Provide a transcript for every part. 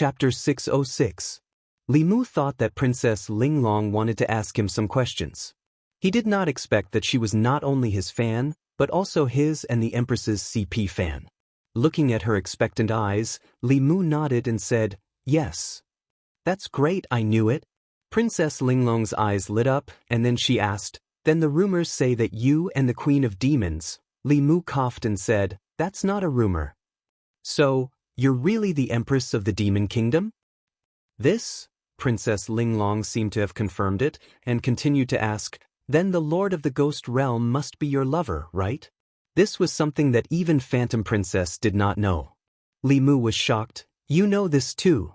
Chapter 606. Li Mu thought that Princess Linglong wanted to ask him some questions. He did not expect that she was not only his fan, but also his and the Empress's CP fan. Looking at her expectant eyes, Li Mu nodded and said, "Yes." "That's great, I knew it." Princess Linglong's eyes lit up, and then she asked, "Then the rumors say that you and the Queen of Demons." Li Mu coughed and said, "That's not a rumor." "So, you're really the Empress of the Demon Kingdom?" "This?" Princess Linglong seemed to have confirmed it, and continued to ask, "Then the Lord of the Ghost Realm must be your lover, right?" This was something that even Phantom Princess did not know. Li Mu was shocked. "You know this too?"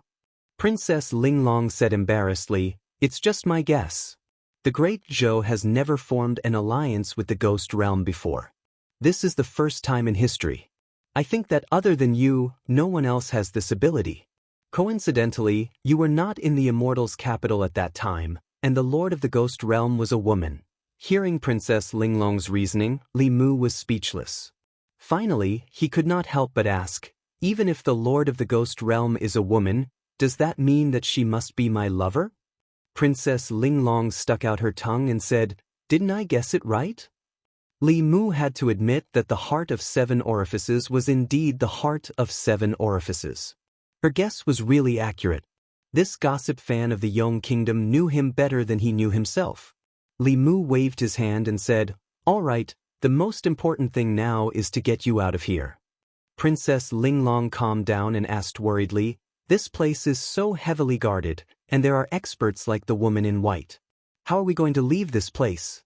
Princess Linglong said embarrassedly, "It's just my guess. The Great Zhou has never formed an alliance with the Ghost Realm before. This is the first time in history. I think that other than you, no one else has this ability. Coincidentally, you were not in the Immortal's capital at that time, and the Lord of the Ghost Realm was a woman." Hearing Princess Linglong's reasoning, Li Mu was speechless. Finally, he could not help but ask, "Even if the Lord of the Ghost Realm is a woman, does that mean that she must be my lover?" Princess Linglong stuck out her tongue and said, "Didn't I guess it right?" Li Mu had to admit that the heart of 7 orifices was indeed the heart of 7 orifices. Her guess was really accurate. This gossip fan of the Yong Kingdom knew him better than he knew himself. Li Mu waved his hand and said, "All right, the most important thing now is to get you out of here." Princess Linglong calmed down and asked worriedly, "This place is so heavily guarded, and there are experts like the woman in white. How are we going to leave this place?"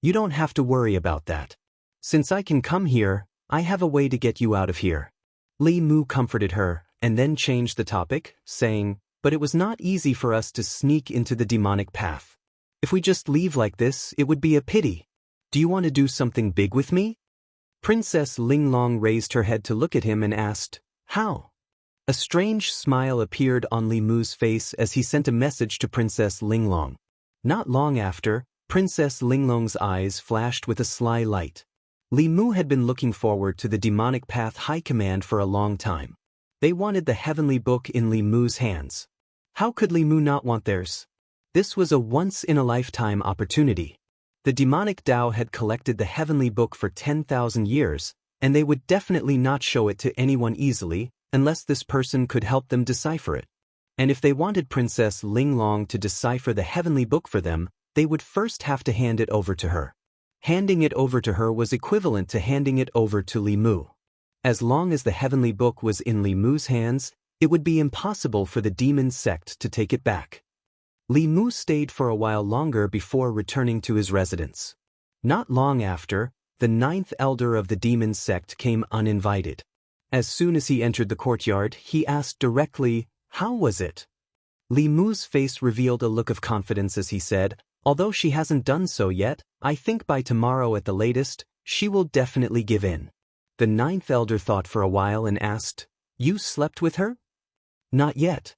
"You don't have to worry about that. Since I can come here, I have a way to get you out of here." Li Mu comforted her, and then changed the topic, saying, "But it was not easy for us to sneak into the demonic path. If we just leave like this, it would be a pity. Do you want to do something big with me?" Princess Linglong raised her head to look at him and asked, "How?" A strange smile appeared on Li Mu's face as he sent a message to Princess Linglong. Not long after, Princess Linglong's eyes flashed with a sly light. Li Mu had been looking forward to the demonic path high command for a long time. They wanted the heavenly book in Li Mu's hands. How could Li Mu not want theirs? This was a once-in-a-lifetime opportunity. The demonic Tao had collected the heavenly book for 10,000 years, and they would definitely not show it to anyone easily, unless this person could help them decipher it. And if they wanted Princess Linglong to decipher the heavenly book for them, they would first have to hand it over to her. Handing it over to her was equivalent to handing it over to Li Mu. As long as the heavenly book was in Li Mu's hands, it would be impossible for the demon sect to take it back. Li Mu stayed for a while longer before returning to his residence. Not long after, the 9th elder of the demon sect came uninvited. As soon as he entered the courtyard, he asked directly, "How was it?" Li Mu's face revealed a look of confidence as he said, "Although she hasn't done so yet, I think by tomorrow at the latest, she will definitely give in." The 9th elder thought for a while and asked, "You slept with her?" "Not yet."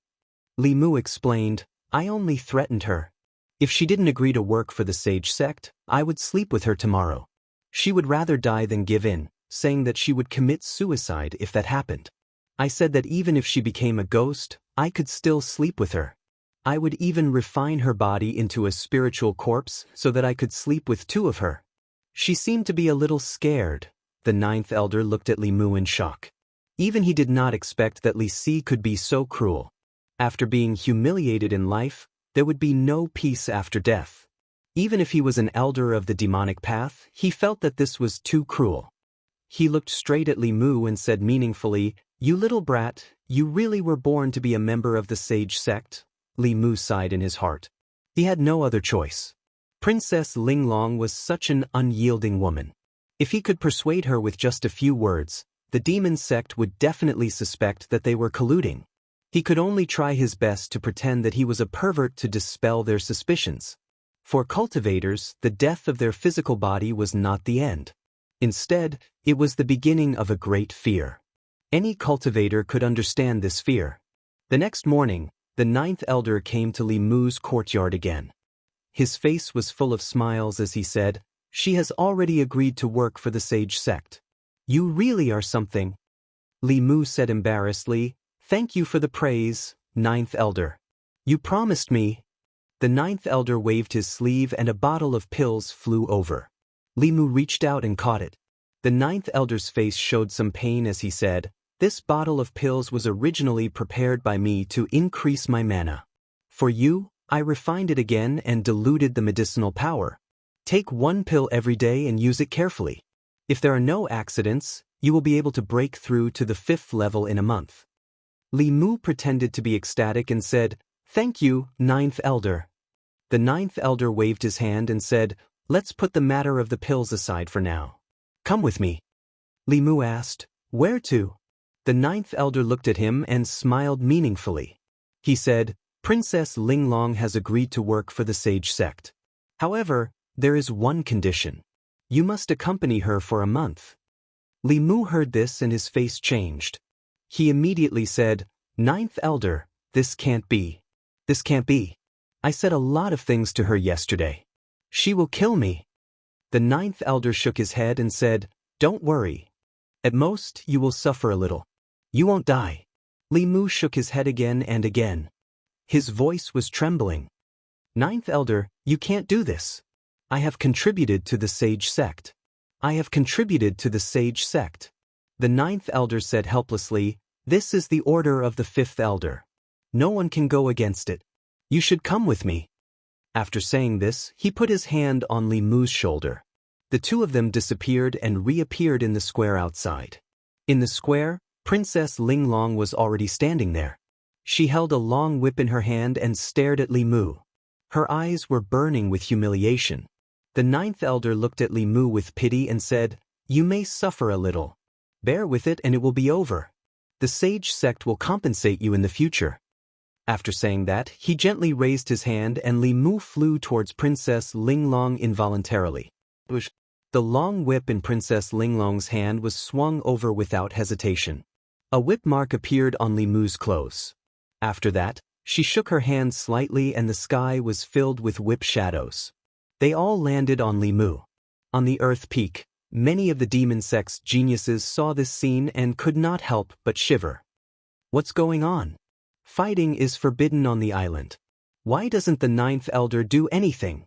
Li Mu explained, "I only threatened her. If she didn't agree to work for the sage sect, I would sleep with her tomorrow. She would rather die than give in, saying that she would commit suicide if that happened. I said that even if she became a ghost, I could still sleep with her. I would even refine her body into a spiritual corpse so that I could sleep with 2 of her." She seemed to be a little scared. The 9th elder looked at Li Mu in shock. Even he did not expect that Li Si could be so cruel. After being humiliated in life, there would be no peace after death. Even if he was an elder of the demonic path, he felt that this was too cruel. He looked straight at Li Mu and said meaningfully, "You little brat, you really were born to be a member of the sage sect?" Li Mu sighed in his heart. He had no other choice. Princess Linglong was such an unyielding woman. If he could persuade her with just a few words, the demon sect would definitely suspect that they were colluding. He could only try his best to pretend that he was a pervert to dispel their suspicions. For cultivators, the death of their physical body was not the end. Instead, it was the beginning of a great fear. Any cultivator could understand this fear. The next morning, the 9th elder came to Li Mu's courtyard again. His face was full of smiles as he said, "She has already agreed to work for the sage sect. You really are something." Li Mu said embarrassedly, Thank you for the praise, ninth elder. You promised me. The ninth elder waved his sleeve and a bottle of pills flew over. Li Mu reached out and caught it. The ninth elder's face showed some pain as he said, "This bottle of pills was originally prepared by me to increase my mana. For you, I refined it again and diluted the medicinal power. Take one pill every day and use it carefully. If there are no accidents, you will be able to break through to the 5th level in a month." Li Mu pretended to be ecstatic and said, "Thank you, ninth elder." The ninth elder waved his hand and said, "Let's put the matter of the pills aside for now. Come with me." Li Mu asked, "Where to?" The ninth elder looked at him and smiled meaningfully. He said, "Princess Linglong has agreed to work for the sage sect. However, there is one condition. You must accompany her for a month." Li Mu heard this and his face changed. He immediately said, "Ninth elder, this can't be. This can't be. I said a lot of things to her yesterday. She will kill me." The ninth elder shook his head and said, "Don't worry. At most, you will suffer a little. You won't die." Li Mu shook his head again and again. His voice was trembling. "Ninth elder, you can't do this. I have contributed to the sage sect. I have contributed to the sage sect." The ninth elder said helplessly, "This is the order of the 5th elder. No one can go against it. You should come with me." After saying this, he put his hand on Li Mu's shoulder. The two of them disappeared and reappeared in the square outside. In the square, Princess Linglong was already standing there. She held a long whip in her hand and stared at Li Mu. Her eyes were burning with humiliation. The ninth elder looked at Li Mu with pity and said, "You may suffer a little. Bear with it and it will be over. The sage sect will compensate you in the future." After saying that, he gently raised his hand and Li Mu flew towards Princess Linglong involuntarily. The long whip in Princess Linglong's hand was swung over without hesitation. A whip mark appeared on Li Mu's clothes. After that, she shook her hand slightly and the sky was filled with whip shadows. They all landed on Li Mu. On the Earth Peak, many of the demon sect's geniuses saw this scene and could not help but shiver. What's going on? Fighting is forbidden on the island. Why doesn't the ninth elder do anything?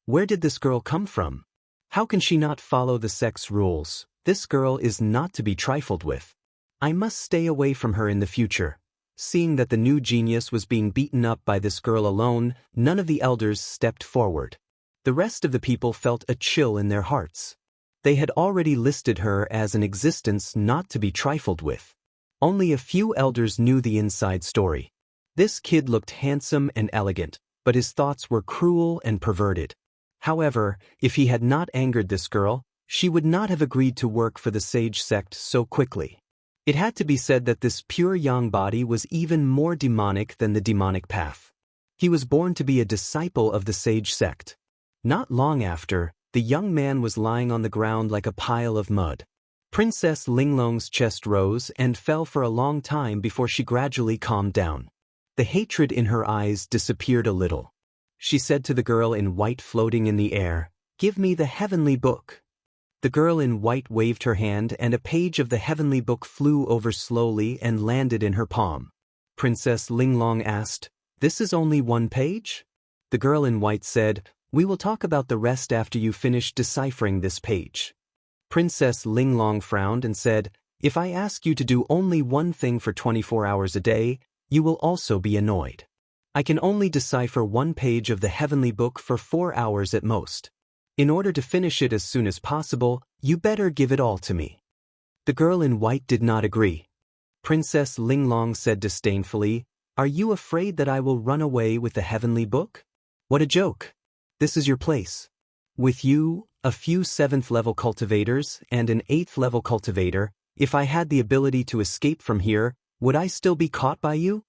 Where did this girl come from? How can she not follow the sect's rules? This girl is not to be trifled with. I must stay away from her in the future. Seeing that the new genius was being beaten up by this girl alone, none of the elders stepped forward. The rest of the people felt a chill in their hearts. They had already listed her as an existence not to be trifled with. Only a few elders knew the inside story. This kid looked handsome and elegant, but his thoughts were cruel and perverted. However, if he had not angered this girl, she would not have agreed to work for the sage sect so quickly. It had to be said that this pure young body was even more demonic than the demonic path. He was born to be a disciple of the sage sect. Not long after, the young man was lying on the ground like a pile of mud. Princess Linglong's chest rose and fell for a long time before she gradually calmed down. The hatred in her eyes disappeared a little. She said to the girl in white floating in the air, "Give me the heavenly book." The girl in white waved her hand and a page of the heavenly book flew over slowly and landed in her palm. Princess Linglong asked, "This is only one page?" The girl in white said, "We will talk about the rest after you finish deciphering this page." Princess Linglong frowned and said, "If I ask you to do only one thing for 24 hours a day, you will also be annoyed. I can only decipher one page of the heavenly book for 4 hours at most. In order to finish it as soon as possible, you better give it all to me." The girl in white did not agree. Princess Linglong said disdainfully, "Are you afraid that I will run away with the heavenly book? What a joke. This is your place. With you, a few 7th-level cultivators, and an 8th-level cultivator, if I had the ability to escape from here, would I still be caught by you?"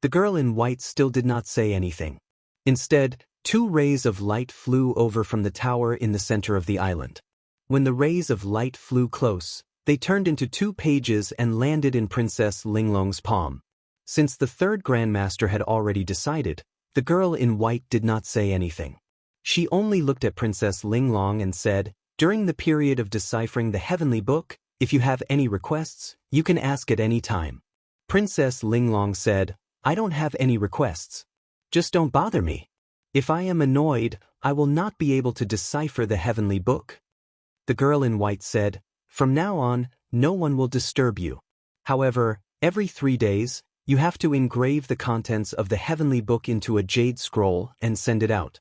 The girl in white still did not say anything. Instead, 2 rays of light flew over from the tower in the center of the island. When the rays of light flew close, they turned into 2 pages and landed in Princess Linglong's palm. Since the 3rd Grandmaster had already decided, the girl in white did not say anything. She only looked at Princess Linglong and said, "During the period of deciphering the heavenly book, if you have any requests, you can ask at any time." Princess Linglong said, I don't have any requests. Just don't bother me. If I am annoyed, I will not be able to decipher the heavenly book. The girl in white said, From now on, no one will disturb you. However, every 3 days, you have to engrave the contents of the heavenly book into a jade scroll and send it out.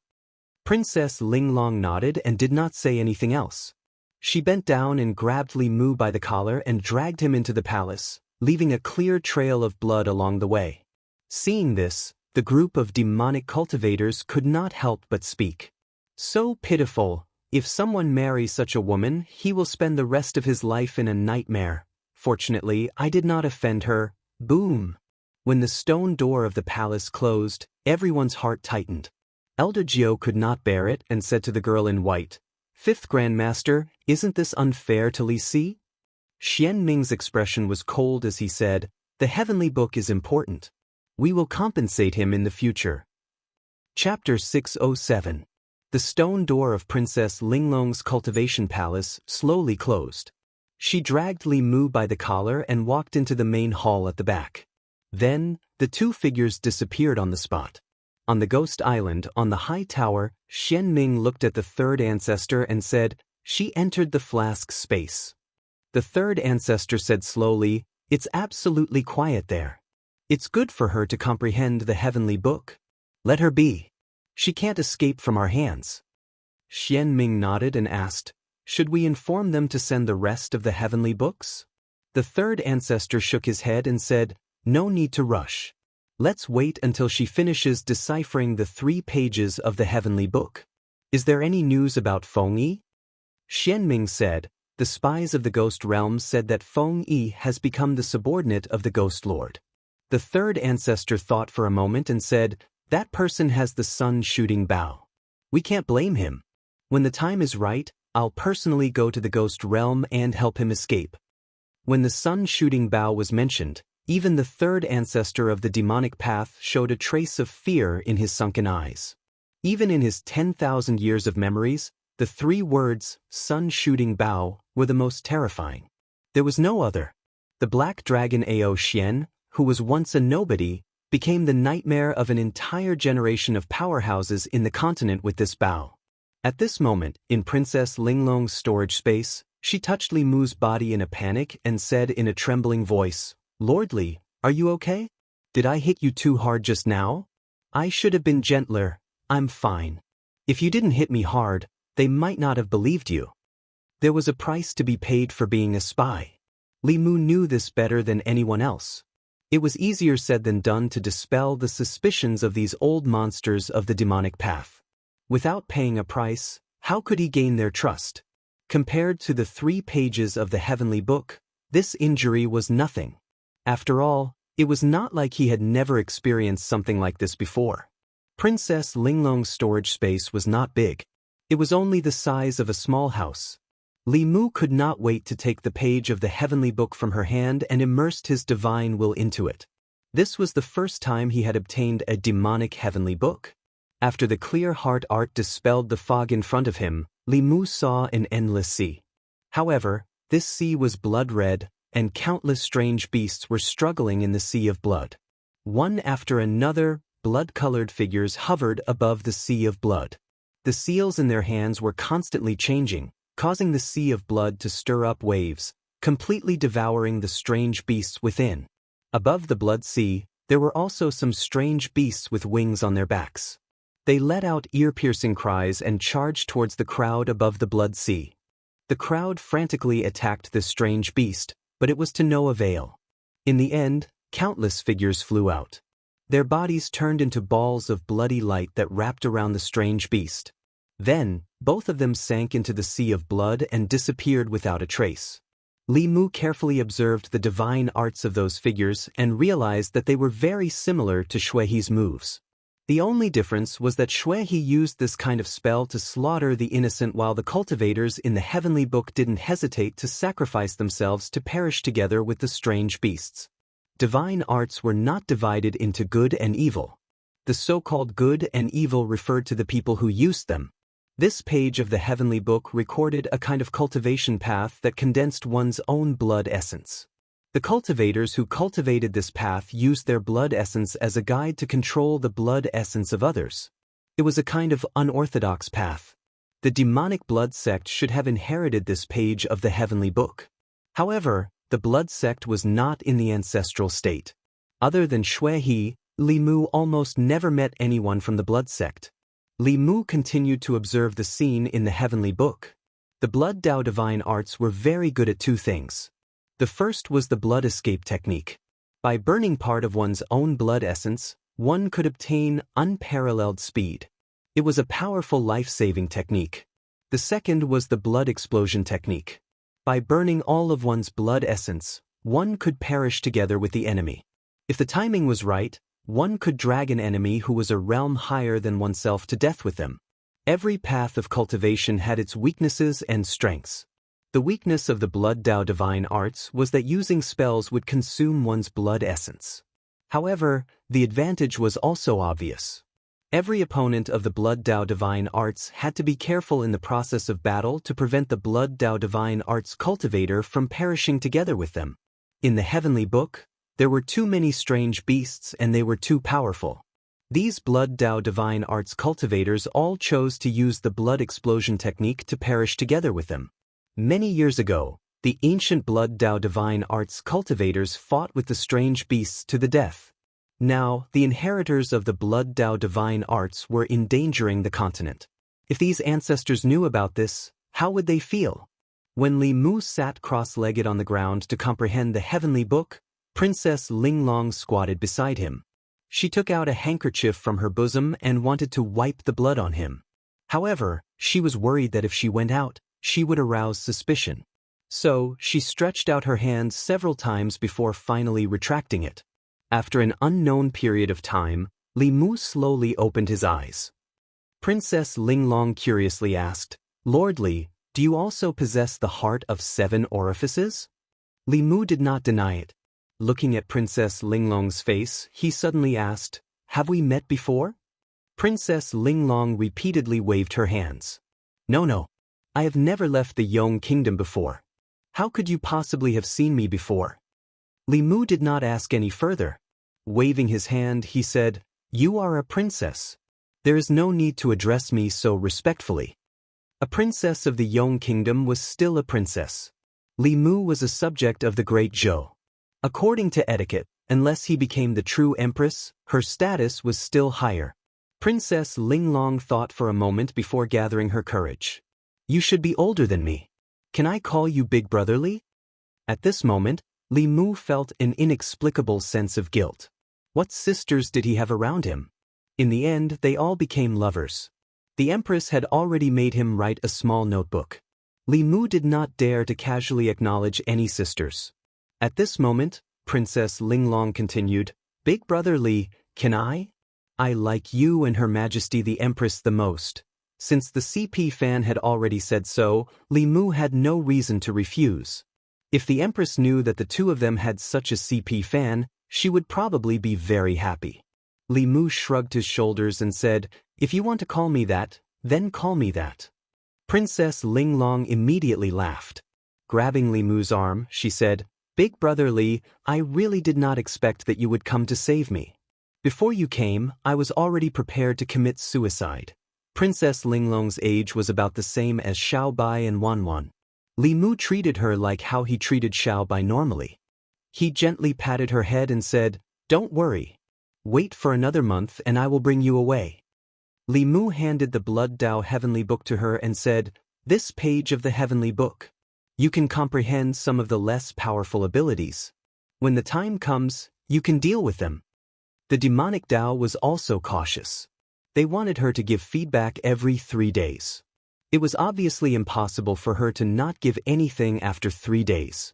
Princess Linglong nodded and did not say anything else. She bent down and grabbed Li Mu by the collar and dragged him into the palace, leaving a clear trail of blood along the way. Seeing this, the group of demonic cultivators could not help but speak. So pitiful. If someone marries such a woman, he will spend the rest of his life in a nightmare. Fortunately, I did not offend her. Boom! When the stone door of the palace closed, everyone's heart tightened. Elder Jiao could not bear it and said to the girl in white, Fifth Grandmaster, isn't this unfair to Li Si? Xianming's expression was cold as he said, The heavenly book is important. We will compensate him in the future. Chapter 607. The stone door of Princess Linglong's cultivation palace slowly closed. She dragged Li Mu by the collar and walked into the main hall at the back. Then, the two figures disappeared on the spot. On the ghost island on the high tower, Xianming looked at the third ancestor and said, She entered the flask's space. The third ancestor said slowly, It's absolutely quiet there. It's good for her to comprehend the heavenly book. Let her be. She can't escape from our hands. Xianming nodded and asked, Should we inform them to send the rest of the heavenly books? The third ancestor shook his head and said, No need to rush. Let's wait until she finishes deciphering the 3 pages of the heavenly book. Is there any news about Feng Yi? Xianming said, The spies of the ghost realm said that Feng Yi has become the subordinate of the ghost lord. The third ancestor thought for a moment and said, That person has the sun-shooting bow. We can't blame him. When the time is right, I'll personally go to the ghost realm and help him escape. When the sun-shooting bow was mentioned, even the third ancestor of the demonic path showed a trace of fear in his sunken eyes. Even in his 10,000 years of memories, the 3 words, sun-shooting bow, were the most terrifying. There was no other. The black dragon Ao Xian, who was once a nobody, became the nightmare of an entire generation of powerhouses in the continent with this bow. At this moment, in Princess Linglong's storage space, she touched Li Mu's body in a panic and said in a trembling voice, Lord Li, are you okay? Did I hit you too hard just now? I should have been gentler. I'm fine. If you didn't hit me hard, they might not have believed you. There was a price to be paid for being a spy. Li Mu knew this better than anyone else. It was easier said than done to dispel the suspicions of these old monsters of the demonic path. Without paying a price, how could he gain their trust? Compared to the 3 pages of the heavenly book, this injury was nothing. After all, it was not like he had never experienced something like this before. Princess Linglong's storage space was not big. It was only the size of a small house. Li Mu could not wait to take the page of the heavenly book from her hand and immersed his divine will into it. This was the first time he had obtained a demonic heavenly book. After the clear heart art dispelled the fog in front of him, Li Mu saw an endless sea. However, this sea was blood-red, and countless strange beasts were struggling in the sea of blood. One after another, blood-colored figures hovered above the sea of blood. The seals in their hands were constantly changing, causing the sea of blood to stir up waves, completely devouring the strange beasts within. Above the blood sea, there were also some strange beasts with wings on their backs. They let out ear-piercing cries and charged towards the crowd above the blood sea. The crowd frantically attacked this strange beast, but it was to no avail. In the end, countless figures flew out. Their bodies turned into balls of bloody light that wrapped around the strange beast. Then, both of them sank into the sea of blood and disappeared without a trace. Li Mu carefully observed the divine arts of those figures and realized that they were very similar to Xuehe's moves. The only difference was that Xuehe used this kind of spell to slaughter the innocent while the cultivators in the heavenly book didn't hesitate to sacrifice themselves to perish together with the strange beasts. Divine arts were not divided into good and evil. The so-called good and evil referred to the people who used them. This page of the heavenly book recorded a kind of cultivation path that condensed one's own blood essence. The cultivators who cultivated this path used their blood essence as a guide to control the blood essence of others. It was a kind of unorthodox path. The demonic blood sect should have inherited this page of the heavenly book. However, the blood sect was not in the ancestral state. Other than Shui He, Li Mu almost never met anyone from the blood sect. Li Mu continued to observe the scene in the heavenly book. The blood Dao divine arts were very good at two things. The first was the blood escape technique. By burning part of one's own blood essence, one could obtain unparalleled speed. It was a powerful life-saving technique. The second was the blood explosion technique. By burning all of one's blood essence, one could perish together with the enemy. If the timing was right, one could drag an enemy who was a realm higher than oneself to death with them. Every path of cultivation had its weaknesses and strengths. The weakness of the blood Dao divine arts was that using spells would consume one's blood essence. However, the advantage was also obvious. Every opponent of the blood Dao divine arts had to be careful in the process of battle to prevent the blood Dao divine arts cultivator from perishing together with them. In the heavenly book, there were too many strange beasts and they were too powerful. These blood Dao divine arts cultivators all chose to use the blood explosion technique to perish together with them. Many years ago, the ancient blood Dao divine arts cultivators fought with the strange beasts to the death. Now, the inheritors of the blood Dao divine arts were endangering the continent. If these ancestors knew about this, how would they feel? When Li Mu sat cross-legged on the ground to comprehend the heavenly book, Princess Linglong squatted beside him. She took out a handkerchief from her bosom and wanted to wipe the blood on him. However, she was worried that if she went out, she would arouse suspicion. So, she stretched out her hand several times before finally retracting it. After an unknown period of time, Li Mu slowly opened his eyes. Princess Linglong curiously asked, "Lord Li, do you also possess the heart of 7 orifices?" Li Mu did not deny it. Looking at Princess Linglong's face, he suddenly asked, "Have we met before?" Princess Linglong repeatedly waved her hands. No, I have never left the Yong Kingdom before. How could you possibly have seen me before?" Li Mu did not ask any further. Waving his hand, he said, "You are a princess. There is no need to address me so respectfully." A princess of the Yong Kingdom was still a princess. Li Mu was a subject of the great Zhou. According to etiquette, unless he became the true empress, her status was still higher. Princess Linglong thought for a moment before gathering her courage. "You should be older than me. Can I call you Big Brother Li?" At this moment, Li Mu felt an inexplicable sense of guilt. What sisters did he have around him? In the end, they all became lovers. The empress had already made him write a small notebook. Li Mu did not dare to casually acknowledge any sisters. At this moment, Princess Linglong continued, "Big Brother Li, can I? I like you and Her Majesty the Empress the most." Since the CP fan had already said so, Li Mu had no reason to refuse. If the Empress knew that the two of them had such a CP fan, she would probably be very happy. Li Mu shrugged his shoulders and said, "If you want to call me that, then call me that." Princess Linglong immediately laughed. Grabbing Li Mu's arm, she said, "Big Brother Li, I really did not expect that you would come to save me. Before you came, I was already prepared to commit suicide." Princess Linglong's age was about the same as Xiaobai and Wanwan. Li Mu treated her like how he treated Xiaobai normally. He gently patted her head and said, "Don't worry. Wait for another month and I will bring you away." Li Mu handed the Blood Dao Heavenly Book to her and said, "This page of the Heavenly Book. You can comprehend some of the less powerful abilities. When the time comes, you can deal with them." The demonic Dao was also cautious. They wanted her to give feedback every 3 days. It was obviously impossible for her to not give anything after 3 days.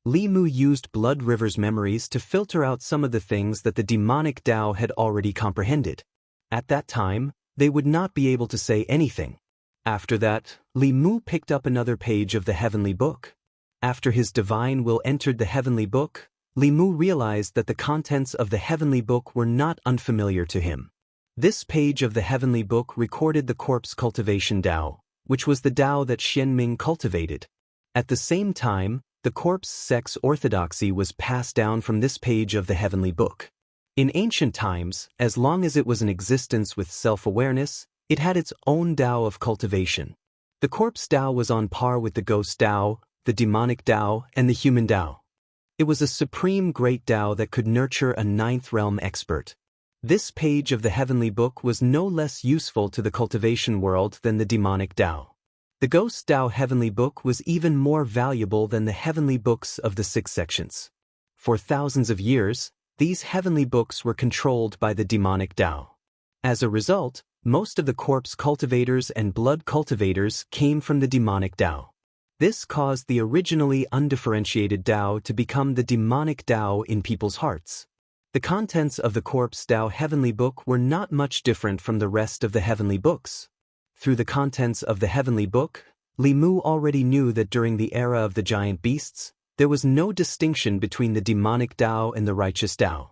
Li Mu used Blood River's memories to filter out some of the things that the demonic Dao had already comprehended. At that time, they would not be able to say anything. After that, Li Mu picked up another page of the Heavenly Book. After his divine will entered the Heavenly Book, Li Mu realized that the contents of the Heavenly Book were not unfamiliar to him. This page of the Heavenly Book recorded the corpse cultivation Dao, which was the Dao that Xianming cultivated. At the same time, the corpse sex orthodoxy was passed down from this page of the heavenly book. In ancient times, as long as it was in existence with self-awareness, it had its own Dao of cultivation. The corpse Dao was on par with the ghost Dao, the demonic Dao, and the human Dao. It was a supreme great Dao that could nurture a ninth realm expert. This page of the heavenly book was no less useful to the cultivation world than the demonic Dao. The ghost Dao heavenly book was even more valuable than the heavenly books of the 6 sections. For thousands of years, these heavenly books were controlled by the demonic Dao. As a result, most of the corpse cultivators and blood cultivators came from the demonic Dao. This caused the originally undifferentiated Dao to become the demonic Dao in people's hearts. The contents of the corpse Dao heavenly book were not much different from the rest of the heavenly books. Through the contents of the heavenly book, Li Mu already knew that during the era of the giant beasts, there was no distinction between the demonic Dao and the righteous Dao.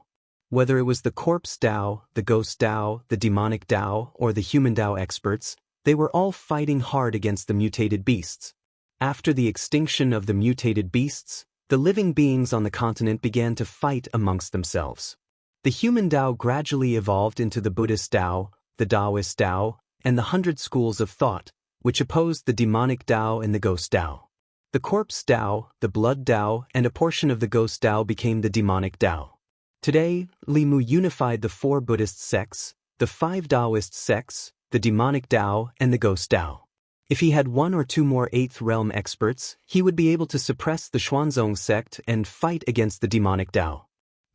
Whether it was the corpse Dao, the ghost Dao, the demonic Dao, or the human Dao experts, they were all fighting hard against the mutated beasts. After the extinction of the mutated beasts, the living beings on the continent began to fight amongst themselves. The human Dao gradually evolved into the Buddhist Dao, the Daoist Dao, and the 100 schools of thought, which opposed the demonic Dao and the ghost Dao. The corpse Dao, the blood Dao, and a portion of the ghost Dao became the demonic Dao. Today, Li Mu unified the 4 Buddhist sects, the 5 Daoist sects, the demonic Dao, and the ghost Dao. If he had 1 or 2 more 8th realm experts, he would be able to suppress the Xuanzong sect and fight against the demonic Dao.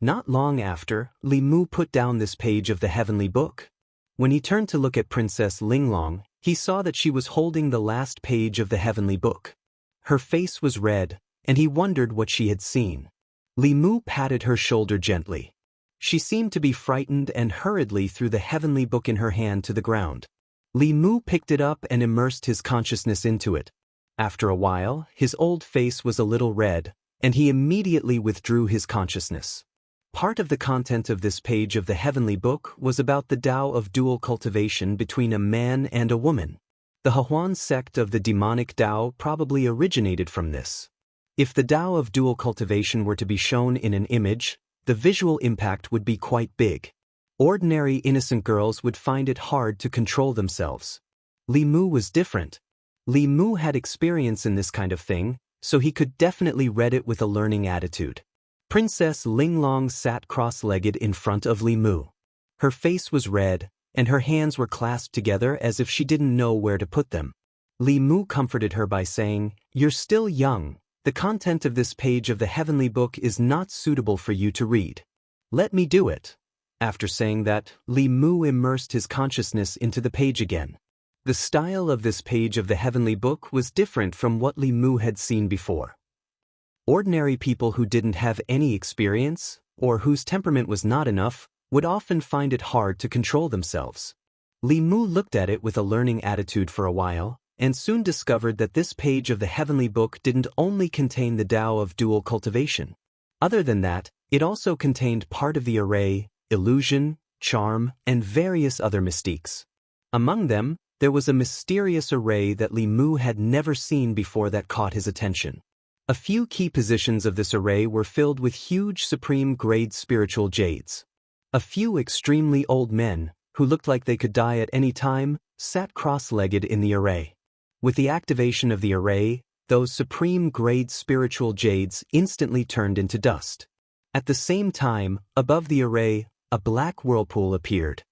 Not long after, Li Mu put down this page of the heavenly book. When he turned to look at Princess Linglong, he saw that she was holding the last page of the heavenly book. Her face was red, and he wondered what she had seen. Li Mu patted her shoulder gently. She seemed to be frightened and hurriedly threw the heavenly book in her hand to the ground. Li Mu picked it up and immersed his consciousness into it. After a while, his old face was a little red, and he immediately withdrew his consciousness. Part of the content of this page of the heavenly book was about the Tao of dual cultivation between a man and a woman. The Hehuan sect of the demonic Tao probably originated from this. If the Tao of dual cultivation were to be shown in an image, the visual impact would be quite big. Ordinary innocent girls would find it hard to control themselves. Li Mu was different. Li Mu had experience in this kind of thing, so he could definitely read it with a learning attitude. Princess Linglong sat cross-legged in front of Li Mu. Her face was red, and her hands were clasped together as if she didn't know where to put them. Li Mu comforted her by saying, "You're still young. The content of this page of the heavenly book is not suitable for you to read. Let me do it." After saying that, Li Mu immersed his consciousness into the page again. The style of this page of the heavenly book was different from what Li Mu had seen before. Ordinary people who didn't have any experience, or whose temperament was not enough, would often find it hard to control themselves. Li Mu looked at it with a learning attitude for a while, and soon discovered that this page of the heavenly book didn't only contain the Tao of dual cultivation. Other than that, it also contained part of the array, illusion, charm, and various other mystiques. Among them, there was a mysterious array that Li Mu had never seen before that caught his attention. A few key positions of this array were filled with huge supreme-grade spiritual jades. A few extremely old men, who looked like they could die at any time, sat cross-legged in the array. With the activation of the array, those supreme-grade spiritual jades instantly turned into dust. At the same time, above the array, a black whirlpool appeared.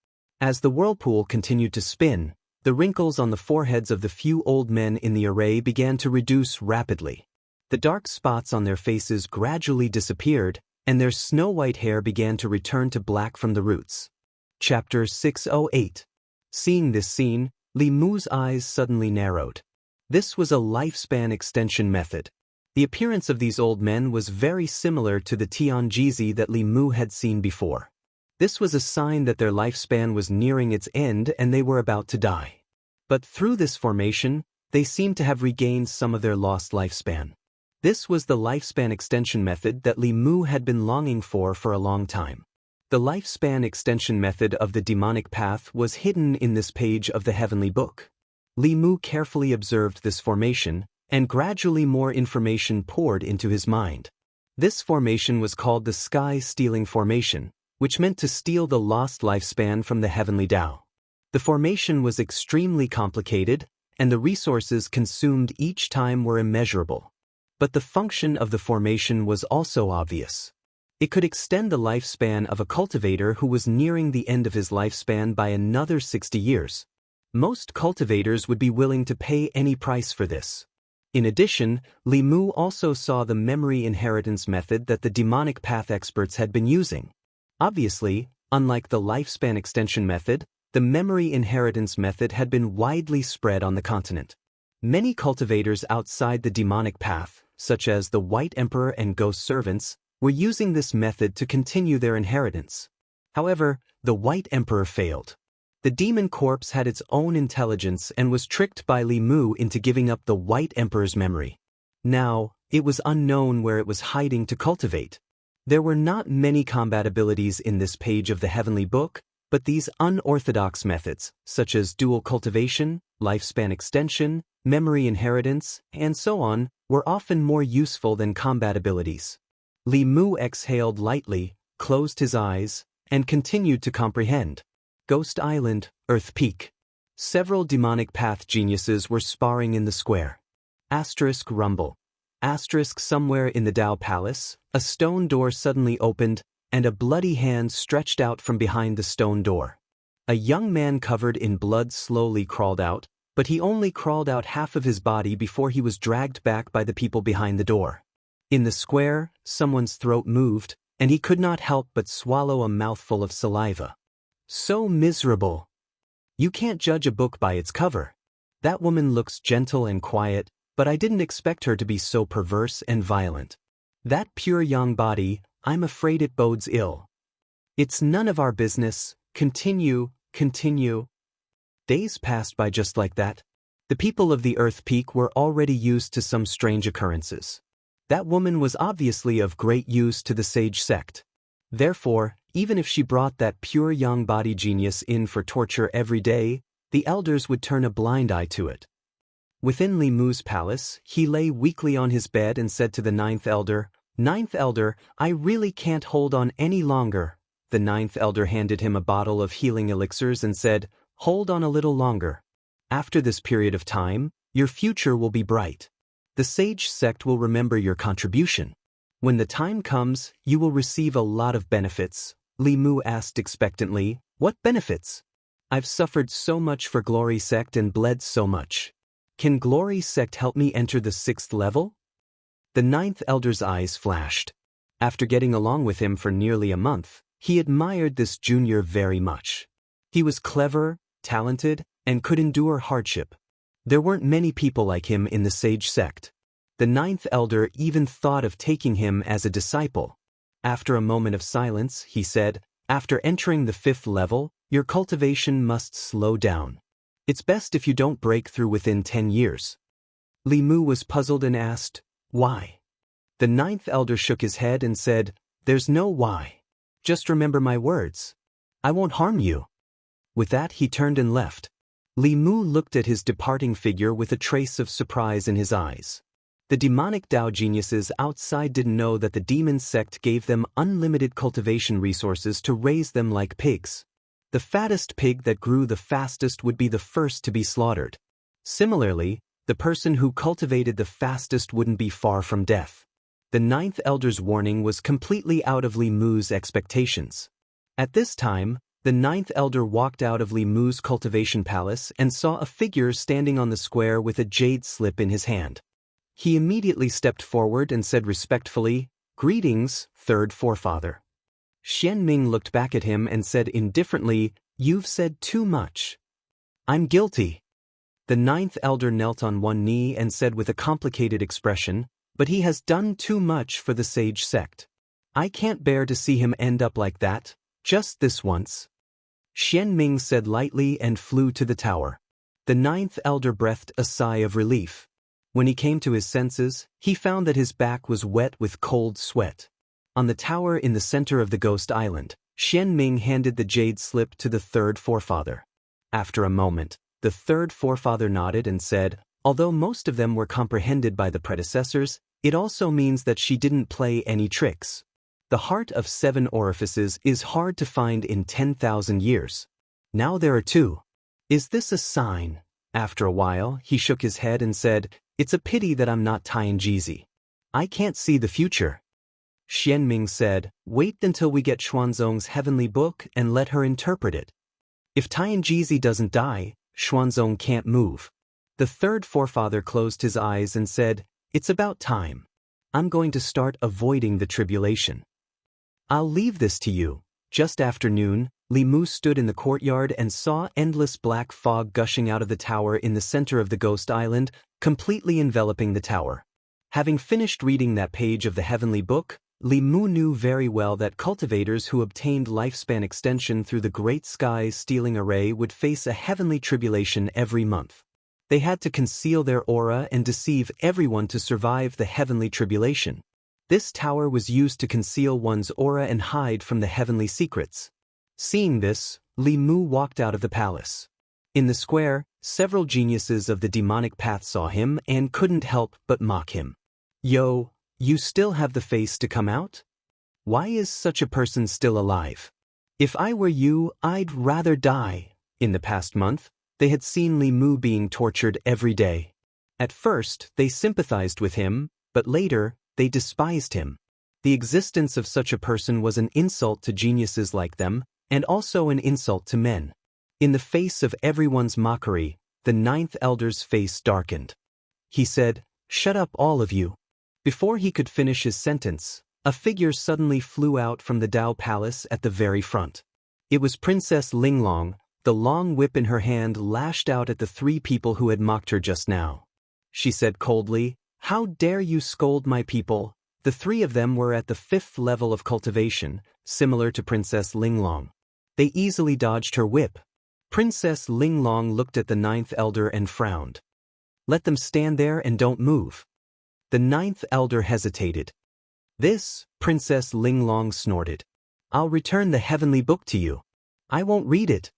As the whirlpool continued to spin, the wrinkles on the foreheads of the few old men in the array began to reduce rapidly. The dark spots on their faces gradually disappeared, and their snow-white hair began to return to black from the roots. Chapter 608. Seeing this scene, Li Mu's eyes suddenly narrowed. This was a lifespan extension method. The appearance of these old men was very similar to the Tianjizi that Li Mu had seen before. This was a sign that their lifespan was nearing its end and they were about to die. But through this formation, they seemed to have regained some of their lost lifespan. This was the lifespan extension method that Li Mu had been longing for a long time. The lifespan extension method of the demonic path was hidden in this page of the heavenly book. Li Mu carefully observed this formation, and gradually more information poured into his mind. This formation was called the Sky-Stealing Formation, which meant to steal the lost lifespan from the heavenly Tao. The formation was extremely complicated, and the resources consumed each time were immeasurable. But the function of the formation was also obvious. It could extend the lifespan of a cultivator who was nearing the end of his lifespan by another 60 years. Most cultivators would be willing to pay any price for this. In addition, Li Mu also saw the memory inheritance method that the demonic path experts had been using. Obviously, unlike the lifespan extension method, the memory inheritance method had been widely spread on the continent. Many cultivators outside the demonic path, such as the White Emperor and Ghost Servants, were using this method to continue their inheritance. However, the White Emperor failed. The demon corpse had its own intelligence and was tricked by Li Mu into giving up the White Emperor's memory. Now, it was unknown where it was hiding to cultivate. There were not many compatibilities in this page of the Heavenly Book, but these unorthodox methods, such as dual cultivation, lifespan extension, memory inheritance, and so on, were often more useful than compatibilities. Li Mu exhaled lightly, closed his eyes, and continued to comprehend. Ghost Island, Earth Peak. Several demonic path geniuses were sparring in the square. Asterisk rumble. Asterisk somewhere in the Tao Palace, a stone door suddenly opened, and a bloody hand stretched out from behind the stone door. A young man covered in blood slowly crawled out, but he only crawled out half of his body before he was dragged back by the people behind the door. In the square, someone's throat moved, and he could not help but swallow a mouthful of saliva. So miserable. You can't judge a book by its cover. That woman looks gentle and quiet, but I didn't expect her to be so perverse and violent. That pure young body, I'm afraid it bodes ill. It's none of our business. Continue. Days passed by just like that. The people of the Earth Peak were already used to some strange occurrences. That woman was obviously of great use to the sage sect. Therefore, even if she brought that pure young body genius in for torture every day, the elders would turn a blind eye to it. Within Li Mu's palace, he lay weakly on his bed and said to the ninth elder, "Ninth elder, I really can't hold on any longer." The ninth elder handed him a bottle of healing elixirs and said, "Hold on a little longer. After this period of time, your future will be bright. The sage sect will remember your contribution. When the time comes, you will receive a lot of benefits." Li Mu asked expectantly, "What benefits? I've suffered so much for Glory Sect and bled so much. Can Glory Sect help me enter the 6th level?" The ninth elder's eyes flashed. After getting along with him for nearly a month, he admired this junior very much. He was clever, talented, and could endure hardship. There weren't many people like him in the sage sect. The ninth elder even thought of taking him as a disciple. After a moment of silence, he said, "After entering the 5th level, your cultivation must slow down. It's best if you don't break through within 10 years. Li Mu was puzzled and asked, "Why?" The ninth elder shook his head and said, "There's no why. Just remember my words. I won't harm you." With that, he turned and left. Li Mu looked at his departing figure with a trace of surprise in his eyes. The demonic Tao geniuses outside didn't know that the demon sect gave them unlimited cultivation resources to raise them like pigs. The fattest pig that grew the fastest would be the first to be slaughtered. Similarly, the person who cultivated the fastest wouldn't be far from death. The ninth elder's warning was completely out of Li Mu's expectations. At this time, the ninth elder walked out of Li Mu's cultivation palace and saw a figure standing on the square with a jade slip in his hand. He immediately stepped forward and said respectfully, "Greetings, third forefather." Xianming looked back at him and said indifferently, "You've said too much." "I'm guilty." The ninth elder knelt on one knee and said with a complicated expression, "But he has done too much for the sage sect. I can't bear to see him end up like that, just this once." Xianming said lightly and flew to the tower. The ninth elder breathed a sigh of relief. When he came to his senses, he found that his back was wet with cold sweat. On the tower in the center of the ghost island, Xianming handed the jade slip to the third forefather. After a moment, the third forefather nodded and said, Although most of them were comprehended by the predecessors, it also means that she didn't play any tricks. The heart of 7 orifices is hard to find in 10,000 years. Now there are 2. Is this a sign? After a while, he shook his head and said, "It's a pity that I'm not Tianjizi. I can't see the future." Xianming said, "Wait until we get Xuanzong's heavenly book and let her interpret it. If Tianjizi doesn't die, Xuanzong can't move." The third forefather closed his eyes and said, "It's about time. I'm going to start avoiding the tribulation. I'll leave this to you." Just after noon, Li Mu stood in the courtyard and saw endless black fog gushing out of the tower in the center of the ghost island, completely enveloping the tower. Having finished reading that page of the heavenly book, Li Mu knew very well that cultivators who obtained lifespan extension through the Great Sky's stealing array would face a heavenly tribulation every month. They had to conceal their aura and deceive everyone to survive the heavenly tribulation. This tower was used to conceal one's aura and hide from the heavenly secrets. Seeing this, Li Mu walked out of the palace. In the square, several geniuses of the demonic path saw him and couldn't help but mock him. "Yo, you still have the face to come out? Why is such a person still alive? If I were you, I'd rather die." In the past month, they had seen Li Mu being tortured every day. At first, they sympathized with him, but later, they despised him. The existence of such a person was an insult to geniuses like them, and also an insult to men. In the face of everyone's mockery, the 9th elder's face darkened. He said, "Shut up, all of you." Before he could finish his sentence, a figure suddenly flew out from the Dao Palace at the very front. It was Princess Linglong. The long whip in her hand lashed out at the 3 people who had mocked her just now. She said coldly, "How dare you scold my people?" The 3 of them were at the 5th level of cultivation, similar to Princess Linglong. They easily dodged her whip. Princess Linglong looked at the 9th elder and frowned. "Let them stand there and don't move." The 9th elder hesitated. "This," Princess Linglong snorted. "I'll return the heavenly book to you. I won't read it."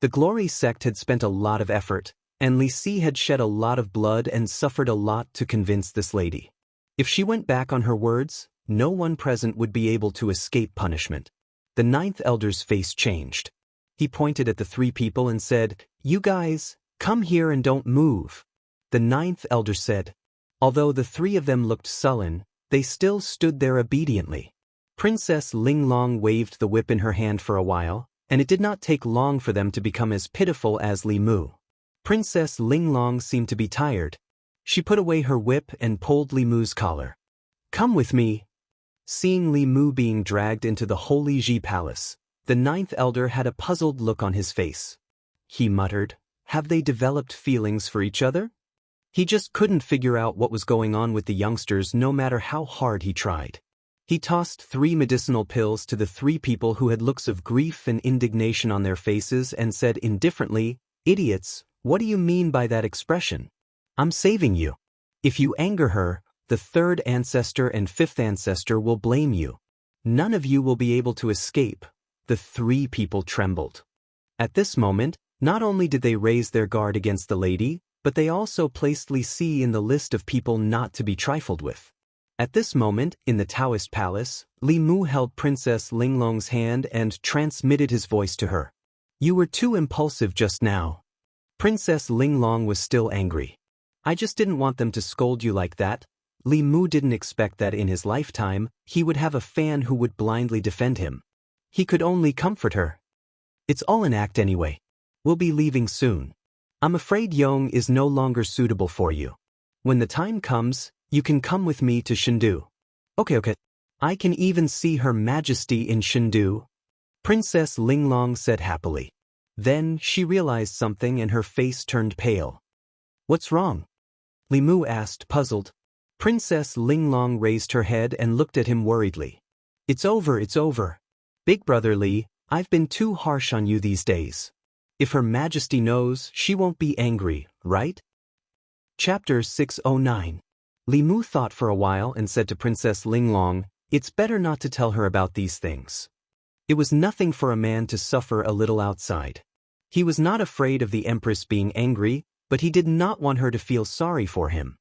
The Glory sect had spent a lot of effort, and Li Si had shed a lot of blood and suffered a lot to convince this lady. If she went back on her words, no one present would be able to escape punishment. The 9th elder's face changed. He pointed at the 3 people and said, "You guys, come here and don't move." The 9th elder said. Although the 3 of them looked sullen, they still stood there obediently. Princess Linglong waved the whip in her hand for a while, and it did not take long for them to become as pitiful as Li Mu. Princess Linglong seemed to be tired. She put away her whip and pulled Li Mu's collar. "Come with me." Seeing Li Mu being dragged into the Holy Ji Palace, the 9th elder had a puzzled look on his face. He muttered, "Have they developed feelings for each other?" He just couldn't figure out what was going on with the youngsters no matter how hard he tried. He tossed 3 medicinal pills to the 3 people who had looks of grief and indignation on their faces and said indifferently, "Idiots, what do you mean by that expression? I'm saving you. If you anger her, the 3rd ancestor and 5th ancestor will blame you. None of you will be able to escape." The 3 people trembled. At this moment, not only did they raise their guard against the lady, but they also placed Li Si in the list of people not to be trifled with. At this moment, in the Daoist palace, Li Mu held Princess Linglong's hand and transmitted his voice to her. "You were too impulsive just now." Princess Linglong was still angry. "I just didn't want them to scold you like that." Li Mu didn't expect that in his lifetime, he would have a fan who would blindly defend him. He could only comfort her. "It's all an act anyway. We'll be leaving soon. I'm afraid Yong is no longer suitable for you. When the time comes, you can come with me to Shendu." Okay. I can even see Her Majesty in Shendu," Princess Linglong said happily. Then she realized something and her face turned pale. "What's wrong?" Li Mu asked, puzzled. Princess Linglong raised her head and looked at him worriedly. It's over. Big Brother Li, I've been too harsh on you these days. If Her Majesty knows, she won't be angry, right?" Chapter 609. Li Mu thought for a while and said to Princess Linglong, "It's better not to tell her about these things." It was nothing for a man to suffer a little outside. He was not afraid of the Empress being angry, but he did not want her to feel sorry for him.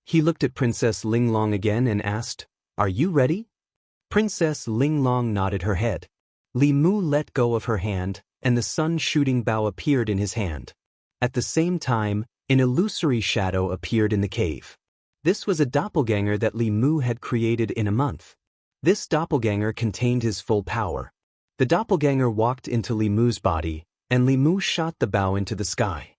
He looked at Princess Linglong again and asked, "Are you ready?" Princess Linglong nodded her head. Li Mu let go of her hand, and the sun-shooting bow appeared in his hand. At the same time, an illusory shadow appeared in the cave. This was a doppelganger that Li Mu had created in a month. This doppelganger contained his full power. The doppelganger walked into Li Mu's body, and Li Mu shot the bow into the sky.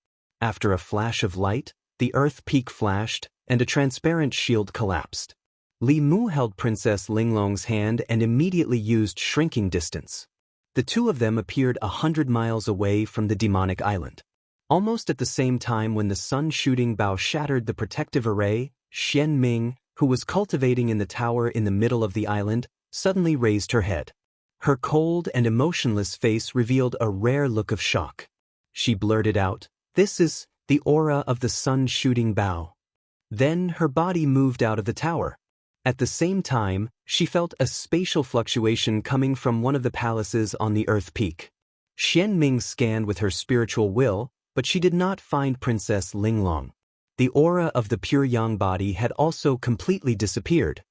After a flash of light, the earth peak flashed, and a transparent shield collapsed. Li Mu held Princess Linglong's hand and immediately used shrinking distance. The two of them appeared 100 miles away from the demonic island. Almost at the same time when the sun-shooting bow shattered the protective array, Xian Ming, who was cultivating in the tower in the middle of the island, suddenly raised her head. Her cold and emotionless face revealed a rare look of shock. She blurted out, "This is the aura of the sun-shooting bow." Then her body moved out of the tower. At the same time, she felt a spatial fluctuation coming from one of the palaces on the Earth Peak. Xian Ming scanned with her spiritual will, but she did not find Princess Linglong. The aura of the pure yang body had also completely disappeared.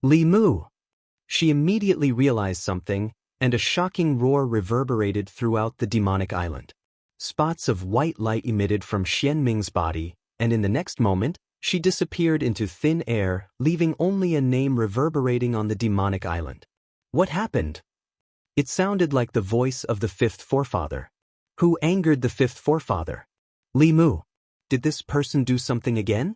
Li Mu! She immediately realized something, and a shocking roar reverberated throughout the demonic island. Spots of white light emitted from Xian Ming's body, and in the next moment, she disappeared into thin air, leaving only a name reverberating on the demonic island. What happened? It sounded like the voice of the fifth forefather. Who angered the fifth forefather? Li Mu. Did this person do something again?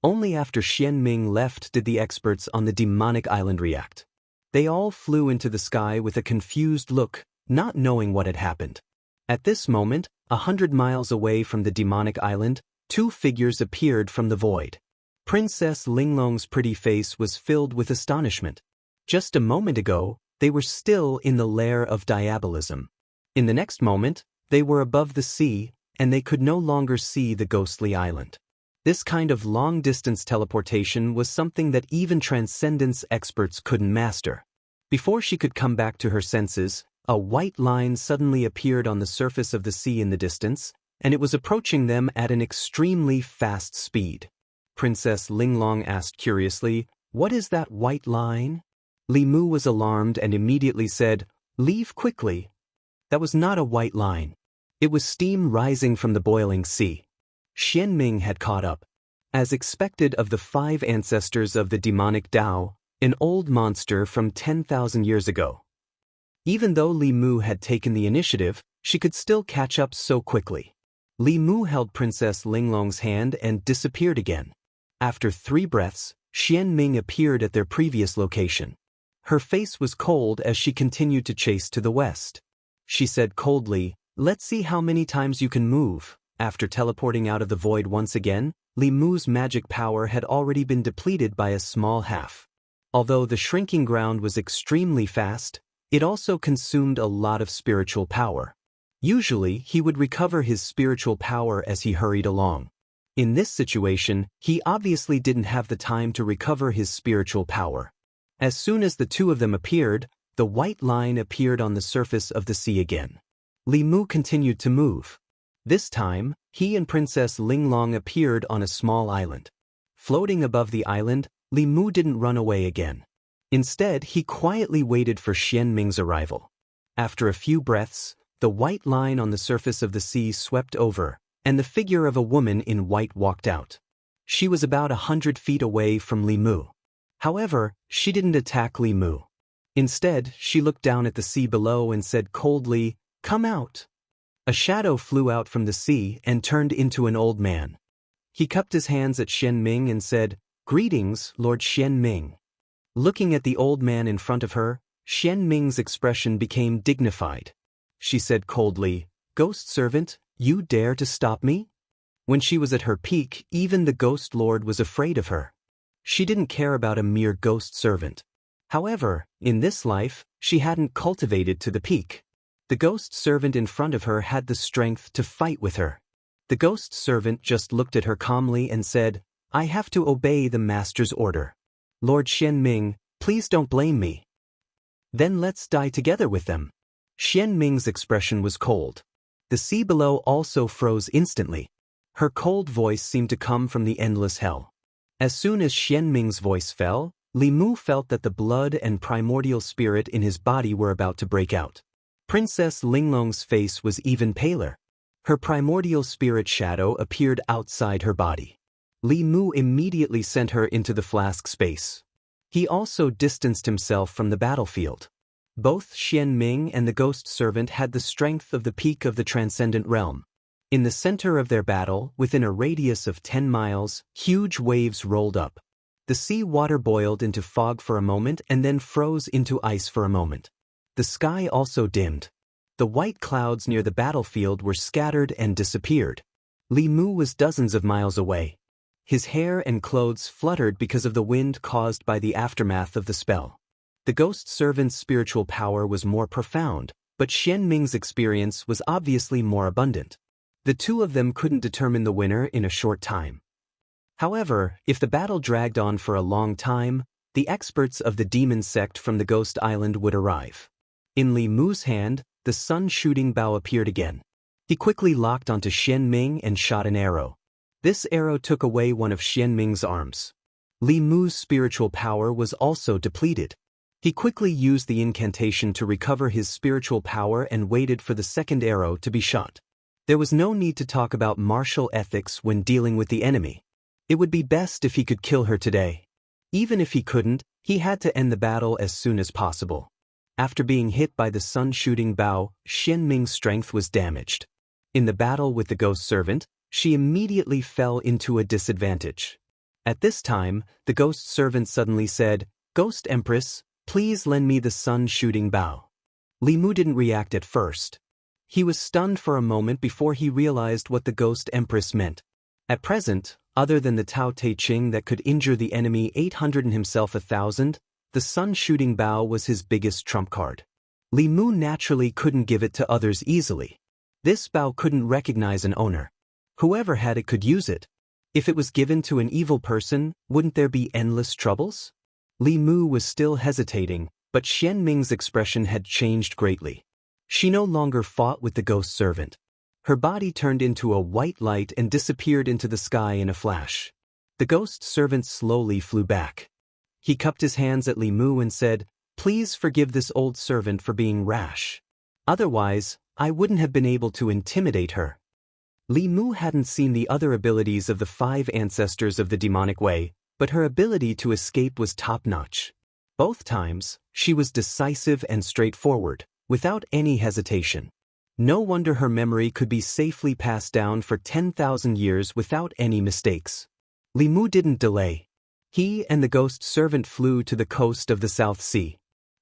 Only after Xian Ming left did the experts on the demonic island react. They all flew into the sky with a confused look, not knowing what had happened. At this moment, 100 miles away from the demonic island, two figures appeared from the void. Princess Linglong's pretty face was filled with astonishment. Just a moment ago, they were still in the lair of diabolism. In the next moment, they were above the sea, and they could no longer see the ghostly island. This kind of long-distance teleportation was something that even transcendence experts couldn't master. Before she could come back to her senses, a white line suddenly appeared on the surface of the sea in the distance, and it was approaching them at an extremely fast speed. Princess Linglong asked curiously, "What is that white line?" Li Mu was alarmed and immediately said, "Leave quickly." That was not a white line. It was steam rising from the boiling sea. Xian Ming had caught up. As expected of the 5 ancestors of the demonic Dao, an old monster from 10,000 years ago. Even though Li Mu had taken the initiative, she could still catch up so quickly. Li Mu held Princess Linglong's hand and disappeared again. After 3 breaths, Xian Ming appeared at their previous location. Her face was cold as she continued to chase to the west. She said coldly, "Let's see how many times you can move." After teleporting out of the void once again, Li Mu's magic power had already been depleted by a small half. Although the shrinking ground was extremely fast, it also consumed a lot of spiritual power. Usually, he would recover his spiritual power as he hurried along. In this situation, he obviously didn't have the time to recover his spiritual power. As soon as the two of them appeared, the white line appeared on the surface of the sea again. Li Mu continued to move. This time, he and Princess Linglong appeared on a small island. Floating above the island, Li Mu didn't run away again. Instead, he quietly waited for Xian Ming's arrival. After a few breaths, the white line on the surface of the sea swept over, and the figure of a woman in white walked out. She was about 100 feet away from Li Mu. However, she didn't attack Li Mu. Instead, she looked down at the sea below and said coldly, "Come out." A shadow flew out from the sea and turned into an old man. He cupped his hands at Xian Ming and said, "Greetings, Lord Xian Ming." Looking at the old man in front of her, Xian Ming's expression became dignified. She said coldly, "Ghost servant, you dare to stop me?" When she was at her peak, even the Ghost Lord was afraid of her. She didn't care about a mere ghost servant. However, in this life, she hadn't cultivated to the peak. The ghost servant in front of her had the strength to fight with her. The ghost servant just looked at her calmly and said, "I have to obey the master's order. Lord Xian Ming, please don't blame me." "Then let's die together with them." Xian Ming's expression was cold. The sea below also froze instantly. Her cold voice seemed to come from the endless hell. As soon as Xianming's voice fell, Li Mu felt that the blood and primordial spirit in his body were about to break out. Princess Linglong's face was even paler. Her primordial spirit shadow appeared outside her body. Li Mu immediately sent her into the flask space. He also distanced himself from the battlefield. Both Xianming and the ghost servant had the strength of the peak of the transcendent realm. In the center of their battle, within a radius of 10 miles, huge waves rolled up. The sea water boiled into fog for a moment and then froze into ice for a moment. The sky also dimmed. The white clouds near the battlefield were scattered and disappeared. Li Mu was dozens of miles away. His hair and clothes fluttered because of the wind caused by the aftermath of the spell. The ghost servant's spiritual power was more profound, but Xianming's experience was obviously more abundant. The two of them couldn't determine the winner in a short time. However, if the battle dragged on for a long time, the experts of the demon sect from the Ghost Island would arrive. In Li Mu's hand, the sun-shooting bow appeared again. He quickly locked onto Xianming and shot an arrow. This arrow took away one of Xianming's arms. Li Mu's spiritual power was also depleted. He quickly used the incantation to recover his spiritual power and waited for the second arrow to be shot. There was no need to talk about martial ethics when dealing with the enemy. It would be best if he could kill her today. Even if he couldn't, he had to end the battle as soon as possible. After being hit by the sun-shooting bow, Xianming's strength was damaged. In the battle with the ghost servant, she immediately fell into a disadvantage. At this time, the ghost servant suddenly said, "Ghost Empress, please lend me the sun-shooting bow." Li Mu didn't react at first. He was stunned for a moment before he realized what the ghost empress meant. At present, other than the Tao Te Ching that could injure the enemy 800 and himself 1,000, the sun-shooting bow was his biggest trump card. Li Mu naturally couldn't give it to others easily. This bow couldn't recognize an owner. Whoever had it could use it. If it was given to an evil person, wouldn't there be endless troubles? Li Mu was still hesitating, but Xianming's expression had changed greatly. She no longer fought with the ghost servant. Her body turned into a white light and disappeared into the sky in a flash. The ghost servant slowly flew back. He cupped his hands at Li Mu and said, "Please forgive this old servant for being rash. Otherwise, I wouldn't have been able to intimidate her." Li Mu hadn't seen the other abilities of the 5 ancestors of the demonic way, but her ability to escape was top-notch. Both times, she was decisive and straightforward, without any hesitation. No wonder her memory could be safely passed down for 10,000 years without any mistakes. Li Mu didn't delay. He and the ghost servant flew to the coast of the South Sea.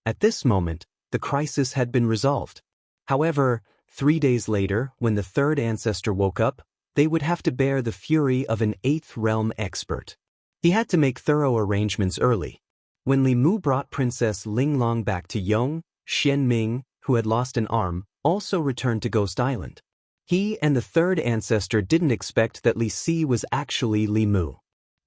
At this moment, the crisis had been resolved. However, 3 days later, when the third ancestor woke up, they would have to bear the fury of an 8th realm expert. He had to make thorough arrangements early. When Li Mu brought Princess Linglong back to Yong, Xianming, who had lost an arm, also returned to Ghost Island. He and the third ancestor didn't expect that Li Si was actually Li Mu.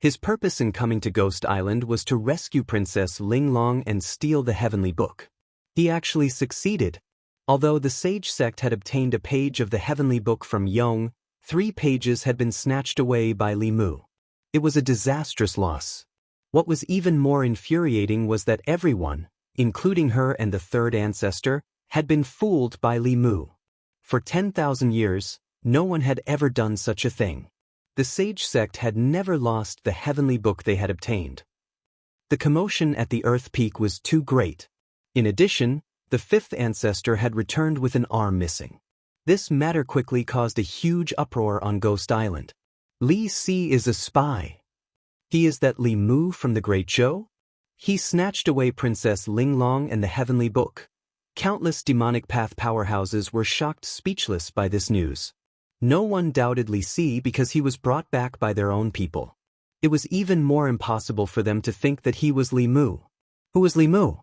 His purpose in coming to Ghost Island was to rescue Princess Linglong and steal the Heavenly Book. He actually succeeded. Although the sage sect had obtained a page of the Heavenly Book from Yong, 3 pages had been snatched away by Li Mu. It was a disastrous loss. What was even more infuriating was that everyone, including her and the third ancestor, had been fooled by Li Mu. For 10,000 years, no one had ever done such a thing. The sage sect had never lost the heavenly book they had obtained. The commotion at the Earth Peak was too great. In addition, the 5th ancestor had returned with an arm missing. This matter quickly caused a huge uproar on Ghost Island. Li Si is a spy. He is that Li Mu from the Great Zhou? He snatched away Princess Linglong and the Heavenly Book. Countless demonic path powerhouses were shocked speechless by this news. No one doubted Li Si because he was brought back by their own people. It was even more impossible for them to think that he was Li Mu. Who was Li Mu?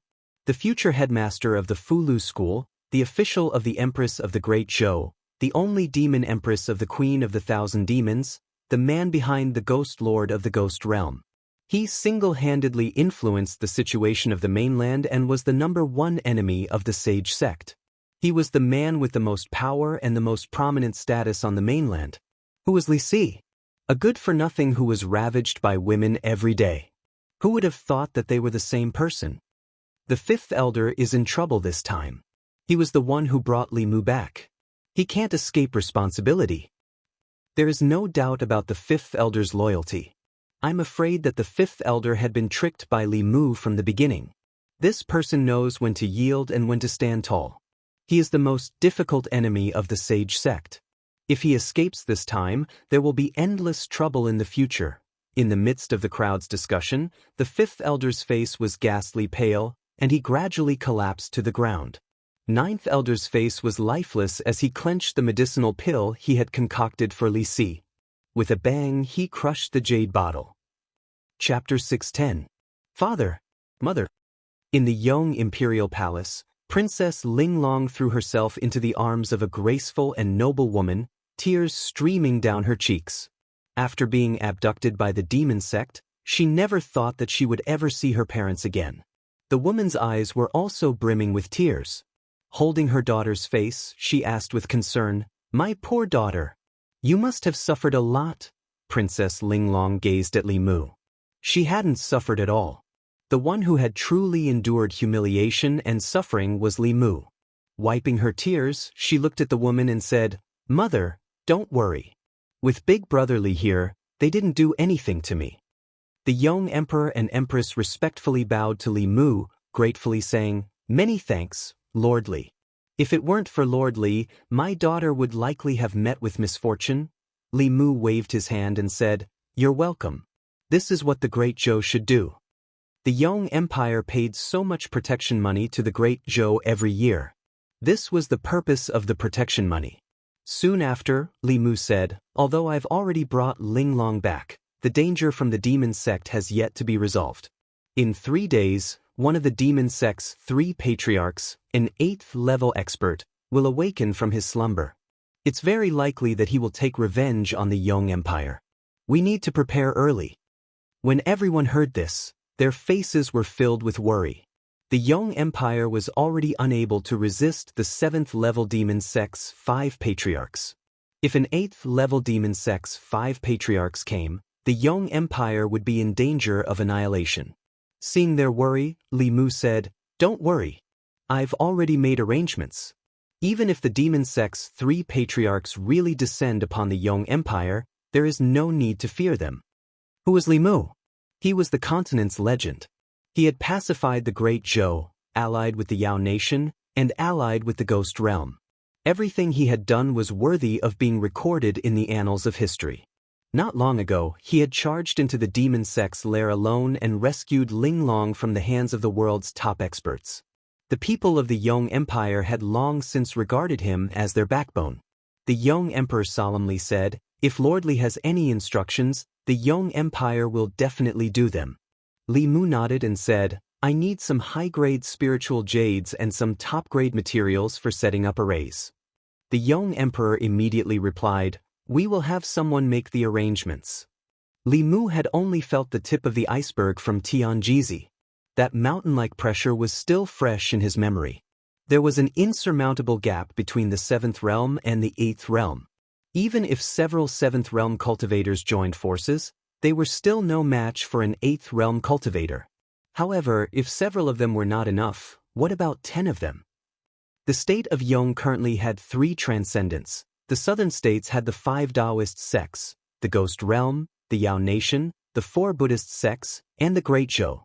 The future headmaster of the Fulu school, the official of the Empress of the Great Zhou, the only demon empress of the Queen of the Thousand Demons, the man behind the Ghost Lord of the Ghost Realm. He single-handedly influenced the situation of the mainland and was the #1 enemy of the sage sect. He was the man with the most power and the most prominent status on the mainland. Who was Li Si? A good-for-nothing who was ravaged by women every day. Who would have thought that they were the same person? The fifth elder is in trouble this time. He was the one who brought Li Mu back. He can't escape responsibility. There is no doubt about the fifth elder's loyalty. I'm afraid that the fifth elder had been tricked by Li Mu from the beginning. This person knows when to yield and when to stand tall. He is the most difficult enemy of the sage sect. If he escapes this time, there will be endless trouble in the future. In the midst of the crowd's discussion, the fifth elder's face was ghastly pale, and he gradually collapsed to the ground. Ninth elder's face was lifeless as he clenched the medicinal pill he had concocted for Li Si. With a bang, he crushed the jade bottle. Chapter 610. Father, Mother. In the Yong Imperial Palace, Princess Linglong threw herself into the arms of a graceful and noble woman, tears streaming down her cheeks. After being abducted by the demon sect, she never thought that she would ever see her parents again. The woman's eyes were also brimming with tears. Holding her daughter's face, she asked with concern, "My poor daughter. You must have suffered a lot." Princess Linglong gazed at Li Mu. She hadn't suffered at all. The one who had truly endured humiliation and suffering was Li Mu. Wiping her tears, she looked at the woman and said, "Mother, don't worry. With Big Brother Li here, they didn't do anything to me." The young emperor and empress respectfully bowed to Li Mu, gratefully saying, "Many thanks, Lord Li. If it weren't for Lord Li, my daughter would likely have met with misfortune." Li Mu waved his hand and said, "You're welcome. This is what the Great Zhou should do." The Yong Empire paid so much protection money to the Great Zhou every year. This was the purpose of the protection money. Soon after, Li Mu said, "Although I've already brought Linglong back, the danger from the demon sect has yet to be resolved. In 3 days, one of the demon sect's 3 patriarchs, an 8th-level expert, will awaken from his slumber. It's very likely that he will take revenge on the Yong Empire. We need to prepare early." When everyone heard this, their faces were filled with worry. The Yong Empire was already unable to resist the 7th-level demon sect's 5 patriarchs. If an 8th-level demon sect's 5 patriarchs came, the Yong Empire would be in danger of annihilation. Seeing their worry, Li Mu said, "Don't worry. I've already made arrangements. Even if the demon sect's 3 patriarchs really descend upon the Yong Empire, there is no need to fear them." Who was Li Mu? He was the continent's legend. He had pacified the Great Zhou, allied with the Yao Nation, and allied with the Ghost Realm. Everything he had done was worthy of being recorded in the annals of history. Not long ago, he had charged into the demon sect's lair alone and rescued Linglong from the hands of the world's top experts. The people of the Yong Empire had long since regarded him as their backbone. The Yong Emperor solemnly said, "If Lord Li has any instructions, the Yong Empire will definitely do them." Li Mu nodded and said, "I need some high-grade spiritual jades and some top-grade materials for setting up arrays." The Yong Emperor immediately replied, "We will have someone make the arrangements." Li Mu had only felt the tip of the iceberg from Tianjizi. That mountain-like pressure was still fresh in his memory. There was an insurmountable gap between the 7th realm and the 8th realm. Even if several 7th realm cultivators joined forces, they were still no match for an 8th realm cultivator. However, if several of them were not enough, what about 10 of them? The state of Yong currently had 3 transcendents. The southern states had the 5 Daoist sects, the Ghost Realm, the Yao Nation, the 4 Buddhist sects, and the Great Zhou.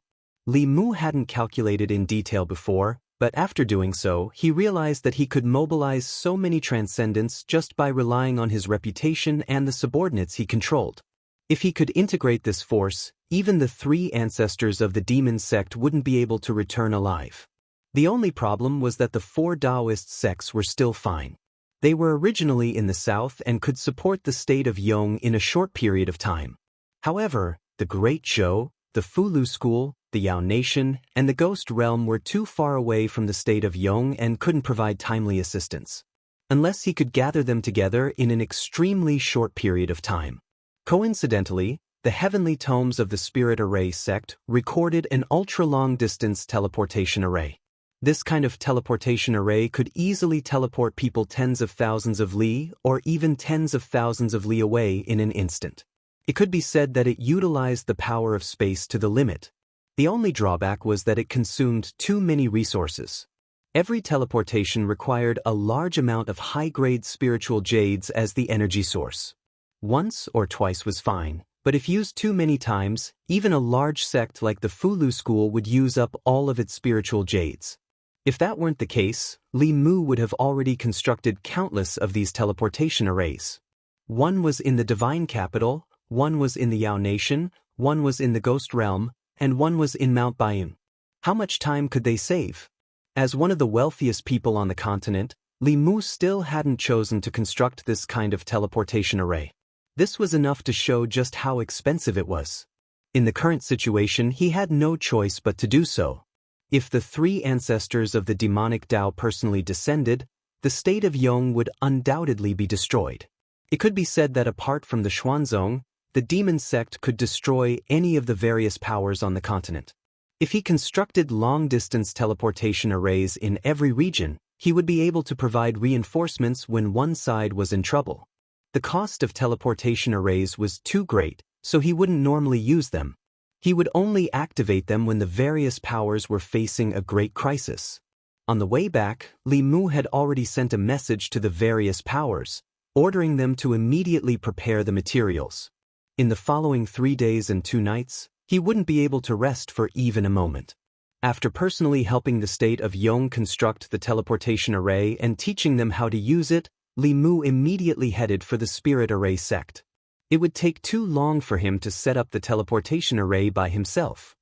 Li Mu hadn't calculated in detail before, but after doing so, he realized that he could mobilize so many transcendents just by relying on his reputation and the subordinates he controlled. If he could integrate this force, even the 3 ancestors of the demon sect wouldn't be able to return alive. The only problem was that the 4 Daoist sects were still fine. They were originally in the south and could support the state of Yong in a short period of time. However, the Great Zhou, the Fulu School, the Yao Nation, and the Ghost Realm were too far away from the state of Yong and couldn't provide timely assistance. Unless he could gather them together in an extremely short period of time. Coincidentally, the Heavenly Tomes of the Spirit Array sect recorded an ultra-long-distance teleportation array. This kind of teleportation array could easily teleport people tens of thousands of li or even tens of thousands of li away in an instant. It could be said that it utilized the power of space to the limit. The only drawback was that it consumed too many resources. Every teleportation required a large amount of high-grade spiritual jades as the energy source. Once or twice was fine, but if used too many times, even a large sect like the Fulu school would use up all of its spiritual jades. If that weren't the case, Li Mu would have already constructed countless of these teleportation arrays. One was in the Divine Capital, one was in the Yao Nation, one was in the Ghost Realm, and one was in Mount Baiyun. How much time could they save? As one of the wealthiest people on the continent, Li Mu still hadn't chosen to construct this kind of teleportation array. This was enough to show just how expensive it was. In the current situation, he had no choice but to do so. If the three ancestors of the demonic Dao personally descended, the state of Yong would undoubtedly be destroyed. It could be said that apart from the Xuanzong, the demon sect could destroy any of the various powers on the continent. If he constructed long-distance teleportation arrays in every region, he would be able to provide reinforcements when one side was in trouble. The cost of teleportation arrays was too great, so he wouldn't normally use them. He would only activate them when the various powers were facing a great crisis. On the way back, Li Mu had already sent a message to the various powers, ordering them to immediately prepare the materials. In the following 3 days and 2 nights, he wouldn't be able to rest for even a moment. After personally helping the state of Yong construct the teleportation array and teaching them how to use it, Li Mu immediately headed for the Spirit Array sect. It would take too long for him to set up the teleportation array by himself.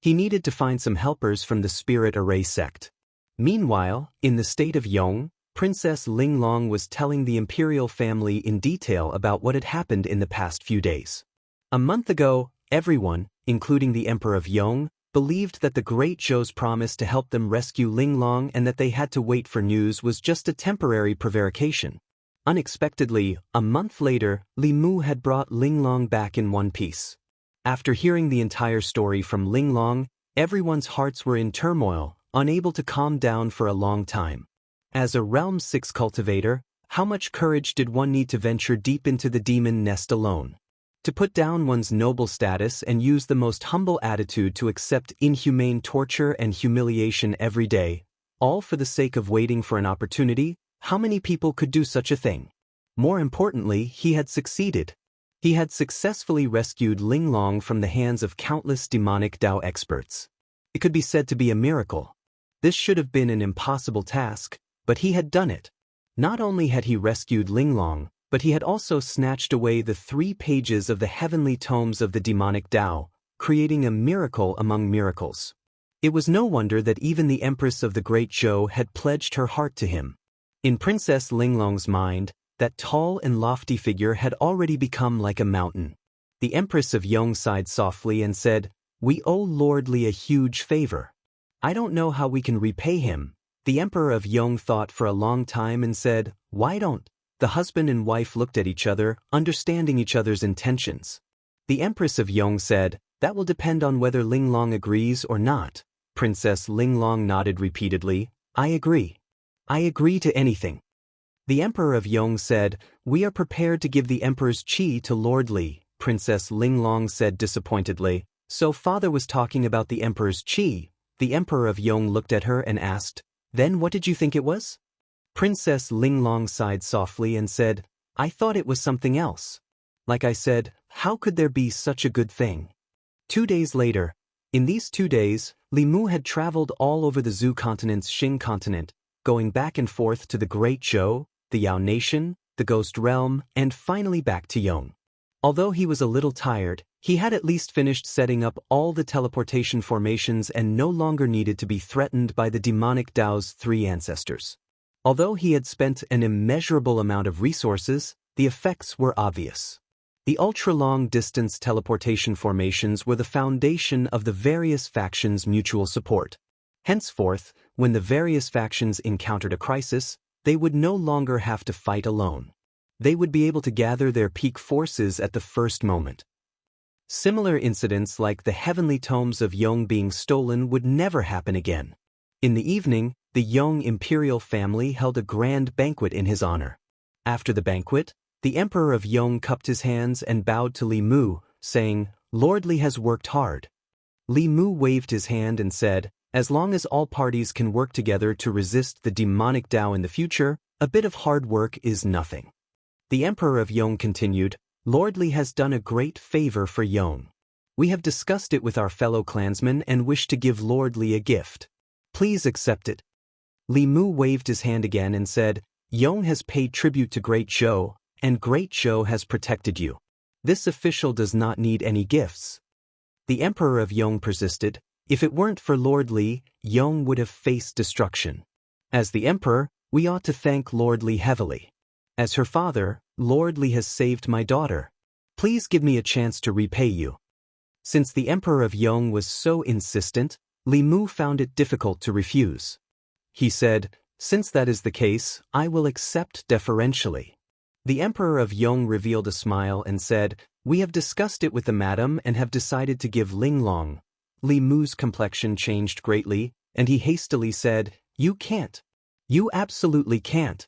He needed to find some helpers from the Spirit Array sect. Meanwhile, in the state of Yong, Princess Linglong was telling the imperial family in detail about what had happened in the past few days. A month ago, everyone, including the Emperor of Yong, believed that the Great Zhou's promise to help them rescue Linglong and that they had to wait for news was just a temporary prevarication. Unexpectedly, a month later, Li Mu had brought Linglong back in one piece. After hearing the entire story from Linglong, everyone's hearts were in turmoil, unable to calm down for a long time. As a Realm 6 cultivator, how much courage did one need to venture deep into the demon nest alone? To put down one's noble status and use the most humble attitude to accept inhumane torture and humiliation every day, all for the sake of waiting for an opportunity? How many people could do such a thing? More importantly, he had succeeded. He had successfully rescued Linglong from the hands of countless demonic Dao experts. It could be said to be a miracle. This should have been an impossible task, but he had done it. Not only had he rescued Linglong, but he had also snatched away the 3 pages of the heavenly tomes of the demonic Dao, creating a miracle among miracles. It was no wonder that even the Empress of the Great Zhou had pledged her heart to him. In Princess Linglong's mind, that tall and lofty figure had already become like a mountain. The Empress of Yong sighed softly and said, "We owe Lord Li a huge favor. I don't know how we can repay him." The Emperor of Yong thought for a long time and said, "Why don't?" The husband and wife looked at each other, understanding each other's intentions. The Empress of Yong said, "That will depend on whether Linglong agrees or not." Princess Linglong nodded repeatedly, "I agree. I agree to anything." The Emperor of Yong said, "We are prepared to give the Emperor's qi to Lord Li." Princess Linglong said disappointedly, "So father was talking about the Emperor's qi." The Emperor of Yong looked at her and asked, "Then what did you think it was?" Princess Linglong sighed softly and said, "I thought it was something else. Like I said, how could there be such a good thing?" 2 days later, in these 2 days, Li Mu had traveled all over the Zhu continent's Xing continent, going back and forth to the Great Zhou, the Yao Nation, the Ghost Realm, and finally back to Yong. Although he was a little tired, he had at least finished setting up all the teleportation formations and no longer needed to be threatened by the demonic Dao's 3 ancestors. Although he had spent an immeasurable amount of resources, the effects were obvious. The ultra-long-distance teleportation formations were the foundation of the various factions' mutual support. Henceforth, when the various factions encountered a crisis, they would no longer have to fight alone. They would be able to gather their peak forces at the first moment. Similar incidents like the heavenly tomes of Yong being stolen would never happen again. In the evening, the young imperial family held a grand banquet in his honor. After the banquet, the Emperor of Yong cupped his hands and bowed to Li Mu, saying, "Lord Li has worked hard." Li Mu waved his hand and said, "As long as all parties can work together to resist the demonic Dao in the future, a bit of hard work is nothing." The Emperor of Yong continued, "Lord Li has done a great favor for Yong. We have discussed it with our fellow clansmen and wish to give Lord Li a gift. Please accept it." Li Mu waved his hand again and said, "Yong has paid tribute to Great Zhou, and Great Zhou has protected you. This official does not need any gifts." The Emperor of Yong persisted, "If it weren't for Lord Li, Yong would have faced destruction. As the Emperor, we ought to thank Lord Li heavily. As her father, Lord Li has saved my daughter. Please give me a chance to repay you." Since the Emperor of Yong was so insistent, Li Mu found it difficult to refuse. He said, "Since that is the case, I will accept deferentially." The Emperor of Yong revealed a smile and said, "We have discussed it with the madam and have decided to give Linglong." Li Mu's complexion changed greatly, and he hastily said, "You can't. You absolutely can't.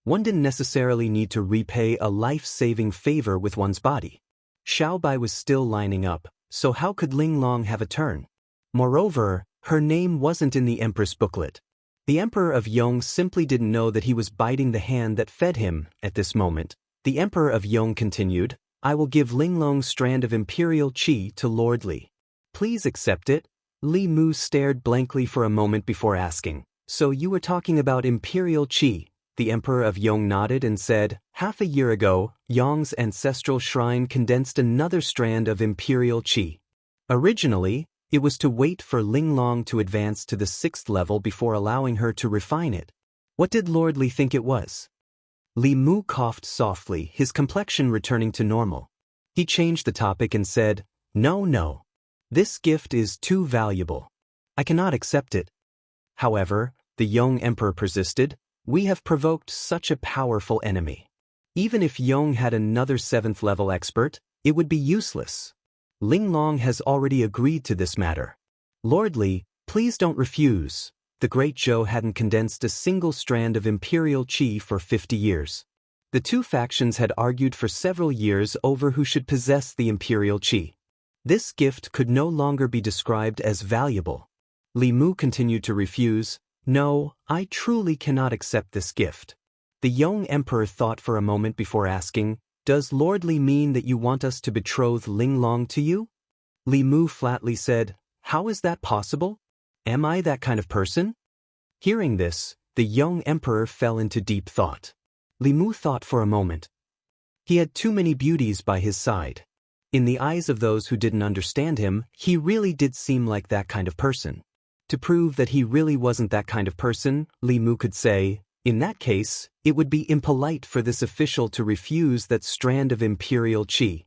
One didn't necessarily need to repay a life-saving favor with one's body. Xiaobai was still lining up, so how could Linglong have a turn? Moreover, her name wasn't in the Empress booklet." The Emperor of Yong simply didn't know that he was biting the hand that fed him at this moment. The Emperor of Yong continued, "I will give Linglong's strand of imperial qi to Lord Li. Please accept it." Li Mu stared blankly for a moment before asking, "So you were talking about imperial qi?" The Emperor of Yong nodded and said, "Half a year ago, Yong's ancestral shrine condensed another strand of imperial qi. Originally, it was to wait for Linglong to advance to the 6th level before allowing her to refine it. What did Lord Li think it was?" Li Mu coughed softly, his complexion returning to normal. He changed the topic and said, No. This gift is too valuable. I cannot accept it." However, the young emperor persisted, "We have provoked such a powerful enemy. Even if Yong had another 7th level expert, it would be useless. Linglong has already agreed to this matter. Lord Li, please don't refuse." The Great Zhou hadn't condensed a single strand of imperial qi for 50 years. The two factions had argued for several years over who should possess the imperial qi. This gift could no longer be described as valuable. Li Mu continued to refuse, "No, I truly cannot accept this gift." The young emperor thought for a moment before asking, "Does Lord Li mean that you want us to betroth Linglong to you?" Li Mu flatly said, "How is that possible? Am I that kind of person?" Hearing this, the young emperor fell into deep thought. Li Mu thought for a moment. He had too many beauties by his side. In the eyes of those who didn't understand him, he really did seem like that kind of person. To prove that he really wasn't that kind of person, Li Mu could say, "In that case, it would be impolite for this official to refuse that strand of imperial qi."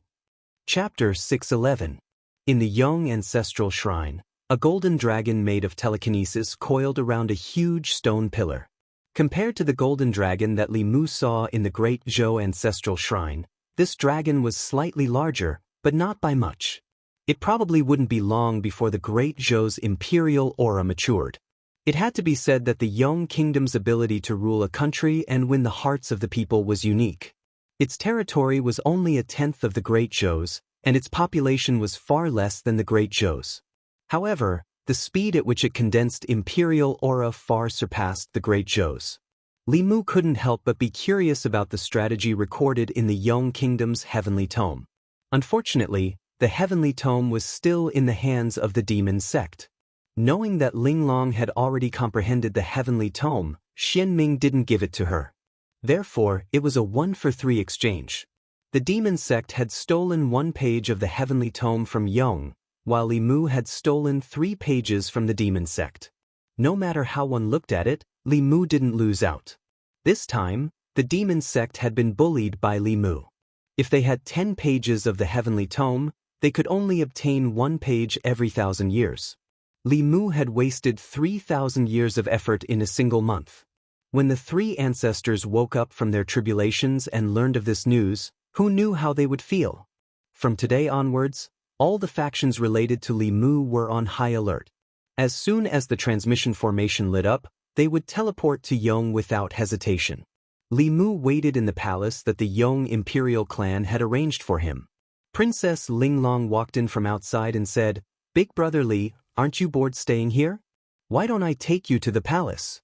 Chapter 611. In the Yong ancestral shrine, a golden dragon made of telekinesis coiled around a huge stone pillar. Compared to the golden dragon that Li Mu saw in the Great Zhou ancestral shrine, this dragon was slightly larger, but not by much. It probably wouldn't be long before the Great Zhou's imperial aura matured. It had to be said that the Yong kingdom's ability to rule a country and win the hearts of the people was unique. Its territory was only 1/10 of the Great Zhou's, and its population was far less than the Great Zhou's. However, the speed at which it condensed imperial aura far surpassed the Great Zhou's. Li Mu couldn't help but be curious about the strategy recorded in the Yong kingdom's heavenly tome. Unfortunately, the heavenly tome was still in the hands of the demon sect. Knowing that Linglong had already comprehended the heavenly tome, Xianming didn't give it to her. Therefore, it was a 1-for-3 exchange. The demon sect had stolen 1 page of the heavenly tome from Yong, while Li Mu had stolen 3 pages from the demon sect. No matter how one looked at it, Li Mu didn't lose out. This time, the demon sect had been bullied by Li Mu. If they had 10 pages of the heavenly tome, they could only obtain 1 page every 1,000 years. Li Mu had wasted 3,000 years of effort in a single month. When the 3 ancestors woke up from their tribulations and learned of this news, who knew how they would feel? From today onwards, all the factions related to Li Mu were on high alert. As soon as the transmission formation lit up, they would teleport to Yong without hesitation. Li Mu waited in the palace that the Yong imperial clan had arranged for him. Princess Linglong walked in from outside and said, "Big brother Li, aren't you bored staying here? Why don't I take you to the palace?"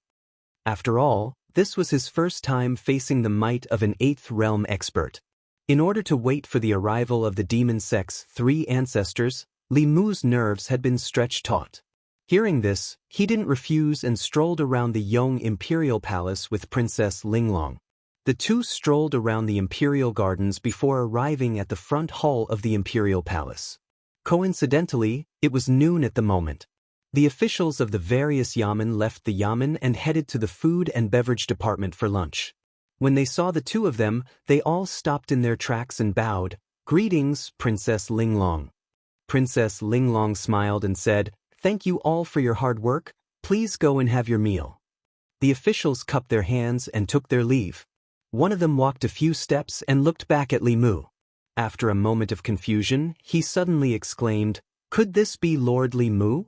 After all, this was his first time facing the might of an 8th realm expert. In order to wait for the arrival of the demon sect's 3 ancestors, Li Mu's nerves had been stretched taut. Hearing this, he didn't refuse and strolled around the Yong imperial palace with Princess Linglong. The two strolled around the imperial gardens before arriving at the front hall of the imperial palace. Coincidentally, it was noon at the moment. The officials of the various yamen left the yamen and headed to the food and beverage department for lunch. When they saw the two of them, they all stopped in their tracks and bowed. "Greetings, Princess Linglong." Princess Linglong smiled and said, "Thank you all for your hard work. Please go and have your meal." The officials cupped their hands and took their leave. One of them walked a few steps and looked back at Li Mu. After a moment of confusion, he suddenly exclaimed, "Could this be Lord Li Mu?"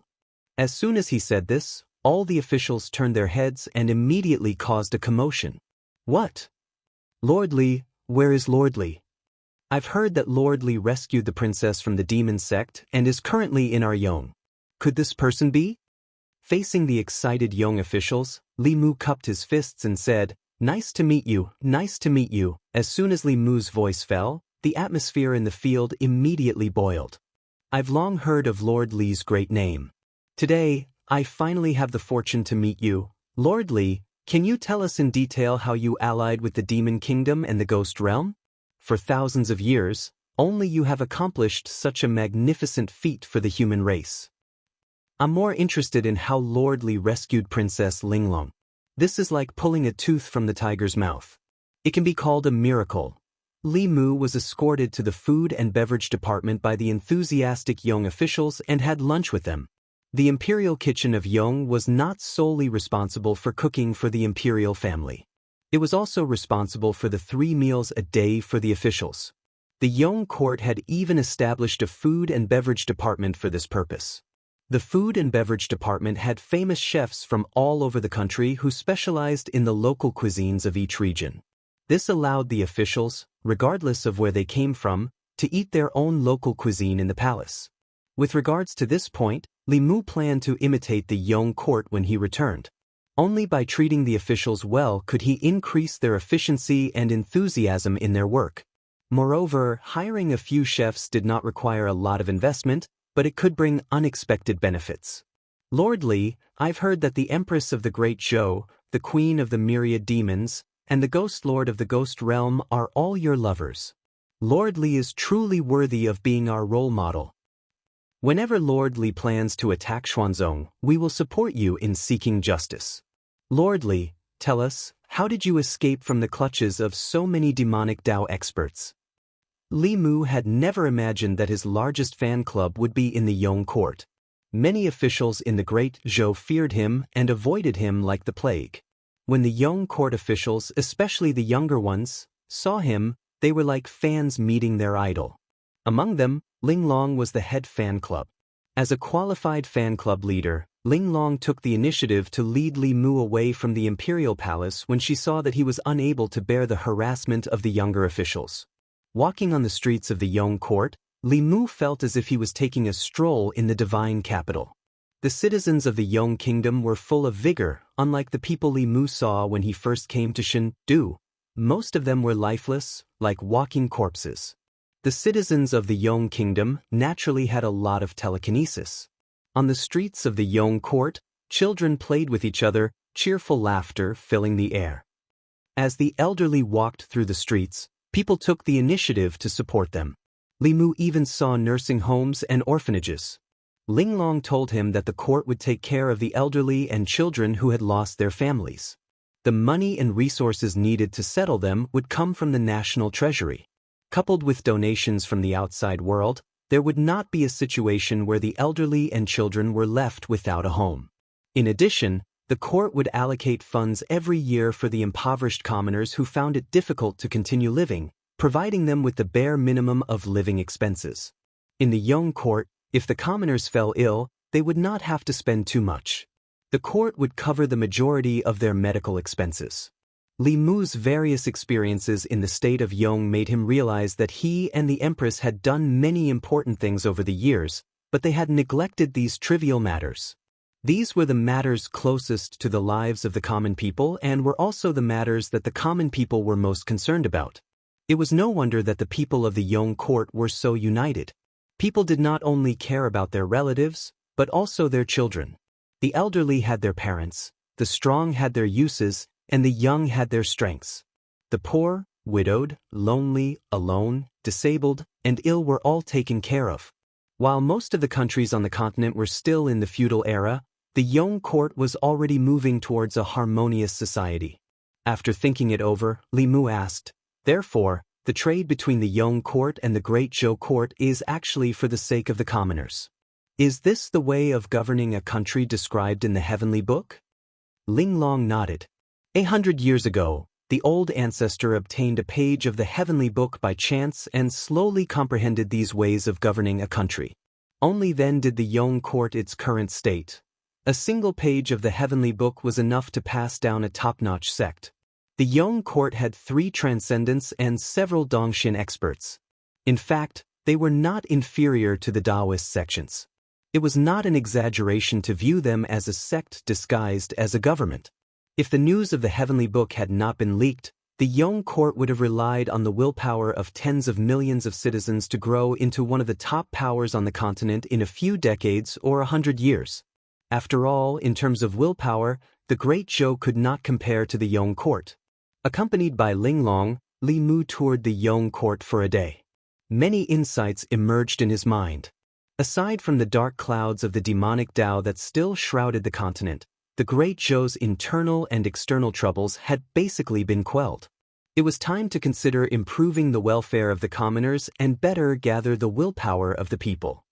As soon as he said this, all the officials turned their heads and immediately caused a commotion. "What? Lord Li, where is Lord Li? I've heard that Lord Li rescued the princess from the demon sect and is currently in our Yong. Could this person be?" Facing the excited Yong officials, Li Mu cupped his fists and said, "Nice to meet you, nice to meet you." As soon as Li Mu's voice fell, the atmosphere in the field immediately boiled. "I've long heard of Lord Li's great name. Today, I finally have the fortune to meet you. Lord Li, can you tell us in detail how you allied with the Demon Kingdom and the Ghost Realm? For thousands of years, only you have accomplished such a magnificent feat for the human race. I'm more interested in how Lord Li rescued Princess Linglong. This is like pulling a tooth from the tiger's mouth. It can be called a miracle." Li Mu was escorted to the food and beverage department by the enthusiastic Yong officials and had lunch with them. The imperial kitchen of Yong was not solely responsible for cooking for the imperial family. It was also responsible for the 3 meals a day for the officials. The Yong court had even established a food and beverage department for this purpose. The food and beverage department had famous chefs from all over the country who specialized in the local cuisines of each region. This allowed the officials, regardless of where they came from, to eat their own local cuisine in the palace. With regards to this point, Li Mu planned to imitate the Yong court when he returned. Only by treating the officials well could he increase their efficiency and enthusiasm in their work. Moreover, hiring a few chefs did not require a lot of investment, but it could bring unexpected benefits. "Lord Li, I've heard that the Empress of the Great Zhou, the Queen of the Myriad Demons, and the Ghost Lord of the Ghost Realm are all your lovers. Lord Li is truly worthy of being our role model. Whenever Lord Li plans to attack Xuanzong, we will support you in seeking justice. Lord Li, tell us, how did you escape from the clutches of so many demonic Dao experts?" Li Mu had never imagined that his largest fan club would be in the Yong court. Many officials in the Great Zhou feared him and avoided him like the plague. When the Yong court officials, especially the younger ones, saw him, they were like fans meeting their idol. Among them, Linglong was the head fan club. As a qualified fan club leader, Linglong took the initiative to lead Li Mu away from the imperial palace when she saw that he was unable to bear the harassment of the younger officials. Walking on the streets of the Yong court, Li Mu felt as if he was taking a stroll in the divine capital. The citizens of the Yong kingdom were full of vigor, unlike the people Li Mu saw when he first came to Shendu. Most of them were lifeless, like walking corpses. The citizens of the Yong kingdom naturally had a lot of telekinesis. On the streets of the Yong court, children played with each other, cheerful laughter filling the air. As the elderly walked through the streets, people took the initiative to support them. Li Mu even saw nursing homes and orphanages. Linglong told him that the court would take care of the elderly and children who had lost their families. The money and resources needed to settle them would come from the national treasury. Coupled with donations from the outside world, there would not be a situation where the elderly and children were left without a home. In addition, the court would allocate funds every year for the impoverished commoners who found it difficult to continue living, providing them with the bare minimum of living expenses. In the Yong court, if the commoners fell ill, they would not have to spend too much. The court would cover the majority of their medical expenses. Li Mu's various experiences in the state of Yong made him realize that he and the Empress had done many important things over the years, but they had neglected these trivial matters. These were the matters closest to the lives of the common people and were also the matters that the common people were most concerned about. It was no wonder that the people of the Yong court were so united. People did not only care about their relatives, but also their children. The elderly had their parents, the strong had their uses, and the young had their strengths. The poor, widowed, lonely, alone, disabled, and ill were all taken care of. While most of the countries on the continent were still in the feudal era, the Yong court was already moving towards a harmonious society. After thinking it over, Li Mu asked, "Therefore, the trade between the Yong court and the Great Zhou court is actually for the sake of the commoners. Is this the way of governing a country described in the Heavenly Book?" Linglong nodded. 100 years ago, the old ancestor obtained a page of the Heavenly Book by chance and slowly comprehended these ways of governing a country. Only then did the Yong court its current state. A single page of the Heavenly Book was enough to pass down a top-notch sect. The Yong court had 3 transcendents and several Dongxian experts. In fact, they were not inferior to the Daoist sections. It was not an exaggeration to view them as a sect disguised as a government. If the news of the Heavenly Book had not been leaked, the Yong court would have relied on the willpower of tens of millions of citizens to grow into one of the top powers on the continent in a few decades or 100 years. After all, in terms of willpower, the Great Zhou could not compare to the Yong court. Accompanied by Linglong, Li Mu toured the Yong court for a day. Many insights emerged in his mind. Aside from the dark clouds of the demonic Tao that still shrouded the continent, the Great Zhou's internal and external troubles had basically been quelled. It was time to consider improving the welfare of the commoners and better gather the willpower of the people.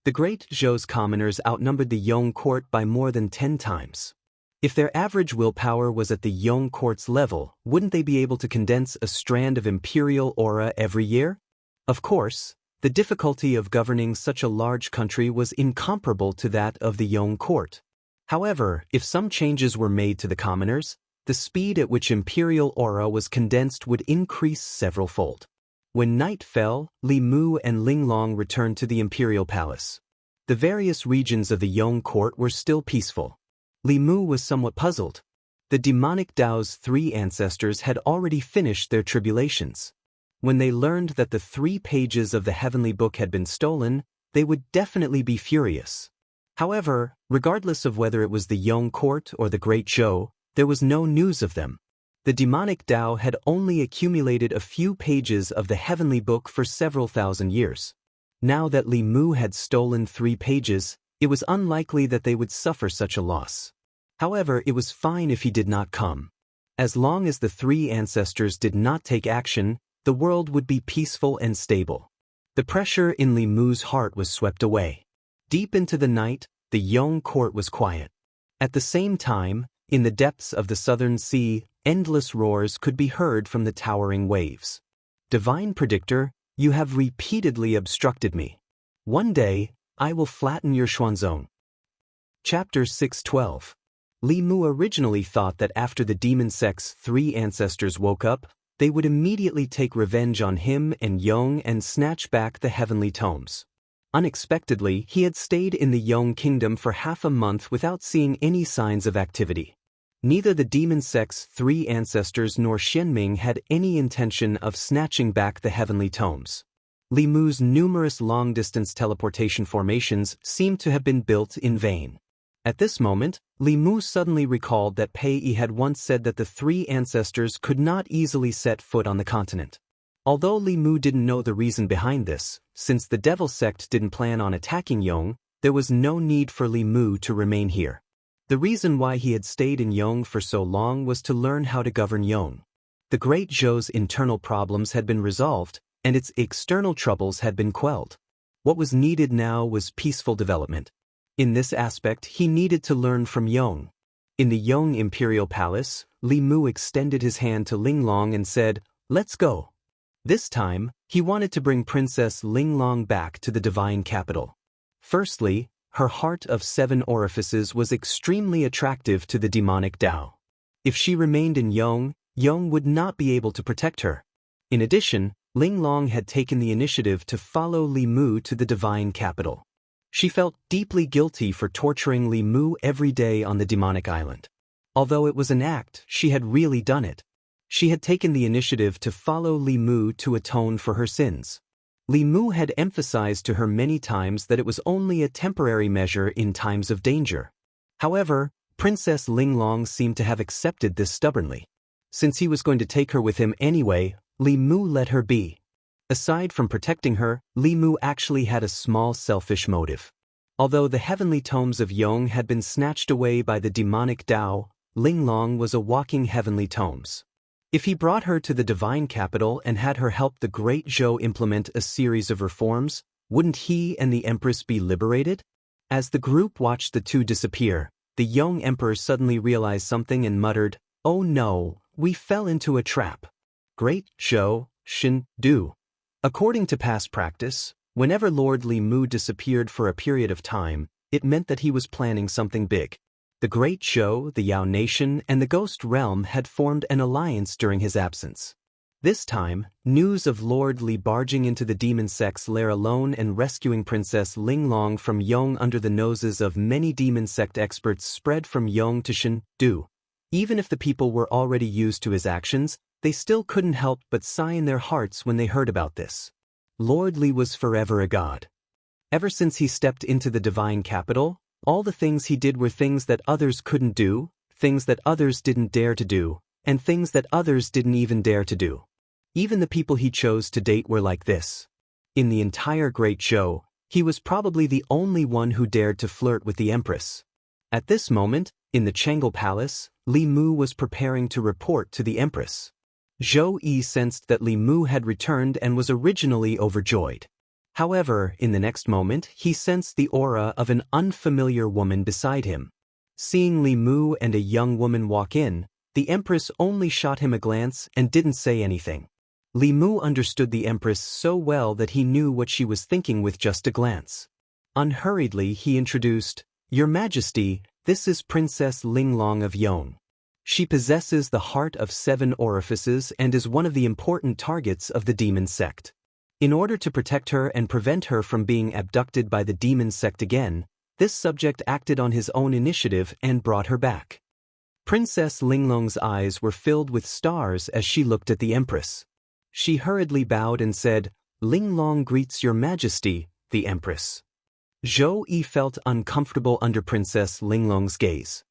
The Great Zhou's commoners outnumbered the Yong court by more than 10 times. If their average willpower was at the Yong court's level, wouldn't they be able to condense a strand of imperial aura every year? Of course, the difficulty of governing such a large country was incomparable to that of the Yong court. However, if some changes were made to the commoners, the speed at which imperial aura was condensed would increase several-fold. When night fell, Li Mu and Linglong returned to the imperial palace. The various regions of the Yong court were still peaceful. Li Mu was somewhat puzzled. The demonic Tao's 3 ancestors had already finished their tribulations. When they learned that the 3 pages of the Heavenly Book had been stolen, they would definitely be furious. However, regardless of whether it was the Yong court or the Great Zhou, there was no news of them. The demonic Tao had only accumulated a few pages of the Heavenly Book for several thousand years. Now that Li Mu had stolen 3 pages, it was unlikely that they would suffer such a loss. However, it was fine if he did not come. As long as the 3 ancestors did not take action, the world would be peaceful and stable. The pressure in Li Mu's heart was swept away. Deep into the night, the Yong court was quiet. At the same time, in the depths of the southern sea, endless roars could be heard from the towering waves. "Divine Predictor, you have repeatedly obstructed me. One day, I will flatten your Xuanzong." Chapter 6:12. Li Mu originally thought that after the demon sect's 3 ancestors woke up, they would immediately take revenge on him and Yong and snatch back the heavenly tomes. Unexpectedly, he had stayed in the Yong kingdom for half a month without seeing any signs of activity. Neither the demon sect's 3 ancestors nor Xianming had any intention of snatching back the heavenly tomes. Li Mu's numerous long-distance teleportation formations seemed to have been built in vain. At this moment, Li Mu suddenly recalled that Pei Yi had once said that the 3 ancestors could not easily set foot on the continent. Although Li Mu didn't know the reason behind this, since the Devil sect didn't plan on attacking Yong, there was no need for Li Mu to remain here. The reason why he had stayed in Yong for so long was to learn how to govern Yong. The Great Zhou's internal problems had been resolved, and its external troubles had been quelled. What was needed now was peaceful development. In this aspect, he needed to learn from Yong. In the Yong Imperial Palace, Li Mu extended his hand to Linglong and said, "Let's go." This time, he wanted to bring Princess Linglong back to the divine capital. Firstly, her heart of 7 orifices was extremely attractive to the demonic Dao. If she remained in Yong would not be able to protect her. In addition, Ling Long had taken the initiative to follow Li Mu to the divine capital. She felt deeply guilty for torturing Li Mu every day on the demonic island. Although it was an act, she had really done it. She had taken the initiative to follow Li Mu to atone for her sins. Li Mu had emphasized to her many times that it was only a temporary measure in times of danger. However, Princess Ling Long seemed to have accepted this stubbornly. Since he was going to take her with him anyway, Li Mu let her be. Aside from protecting her, Li Mu actually had a small selfish motive. Although the heavenly tomes of Yong had been snatched away by the demonic Dao, Ling Long was a walking heavenly tomes. If he brought her to the divine capital and had her help the great Zhou implement a series of reforms, wouldn't he and the Empress be liberated? As the group watched the two disappear, the young Emperor suddenly realized something and muttered, "Oh no, we fell into a trap." Great Zhou, Shin, Du. According to past practice, whenever Lord Li Mu disappeared for a period of time, it meant that he was planning something big. The Great Zhou, the Yao Nation, and the Ghost Realm had formed an alliance during his absence. This time, news of Lord Li barging into the demon sect's lair alone and rescuing Princess Ling Long from Yong under the noses of many demon sect experts spread from Yong to Shin, Du. Even if the people were already used to his actions, they still couldn't help but sigh in their hearts when they heard about this. Lord Li was forever a god. Ever since he stepped into the divine capital, all the things he did were things that others couldn't do, things that others didn't dare to do, and things that others didn't even dare to do. Even the people he chose to date were like this. In the entire Great Zhou, he was probably the only one who dared to flirt with the Empress. At this moment, in the Changel Palace, Li Mu was preparing to report to the Empress. Zhou Yi sensed that Li Mu had returned and was originally overjoyed. However, in the next moment, he sensed the aura of an unfamiliar woman beside him. Seeing Li Mu and a young woman walk in, the Empress only shot him a glance and didn't say anything. Li Mu understood the Empress so well that he knew what she was thinking with just a glance. Unhurriedly, he introduced, "Your Majesty, this is Princess Ling Long of Yong. She possesses the heart of 7 orifices and is one of the important targets of the demon sect. In order to protect her and prevent her from being abducted by the demon sect again, this subject acted on his own initiative and brought her back." Princess Linglong's eyes were filled with stars as she looked at the Empress. She hurriedly bowed and said, "Ling Long greets your Majesty, the Empress." Zhou Yi felt uncomfortable under Princess Linglong's gaze.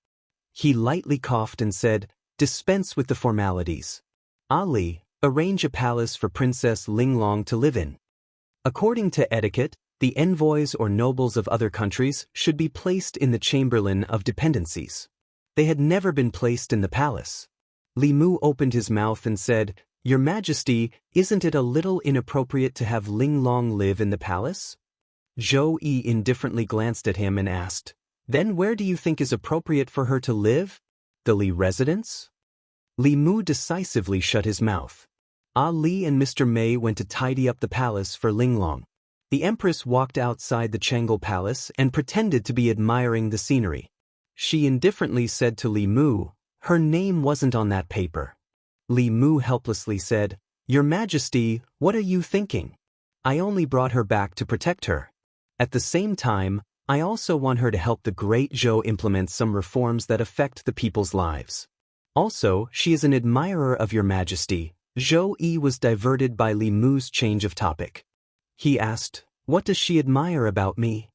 He lightly coughed and said, "Dispense with the formalities. Ali, arrange a palace for Princess Ling Long to live in." According to etiquette, the envoys or nobles of other countries should be placed in the Chamberlain of Dependencies. They had never been placed in the palace. Li Mu opened his mouth and said, "Your Majesty, isn't it a little inappropriate to have Ling Long live in the palace?" Zhou Yi indifferently glanced at him and asked, "Then where do you think is appropriate for her to live? The Li residence?" Li Mu decisively shut his mouth. Ali and Mr. Mei went to tidy up the palace for Ling Long. The Empress walked outside the Changel Palace and pretended to be admiring the scenery. She indifferently said to Li Mu, "Her name wasn't on that paper." Li Mu helplessly said, "Your Majesty, what are you thinking? I only brought her back to protect her. At the same time, I also want her to help the Great Zhou implement some reforms that affect the people's lives. Also, she is an admirer of your Majesty." Zhou Yi was diverted by Li Mu's change of topic. He asked, "What does she admire about me?"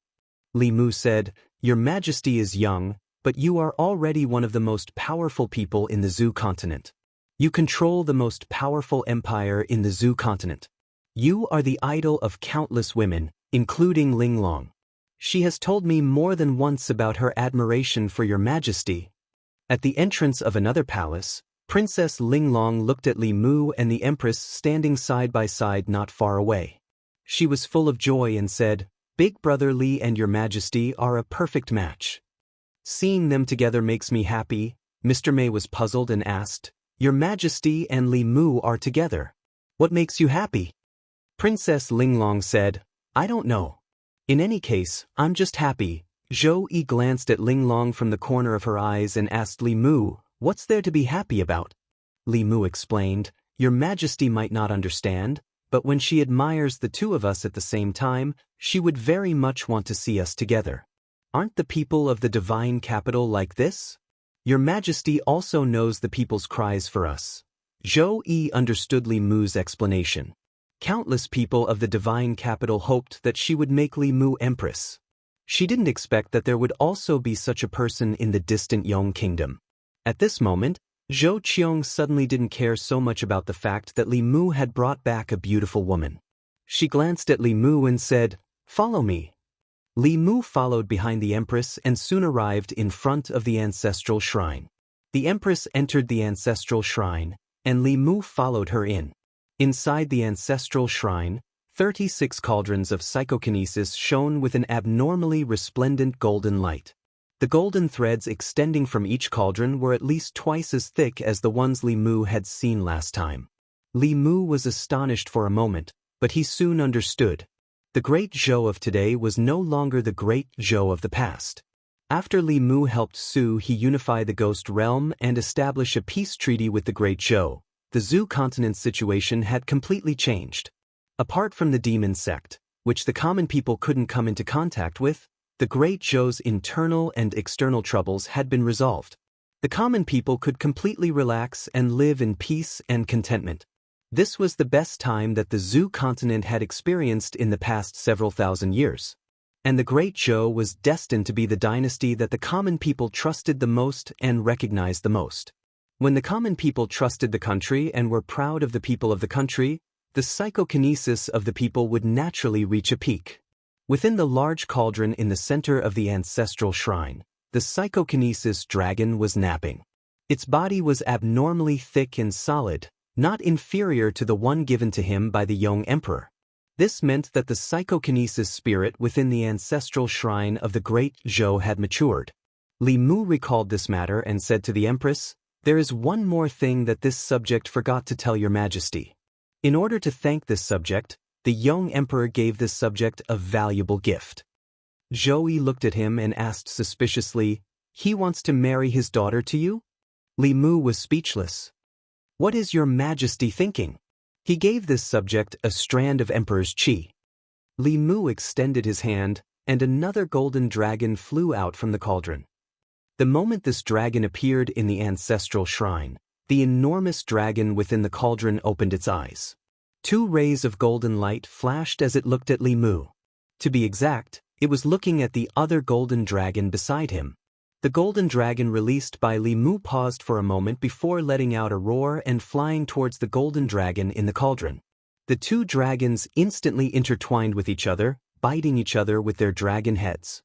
Li Mu said, "Your Majesty is young, but you are already one of the most powerful people in the Zhu continent. You control the most powerful empire in the Zhu continent. You are the idol of countless women, including Ling Long. She has told me more than once about her admiration for your Majesty." At the entrance of another palace, Princess Ling Long looked at Li Mu and the Empress standing side by side not far away. She was full of joy and said, "Big Brother Li and your Majesty are a perfect match." "Seeing them together makes me happy." Mr. Mei was puzzled and asked, "Your Majesty and Li Mu are together. What makes you happy?" Princess Ling Long said, "I don't know. In any case, I'm just happy. Zhou Yi glanced at Ling Long from the corner of her eyes and asked Li Mu, "What's there to be happy about?" Li Mu explained, "Your Majesty might not understand, but when she admires the two of us at the same time, she would very much want to see us together. Aren't the people of the divine capital like this? Your Majesty also knows the people's cries for us." Zhou Yi understood Li Mu's explanation. Countless people of the divine capital hoped that she would make Li Mu empress. She didn't expect that there would also be such a person in the distant Yong kingdom. At this moment, Zhou Qiong suddenly didn't care so much about the fact that Li Mu had brought back a beautiful woman. She glanced at Li Mu and said, "Follow me." Li Mu followed behind the empress and soon arrived in front of the ancestral shrine. The empress entered the ancestral shrine, and Li Mu followed her in. Inside the ancestral shrine, 36 cauldrons of psychokinesis shone with an abnormally resplendent golden light. The golden threads extending from each cauldron were at least twice as thick as the ones Li Mu had seen last time. Li Mu was astonished for a moment, but he soon understood. The great Zhou of today was no longer the great Zhou of the past. After Li Mu helped Su he unify the ghost realm and establish a peace treaty with the great Zhou, the Zhu continent's situation had completely changed. Apart from the demon sect, which the common people couldn't come into contact with, the great Zhou's internal and external troubles had been resolved. The common people could completely relax and live in peace and contentment. This was the best time that the Zhu continent had experienced in the past several thousand years. And the great Zhou was destined to be the dynasty that the common people trusted the most and recognized the most. When the common people trusted the country and were proud of the people of the country, the psychokinesis of the people would naturally reach a peak. Within the large cauldron in the center of the ancestral shrine, the psychokinesis dragon was napping. Its body was abnormally thick and solid, not inferior to the one given to him by the young emperor. This meant that the psychokinesis spirit within the ancestral shrine of the great Zhou had matured. Li Mu recalled this matter and said to the empress, "There is one more thing that this subject forgot to tell your majesty." In order to thank this subject, the young emperor gave this subject a valuable gift. Zhou Yi looked at him and asked suspiciously, "He wants to marry his daughter to you?" Li Mu was speechless. "What is your majesty thinking?" He gave this subject a strand of emperor's qi. Li Mu extended his hand, and another golden dragon flew out from the cauldron. The moment this dragon appeared in the ancestral shrine, the enormous dragon within the cauldron opened its eyes. 2 rays of golden light flashed as it looked at Li Mu. To be exact, it was looking at the other golden dragon beside him. The golden dragon released by Li Mu paused for a moment before letting out a roar and flying towards the golden dragon in the cauldron. The 2 dragons instantly intertwined with each other, biting each other with their dragon heads.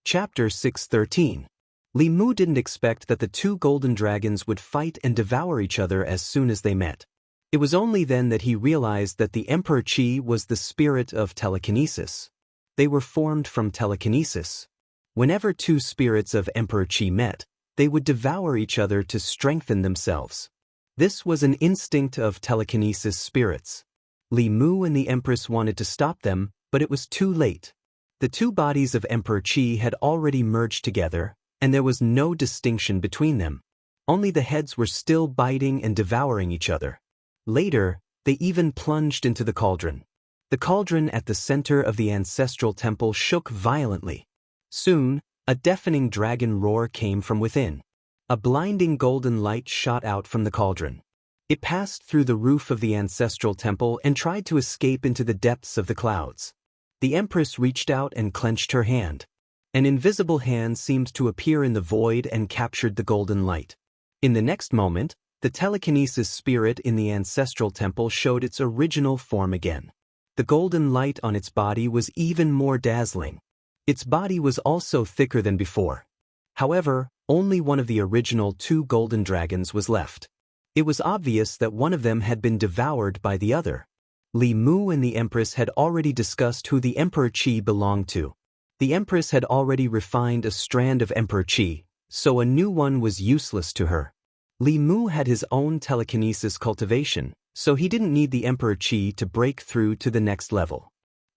Chapter 613. Li Mu didn't expect that the 2 golden dragons would fight and devour each other as soon as they met. It was only then that he realized that the Emperor Qi was the spirit of telekinesis. They were formed from telekinesis. Whenever 2 spirits of Emperor Qi met, they would devour each other to strengthen themselves. This was an instinct of telekinesis spirits. Li Mu and the Empress wanted to stop them, but it was too late. The 2 bodies of Emperor Qi had already merged together, and there was no distinction between them. Only the heads were still biting and devouring each other. Later, they even plunged into the cauldron. The cauldron at the center of the ancestral temple shook violently. Soon, a deafening dragon roar came from within. A blinding golden light shot out from the cauldron. It passed through the roof of the ancestral temple and tried to escape into the depths of the clouds. The Empress reached out and clenched her hand. An invisible hand seemed to appear in the void and captured the golden light. In the next moment, the telekinesis spirit in the ancestral temple showed its original form again. The golden light on its body was even more dazzling. Its body was also thicker than before. However, only one of the original 2 golden dragons was left. It was obvious that one of them had been devoured by the other. Li Mu and the Empress had already discussed who the Emperor Qi belonged to. The Empress had already refined a strand of Emperor Qi, so a new one was useless to her. Li Mu had his own telekinesis cultivation, so he didn't need the Emperor Qi to break through to the next level.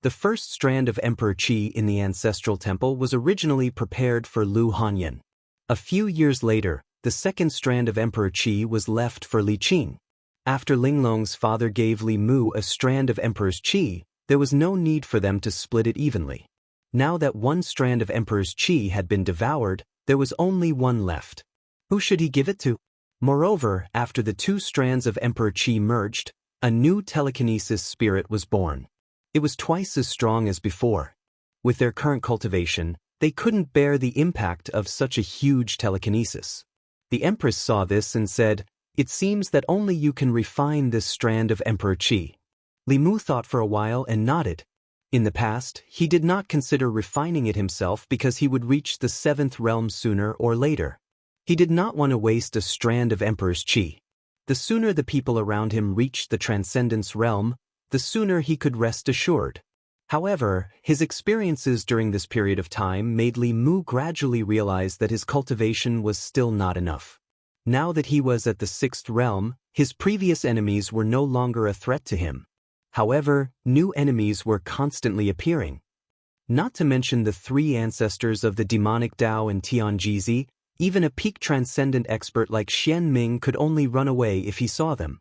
The first strand of Emperor Qi in the ancestral temple was originally prepared for Lu Hanyan. A few years later, the second strand of Emperor Qi was left for Li Qing. After Linglong's father gave Li Mu a strand of Emperor's Qi, there was no need for them to split it evenly. Now that one strand of Emperor's Qi had been devoured, there was only one left. Who should he give it to? Moreover, after the two strands of Emperor Qi merged, a new telekinesis spirit was born. It was twice as strong as before. With their current cultivation, they couldn't bear the impact of such a huge telekinesis. The Empress saw this and said, "It seems that only you can refine this strand of Emperor Qi." Li Mu thought for a while and nodded. In the past, he did not consider refining it himself because he would reach the seventh realm sooner or later. He did not want to waste a strand of Emperor's Qi. The sooner the people around him reached the Transcendence realm, the sooner he could rest assured. However, his experiences during this period of time made Li Mu gradually realize that his cultivation was still not enough. Now that he was at the sixth realm, his previous enemies were no longer a threat to him. However, new enemies were constantly appearing. Not to mention the three ancestors of the demonic Dao and Tianjizi, even a peak transcendent expert like Xian Ming could only run away if he saw them.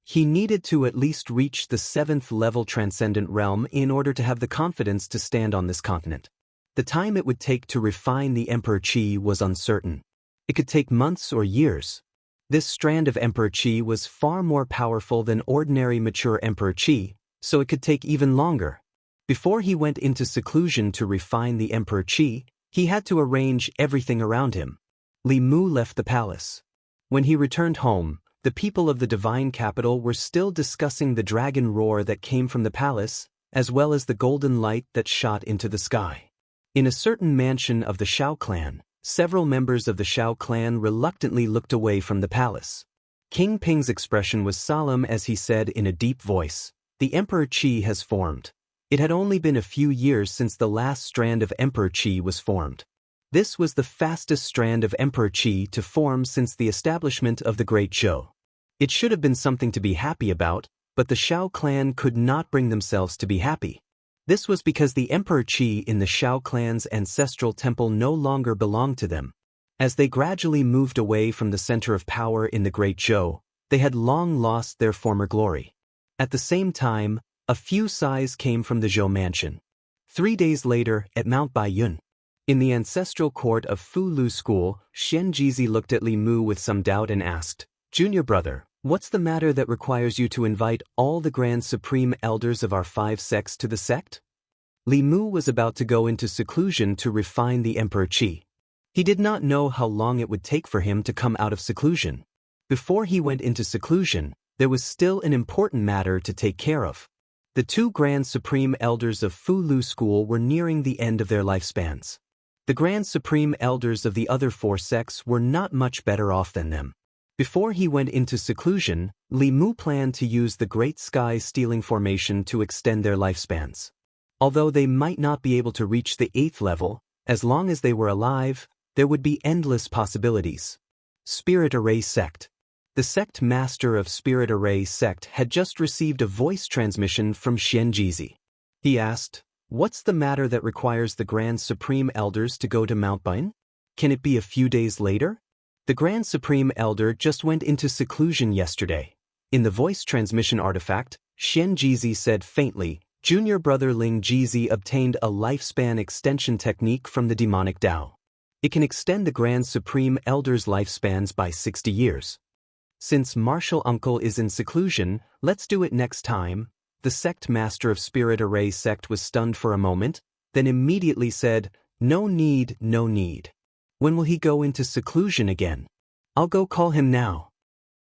He needed to at least reach the seventh level transcendent realm in order to have the confidence to stand on this continent. The time it would take to refine the Emperor Qi was uncertain. It could take months or years. This strand of Emperor Qi was far more powerful than ordinary mature Emperor Qi, so it could take even longer. Before he went into seclusion to refine the Emperor Qi, he had to arrange everything around him. Li Mu left the palace. When he returned home, the people of the divine capital were still discussing the dragon roar that came from the palace, as well as the golden light that shot into the sky. In a certain mansion of the Shao clan, several members of the Shao clan reluctantly looked away from the palace. King Ping's expression was solemn as he said in a deep voice, "The Emperor Qi has formed." It had only been a few years since the last strand of Emperor Qi was formed. This was the fastest strand of Emperor Qi to form since the establishment of the Great Zhou. It should have been something to be happy about, but the Shao clan could not bring themselves to be happy. This was because the Emperor Qi in the Shao clan's ancestral temple no longer belonged to them. As they gradually moved away from the center of power in the Great Zhou, they had long lost their former glory. At the same time, a few sighs came from the Zhou mansion. 3 days later, at Mount Baiyun, in the ancestral court of Fu Lu School, Xianjizi looked at Li Mu with some doubt and asked, "Junior brother, what's the matter that requires you to invite all the Grand Supreme Elders of our 5 sects to the sect?" Li Mu was about to go into seclusion to refine the Emperor Qi. He did not know how long it would take for him to come out of seclusion. Before he went into seclusion, there was still an important matter to take care of. The 2 Grand Supreme Elders of Fu Lu School were nearing the end of their lifespans. The Grand Supreme Elders of the other 4 sects were not much better off than them. Before he went into seclusion, Li Mu planned to use the Great Sky Stealing Formation to extend their lifespans. Although they might not be able to reach the 8th level, as long as they were alive, there would be endless possibilities. Spirit Array Sect. The sect master of Spirit Array Sect had just received a voice transmission from Xianjizi. He asked, "What's the matter that requires the Grand Supreme Elders to go to Mount Baiyun? Can it be a few days later?" The Grand Supreme Elder just went into seclusion yesterday. In the voice transmission artifact, Xianjizi said faintly, "Junior brother Ling Jizi obtained a lifespan extension technique from the demonic Dao. It can extend the Grand Supreme Elder's lifespans by 60 years. Since Martial Uncle is in seclusion, let's do it next time." The sect master of Spirit Array Sect was stunned for a moment, then immediately said, "No need, no need. When will he go into seclusion again? I'll go call him now."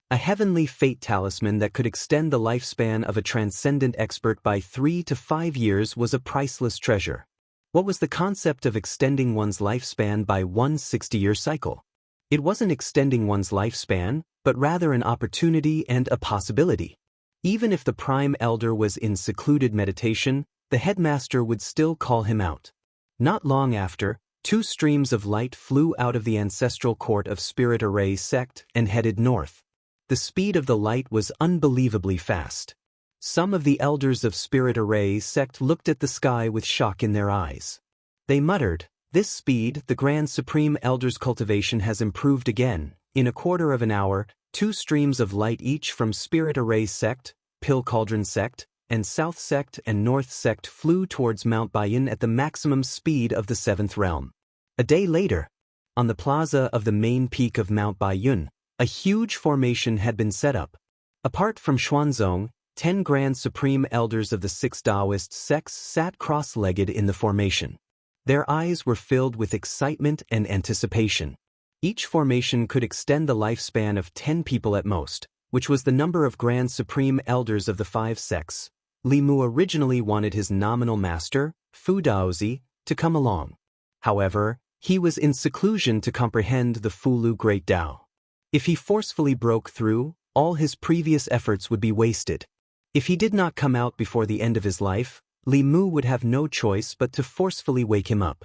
A heavenly fate talisman that could extend the lifespan of a transcendent expert by 3 to 5 years was a priceless treasure. What was the concept of extending one's lifespan by one 60-year cycle? It wasn't extending one's lifespan, but rather an opportunity and a possibility. Even if the Prime Elder was in secluded meditation, the headmaster would still call him out. Not long after, 2 streams of light flew out of the ancestral court of Spirit Array Sect and headed north. The speed of the light was unbelievably fast. Some of the elders of Spirit Array sect looked at the sky with shock in their eyes. They muttered, "This speed, the Grand Supreme Elder's cultivation has improved again. In a quarter of an hour, 2 streams of light each from Spirit Array sect, Pill Cauldron sect, and South sect and North sect flew towards Mount Baiyun at the maximum speed of the 7th realm. A day later, on the plaza of the main peak of Mount Baiyun, a huge formation had been set up. Apart from Xuanzong, 10 Grand Supreme Elders of the 6 Daoist sects sat cross-legged in the formation. Their eyes were filled with excitement and anticipation. Each formation could extend the lifespan of 10 people at most, which was the number of Grand Supreme Elders of the 5 sects. Li Mu originally wanted his nominal master, Fu Daozi, to come along. However, he was in seclusion to comprehend the Fulu Great Tao. If he forcefully broke through, all his previous efforts would be wasted. If he did not come out before the end of his life, Li Mu would have no choice but to forcefully wake him up.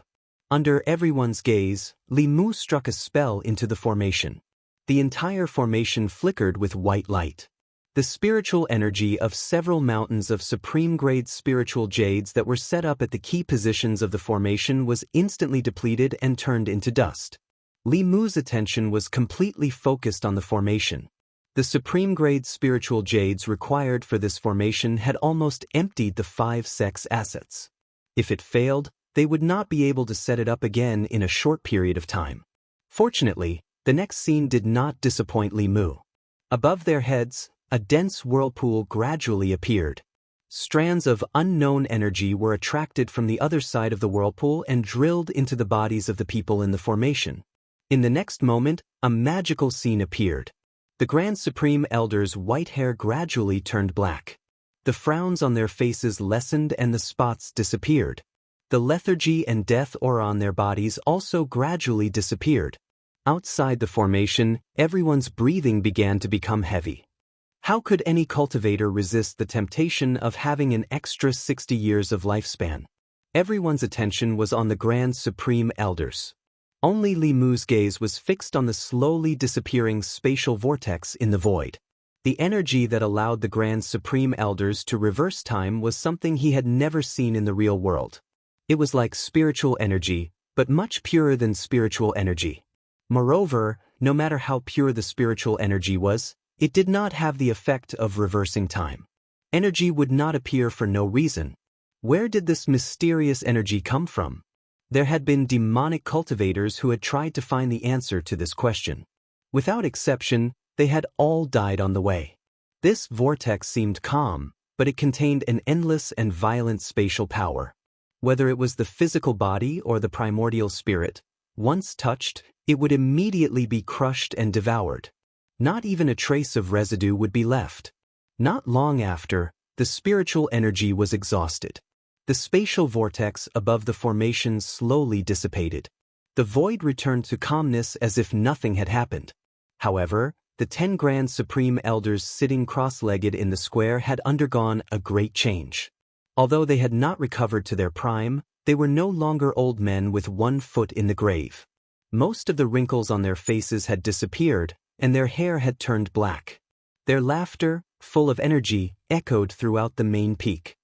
Under everyone's gaze, Li Mu struck a spell into the formation. The entire formation flickered with white light. The spiritual energy of several mountains of supreme-grade spiritual jades that were set up at the key positions of the formation was instantly depleted and turned into dust. Li Mu's attention was completely focused on the formation. The supreme-grade spiritual jades required for this formation had almost emptied the 5 sects' assets. If it failed, they would not be able to set it up again in a short period of time. Fortunately, the next scene did not disappoint Li Mu. Above their heads, a dense whirlpool gradually appeared. Strands of unknown energy were attracted from the other side of the whirlpool and drilled into the bodies of the people in the formation. In the next moment, a magical scene appeared. The Grand Supreme Elders' white hair gradually turned black. The frowns on their faces lessened and the spots disappeared. The lethargy and death aura on their bodies also gradually disappeared. Outside the formation, everyone's breathing began to become heavy. How could any cultivator resist the temptation of having an extra 60 years of lifespan? Everyone's attention was on the Grand Supreme Elders. Only Li Mu's gaze was fixed on the slowly disappearing spatial vortex in the void. The energy that allowed the Grand Supreme Elders to reverse time was something he had never seen in the real world. It was like spiritual energy, but much purer than spiritual energy. Moreover, no matter how pure the spiritual energy was, it did not have the effect of reversing time. Energy would not appear for no reason. Where did this mysterious energy come from? There had been demonic cultivators who had tried to find the answer to this question. Without exception, they had all died on the way. This vortex seemed calm, but it contained an endless and violent spatial power. Whether it was the physical body or the primordial spirit, once touched, it would immediately be crushed and devoured. Not even a trace of residue would be left. Not long after, the spiritual energy was exhausted. The spatial vortex above the formation slowly dissipated. The void returned to calmness as if nothing had happened. However, the 10 Grand Supreme Elders sitting cross-legged in the square had undergone a great change. Although they had not recovered to their prime, they were no longer old men with 1 foot in the grave. Most of the wrinkles on their faces had disappeared, and their hair had turned black. Their laughter, full of energy, echoed throughout the main peak.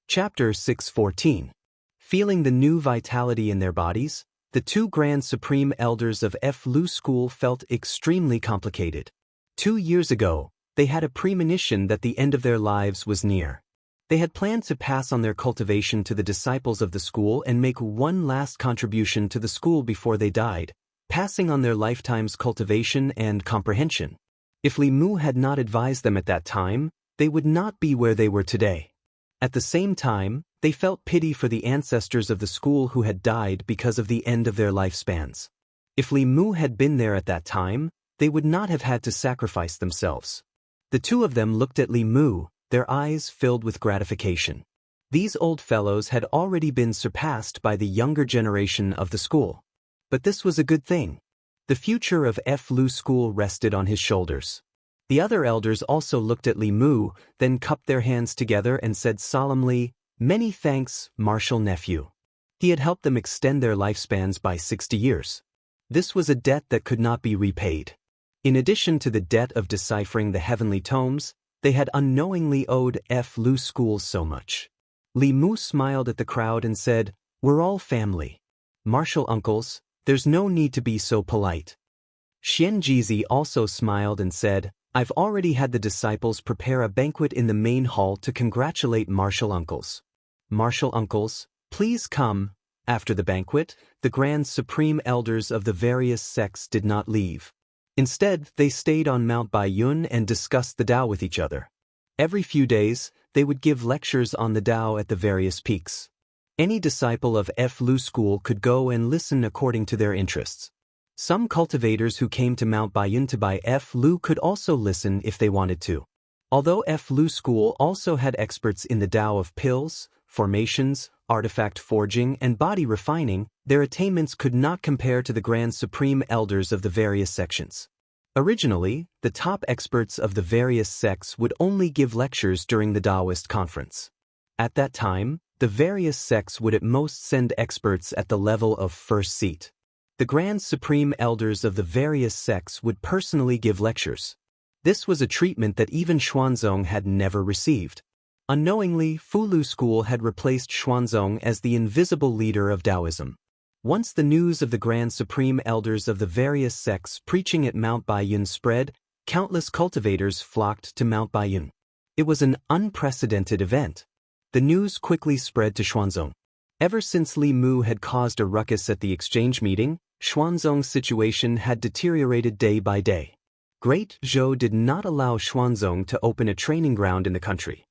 Chapter 6:14. Feeling the new vitality in their bodies, the 2 Grand Supreme Elders of Fu School felt extremely complicated. 2 years ago, they had a premonition that the end of their lives was near. They had planned to pass on their cultivation to the disciples of the school and make one last contribution to the school before they died, passing on their lifetime's cultivation and comprehension. If Li Mu had not advised them at that time, they would not be where they were today. At the same time, they felt pity for the ancestors of the school who had died because of the end of their lifespans. If Li Mu had been there at that time, they would not have had to sacrifice themselves. The 2 of them looked at Li Mu, their eyes filled with gratification. These old fellows had already been surpassed by the younger generation of the school. But this was a good thing. The future of Fu School rested on his shoulders. The other elders also looked at Li Mu, then cupped their hands together and said solemnly, "Many thanks, Martial Nephew." He had helped them extend their lifespans by 60 years. This was a debt that could not be repaid. In addition to the debt of deciphering the heavenly tomes, They had unknowingly owed Lu School so much. Li Mu smiled at the crowd and said, "We're all family. Martial uncles, there's no need to be so polite." Xianxia also smiled and said, "I've already had the disciples prepare a banquet in the main hall to congratulate martial uncles. Martial uncles, please come." After the banquet, the Grand Supreme Elders of the various sects did not leave. Instead, they stayed on Mount Baiyun and discussed the Tao with each other. Every few days, they would give lectures on the Tao at the various peaks. Any disciple of Lu School could go and listen according to their interests. Some cultivators who came to Mount Baiyun to buy Lu could also listen if they wanted to. Although Lu School also had experts in the Tao of pills, formations, artifact forging, and body refining, their attainments could not compare to the Grand Supreme Elders of the various sections. Originally, the top experts of the various sects would only give lectures during the Daoist conference. At that time, the various sects would at most send experts at the level of first seat. The Grand Supreme Elders of the various sects would personally give lectures. This was a treatment that even Xuanzong had never received. Unknowingly, Fulu School had replaced Xuanzong as the invisible leader of Taoism. Once the news of the Grand Supreme Elders of the various sects preaching at Mount Baiyun spread, countless cultivators flocked to Mount Baiyun. It was an unprecedented event. The news quickly spread to Xuanzong. Ever since Li Mu had caused a ruckus at the exchange meeting, Xuanzong's situation had deteriorated day by day. Great Zhou did not allow Xuanzong to open a training ground in the country.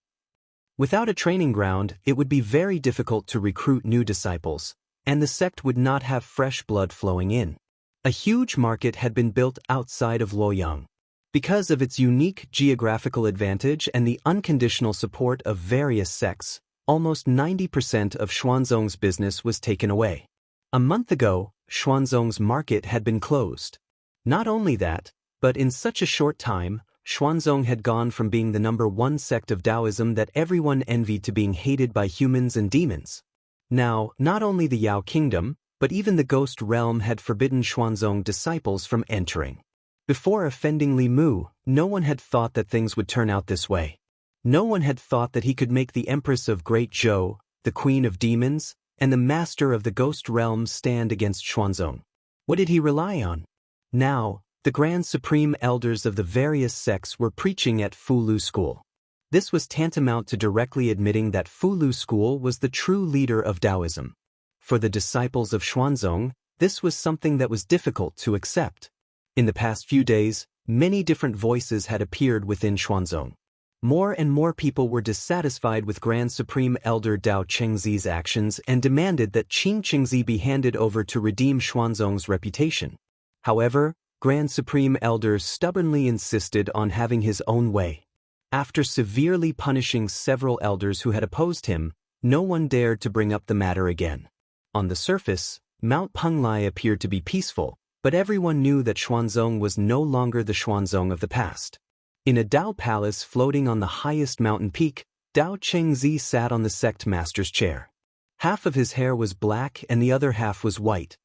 Without a training ground, it would be very difficult to recruit new disciples, and the sect would not have fresh blood flowing in. A huge market had been built outside of Luoyang. Because of its unique geographical advantage and the unconditional support of various sects, almost 90% of Xuanzong's business was taken away. A month ago, Xuanzong's market had been closed. Not only that, but in such a short time, Xuanzong had gone from being the #1 sect of Taoism that everyone envied to being hated by humans and demons. Now, not only the Yao Kingdom, but even the Ghost Realm had forbidden Xuanzong disciples from entering. Before offending Li Mu, no one had thought that things would turn out this way. No one had thought that he could make the Empress of Great Zhou, the Queen of Demons, and the Master of the Ghost Realm stand against Xuanzong. What did he rely on? Now, the Grand Supreme Elders of the various sects were preaching at Fulu School. This was tantamount to directly admitting that Fulu School was the true leader of Taoism. For the disciples of Xuanzong, this was something that was difficult to accept. In the past few days, many different voices had appeared within Xuanzong. More and more people were dissatisfied with Grand Supreme Elder Dao Chengzi's actions and demanded that Qing Chengzi be handed over to redeem Xuanzong's reputation. However, Grand Supreme Elder stubbornly insisted on having his own way. After severely punishing several elders who had opposed him, no one dared to bring up the matter again. On the surface, Mount Penglai appeared to be peaceful, but everyone knew that Xuanzong was no longer the Xuanzong of the past. In a Dao palace floating on the highest mountain peak, Dao Chengzi sat on the sect master's chair. Half of his hair was black and the other half was white.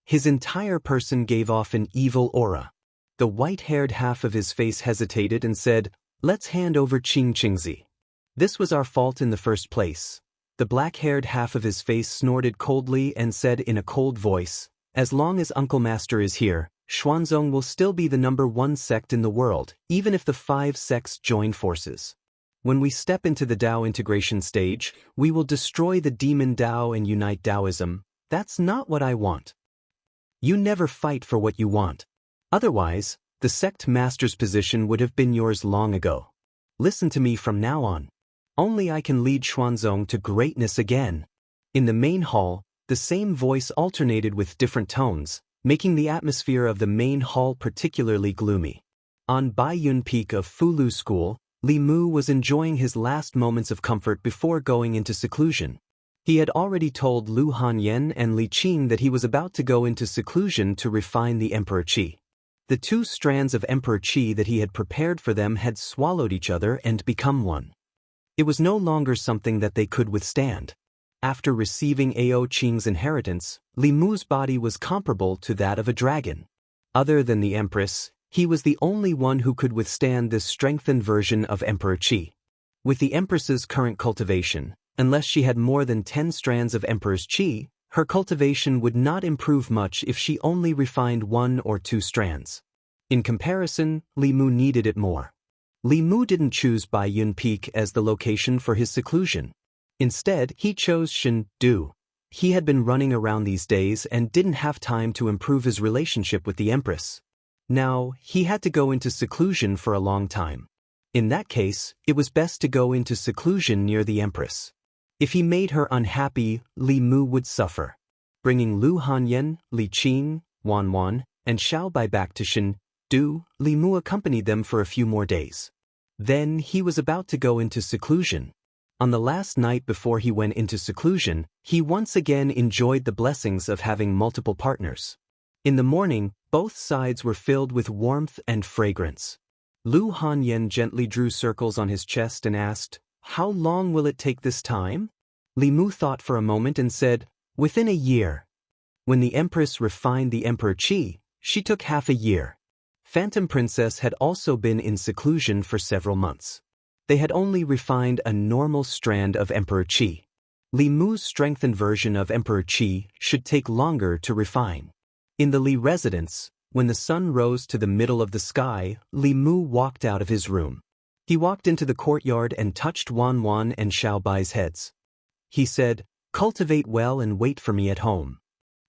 His entire person gave off an evil aura. The white-haired half of his face hesitated and said, "Let's hand over Qing Chengzi. This was our fault in the first place." The black-haired half of his face snorted coldly and said in a cold voice, "As long as Uncle Master is here, Xuanzong will still be the #1 sect in the world, even if the 5 sects join forces. When we step into the Dao integration stage, we will destroy the demon Dao and unite Taoism. That's not what I want." You never fight for what you want. Otherwise, the sect master's position would have been yours long ago. Listen to me from now on. Only I can lead Xuanzong to greatness again. In the main hall, the same voice alternated with different tones, making the atmosphere of the main hall particularly gloomy. On Baiyun Peak of Fulu School, Li Mu was enjoying his last moments of comfort before going into seclusion. He had already told Lu Hanyan and Li Qing that he was about to go into seclusion to refine the Emperor Qi. The 2 strands of Emperor Qi that he had prepared for them had swallowed each other and become one. It was no longer something that they could withstand. After receiving Ao Qing's inheritance, Li Mu's body was comparable to that of a dragon. Other than the Empress, He was the only one who could withstand this strengthened version of Emperor Qi. With the Empress's current cultivation, unless she had more than 10 strands of Emperor's Qi, her cultivation would not improve much if she only refined 1 or 2 strands. In comparison, Li Mu needed it more. Li Mu didn't choose Baiyun Peak as the location for his seclusion. Instead, he chose Shendu. He had been running around these days and didn't have time to improve his relationship with the Empress. Now, he had to go into seclusion for a long time. In that case, it was best to go into seclusion near the Empress. If he made her unhappy, Li Mu would suffer. Bringing Lu Hanyan, Li Qin, Wan Wan, and Xiao Bai back to Shendu, Li Mu accompanied them for a few more days. Then he was about to go into seclusion. On the last night before he went into seclusion, he once again enjoyed the blessings of having multiple partners. In the morning, both sides were filled with warmth and fragrance. Lu Hanyan gently drew circles on his chest and asked, "How long will it take this time?" Li Mu thought for a moment and said, "Within a year." When the Empress refined the Emperor Qi, she took half a year. Phantom Princess had also been in seclusion for several months. They had only refined a normal strand of Emperor Qi. Li Mu's strengthened version of Emperor Qi should take longer to refine. In the Li residence, when the sun rose to the middle of the sky, Li Mu walked out of his room. He walked into the courtyard and touched Wan Wan and Xiao Bai's heads. He said, "Cultivate well and wait for me at home."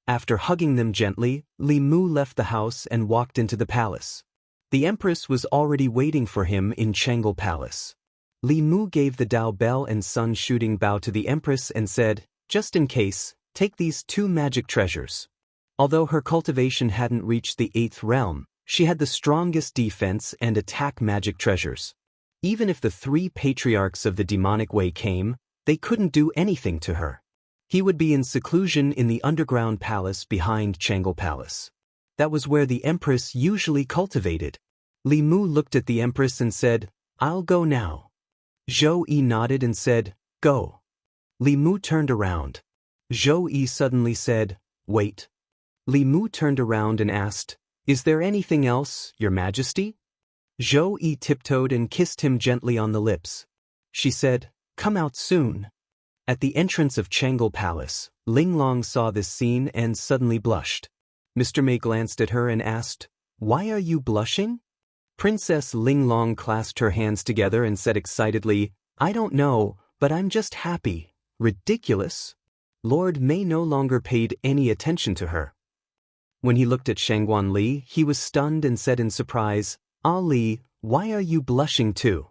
After hugging them gently, Li Mu left the house and walked into the palace. The Empress was already waiting for him in Chang'an Palace. Li Mu gave the Dao Bell and Sun Shooting Bow to the Empress and said, "Just in case, take these 2 magic treasures." Although her cultivation hadn't reached the 8th realm, she had the strongest defense and attack magic treasures. Even if the 3 patriarchs of the demonic way came, they couldn't do anything to her. He would be in seclusion in the underground palace behind Chang'an Palace. That was where the Empress usually cultivated. Li Mu looked at the Empress and said, "I'll go now." Zhou Yi nodded and said, "Go." Li Mu turned around. Zhou Yi suddenly said, "Wait." Li Mu turned around and asked, "Is there anything else, Your Majesty?" Zhou Yi tiptoed and kissed him gently on the lips. She said, "Come out soon." At the entrance of Chang'an Palace, Ling Long saw this scene and suddenly blushed. Mr. Mei glanced at her and asked, "Why are you blushing?" Princess Ling Long clasped her hands together and said excitedly, "I don't know, but I'm just happy." Ridiculous. Lord Mei no longer paid any attention to her. When he looked at Shangguan Li, he was stunned and said in surprise, "Ah Li, why are you blushing too?"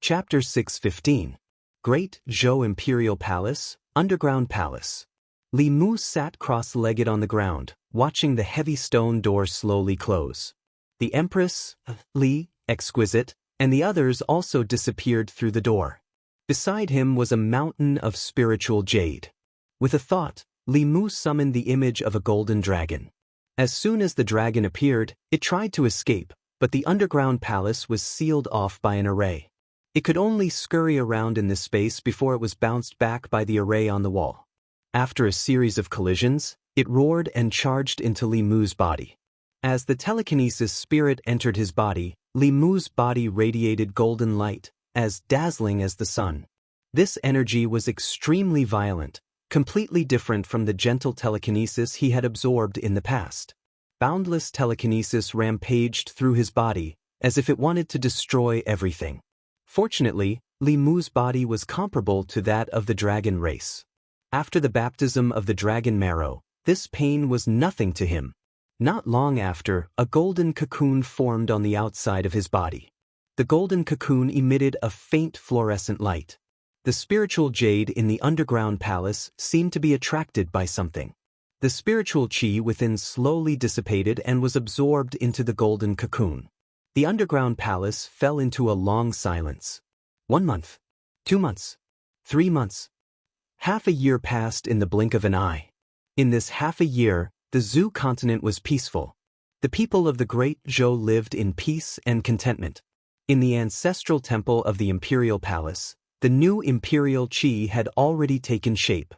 Chapter 6:15. Great Zhou Imperial Palace, Underground Palace. Li Mu sat cross-legged on the ground, watching the heavy stone door slowly close. The Empress, Li, Exquisite, and the others also disappeared through the door. Beside him was a mountain of spiritual jade. With a thought, Li Mu summoned the image of a golden dragon. As soon as the dragon appeared, it tried to escape, but the underground palace was sealed off by an array. It could only scurry around in this space before it was bounced back by the array on the wall. After a series of collisions, it roared and charged into Li Mu's body. As the telekinesis spirit entered his body, Li Mu's body radiated golden light, as dazzling as the sun. This energy was extremely violent, completely different from the gentle telekinesis he had absorbed in the past. Boundless telekinesis rampaged through his body, as if it wanted to destroy everything. Fortunately, Li Mu's body was comparable to that of the dragon race. After the baptism of the dragon marrow, this pain was nothing to him. Not long after, a golden cocoon formed on the outside of his body. The golden cocoon emitted a faint fluorescent light. The spiritual jade in the underground palace seemed to be attracted by something. The spiritual qi within slowly dissipated and was absorbed into the golden cocoon. The underground palace fell into a long silence. 1 month, 2 months, 3 months. Half a year passed in the blink of an eye. In this half a year, the Zhou continent was peaceful. The people of the Great Zhou lived in peace and contentment. In the ancestral temple of the imperial palace, the new imperial qi had already taken shape.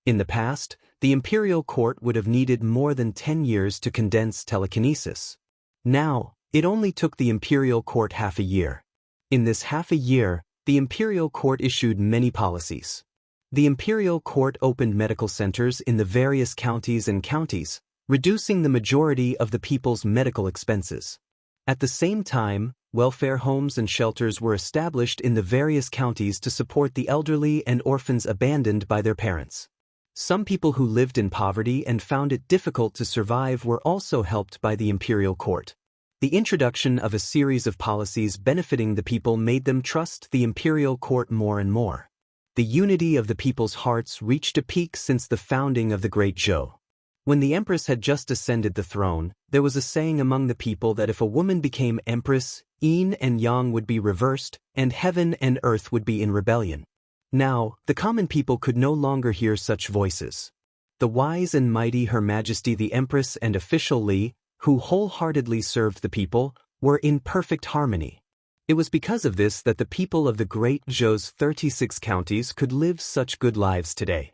In the past, the imperial court would have needed more than 10 years to condense telekinesis. Now, It only took the imperial court half a year. In this half a year, the imperial court issued many policies. The imperial court opened medical centers in the various counties and counties, reducing the majority of the people's medical expenses. At the same time, welfare homes and shelters were established in the various counties to support the elderly and orphans abandoned by their parents. Some people who lived in poverty and found it difficult to survive were also helped by the imperial court. The introduction of a series of policies benefiting the people made them trust the imperial court more and more. The unity of the people's hearts reached a peak since the founding of the Great Zhou. When the empress had just ascended the throne, there was a saying among the people that if a woman became empress, yin and yang would be reversed, and heaven and earth would be in rebellion. Now, the common people could no longer hear such voices. The wise and mighty Her Majesty the Empress and official Li, who wholeheartedly served the people, were in perfect harmony. It was because of this that the people of the Great Zhou's 36 counties could live such good lives today.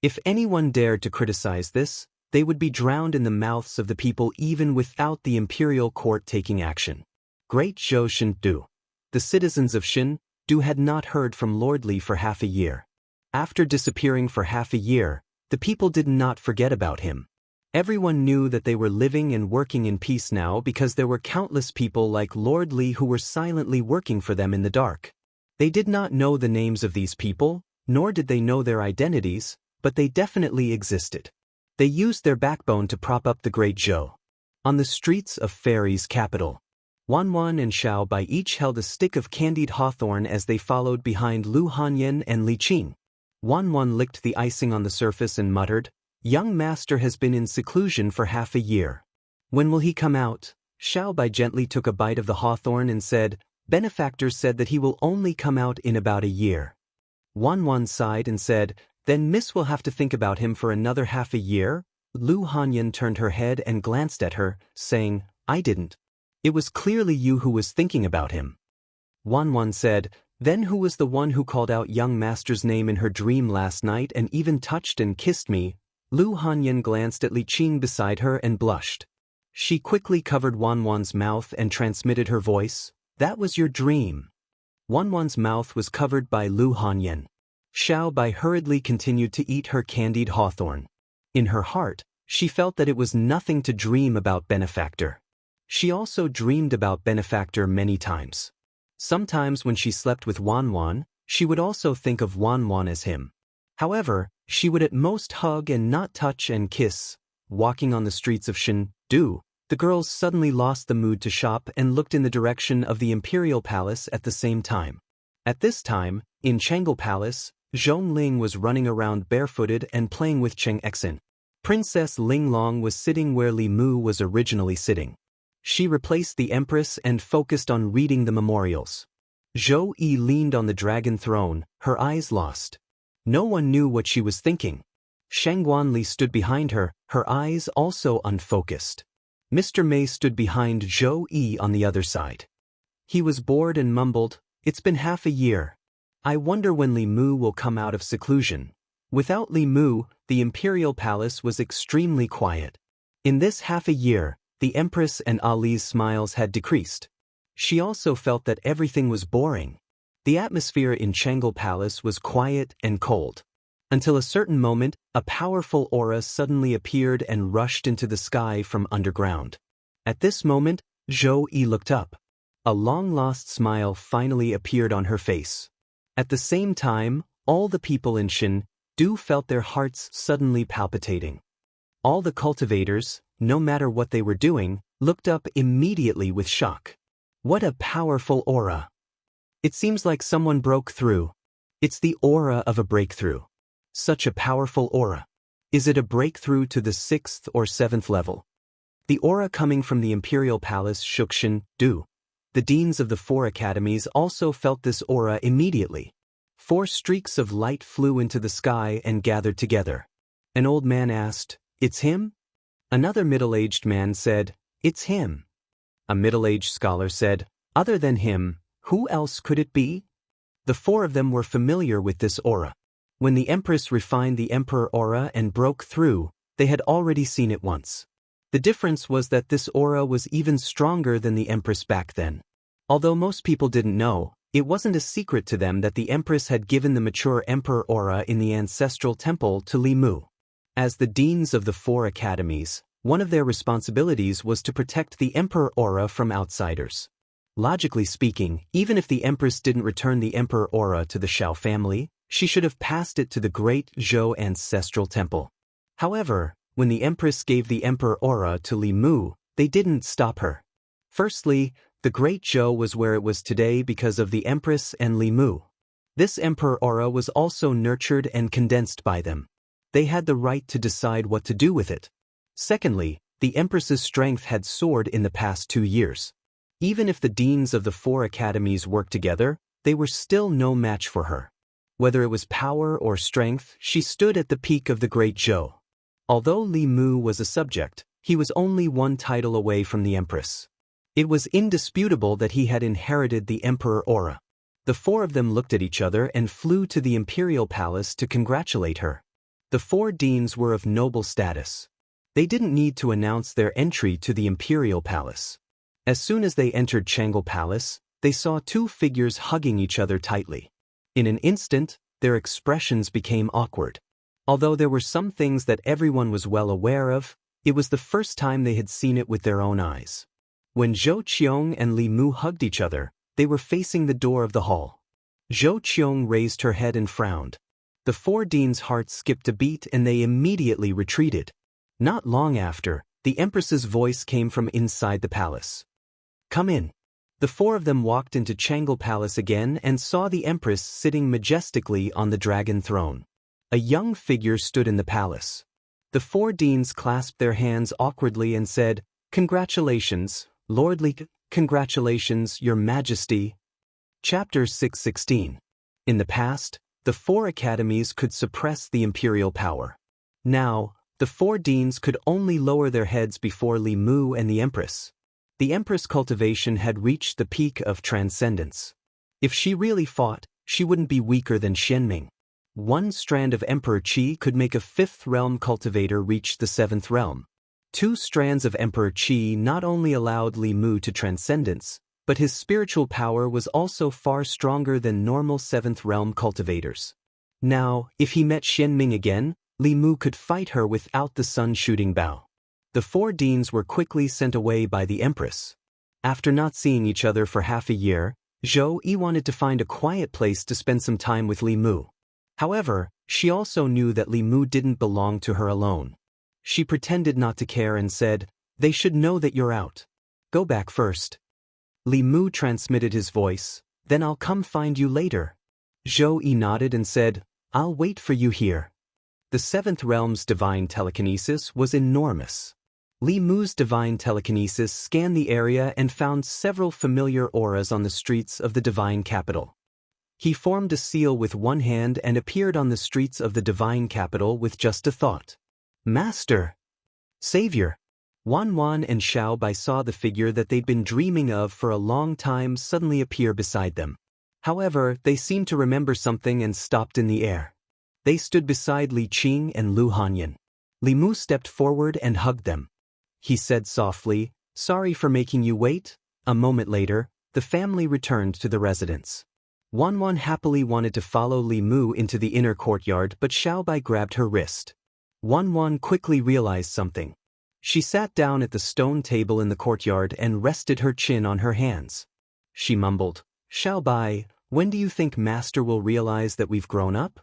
If anyone dared to criticize this, they would be drowned in the mouths of the people even without the imperial court taking action. Great Zhou Shendu. The citizens of Shendu had not heard from Lord Li for half a year. After disappearing for half a year, the people did not forget about him. Everyone knew that they were living and working in peace now because there were countless people like Lord Li who were silently working for them in the dark. They did not know the names of these people, nor did they know their identities, but they definitely existed. They used their backbone to prop up the Great Zhou. On the streets of Fairy's capital, Wan and Xiao Bai each held a stick of candied hawthorn as they followed behind Lu Hanyan and Li Qing. Wan licked the icing on the surface and muttered, "Young master has been in seclusion for half a year. When will he come out?" Xiao Bai gently took a bite of the hawthorn and said, "Benefactor said that he will only come out in about a year." Wan sighed and said, "Then Miss will have to think about him for another half a year?" Lu Hanyan turned her head and glanced at her, saying, "I didn't. It was clearly you who was thinking about him." Wan said, "Then who was the one who called out young master's name in her dream last night and even touched and kissed me?" Lu Hanyan glanced at Li Qing beside her and blushed. She quickly covered Wan's mouth and transmitted her voice, "That was your dream." Wan's mouth was covered by Lu Hanyan. Xiao Bai hurriedly continued to eat her candied hawthorn. In her heart, she felt that it was nothing to dream about Benefactor. She also dreamed about Benefactor many times. Sometimes when she slept with Wan, she would also think of Wan as him. However, she would at most hug and not touch and kiss. Walking on the streets of Shendu, the girls suddenly lost the mood to shop and looked in the direction of the Imperial Palace at the same time. At this time, in Chang'e Palace, Zhong Ling was running around barefooted and playing with Cheng Exin. Princess Ling Long was sitting where Li Mu was originally sitting. She replaced the empress and focused on reading the memorials. Zhou Yi leaned on the dragon throne, her eyes lost. No one knew what she was thinking. Shang Guanli stood behind her, her eyes also unfocused. Mr. Mei stood behind Zhou Yi on the other side. He was bored and mumbled, "It's been half a year. I wonder when Li Mu will come out of seclusion." Without Li Mu, the imperial palace was extremely quiet. In this half a year, the empress and Ali's smiles had decreased. She also felt that everything was boring. The atmosphere in Chang'e Palace was quiet and cold. Until a certain moment, a powerful aura suddenly appeared and rushed into the sky from underground. At this moment, Zhou Yi looked up. A long-lost smile finally appeared on her face. At the same time, all the people in Shendu felt their hearts suddenly palpitating. All the cultivators, no matter what they were doing, looked up immediately with shock. What a powerful aura! It seems like someone broke through. It's the aura of a breakthrough. Such a powerful aura. Is it a breakthrough to the 6th or 7th level? The aura coming from the Imperial Palace shook Shendu. The deans of the 4 academies also felt this aura immediately. 4 streaks of light flew into the sky and gathered together. An old man asked, "It's him?" Another middle-aged man said, "It's him." A middle-aged scholar said, "Other than him, who else could it be?" The 4 of them were familiar with this aura. When the Empress refined the Emperor aura and broke through, they had already seen it once. The difference was that this aura was even stronger than the Empress back then. Although most people didn't know, it wasn't a secret to them that the Empress had given the mature Emperor aura in the ancestral temple to Li Mu. As the deans of the 4 academies, one of their responsibilities was to protect the Emperor aura from outsiders. Logically speaking, even if the Empress didn't return the Emperor aura to the Xiao family, she should have passed it to the great Zhou ancestral temple. However, when the Empress gave the Emperor aura to Li Mu, they didn't stop her. Firstly, the great Zhou was where it was today because of the Empress and Li Mu. This Emperor aura was also nurtured and condensed by them. They had the right to decide what to do with it. Secondly, the Empress's strength had soared in the past 2 years. Even if the deans of the 4 academies worked together, they were still no match for her. Whether it was power or strength, she stood at the peak of the great Zhou. Although Li Mu was a subject, he was only one title away from the Empress. It was indisputable that he had inherited the Emperor aura. The 4 of them looked at each other and flew to the imperial palace to congratulate her. The 4 deans were of noble status. They didn't need to announce their entry to the imperial palace. As soon as they entered Chang'e Palace, they saw 2 figures hugging each other tightly. In an instant, their expressions became awkward. Although there were some things that everyone was well aware of, it was the first time they had seen it with their own eyes. When Zhou Qiong and Li Mu hugged each other, they were facing the door of the hall. Zhou Qiong raised her head and frowned. The 4 deans' hearts skipped a beat and they immediately retreated. Not long after, the Empress's voice came from inside the palace. "Come in." The 4 of them walked into Chang'e Palace again and saw the Empress sitting majestically on the dragon throne. A young figure stood in the palace. The 4 deans clasped their hands awkwardly and said, "Congratulations, Lord Li, congratulations, Your Majesty." Chapter 616. In the past, the 4 academies could suppress the imperial power. Now, the 4 deans could only lower their heads before Li Mu and the Empress. The Empress Cultivation had reached the peak of transcendence. If she really fought, she wouldn't be weaker than Xianming. One strand of Emperor Qi could make a 5th realm cultivator reach the 7th realm. 2 strands of Emperor Qi not only allowed Li Mu to transcendence, but his spiritual power was also far stronger than normal 7th realm cultivators. Now, if he met Xianming again, Li Mu could fight her without the sun-shooting bow. The 4 deans were quickly sent away by the Empress. After not seeing each other for half a year, Zhou Yi wanted to find a quiet place to spend some time with Li Mu. However, she also knew that Li Mu didn't belong to her alone. She pretended not to care and said, "They should know that you're out. Go back first." Li Mu transmitted his voice, "Then I'll come find you later." Zhou Yi nodded and said, "I'll wait for you here." The 7th realm's divine telekinesis was enormous. Li Mu's divine telekinesis scanned the area and found several familiar auras on the streets of the divine capital. He formed a seal with one hand and appeared on the streets of the divine capital with just a thought. "Master! Savior!" Wan and Xiaobai saw the figure that they'd been dreaming of for a long time suddenly appear beside them. However, they seemed to remember something and stopped in the air. They stood beside Li Qing and Lu Hanyan. Li Mu stepped forward and hugged them. He said softly, "Sorry for making you wait." A moment later, the family returned to the residence. Wan happily wanted to follow Li Mu into the inner courtyard, but Xiaobai grabbed her wrist. Wan quickly realized something. She sat down at the stone table in the courtyard and rested her chin on her hands. She mumbled, "Xiaobai, when do you think Master will realize that we've grown up?"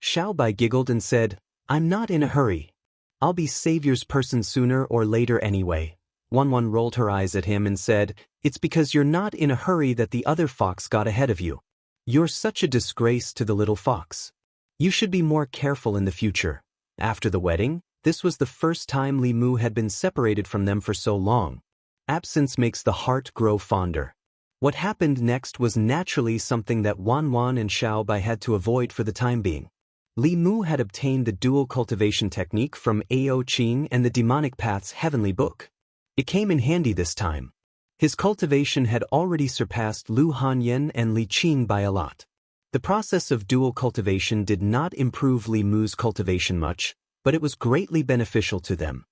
Xiaobai giggled and said, "I'm not in a hurry. I'll be Savior's person sooner or later anyway." Wan rolled her eyes at him and said, "It's because you're not in a hurry that the other fox got ahead of you. You're such a disgrace to the little fox. You should be more careful in the future." After the wedding, this was the first time Li Mu had been separated from them for so long. Absence makes the heart grow fonder. What happened next was naturally something that Wan and Xiaobai had to avoid for the time being. Li Mu had obtained the dual cultivation technique from Ao Qing and the Demonic Path's Heavenly Book. It came in handy this time. His cultivation had already surpassed Lu Hanyan and Li Qing by a lot. The process of dual cultivation did not improve Li Mu's cultivation much, but it was greatly beneficial to them.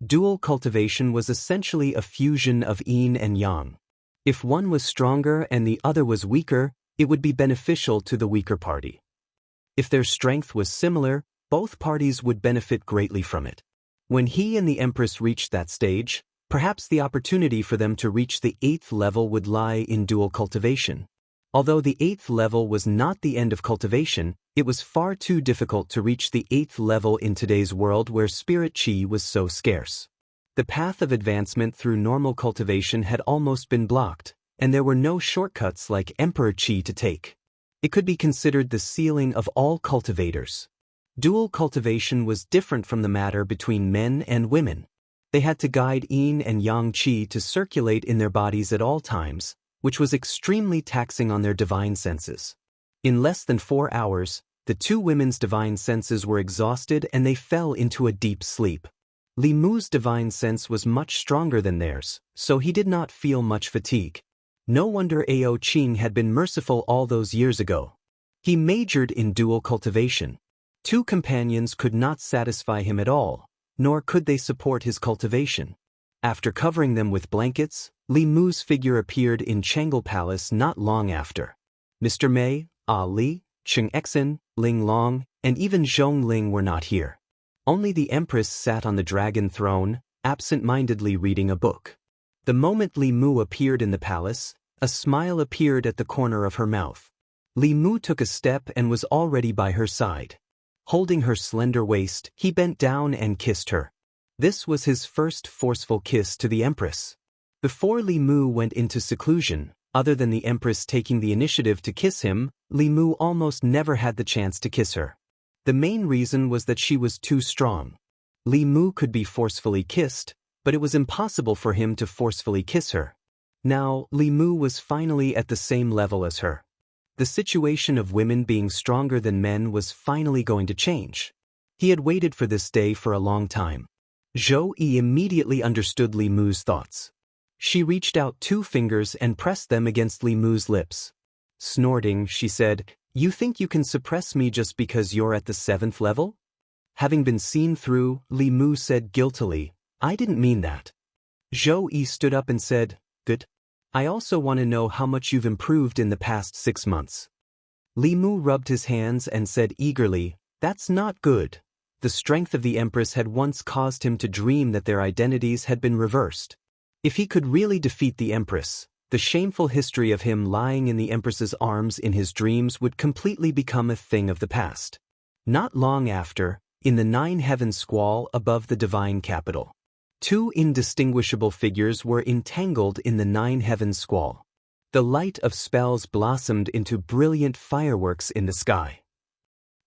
Dual cultivation was essentially a fusion of yin and yang. If one was stronger and the other was weaker, it would be beneficial to the weaker party. If their strength was similar, both parties would benefit greatly from it. When he and the Empress reached that stage, perhaps the opportunity for them to reach the 8th level would lie in dual cultivation. Although the 8th level was not the end of cultivation, it was far too difficult to reach the 8th level in today's world where spirit chi was so scarce. The path of advancement through normal cultivation had almost been blocked, and there were no shortcuts like emperor chi to take. It could be considered the ceiling of all cultivators. Dual cultivation was different from the matter between men and women. They had to guide yin and yang chi to circulate in their bodies at all times, which was extremely taxing on their divine senses. In less than 4 hours, the two women's divine senses were exhausted and they fell into a deep sleep. Li Mu's divine sense was much stronger than theirs, so he did not feel much fatigue. No wonder Ao Qing had been merciful all those years ago. He majored in dual cultivation. 2 companions could not satisfy him at all, nor could they support his cultivation. After covering them with blankets, Li Mu's figure appeared in Chang'e Palace not long after. Mr. Mei, Li, Cheng Exin, Ling Long, and even Zhong Ling were not here. Only the Empress sat on the dragon throne, absent-mindedly reading a book. The moment Li Mu appeared in the palace, a smile appeared at the corner of her mouth. Li Mu took a step and was already by her side. Holding her slender waist, he bent down and kissed her. This was his first forceful kiss to the Empress. Before Li Mu went into seclusion, other than the Empress taking the initiative to kiss him, Li Mu almost never had the chance to kiss her. The main reason was that she was too strong. Li Mu could be forcefully kissed, but it was impossible for him to forcefully kiss her. Now, Li Mu was finally at the same level as her. The situation of women being stronger than men was finally going to change. He had waited for this day for a long time. Zhou Yi immediately understood Li Mu's thoughts. She reached out 2 fingers and pressed them against Li Mu's lips. Snorting, she said, "You think you can suppress me just because you're at the 7th level?" Having been seen through, Li Mu said guiltily, "I didn't mean that." Zhou Yi stood up and said, "Good. I also want to know how much you've improved in the past 6 months." Li Mu rubbed his hands and said eagerly, "That's not good." The strength of the Empress had once caused him to dream that their identities had been reversed. If he could really defeat the Empress, the shameful history of him lying in the Empress's arms in his dreams would completely become a thing of the past. Not long after, in the 9 heaven squall above the divine capital, 2 indistinguishable figures were entangled in the 9 heaven squall. The light of spells blossomed into brilliant fireworks in the sky.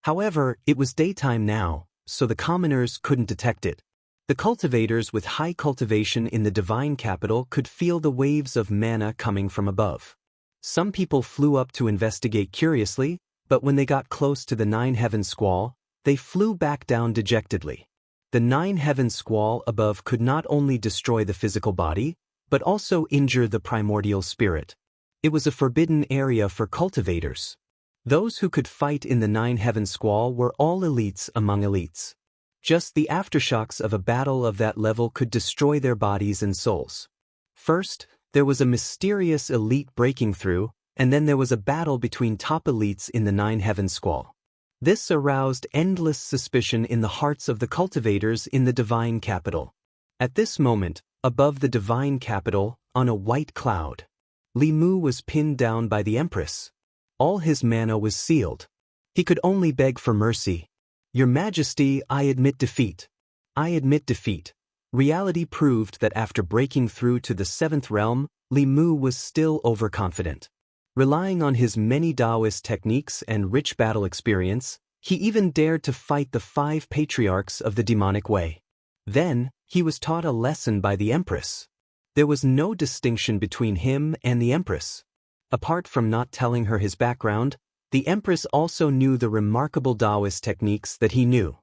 However, it was daytime now, so the commoners couldn't detect it. The cultivators with high cultivation in the divine capital could feel the waves of mana coming from above. Some people flew up to investigate curiously, but when they got close to the 9 heaven squall, they flew back down dejectedly. The 9 heaven squall above could not only destroy the physical body, but also injure the primordial spirit. It was a forbidden area for cultivators. Those who could fight in the 9 heaven squall were all elites among elites. Just the aftershocks of a battle of that level could destroy their bodies and souls. First, there was a mysterious elite breaking through, and then there was a battle between top elites in the 9 heaven squall. This aroused endless suspicion in the hearts of the cultivators in the divine capital. At this moment, above the divine capital, on a white cloud, Li Mu was pinned down by the Empress. All his mana was sealed. He could only beg for mercy. "Your Majesty, I admit defeat. I admit defeat." Reality proved that after breaking through to the 7th realm, Li Mu was still overconfident. Relying on his many Daoist techniques and rich battle experience, he even dared to fight the 5 patriarchs of the demonic way. Then, he was taught a lesson by the Empress. There was no distinction between him and the Empress. Apart from not telling her his background, the Empress also knew the remarkable Daoist techniques that he knew.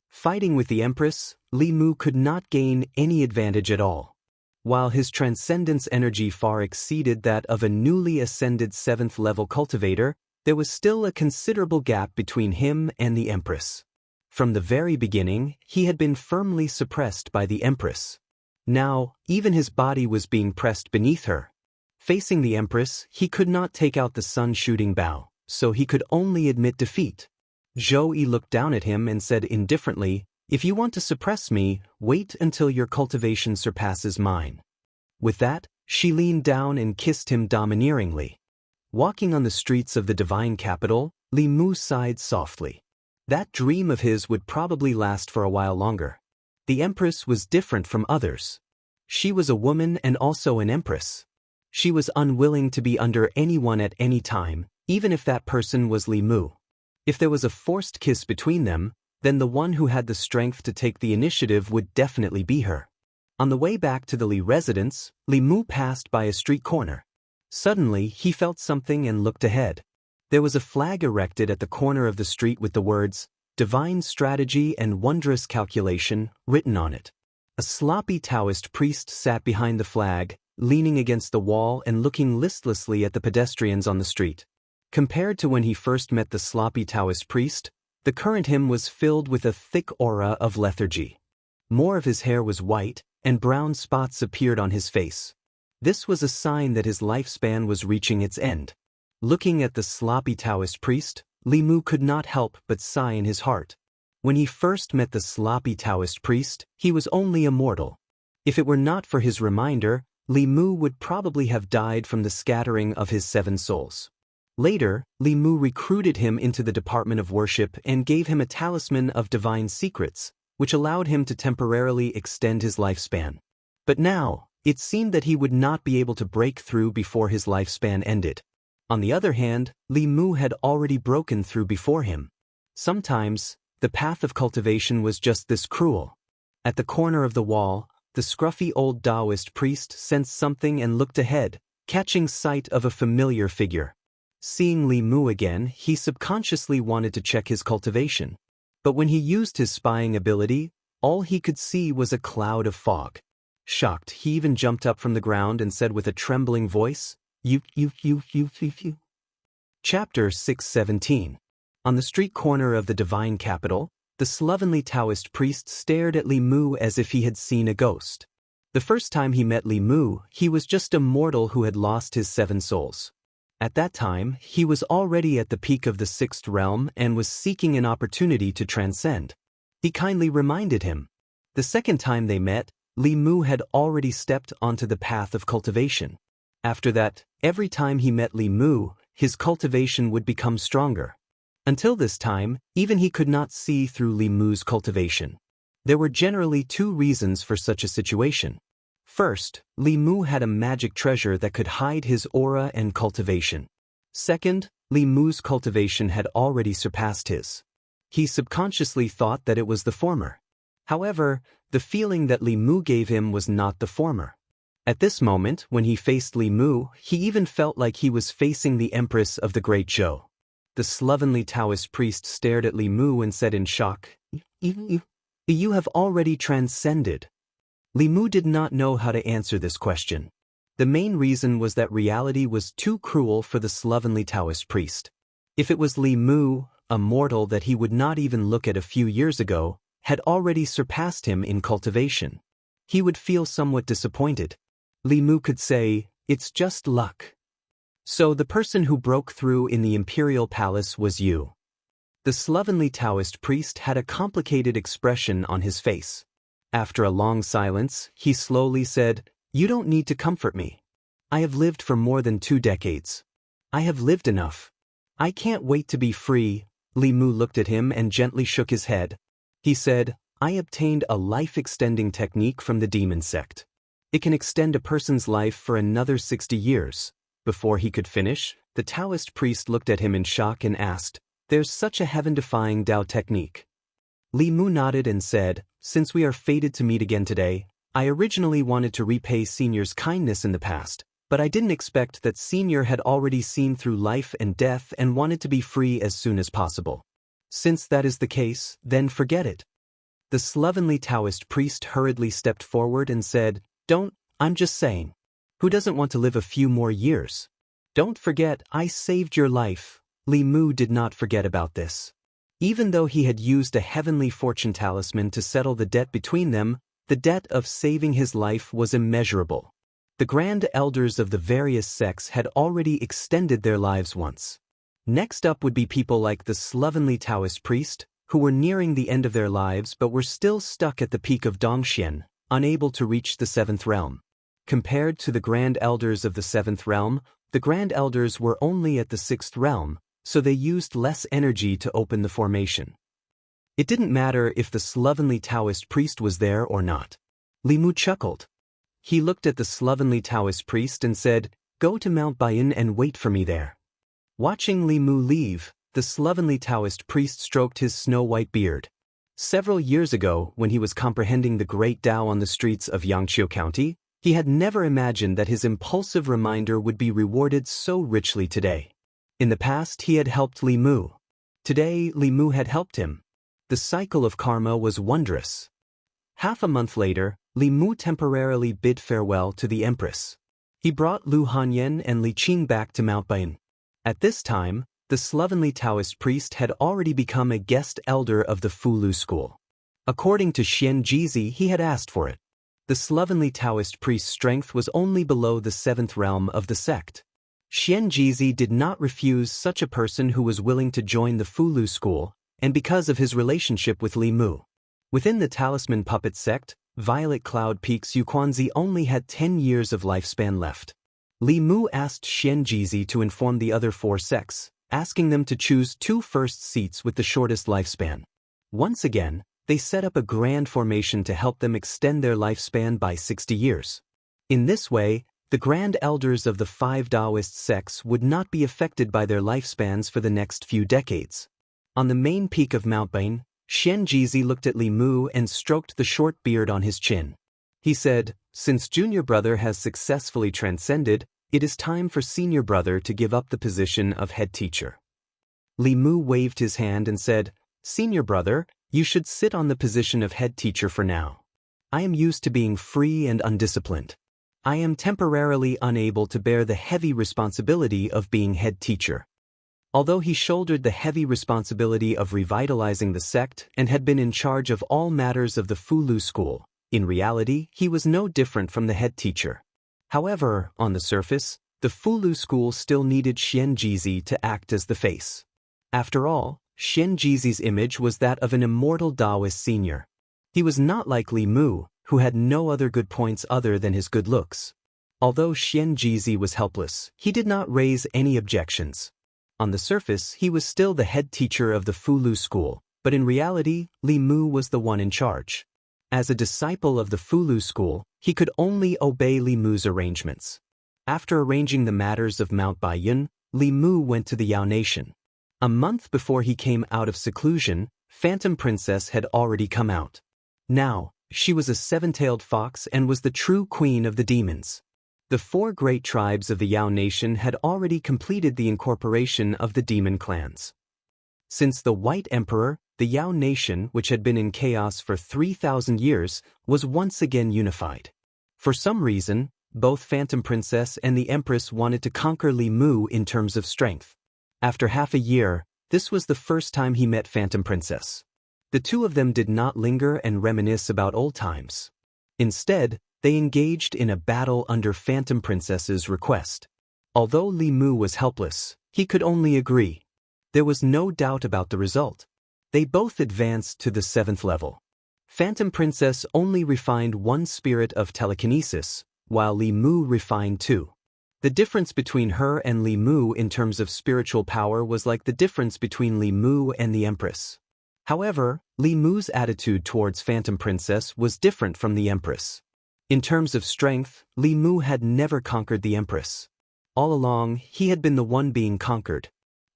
Fighting with the Empress, Li Mu could not gain any advantage at all. While his transcendence energy far exceeded that of a newly ascended 7th level cultivator, there was still a considerable gap between him and the Empress. From the very beginning, he had been firmly suppressed by the Empress. Now, even his body was being pressed beneath her. Facing the Empress, he could not take out the sun-shooting bow, so he could only admit defeat. Zhou Yi looked down at him and said indifferently, "If you want to suppress me, wait until your cultivation surpasses mine." With that, she leaned down and kissed him domineeringly. Walking on the streets of the divine capital, Li Mu sighed softly. That dream of his would probably last for a while longer. The Empress was different from others. She was a woman and also an Empress. She was unwilling to be under anyone at any time, even if that person was Li Mu. If there was a forced kiss between them, then the one who had the strength to take the initiative would definitely be her. On the way back to the Li residence, Li Mu passed by a street corner. Suddenly, he felt something and looked ahead. There was a flag erected at the corner of the street with the words, "Divine Strategy and Wondrous Calculation," written on it. A sloppy Daoist priest sat behind the flag, leaning against the wall and looking listlessly at the pedestrians on the street. Compared to when he first met the sloppy Daoist priest, the current him was filled with a thick aura of lethargy. More of his hair was white, and brown spots appeared on his face. This was a sign that his lifespan was reaching its end. Looking at the sloppy Daoist priest, Li Mu could not help but sigh in his heart. When he first met the sloppy Daoist priest, he was only a mortal. If it were not for his reminder, Li Mu would probably have died from the scattering of his 7 souls. Later, Li Mu recruited him into the Department of Worship and gave him a talisman of divine secrets, which allowed him to temporarily extend his lifespan. But now, it seemed that he would not be able to break through before his lifespan ended. On the other hand, Li Mu had already broken through before him. Sometimes, the path of cultivation was just this cruel. At the corner of the wall, the scruffy old Daoist priest sensed something and looked ahead, catching sight of a familiar figure. Seeing Li Mu again, he subconsciously wanted to check his cultivation. But when he used his spying ability, all he could see was a cloud of fog. Shocked, he even jumped up from the ground and said with a trembling voice, You. Chapter 617. On the street corner of the divine capital, the slovenly Daoist priest stared at Li Mu as if he had seen a ghost. The first time he met Li Mu, he was just a mortal who had lost his 7 souls. At that time, he was already at the peak of the 6th realm and was seeking an opportunity to transcend. He kindly reminded him. The second time they met, Li Mu had already stepped onto the path of cultivation. After that, every time he met Li Mu, his cultivation would become stronger. Until this time, even he could not see through Li Mu's cultivation. There were generally 2 reasons for such a situation. First, Li Mu had a magic treasure that could hide his aura and cultivation. Second, Li Mu's cultivation had already surpassed his. He subconsciously thought that it was the former. However, the feeling that Li Mu gave him was not the former. At this moment, when he faced Li Mu, he even felt like he was facing the Empress of the Great Zhou. The slovenly Daoist priest stared at Li Mu and said in shock, You have already transcended. Li Mu did not know how to answer this question. The main reason was that reality was too cruel for the slovenly Daoist priest. If it was Li Mu, a mortal that he would not even look at a few years ago, had already surpassed him in cultivation, he would feel somewhat disappointed. Li Mu could say, "It's just luck." So the person who broke through in the imperial palace was you. The slovenly Daoist priest had a complicated expression on his face. After a long silence, he slowly said, "You don't need to comfort me. I have lived for more than 2 decades. I have lived enough. I can't wait to be free." Li Mu looked at him and gently shook his head. He said, "I obtained a life-extending technique from the demon sect. It can extend a person's life for another 60 years. Before he could finish, the Daoist priest looked at him in shock and asked, "There's such a heaven-defying Dao technique?" Li Mu nodded and said, "Since we are fated to meet again today, I originally wanted to repay Senior's kindness in the past, but I didn't expect that Senior had already seen through life and death and wanted to be free as soon as possible. Since that is the case, then forget it." The slovenly Daoist priest hurriedly stepped forward and said, I'm just saying. Who doesn't want to live a few more years? Don't forget, I saved your life." Li Mu did not forget about this. Even though he had used a heavenly fortune talisman to settle the debt between them, the debt of saving his life was immeasurable. The grand elders of the various sects had already extended their lives once. Next up would be people like the slovenly Taoist priest, who were nearing the end of their lives but were still stuck at the peak of Dongxian, unable to reach the seventh realm. Compared to the grand elders of the seventh realm, the grand elders were only at the sixth realm, so they used less energy to open the formation. It didn't matter if the slovenly Taoist priest was there or not. Li Mu chuckled. He looked at the slovenly Taoist priest and said, "Go to Mount Bayan and wait for me there." Watching Li Mu leave, the slovenly Taoist priest stroked his snow-white beard. Several years ago, when he was comprehending the great Tao on the streets of Yangqiu County, he had never imagined that his impulsive reminder would be rewarded so richly today. In the past, he had helped Li Mu. Today, Li Mu had helped him. The cycle of karma was wondrous. Half a month later, Li Mu temporarily bid farewell to the Empress. He brought Lu Hanyan and Li Qing back to Mount Bayan. At this time, the slovenly Taoist priest had already become a guest elder of the Fulu school. According to Xian Jizi, he had asked for it. The slovenly Taoist priest's strength was only below the seventh realm of the sect. Xian Jizi did not refuse such a person who was willing to join the Fulu school, and because of his relationship with Li Mu. Within the Talisman Puppet sect, Violet Cloud Peak's Yuquanzi only had 10 years of lifespan left. Li Mu asked Xian Jizi to inform the other 4 sects, asking them to choose 2 first seats with the shortest lifespan. Once again, they set up a grand formation to help them extend their lifespan by 60 years. In this way, the grand elders of the 5 Daoist sects would not be affected by their lifespans for the next few decades. On the main peak of Mount Bayan, Xian Jizi looked at Li Mu and stroked the short beard on his chin. He said, "Since junior brother has successfully transcended, it is time for senior brother to give up the position of head teacher." Li Mu waved his hand and said, "Senior brother, you should sit on the position of head teacher for now. I am used to being free and undisciplined. I am temporarily unable to bear the heavy responsibility of being head teacher." Although he shouldered the heavy responsibility of revitalizing the sect and had been in charge of all matters of the Fulu school, in reality, he was no different from the head teacher. However, on the surface, the Fulu school still needed Xian Jizi to act as the face. After all, Xian Jizi's image was that of an immortal Daoist senior. He was not like Li Mu, who had no other good points other than his good looks. Although Xian Jizi was helpless, he did not raise any objections. On the surface, he was still the head teacher of the Fulu school, but in reality, Li Mu was the one in charge. As a disciple of the Fulu school, he could only obey Li Mu's arrangements. After arranging the matters of Mount Bayan, Li Mu went to the Yao Nation. A month before he came out of seclusion, Phantom Princess had already come out. Now, she was a 7-tailed fox and was the true queen of the demons. The 4 great tribes of the Yao Nation had already completed the incorporation of the demon clans. Since the White Emperor, the Yao Nation, which had been in chaos for 3,000 years, was once again unified. For some reason, both Phantom Princess and the Empress wanted to conquer Li Mu in terms of strength. After half a year, this was the first time he met Phantom Princess. The two of them did not linger and reminisce about old times. Instead, they engaged in a battle under Phantom Princess's request. Although Li Mu was helpless, he could only agree. There was no doubt about the result. They both advanced to the 7th level. Phantom Princess only refined 1 spirit of telekinesis, while Li Mu refined 2. The difference between her and Li Mu in terms of spiritual power was like the difference between Li Mu and the Empress. However, Li Mu's attitude towards Phantom Princess was different from the Empress. In terms of strength, Li Mu had never conquered the Empress. All along, he had been the one being conquered.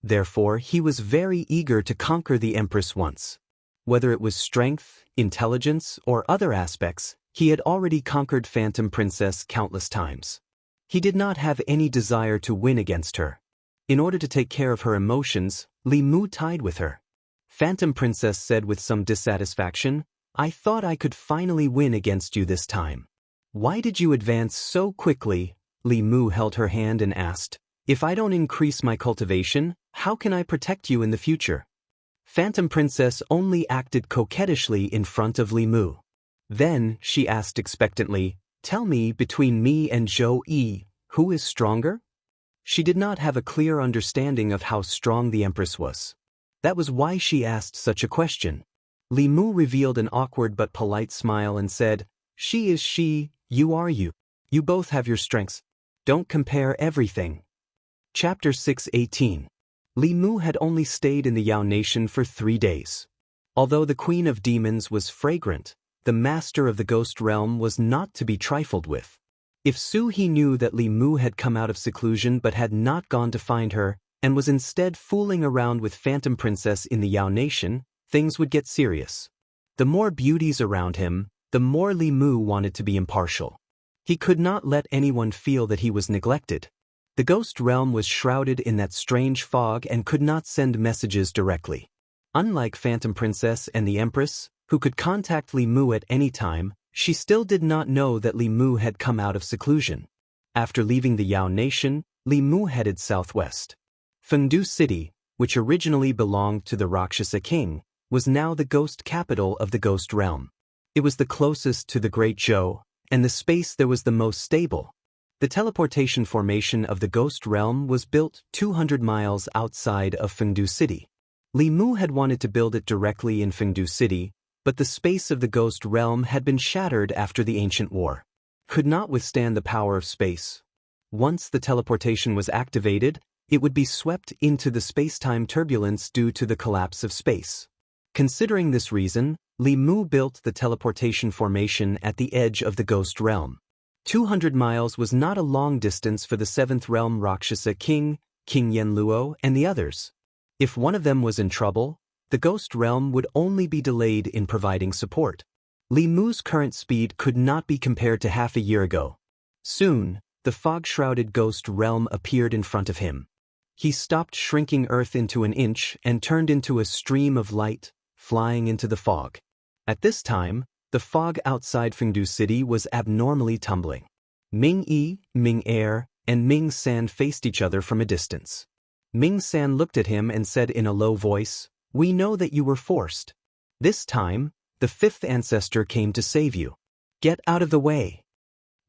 Therefore, he was very eager to conquer the Empress once. Whether it was strength, intelligence, or other aspects, he had already conquered Phantom Princess countless times. He did not have any desire to win against her. In order to take care of her emotions, Li Mu tied with her. Phantom Princess said with some dissatisfaction, "I thought I could finally win against you this time. Why did you advance so quickly?" Li Mu held her hand and asked, "If I don't increase my cultivation, how can I protect you in the future?" Phantom Princess only acted coquettishly in front of Li Mu. Then, she asked expectantly, "Tell me, between me and Zhou Yi, who is stronger?" She did not have a clear understanding of how strong the Empress was. That was why she asked such a question. Li Mu revealed an awkward but polite smile and said, "She is she, you are you. You both have your strengths. Don't compare everything." Chapter 6:18. Li Mu had only stayed in the Yao nation for 3 days. Although the Queen of Demons was fragrant, the master of the ghost realm was not to be trifled with. If Su He knew that Li Mu had come out of seclusion but had not gone to find her, and was instead fooling around with Phantom Princess in the Yao nation, things would get serious. The more beauties around him, the more Li Mu wanted to be impartial. He could not let anyone feel that he was neglected. The ghost realm was shrouded in that strange fog and could not send messages directly. Unlike Phantom Princess and the Empress, who could contact Li Mu at any time, she still did not know that Li Mu had come out of seclusion. After leaving the Yao nation, Li Mu headed southwest. Fengdu City, which originally belonged to the Rakshasa king, was now the ghost capital of the ghost realm. It was the closest to the Great Zhou, and the space there was the most stable. The teleportation formation of the ghost realm was built 200 miles outside of Fengdu City. Li Mu had wanted to build it directly in Fengdu City, but the space of the ghost realm had been shattered after the ancient war. Could not withstand the power of space. Once the teleportation was activated, it would be swept into the space-time turbulence due to the collapse of space. Considering this reason, Li Mu built the teleportation formation at the edge of the ghost realm. 200 miles was not a long distance for the 7th realm Rakshasa king, King Yanluo, and the others. If one of them was in trouble, the ghost realm would only be delayed in providing support. Li Mu's current speed could not be compared to half a year ago. Soon, the fog-shrouded ghost realm appeared in front of him. He stopped shrinking Earth into an inch and turned into a stream of light, flying into the fog. At this time, the fog outside Fengdu City was abnormally tumbling. Ming Yi, Ming Air, and Ming San faced each other from a distance. Ming San looked at him and said in a low voice, "We know that you were forced. This time, the 5th ancestor came to save you. Get out of the way."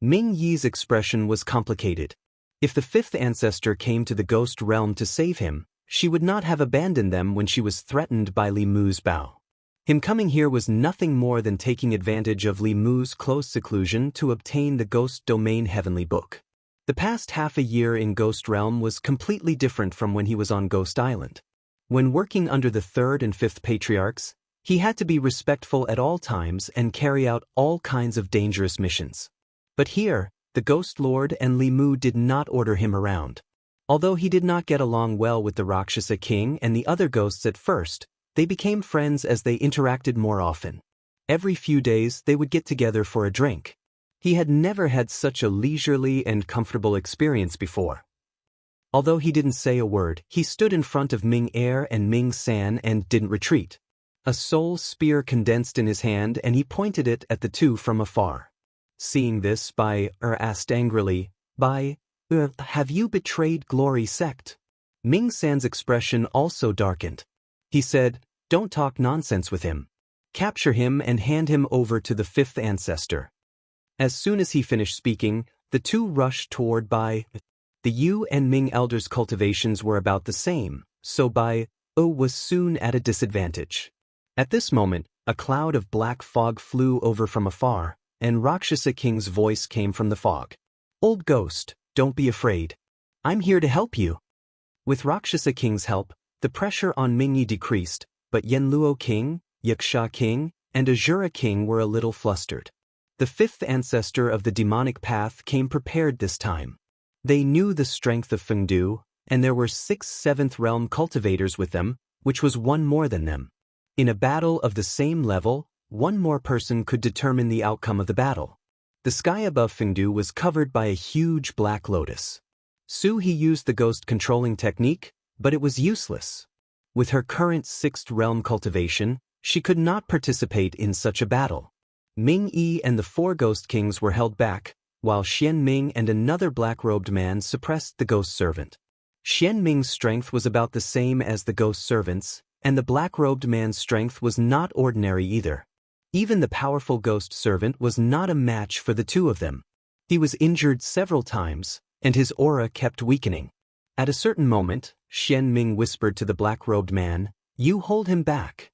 Ming Yi's expression was complicated. If the 5th ancestor came to the ghost realm to save him, she would not have abandoned them when she was threatened by Li Mu's bow. Him coming here was nothing more than taking advantage of Li Mu's close seclusion to obtain the Ghost Domain Heavenly Book. The past half a year in Ghost Realm was completely different from when he was on Ghost Island. When working under the 3rd and 5th Patriarchs, he had to be respectful at all times and carry out all kinds of dangerous missions. But here, the Ghost Lord and Li Mu did not order him around. Although he did not get along well with the Rakshasa king and the other ghosts at first, they became friends as they interacted more often. Every few days they would get together for a drink. He had never had such a leisurely and comfortable experience before. Although he didn't say a word, he stood in front of Ming Air and Ming San and didn't retreat. A soul spear condensed in his hand and he pointed it at the two from afar. Seeing this, Bai asked angrily, "Bai, have you betrayed Glory Sect?" Ming San's expression also darkened. He said, "Don't talk nonsense with him. Capture him and hand him over to the 5th ancestor." As soon as he finished speaking, the two rushed toward Bai. The Yu and Ming elders' cultivations were about the same, so Bai was soon at a disadvantage. At this moment, a cloud of black fog flew over from afar, and Rakshasa King's voice came from the fog. "Old ghost, don't be afraid. I'm here to help you." With Rakshasa King's help, the pressure on Mingyi decreased, but Yanluo King, Yaksha King, and Azura King were a little flustered. The 5th ancestor of the demonic path came prepared this time. They knew the strength of Fengdu, and there were 6 7th realm cultivators with them, which was one more than them. In a battle of the same level, one more person could determine the outcome of the battle. The sky above Fengdu was covered by a huge black lotus. Su He used the ghost controlling technique, but it was useless. With her current 6th realm cultivation, she could not participate in such a battle. Ming Yi and the 4 ghost kings were held back, while Xian Ming and another black-robed man suppressed the ghost servant. Xian Ming's strength was about the same as the ghost servant's, and the black-robed man's strength was not ordinary either. Even the powerful ghost servant was not a match for the two of them. He was injured several times, and his aura kept weakening. At a certain moment, Xianming whispered to the black-robed man, "You hold him back."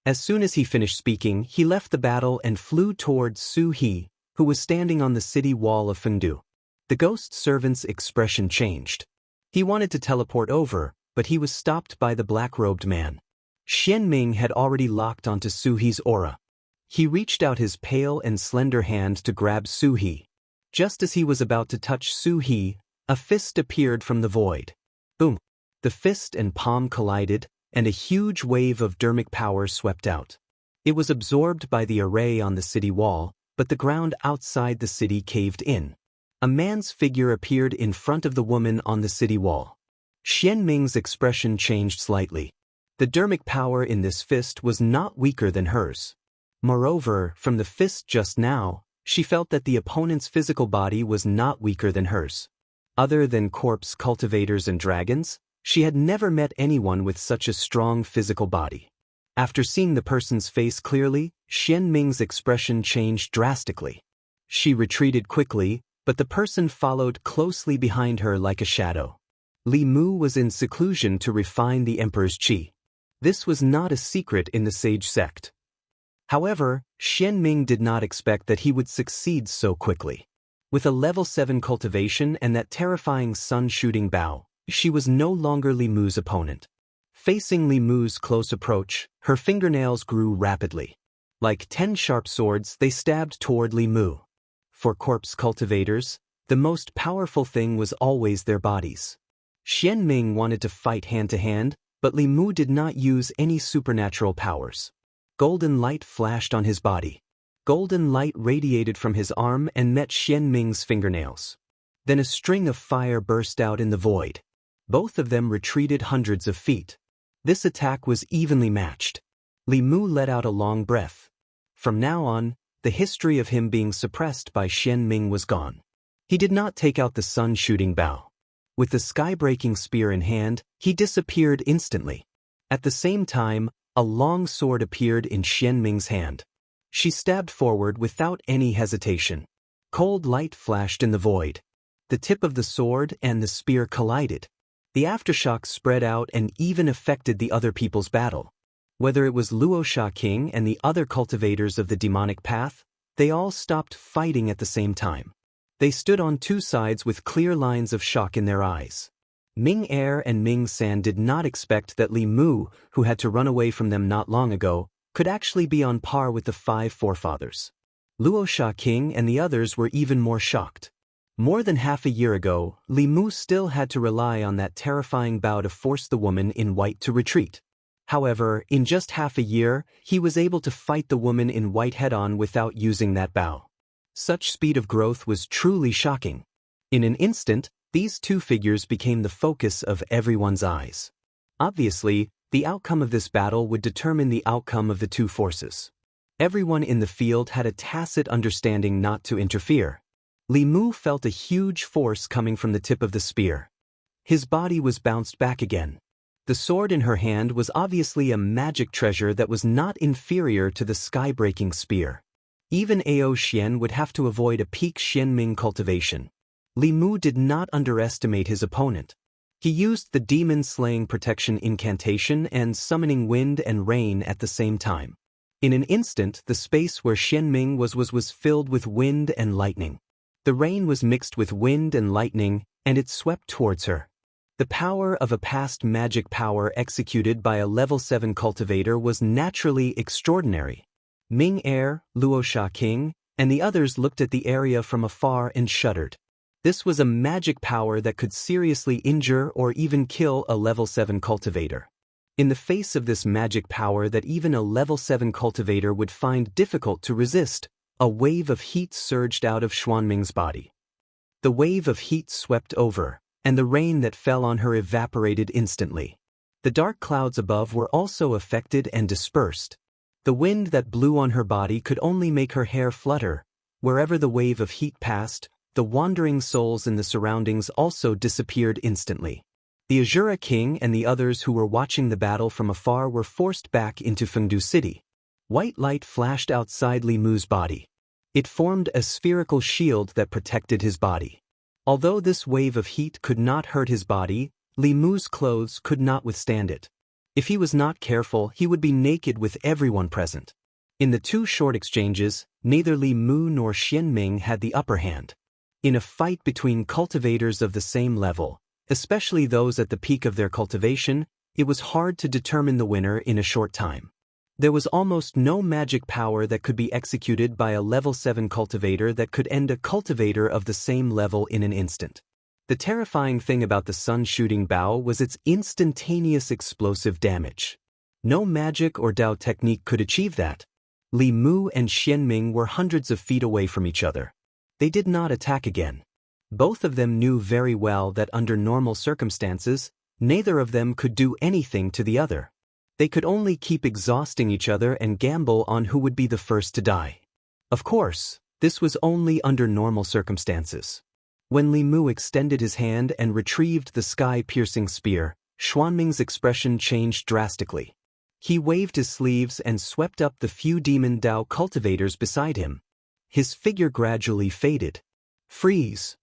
As soon as he finished speaking, he left the battle and flew towards Su He, who was standing on the city wall of Fengdu. The ghost servant's expression changed. He wanted to teleport over, but he was stopped by the black-robed man. Xianming had already locked onto Su He's aura. He reached out his pale and slender hand to grab Su He. Just as he was about to touch Su He, a fist appeared from the void. Boom! The fist and palm collided, and a huge wave of dermic power swept out. It was absorbed by the array on the city wall, but the ground outside the city caved in. A man's figure appeared in front of the woman on the city wall. Xianming's expression changed slightly. The dermic power in this fist was not weaker than hers. Moreover, from the fist just now, she felt that the opponent's physical body was not weaker than hers. Other than corpse cultivators and dragons, she had never met anyone with such a strong physical body. After seeing the person's face clearly, Xianming's expression changed drastically. She retreated quickly, but the person followed closely behind her like a shadow. Li Mu was in seclusion to refine the emperor's qi. This was not a secret in the sage sect. However, Xianming did not expect that he would succeed so quickly. With a level 7 cultivation and that terrifying sun-shooting bow, she was no longer Li Mu's opponent. Facing Li Mu's close approach, her fingernails grew rapidly. Like 10 sharp swords, they stabbed toward Li Mu. For corpse cultivators, the most powerful thing was always their bodies. Xianming wanted to fight hand-to-hand, but Li Mu did not use any supernatural powers. Golden light flashed on his body. Golden light radiated from his arm and met Xianming's fingernails. Then a string of fire burst out in the void. Both of them retreated hundreds of feet. This attack was evenly matched. Li Mu let out a long breath. From now on, the history of him being suppressed by Xianming was gone. He did not take out the sun-shooting bow. With the sky-breaking spear in hand, he disappeared instantly. At the same time, a long sword appeared in Xianming's hand. She stabbed forward without any hesitation. Cold light flashed in the void. The tip of the sword and the spear collided. The aftershocks spread out and even affected the other people's battle. Whether it was Luosha King and the other cultivators of the demonic path, they all stopped fighting at the same time. They stood on two sides with clear lines of shock in their eyes. Ming Er and Ming San did not expect that Li Mu, who had to run away from them not long ago, could actually be on par with the 5 forefathers. Luosha King and the others were even more shocked. More than half a year ago, Li Mu still had to rely on that terrifying bow to force the woman in white to retreat. However, in just half a year, he was able to fight the woman in white head-on without using that bow. Such speed of growth was truly shocking. In an instant, these two figures became the focus of everyone's eyes. Obviously, the outcome of this battle would determine the outcome of the two forces. Everyone in the field had a tacit understanding not to interfere. Li Mu felt a huge force coming from the tip of the spear. His body was bounced back again. The sword in her hand was obviously a magic treasure that was not inferior to the sky-breaking spear. Even Ao Xian would have to avoid a peak Xianming cultivation. Li Mu did not underestimate his opponent. He used the demon-slaying protection incantation and summoning wind and rain at the same time. In an instant, the space where Xianming was filled with wind and lightning. The rain was mixed with wind and lightning, and it swept towards her. The power of a past magic power executed by a level 7 cultivator was naturally extraordinary. Ming Er, Luosha King, and the others looked at the area from afar and shuddered. This was a magic power that could seriously injure or even kill a level 7 cultivator. In the face of this magic power that even a level 7 cultivator would find difficult to resist, a wave of heat surged out of Xuanming's body. The wave of heat swept over, and the rain that fell on her evaporated instantly. The dark clouds above were also affected and dispersed. The wind that blew on her body could only make her hair flutter. Wherever the wave of heat passed, the wandering souls in the surroundings also disappeared instantly. The Azura king and the others who were watching the battle from afar were forced back into Fengdu City. White light flashed outside Li Mu's body. It formed a spherical shield that protected his body. Although this wave of heat could not hurt his body, Li Mu's clothes could not withstand it. If he was not careful, he would be naked with everyone present. In the two short exchanges, neither Li Mu nor Xianming had the upper hand. In a fight between cultivators of the same level, especially those at the peak of their cultivation, it was hard to determine the winner in a short time. There was almost no magic power that could be executed by a level 7 cultivator that could end a cultivator of the same level in an instant. The terrifying thing about the sun-shooting bow was its instantaneous explosive damage. No magic or Dao technique could achieve that. Li Mu and Xianming were hundreds of feet away from each other. They did not attack again. Both of them knew very well that under normal circumstances, neither of them could do anything to the other. They could only keep exhausting each other and gamble on who would be the first to die. Of course, this was only under normal circumstances. When Li Mu extended his hand and retrieved the sky-piercing spear, Xuanming's expression changed drastically. He waved his sleeves and swept up the few demon Dao cultivators beside him. His figure gradually faded. "Freeze!"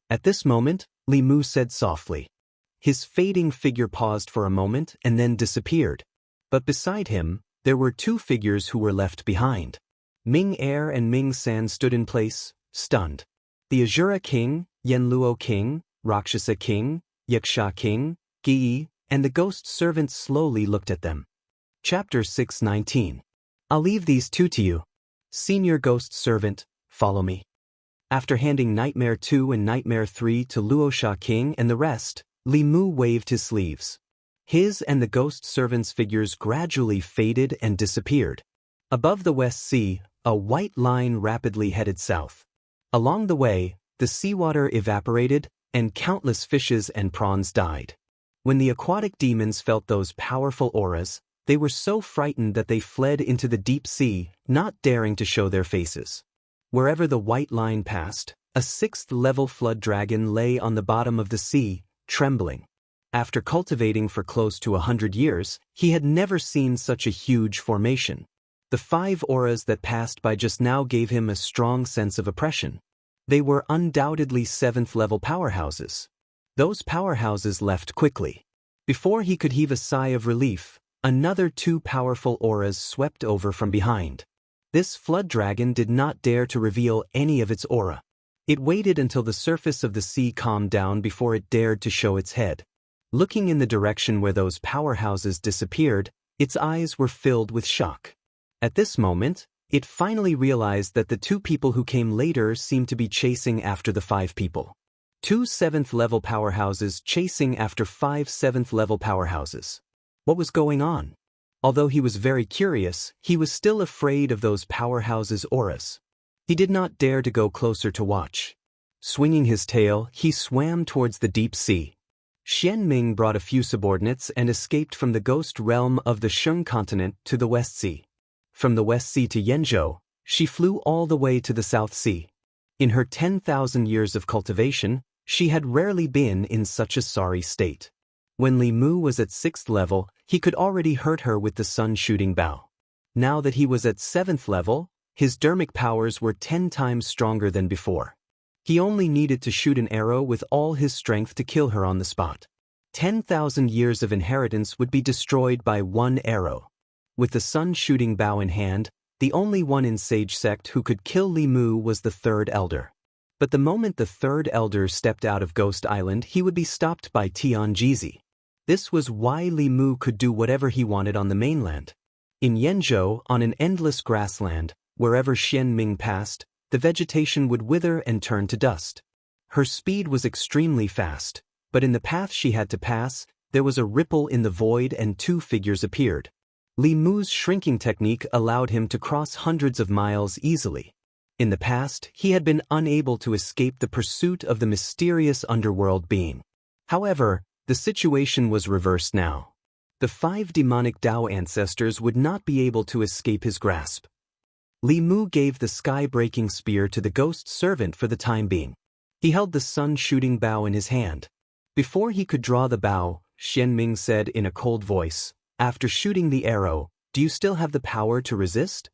At this moment, Li Mu said softly. His fading figure paused for a moment and then disappeared. But beside him, there were two figures who were left behind. Ming Air and Ming San stood in place, stunned. The Azura king, Yanluo king, Rakshasa king, Yaksha king, Gi, and the ghost servant slowly looked at them. Chapter 619. I'll leave these two to you. Senior ghost servant, follow me. After handing Nightmare 2 and Nightmare 3 to Luosha king and the rest, Li Mu waved his sleeves. His and the ghost servant's figures gradually faded and disappeared. Above the West Sea, a white line rapidly headed south. Along the way, the seawater evaporated, and countless fishes and prawns died. When the aquatic demons felt those powerful auras, they were so frightened that they fled into the deep sea, not daring to show their faces. Wherever the white line passed, a 6th-level flood dragon lay on the bottom of the sea, trembling. After cultivating for close to 100 years, he had never seen such a huge formation. The 5 auras that passed by just now gave him a strong sense of oppression. They were undoubtedly 7th-level powerhouses. Those powerhouses left quickly. Before he could heave a sigh of relief, another 2 powerful auras swept over from behind. This flood dragon did not dare to reveal any of its aura. It waited until the surface of the sea calmed down before it dared to show its head. Looking in the direction where those powerhouses disappeared, its eyes were filled with shock. At this moment, it finally realized that the 2 people who came later seemed to be chasing after the 5 people. 2 7th-level powerhouses chasing after 5 7th-level powerhouses. What was going on? Although he was very curious, he was still afraid of those powerhouses' auras. He did not dare to go closer to watch. Swinging his tail, he swam towards the deep sea. Xianming brought a few subordinates and escaped from the ghost realm of the Sheng continent to the West Sea. From the West Sea to Yenzhou, she flew all the way to the South Sea. In her 10,000 years of cultivation, she had rarely been in such a sorry state. When Li Mu was at 6th level, he could already hurt her with the sun-shooting bow. Now that he was at 7th level, his dermic powers were 10 times stronger than before. He only needed to shoot an arrow with all his strength to kill her on the spot. 10,000 years of inheritance would be destroyed by one arrow. With the sun-shooting bow in hand, the only one in Sage Sect who could kill Li Mu was the 3rd Elder. But the moment the 3rd Elder stepped out of Ghost Island, he would be stopped by Tian Jizi. This was why Li Mu could do whatever he wanted on the mainland. In Yenzhou, on an endless grassland, wherever Xianming passed, the vegetation would wither and turn to dust. Her speed was extremely fast, but in the path she had to pass, there was a ripple in the void and 2 figures appeared. Li Mu's shrinking technique allowed him to cross hundreds of miles easily. In the past, he had been unable to escape the pursuit of the mysterious underworld being. However, the situation was reversed now. The 5 demonic Dao ancestors would not be able to escape his grasp. Li Mu gave the sky-breaking spear to the ghost servant for the time being. He held the sun-shooting bow in his hand. Before he could draw the bow, Xianming said in a cold voice, "After shooting the arrow, do you still have the power to resist?"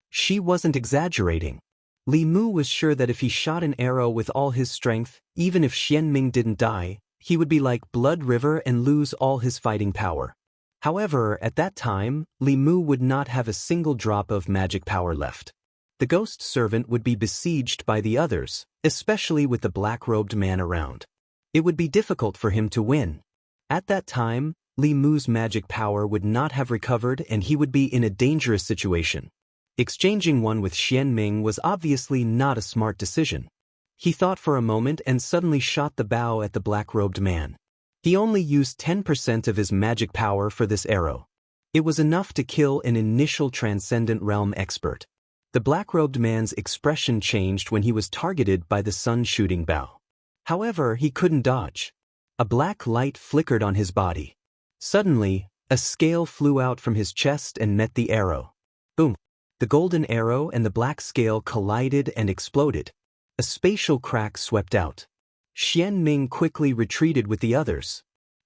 She wasn't exaggerating. Li Mu was sure that if he shot an arrow with all his strength, even if Xianming didn't die, he would be like Blood River and lose all his fighting power. However, at that time, Li Mu would not have a single drop of magic power left. The ghost servant would be besieged by the others, especially with the black-robed man around. It would be difficult for him to win. At that time, Li Mu's magic power would not have recovered and he would be in a dangerous situation. Exchanging one with Xianming was obviously not a smart decision. He thought for a moment and suddenly shot the bow at the black-robed man. He only used 10% of his magic power for this arrow. It was enough to kill an initial transcendent realm expert. The black-robed man's expression changed when he was targeted by the sun-shooting bow. However, he couldn't dodge. A black light flickered on his body. Suddenly, a scale flew out from his chest and met the arrow. Boom! The golden arrow and the black scale collided and exploded. A spatial crack swept out. Xianming quickly retreated with the others.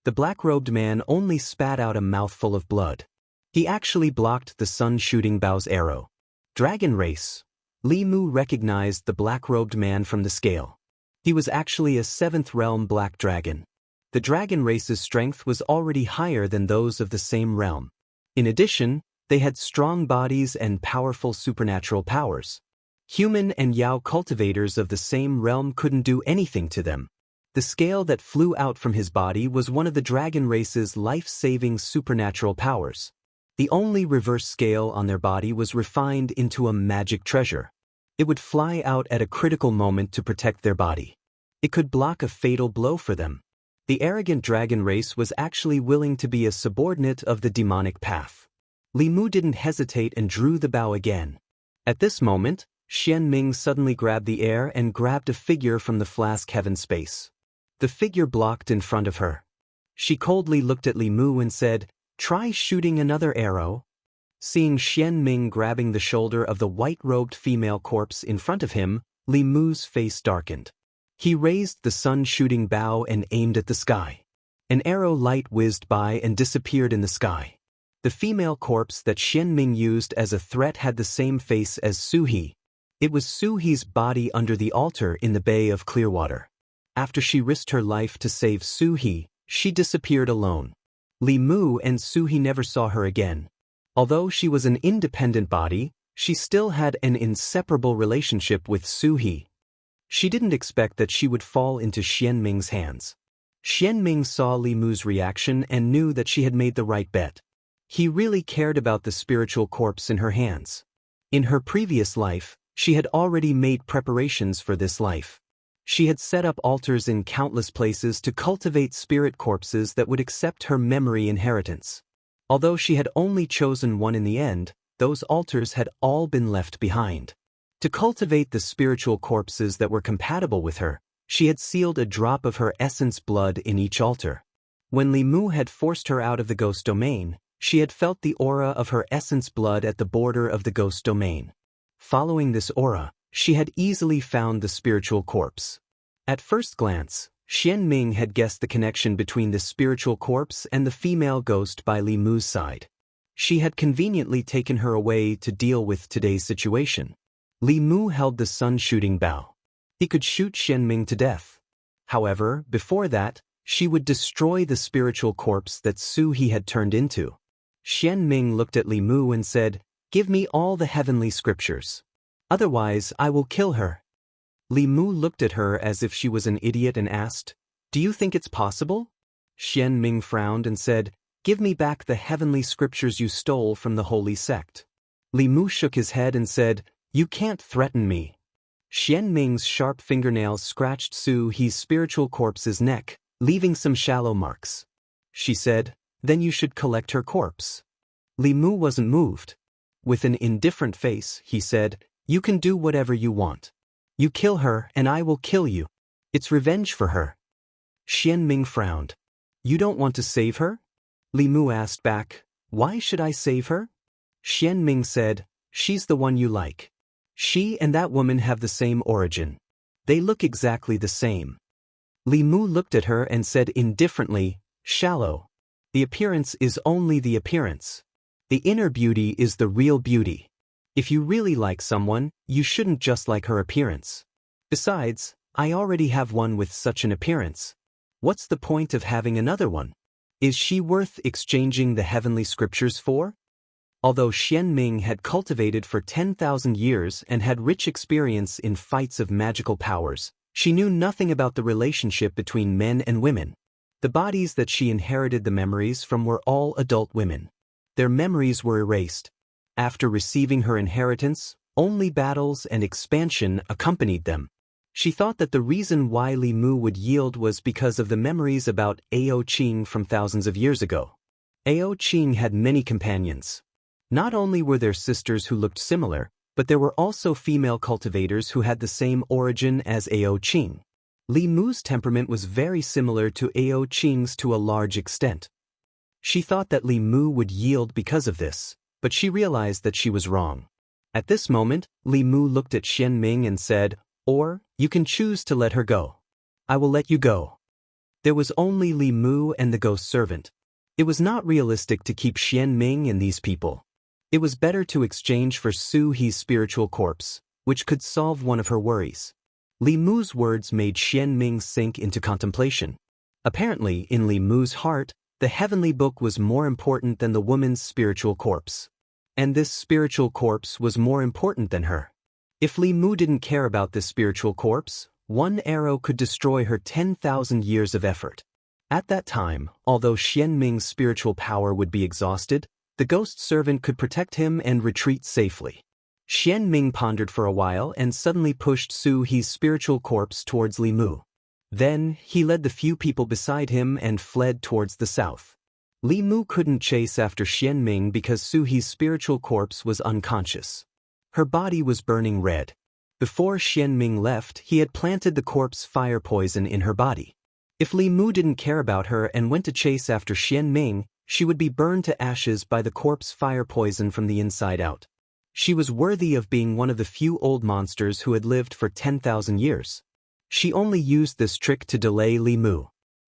The black-robed man only spat out a mouthful of blood. He actually blocked the sun-shooting bow's arrow. Dragon race. Li Mu recognized the black-robed man from the scale. He was actually a 7th realm black dragon. The dragon race's strength was already higher than those of the same realm. In addition, they had strong bodies and powerful supernatural powers. Human and Yao cultivators of the same realm couldn't do anything to them. The scale that flew out from his body was one of the dragon race's life-saving supernatural powers. The only reverse scale on their body was refined into a magic treasure. It would fly out at a critical moment to protect their body. It could block a fatal blow for them. The arrogant dragon race was actually willing to be a subordinate of the demonic path. Li Mu didn't hesitate and drew the bow again. At this moment, Xianming suddenly grabbed the air and grabbed a figure from the flask heaven space. The figure blocked in front of her. She coldly looked at Li Mu and said, "Try shooting another arrow." Seeing Xianming grabbing the shoulder of the white-robed female corpse in front of him, Li Mu's face darkened. He raised the sun-shooting bow and aimed at the sky. An arrow light whizzed by and disappeared in the sky. The female corpse that Xianming used as a threat had the same face as Suhi. It was Suhi's body under the altar in the Bay of Clearwater. After she risked her life to save Suhi, she disappeared alone. Li Mu and Suhi never saw her again. Although she was an independent body, she still had an inseparable relationship with Suhi. She didn't expect that she would fall into Xianming's hands. Xianming saw Li Mu's reaction and knew that she had made the right bet. He really cared about the spiritual corpse in her hands. In her previous life, she had already made preparations for this life. She had set up altars in countless places to cultivate spirit corpses that would accept her memory inheritance. Although she had only chosen one in the end, those altars had all been left behind. To cultivate the spiritual corpses that were compatible with her, she had sealed a drop of her essence blood in each altar. When Li Mu had forced her out of the ghost domain, she had felt the aura of her essence blood at the border of the ghost domain. Following this aura, she had easily found the spiritual corpse. At first glance, Xianming had guessed the connection between the spiritual corpse and the female ghost by Li Mu's side. She had conveniently taken her away to deal with today's situation. Li Mu held the sun-shooting bow. He could shoot Xianming to death. However, before that, she would destroy the spiritual corpse that Suhi had turned into. Xianming looked at Li Mu and said, "Give me all the heavenly scriptures. Otherwise, I will kill her." Li Mu looked at her as if she was an idiot and asked, "Do you think it's possible?" Xianming frowned and said, "Give me back the heavenly scriptures you stole from the holy sect." Li Mu shook his head and said, "You can't threaten me." Xianming's sharp fingernails scratched Suhi's spiritual corpse's neck, leaving some shallow marks. She said, "Then you should collect her corpse." Li Mu wasn't moved. With an indifferent face, he said, "You can do whatever you want. You kill her and I will kill you. It's revenge for her." Xianming frowned. "You don't want to save her?" Li Mu asked back, "Why should I save her?" Xianming said, "She's the one you like. She and that woman have the same origin. They look exactly the same." Li Mu looked at her and said indifferently, "Shallow. The appearance is only the appearance. The inner beauty is the real beauty. If you really like someone, you shouldn't just like her appearance. Besides, I already have one with such an appearance. What's the point of having another one? Is she worth exchanging the heavenly scriptures for?" Although Xianming had cultivated for 10,000 years and had rich experience in fights of magical powers, she knew nothing about the relationship between men and women. The bodies that she inherited the memories from were all adult women. Their memories were erased. After receiving her inheritance, only battles and expansion accompanied them. She thought that the reason why Li Mu would yield was because of the memories about Ao Qing from thousands of years ago. Ao Qing had many companions. Not only were there sisters who looked similar, but there were also female cultivators who had the same origin as Ao Qing. Li Mu's temperament was very similar to Ao Qing's to a large extent. She thought that Li Mu would yield because of this, but she realized that she was wrong. At this moment, Li Mu looked at Xianming and said, "Or, you can choose to let her go. I will let you go." There was only Li Mu and the ghost servant. It was not realistic to keep Xianming and these people. It was better to exchange for Su He's spiritual corpse, which could solve one of her worries. Li Mu's words made Xianming sink into contemplation. Apparently, in Li Mu's heart, the heavenly book was more important than the woman's spiritual corpse. And this spiritual corpse was more important than her. If Li Mu didn't care about this spiritual corpse, one arrow could destroy her 10,000 years of effort. At that time, although Xianming's spiritual power would be exhausted, the ghost servant could protect him and retreat safely. Xianming pondered for a while and suddenly pushed Su He's spiritual corpse towards Li Mu. Then, he led the few people beside him and fled towards the south. Li Mu couldn't chase after Xianming because Su He's spiritual corpse was unconscious. Her body was burning red. Before Xianming left, he had planted the corpse fire poison in her body. If Li Mu didn't care about her and went to chase after Xianming, she would be burned to ashes by the corpse fire poison from the inside out. She was worthy of being one of the few old monsters who had lived for 10,000 years. She only used this trick to delay Li Mu.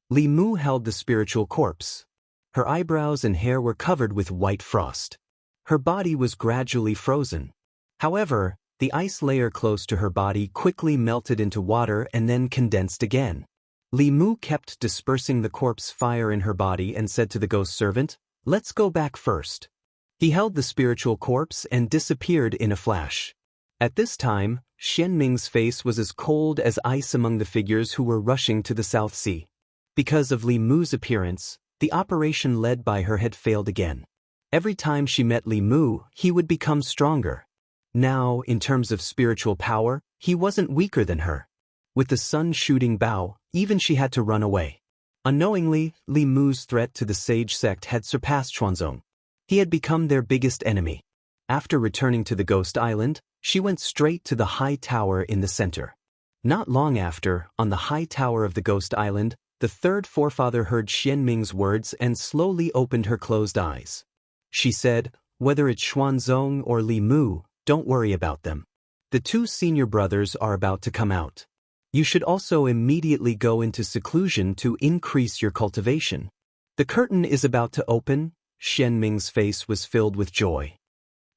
Li Mu held the spiritual corpse. Her eyebrows and hair were covered with white frost. Her body was gradually frozen. However, the ice layer close to her body quickly melted into water and then condensed again. Li Mu kept dispersing the corpse fire in her body and said to the ghost servant, "Let's go back first." He held the spiritual corpse and disappeared in a flash. At this time, Xianming's face was as cold as ice among the figures who were rushing to the South Sea. Because of Li Mu's appearance, the operation led by her had failed again. Every time she met Li Mu, he would become stronger. Now, in terms of spiritual power, he wasn't weaker than her. With the sun shooting bow, even she had to run away. Unknowingly, Li Mu's threat to the sage sect had surpassed Xuanzong. He had become their biggest enemy. After returning to the Ghost Island, she went straight to the high tower in the center. Not long after, on the high tower of the Ghost Island, the third forefather heard Xianming's words and slowly opened her closed eyes. She said, "Whether it's Xuanzong or Li Mu, don't worry about them. The two senior brothers are about to come out. You should also immediately go into seclusion to increase your cultivation. The curtain is about to open." Xianming's face was filled with joy.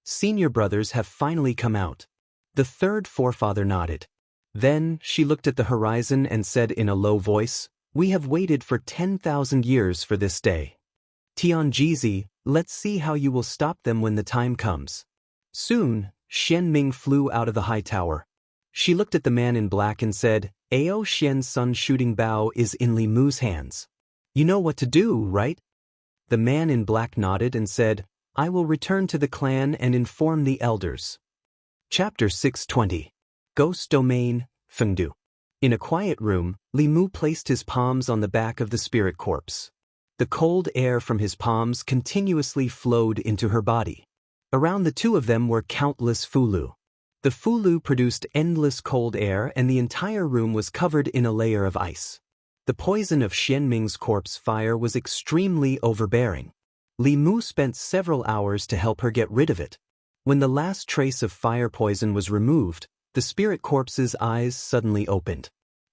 Senior brothers have finally come out. The third forefather nodded. Then, she looked at the horizon and said in a low voice, "We have waited for 10,000 years for this day. Tianjizi, let's see how you will stop them when the time comes." Soon, Xianming flew out of the high tower. She looked at the man in black and said, "Ao Xian's sun shooting bow is in Li Mu's hands. You know what to do, right?" The man in black nodded and said, "I will return to the clan and inform the elders." Chapter 620. Ghost Domain, Fengdu. In a quiet room, Li Mu placed his palms on the back of the spirit corpse. The cold air from his palms continuously flowed into her body. Around the two of them were countless fulu. The fulu produced endless cold air and the entire room was covered in a layer of ice. The poison of Xianming's corpse fire was extremely overbearing. Li Mu spent several hours to help her get rid of it. When the last trace of fire poison was removed, the spirit corpse's eyes suddenly opened.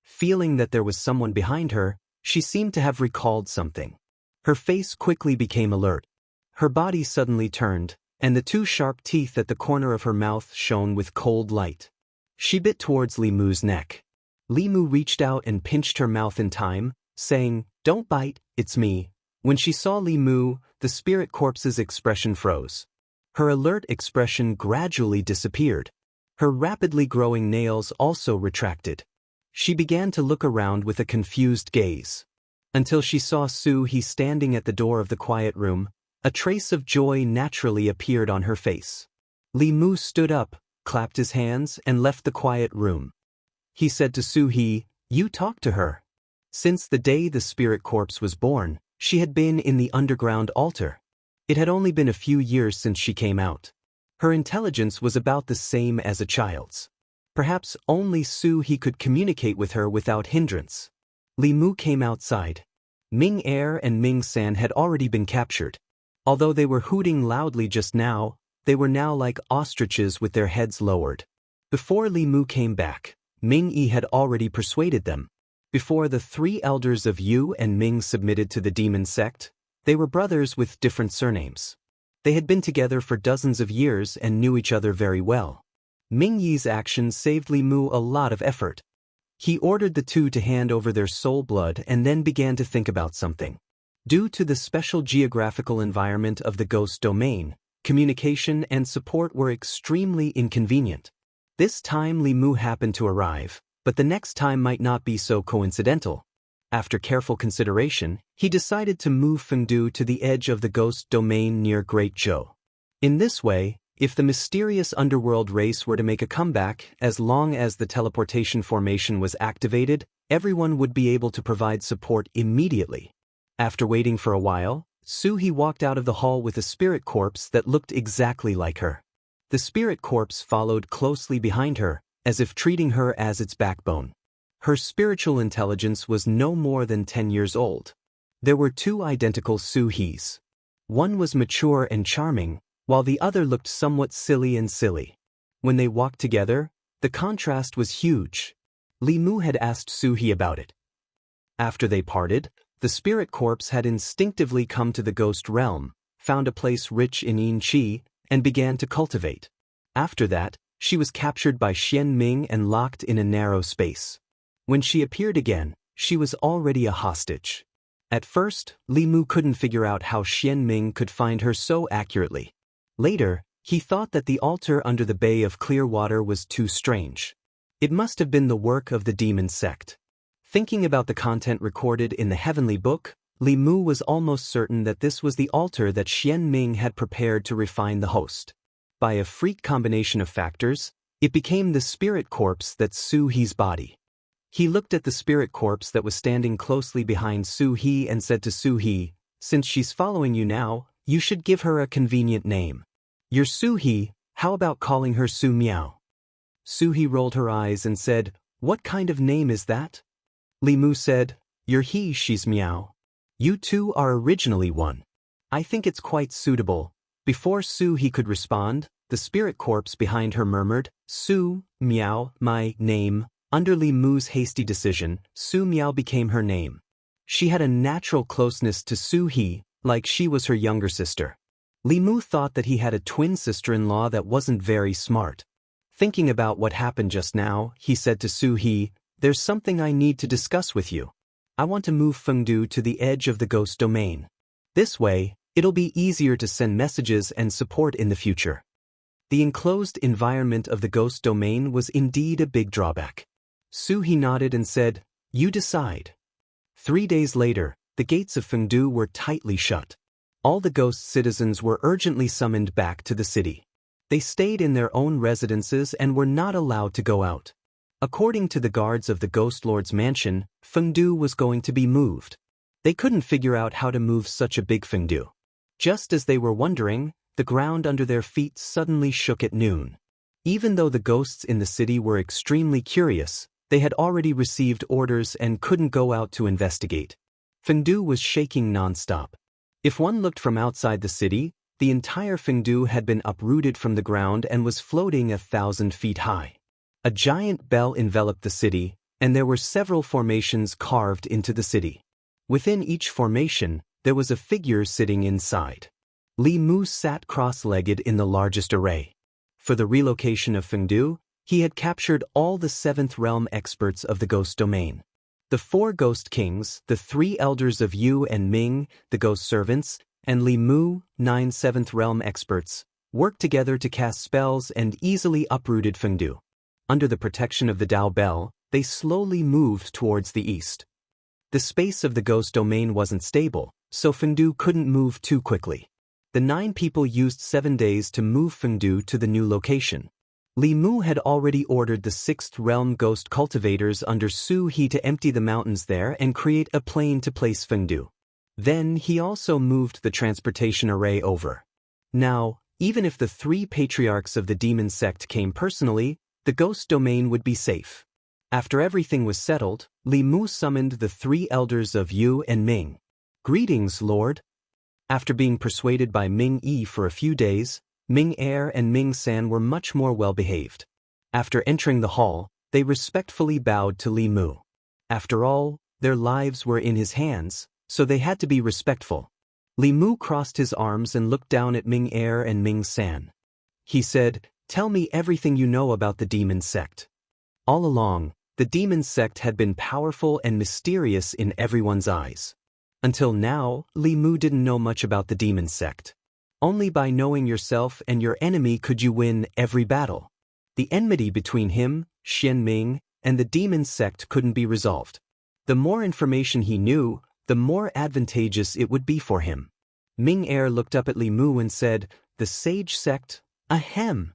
Feeling that there was someone behind her, she seemed to have recalled something. Her face quickly became alert. Her body suddenly turned, and the two sharp teeth at the corner of her mouth shone with cold light. She bit towards Li Mu's neck. Li Mu reached out and pinched her mouth in time, saying, "Don't bite, it's me." When she saw Li Mu, the spirit corpse's expression froze. Her alert expression gradually disappeared. Her rapidly growing nails also retracted. She began to look around with a confused gaze. Until she saw Su He standing at the door of the quiet room, a trace of joy naturally appeared on her face. Li Mu stood up, clapped his hands, and left the quiet room. He said to Su He, "You talk to her." Since the day the spirit corpse was born, she had been in the underground altar. It had only been a few years since she came out. Her intelligence was about the same as a child's. Perhaps only Su He could communicate with her without hindrance. Li Mu came outside. Ming Er and Ming San had already been captured. Although they were hooting loudly just now, they were now like ostriches with their heads lowered. Before Li Mu came back, Ming Yi had already persuaded them. Before the three elders of Yu and Ming submitted to the demon sect, they were brothers with different surnames. They had been together for dozens of years and knew each other very well. Ming Yi's actions saved Li Mu a lot of effort. He ordered the two to hand over their soul blood and then began to think about something. Due to the special geographical environment of the ghost domain, communication and support were extremely inconvenient. This time Li Mu happened to arrive, but the next time might not be so coincidental. After careful consideration, he decided to move Fengdu to the edge of the ghost domain near Great Zhou. In this way, if the mysterious underworld race were to make a comeback, as long as the teleportation formation was activated, everyone would be able to provide support immediately. After waiting for a while, Su He walked out of the hall with a spirit corpse that looked exactly like her. The spirit corpse followed closely behind her, as if treating her as its backbone. Her spiritual intelligence was no more than 10 years old. There were two identical Su He's. One was mature and charming, while the other looked somewhat silly. When they walked together, the contrast was huge. Li Mu had asked Su He about it. After they parted, the spirit corpse had instinctively come to the ghost realm, found a place rich in yin qi, and began to cultivate. After that, she was captured by Xian Ming and locked in a narrow space. When she appeared again, she was already a hostage. At first, Li Mu couldn't figure out how Xian Ming could find her so accurately. Later, he thought that the altar under the Bay of Clear Water was too strange. It must have been the work of the demon sect. Thinking about the content recorded in the Heavenly Book, Li Mu was almost certain that this was the altar that Xian Ming had prepared to refine the host. By a freak combination of factors, it became the spirit corpse that's Su He's body. He looked at the spirit corpse that was standing closely behind Su He and said to Su He, "Since she's following you now, you should give her a convenient name. You're Su He, how about calling her Su Miao?" Su He rolled her eyes and said, "What kind of name is that?" Li Mu said, "You're he, she's Miao. You two are originally one. I think it's quite suitable." Before Su He could respond, the spirit corpse behind her murmured, "Su, Miao, my name." Under Li Mu's hasty decision, Su Miao became her name. She had a natural closeness to Su He, like she was her younger sister. Li Mu thought that he had a twin sister-in-law that wasn't very smart. Thinking about what happened just now, he said to Su He, "There's something I need to discuss with you. I want to move Fengdu to the edge of the ghost domain. This way, it'll be easier to send messages and support in the future." The enclosed environment of the ghost domain was indeed a big drawback. Su He nodded and said, "You decide." 3 days later, the gates of Fengdu were tightly shut. All the ghost citizens were urgently summoned back to the city. They stayed in their own residences and were not allowed to go out. According to the guards of the Ghost Lord's mansion, Fengdu was going to be moved. They couldn't figure out how to move such a big Fengdu. Just as they were wondering, the ground under their feet suddenly shook at noon. Even though the ghosts in the city were extremely curious, they had already received orders and couldn't go out to investigate. Fengdu was shaking non-stop. If one looked from outside the city, the entire Fengdu had been uprooted from the ground and was floating 1,000 feet high. A giant bell enveloped the city, and there were several formations carved into the city. Within each formation, there was a figure sitting inside. Li Mu sat cross-legged in the largest array. For the relocation of Fengdu, he had captured all the 7th realm experts of the ghost domain. The 4 ghost kings, the 3 elders of Yu and Ming, the ghost servants, and Li Mu, 9 7th realm experts, worked together to cast spells and easily uprooted Fengdu. Under the protection of the Dao Bell, they slowly moved towards the east. The space of the ghost domain wasn't stable, so Fengdu couldn't move too quickly. The 9 people used 7 days to move Fengdu to the new location. Li Mu had already ordered the 6th realm ghost cultivators under Su He to empty the mountains there and create a plane to place Fengdu. Then he also moved the transportation array over. Now, even if the 3 patriarchs of the demon sect came personally, the ghost domain would be safe. After everything was settled, Li Mu summoned the 3 elders of Yu and Ming. "Greetings, Lord." After being persuaded by Ming Yi for a few days, Ming Er and Ming San were much more well-behaved. After entering the hall, they respectfully bowed to Li Mu. After all, their lives were in his hands, so they had to be respectful. Li Mu crossed his arms and looked down at Ming Er and Ming San. He said, "Tell me everything you know about the demon sect." All along, the demon sect had been powerful and mysterious in everyone's eyes. Until now, Li Mu didn't know much about the demon sect. Only by knowing yourself and your enemy could you win every battle. The enmity between him, Xian Ming, and the demon sect couldn't be resolved. The more information he knew, the more advantageous it would be for him. Ming Er looked up at Li Mu and said, "The sage sect? Ahem."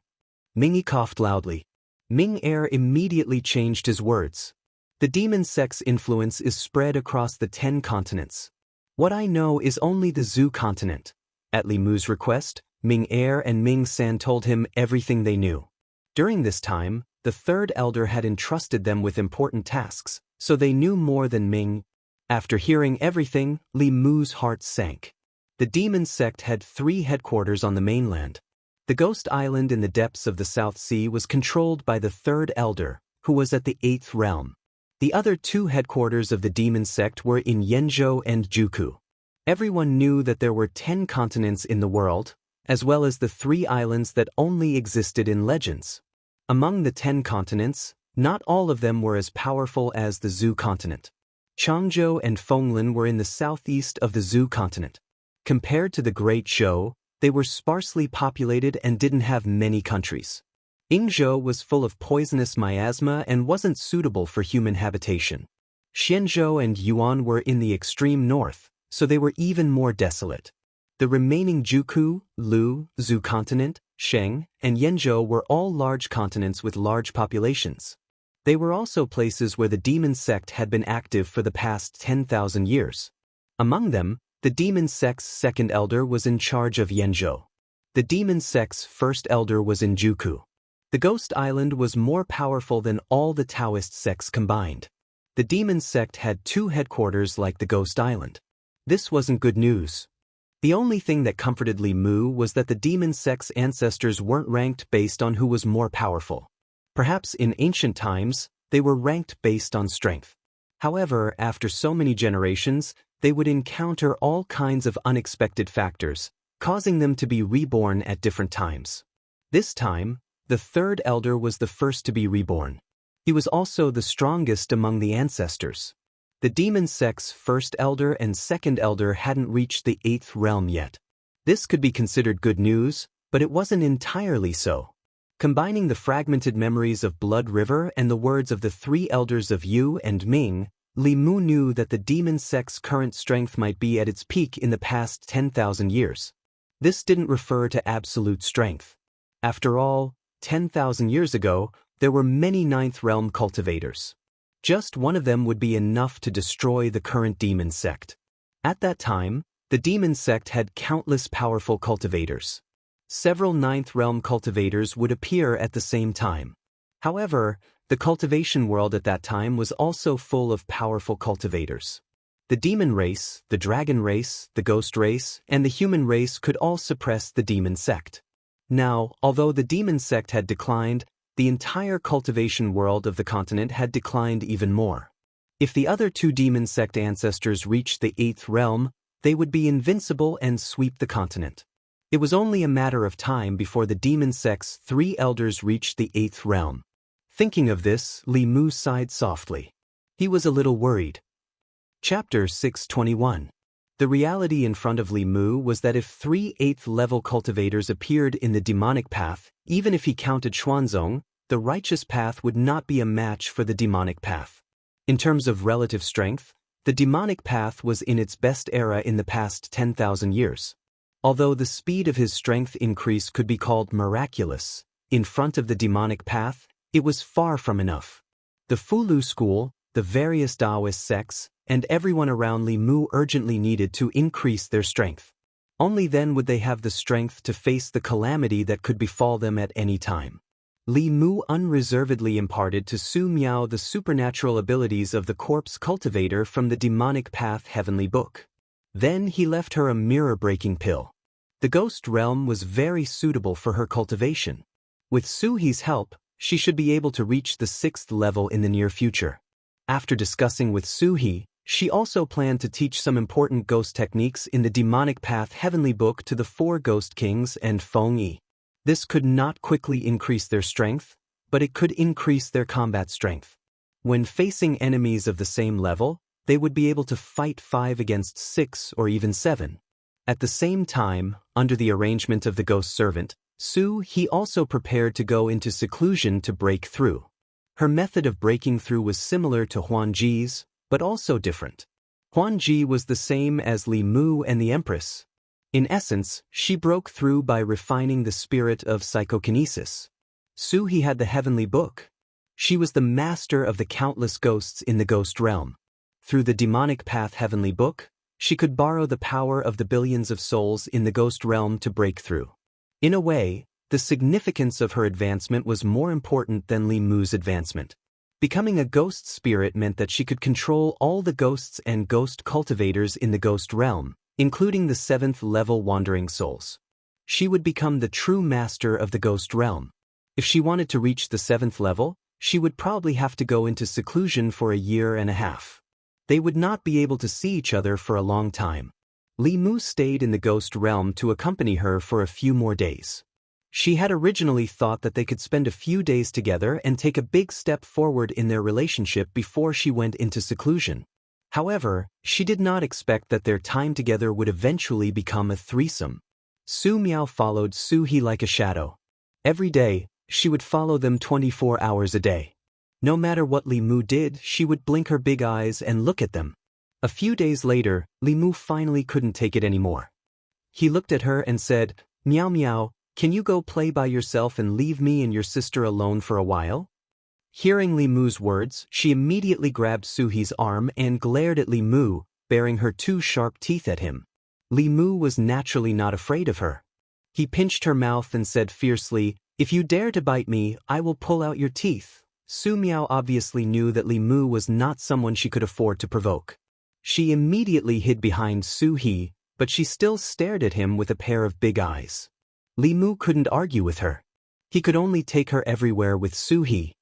Ming Yi coughed loudly. Ming Er immediately changed his words. "The demon sect's influence is spread across the 10 continents. What I know is only the Zhu continent." At Li Mu's request, Ming Er and Ming San told him everything they knew. During this time, the 3rd elder had entrusted them with important tasks, so they knew more than Ming. After hearing everything, Li Mu's heart sank. The demon sect had 3 headquarters on the mainland. The ghost island in the depths of the South Sea was controlled by the 3rd elder, who was at the 8th realm. The other 2 headquarters of the demon sect were in Yenzhou and Juku. Everyone knew that there were 10 continents in the world, as well as the 3 islands that only existed in legends. Among the 10 continents, not all of them were as powerful as the Zhu continent. Changzhou and Fenglin were in the southeast of the Zhu continent. Compared to the Great Zhou, they were sparsely populated and didn't have many countries. Yingzhou was full of poisonous miasma and wasn't suitable for human habitation. Xianzhou and Yuan were in the extreme north, so they were even more desolate. The remaining Juku, Lu, Zhu continent, Sheng, and Yenzhou were all large continents with large populations. They were also places where the demon sect had been active for the past 10,000 years. Among them, the demon sect's 2nd elder was in charge of Yenzhou. The demon sect's 1st elder was in Juku. The ghost island was more powerful than all the Daoist sects combined. The demon sect had 2 headquarters like the ghost island. This wasn't good news. The only thing that comforted Li Mu was that the demon sect's ancestors weren't ranked based on who was more powerful. Perhaps in ancient times, they were ranked based on strength. However, after so many generations, they would encounter all kinds of unexpected factors, causing them to be reborn at different times. This time, the 3rd elder was the first to be reborn. He was also the strongest among the ancestors. The demon sect's 1st elder and 2nd elder hadn't reached the 8th realm yet. This could be considered good news, but it wasn't entirely so. Combining the fragmented memories of Blood River and the words of the 3 elders of Yu and Ming, Li Mu knew that the demon sect's current strength might be at its peak in the past 10,000 years. This didn't refer to absolute strength. After all, 10,000 years ago, there were many 9th realm cultivators. Just one of them would be enough to destroy the current demon sect. At that time, the demon sect had countless powerful cultivators. Several 9th realm cultivators would appear at the same time. However, the cultivation world at that time was also full of powerful cultivators. The demon race, the dragon race, the ghost race, and the human race could all suppress the demon sect. Now, although the demon sect had declined, the entire cultivation world of the continent had declined even more. If the other two demon sect ancestors reached the 8th realm, they would be invincible and sweep the continent. It was only a matter of time before the demon sect's 3 elders reached the 8th realm. Thinking of this, Li Mu sighed softly. He was a little worried. Chapter 621. The reality in front of Li Mu was that if 3 8th-level cultivators appeared in the demonic path, even if he counted Xuanzong, the righteous path would not be a match for the demonic path. In terms of relative strength, the demonic path was in its best era in the past 10,000 years. Although the speed of his strength increase could be called miraculous, in front of the demonic path, it was far from enough. The Fulu school, the various Daoist sects, and everyone around Li Mu urgently needed to increase their strength. Only then would they have the strength to face the calamity that could befall them at any time. Li Mu unreservedly imparted to Su Miao the supernatural abilities of the corpse cultivator from the demonic path heavenly book. Then he left her a mirror-breaking pill. The ghost realm was very suitable for her cultivation. With Su He's help, she should be able to reach the 6th level in the near future. After discussing with Su He, she also planned to teach some important ghost techniques in the demonic path heavenly book to the 4 ghost kings and Feng Yi. This could not quickly increase their strength, but it could increase their combat strength. When facing enemies of the same level, they would be able to fight 5 against 6 or even 7. At the same time, under the arrangement of the ghost servant, Su He also prepared to go into seclusion to break through. Her method of breaking through was similar to Huan Ji's, but also different. Huan Ji was the same as Li Mu and the Empress. In essence, she broke through by refining the spirit of psychokinesis. Su He had the heavenly book. She was the master of the countless ghosts in the ghost realm. Through the demonic path heavenly book, she could borrow the power of the billions of souls in the ghost realm to break through. In a way, the significance of her advancement was more important than Li Mu's advancement. Becoming a ghost spirit meant that she could control all the ghosts and ghost cultivators in the ghost realm, including the 7th-level wandering souls. She would become the true master of the ghost realm. If she wanted to reach the 7th level, she would probably have to go into seclusion for a year and a half. They would not be able to see each other for a long time. Li Mu stayed in the ghost realm to accompany her for a few more days. She had originally thought that they could spend a few days together and take a big step forward in their relationship before she went into seclusion. However, she did not expect that their time together would eventually become a threesome. Su Miao followed Su He like a shadow. Every day, she would follow them 24 hours a day. No matter what Li Mu did, she would blink her big eyes and look at them. A few days later, Li Mu finally couldn't take it anymore. He looked at her and said, "Meow meow, can you go play by yourself and leave me and your sister alone for a while?" Hearing Li Mu's words, she immediately grabbed Su He's arm and glared at Li Mu, baring her 2 sharp teeth at him. Li Mu was naturally not afraid of her. He pinched her mouth and said fiercely, "If you dare to bite me, I will pull out your teeth." Su Miao obviously knew that Li Mu was not someone she could afford to provoke. She immediately hid behind Su He, but she still stared at him with a pair of big eyes. Li Mu couldn't argue with her. He could only take her everywhere with Su He.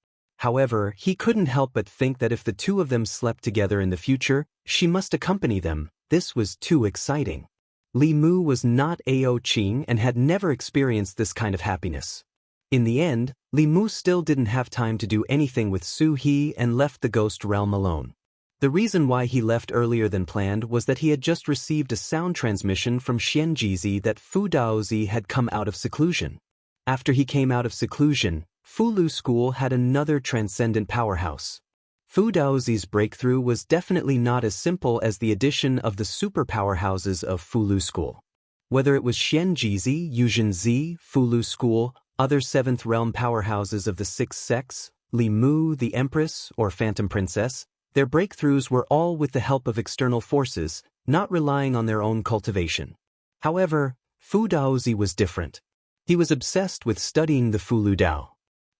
However, he couldn't help but think that if the two of them slept together in the future, she must accompany them. This was too exciting. Li Mu was not Ao Qing and had never experienced this kind of happiness. In the end, Li Mu still didn't have time to do anything with Su He and left the ghost realm alone. The reason why he left earlier than planned was that he had just received a sound transmission from Xianxia that Fu Daozi had come out of seclusion. After he came out of seclusion, Fulu School had another transcendent powerhouse. Fu Daozi's breakthrough was definitely not as simple as the addition of the super powerhouses of Fulu School. Whether it was Xianxia, Yuzhenzi, Fulu School, other 7th realm powerhouses of the 6 sects, Li Mu, the Empress, or Phantom Princess, their breakthroughs were all with the help of external forces, not relying on their own cultivation. However, Fu Daozi was different. He was obsessed with studying the Fulu Dao.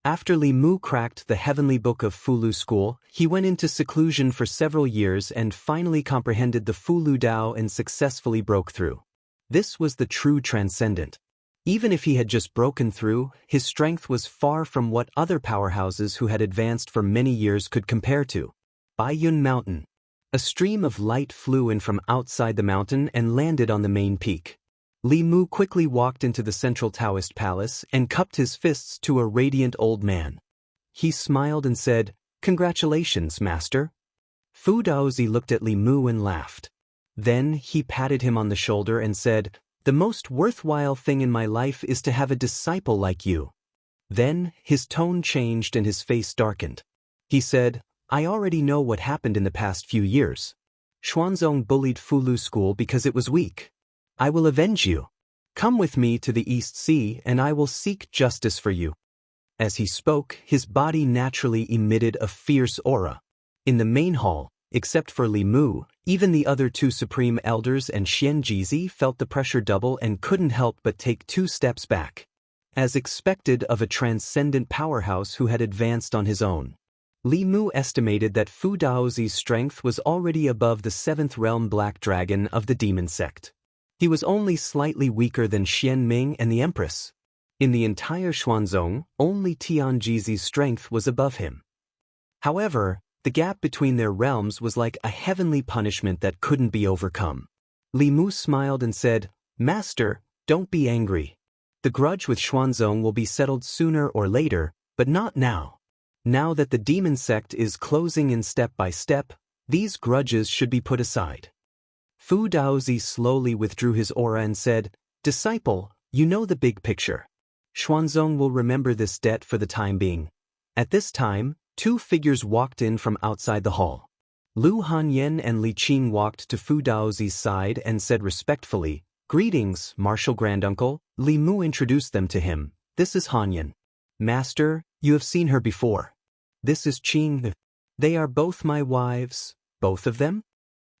After Li Mu cracked the heavenly book of Fulu School, he went into seclusion for several years and finally comprehended the Fulu Dao and successfully broke through. This was the true transcendent. Even if he had just broken through, his strength was far from what other powerhouses who had advanced for many years could compare to. Baiyun Mountain. A stream of light flew in from outside the mountain and landed on the main peak. Li Mu quickly walked into the central Daoist palace and cupped his fists to a radiant old man. He smiled and said, "Congratulations, master." Fu Daozi looked at Li Mu and laughed. Then he patted him on the shoulder and said, "The most worthwhile thing in my life is to have a disciple like you." Then his tone changed and his face darkened. He said, "I already know what happened in the past few years. Xuanzong bullied Fulu School because it was weak. I will avenge you. Come with me to the East Sea and I will seek justice for you." As he spoke, his body naturally emitted a fierce aura. In the main hall, except for Li Mu, even the other two supreme elders and Xianxia felt the pressure double and couldn't help but take 2 steps back. As expected of a transcendent powerhouse who had advanced on his own. Li Mu estimated that Fu Daozi's strength was already above the 7th realm Black Dragon of the demon sect. He was only slightly weaker than Xian Ming and the Empress. In the entire Xuanzong, only Tianjizi's strength was above him. However, the gap between their realms was like a heavenly punishment that couldn't be overcome. Li Mu smiled and said, "Master, don't be angry. The grudge with Xuanzong will be settled sooner or later, but not now. Now that the demon sect is closing in step by step, these grudges should be put aside." Fu Daozi slowly withdrew his aura and said, "Disciple, you know the big picture. Xuanzong will remember this debt for the time being." At this time, 2 figures walked in from outside the hall. Lu Hanyan and Li Qing walked to Fu Daozi's side and said respectfully, "Greetings, Martial Granduncle." Li Mu introduced them to him. "This is Hanyan. Master, you have seen her before. This is Qing. They are both my wives." "Both of them?"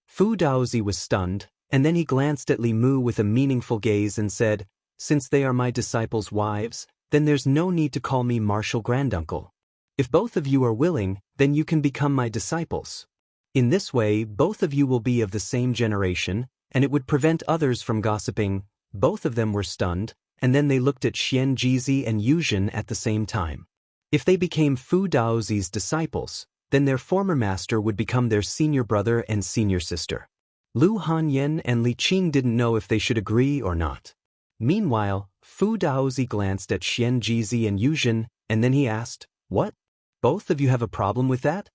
Fu Daozi was stunned, and then he glanced at Li Mu with a meaningful gaze and said, "Since they are my disciples' wives, then there's no need to call me Martial Granduncle. If both of you are willing, then you can become my disciples. In this way, both of you will be of the same generation, and it would prevent others from gossiping." Both of them were stunned, and then they looked at Xianxia and Yuzhen at the same time. If they became Fu Daozi's disciples, then their former master would become their senior brother and senior sister. Lu Hanyan and Li Qing didn't know if they should agree or not. Meanwhile, Fu Daozi glanced at Xianxia and Yuzhen, and then he asked, "What? Both of you have a problem with that?"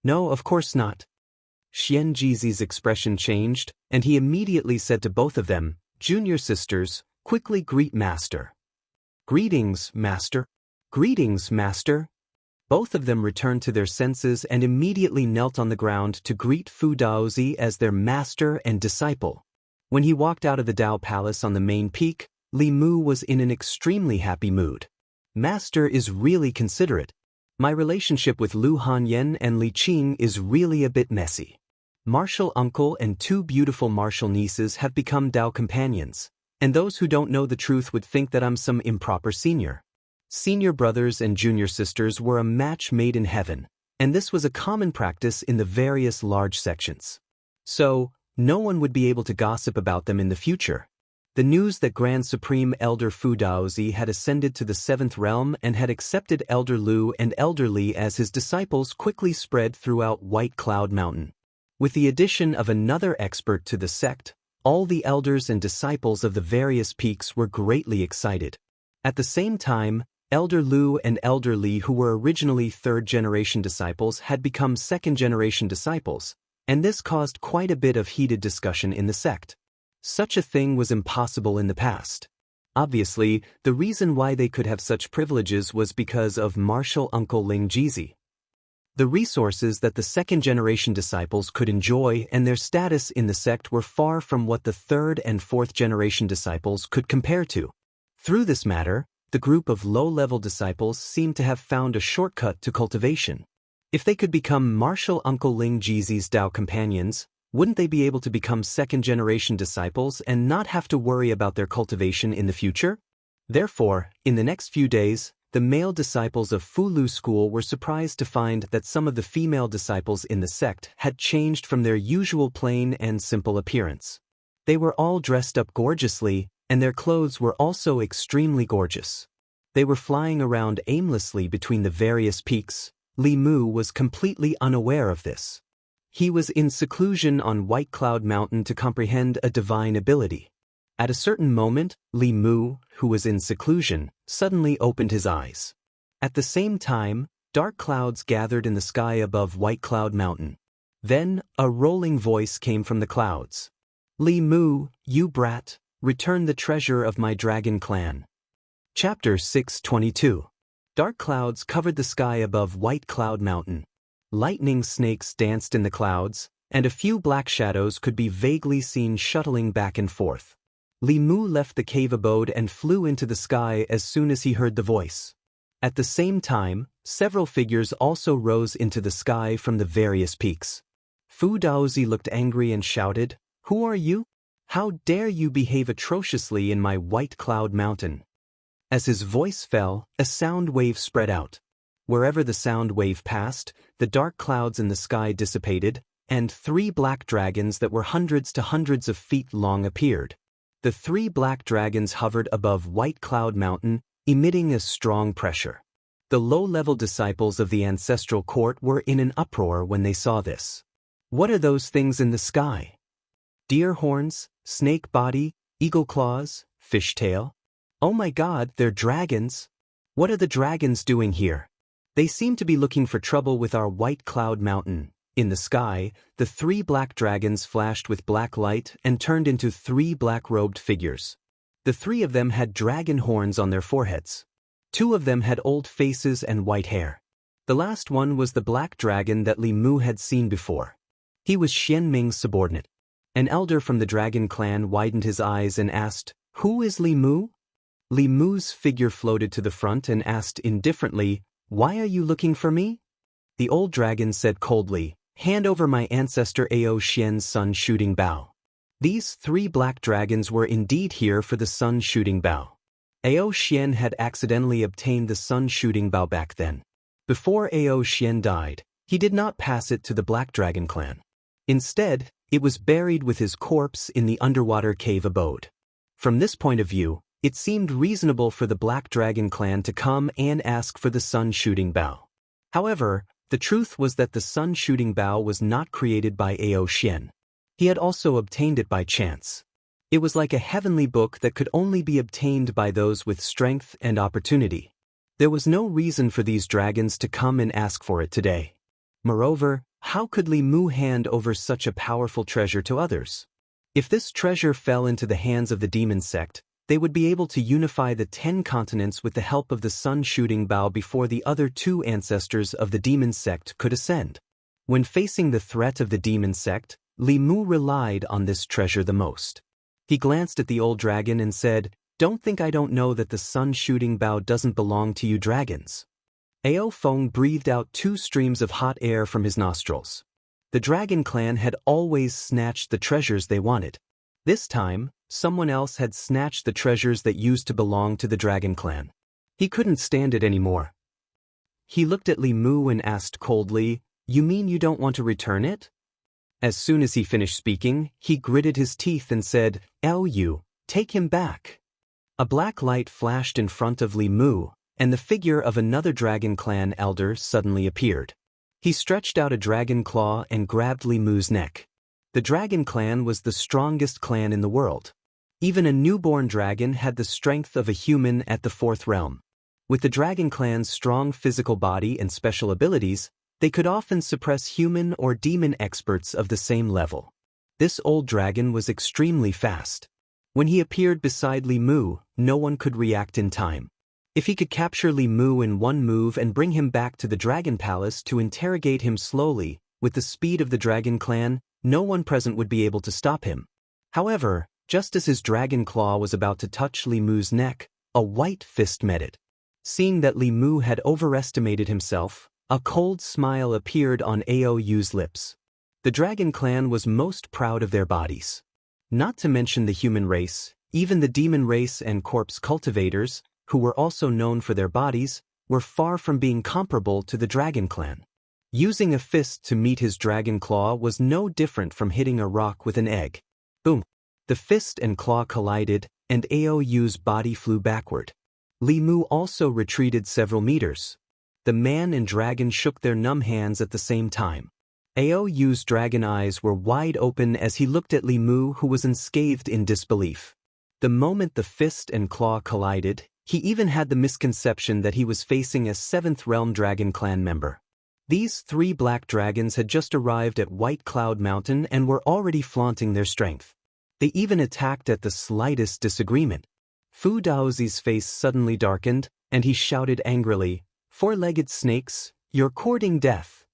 "No, of course not." Xianxia's expression changed, and he immediately said to both of them, "Junior sisters, quickly greet Master." "Greetings, Master." "Greetings, Master." Both of them returned to their senses and immediately knelt on the ground to greet Fu Daozi as their master and disciple. When he walked out of the Dao Palace on the main peak, Li Mu was in an extremely happy mood. "Master is really considerate. My relationship with Lu Hanyan and Li Qing is really a bit messy. Martial uncle and 2 beautiful martial nieces have become Dao companions, and those who don't know the truth would think that I'm some improper senior. Senior brothers and junior sisters were a match made in heaven, and this was a common practice in the various large sections. So, no one would be able to gossip about them in the future." The news that Grand Supreme Elder Fu Daozi had ascended to the 7th realm and had accepted Elder Lu and Elder Li as his disciples quickly spread throughout White Cloud Mountain. With the addition of another expert to the sect, all the elders and disciples of the various peaks were greatly excited. At the same time, Elder Lu and Elder Li, who were originally 3rd-generation disciples, had become 2nd-generation disciples, and this caused quite a bit of heated discussion in the sect. Such a thing was impossible in the past. Obviously, the reason why they could have such privileges was because of Martial Uncle Ling Jizi. The resources that the 2nd-generation disciples could enjoy and their status in the sect were far from what the 3rd and 4th-generation disciples could compare to. Through this matter, the group of low-level disciples seemed to have found a shortcut to cultivation. If they could become Martial Uncle Ling Jizi's Dao companions, wouldn't they be able to become 2nd-generation disciples and not have to worry about their cultivation in the future? Therefore, in the next few days, the male disciples of Fulu School were surprised to find that some of the female disciples in the sect had changed from their usual plain and simple appearance. They were all dressed up gorgeously, and their clothes were also extremely gorgeous. They were flying around aimlessly between the various peaks. Li Mu was completely unaware of this. He was in seclusion on White Cloud Mountain to comprehend a divine ability. At a certain moment, Li Mu, who was in seclusion, suddenly opened his eyes. At the same time, dark clouds gathered in the sky above White Cloud Mountain. Then, a rolling voice came from the clouds. Li Mu, you brat, return the treasure of my dragon clan. Chapter 622. Dark clouds covered the sky above White Cloud Mountain. Lightning snakes danced in the clouds, and a few black shadows could be vaguely seen shuttling back and forth. Li Mu left the cave abode and flew into the sky as soon as he heard the voice. At the same time, several figures also rose into the sky from the various peaks. Fu Daozi looked angry and shouted, "Who are you? How dare you behave atrociously in my White Cloud Mountain?" As his voice fell, a sound wave spread out. Wherever the sound wave passed, the dark clouds in the sky dissipated, and 3 black dragons that were hundreds to hundreds of feet long appeared. The 3 black dragons hovered above White Cloud Mountain, emitting a strong pressure. The low-level disciples of the ancestral court were in an uproar when they saw this. What are those things in the sky? Deer horns, snake body, eagle claws, fish tail? Oh my God, they're dragons! What are the dragons doing here? They seem to be looking for trouble with our White Cloud Mountain. In the sky, the 3 black dragons flashed with black light and turned into 3 black-robed figures. The 3 of them had dragon horns on their foreheads. 2 of them had old faces and white hair. The last one was the black dragon that Li Mu had seen before. He was Xian Ming's subordinate. An elder from the dragon clan widened his eyes and asked, "Who is Li Mu?" Li Mu's figure floated to the front and asked indifferently, "Why are you looking for me?" The old dragon said coldly, "Hand over my ancestor Ao Xian's sun shooting bow." These 3 black dragons were indeed here for the sun shooting bow. Ao Xian had accidentally obtained the sun shooting bow back then. Before Ao Xian died, he did not pass it to the Black Dragon clan. Instead, it was buried with his corpse in the underwater cave abode. From this point of view, it seemed reasonable for the Black Dragon clan to come and ask for the sun shooting bow. However, the truth was that the sun shooting bow was not created by Ao Xian. He had also obtained it by chance. It was like a heavenly book that could only be obtained by those with strength and opportunity. There was no reason for these dragons to come and ask for it today. Moreover, how could Li Mu hand over such a powerful treasure to others? If this treasure fell into the hands of the demon sect, they would be able to unify the 10 continents with the help of the sun shooting bow before the other 2 ancestors of the demon sect could ascend. When facing the threat of the demon sect, Li Mu relied on this treasure the most. He glanced at the old dragon and said, "Don't think I don't know that the sun shooting bow doesn't belong to you dragons." Ao Feng breathed out 2 streams of hot air from his nostrils. The dragon clan had always snatched the treasures they wanted. This time, someone else had snatched the treasures that used to belong to the dragon clan. He couldn't stand it anymore. He looked at Li Mu and asked coldly, "You mean you don't want to return it?" As soon as he finished speaking, he gritted his teeth and said, "You, take him back." A black light flashed in front of Li Mu, and the figure of another dragon clan elder suddenly appeared. He stretched out a dragon claw and grabbed Li Mu's neck. The dragon clan was the strongest clan in the world. Even a newborn dragon had the strength of a human at the 4th realm. With the dragon clan's strong physical body and special abilities, they could often suppress human or demon experts of the same level. This old dragon was extremely fast. When he appeared beside Li Mu, no one could react in time. If he could capture Li Mu in one move and bring him back to the Dragon Palace to interrogate him slowly, with the speed of the Dragon Clan, no one present would be able to stop him. However, just as his dragon claw was about to touch Li Mu's neck, a white fist met it. Seeing that Li Mu had overestimated himself, a cold smile appeared on Aou's lips. The Dragon Clan was most proud of their bodies. Not to mention the human race, even the demon race and corpse cultivators, who were also known for their bodies, were far from being comparable to the Dragon Clan. Using a fist to meet his dragon claw was no different from hitting a rock with an egg. Boom! The fist and claw collided, and Aoyu's body flew backward. Li Mu also retreated several meters. The man and dragon shook their numb hands at the same time. Aoyu's dragon eyes were wide open as he looked at Li Mu, who was unscathed in disbelief. The moment the fist and claw collided, he even had the misconception that he was facing a 7th Realm Dragon Clan member. These 3 black dragons had just arrived at White Cloud Mountain and were already flaunting their strength. They even attacked at the slightest disagreement. Fu Daozi's face suddenly darkened, and he shouted angrily, "Four-legged snakes, you're courting death."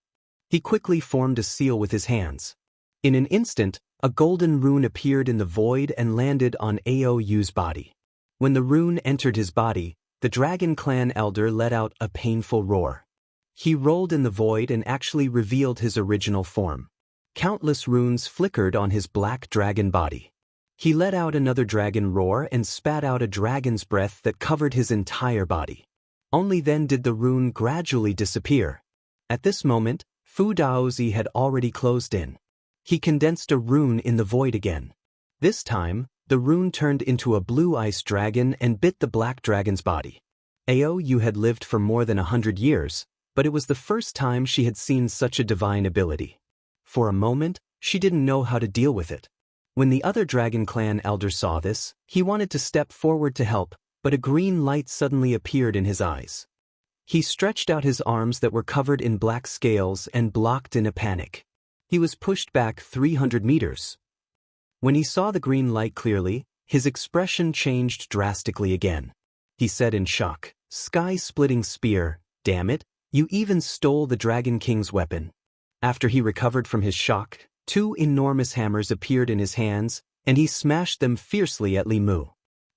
He quickly formed a seal with his hands. In an instant, a golden rune appeared in the void and landed on Aoyu's body. When the rune entered his body, the Dragon Clan elder let out a painful roar. He rolled in the void and actually revealed his original form. Countless runes flickered on his black dragon body. He let out another dragon roar and spat out a dragon's breath that covered his entire body. Only then did the rune gradually disappear. At this moment, Fu Daozi had already closed in. He condensed a rune in the void again. This time, the rune turned into a blue ice dragon and bit the black dragon's body. Aoyu had lived for more than 100 years, but it was the first time she had seen such a divine ability. For a moment, she didn't know how to deal with it. When the other Dragon Clan elder saw this, he wanted to step forward to help, but a green light suddenly appeared in his eyes. He stretched out his arms that were covered in black scales and blocked in a panic. He was pushed back 300 meters. When he saw the green light clearly, his expression changed drastically again. He said in shock, "Sky-splitting spear, damn it, you even stole the Dragon King's weapon." After he recovered from his shock, 2 enormous hammers appeared in his hands, and he smashed them fiercely at Li Mu.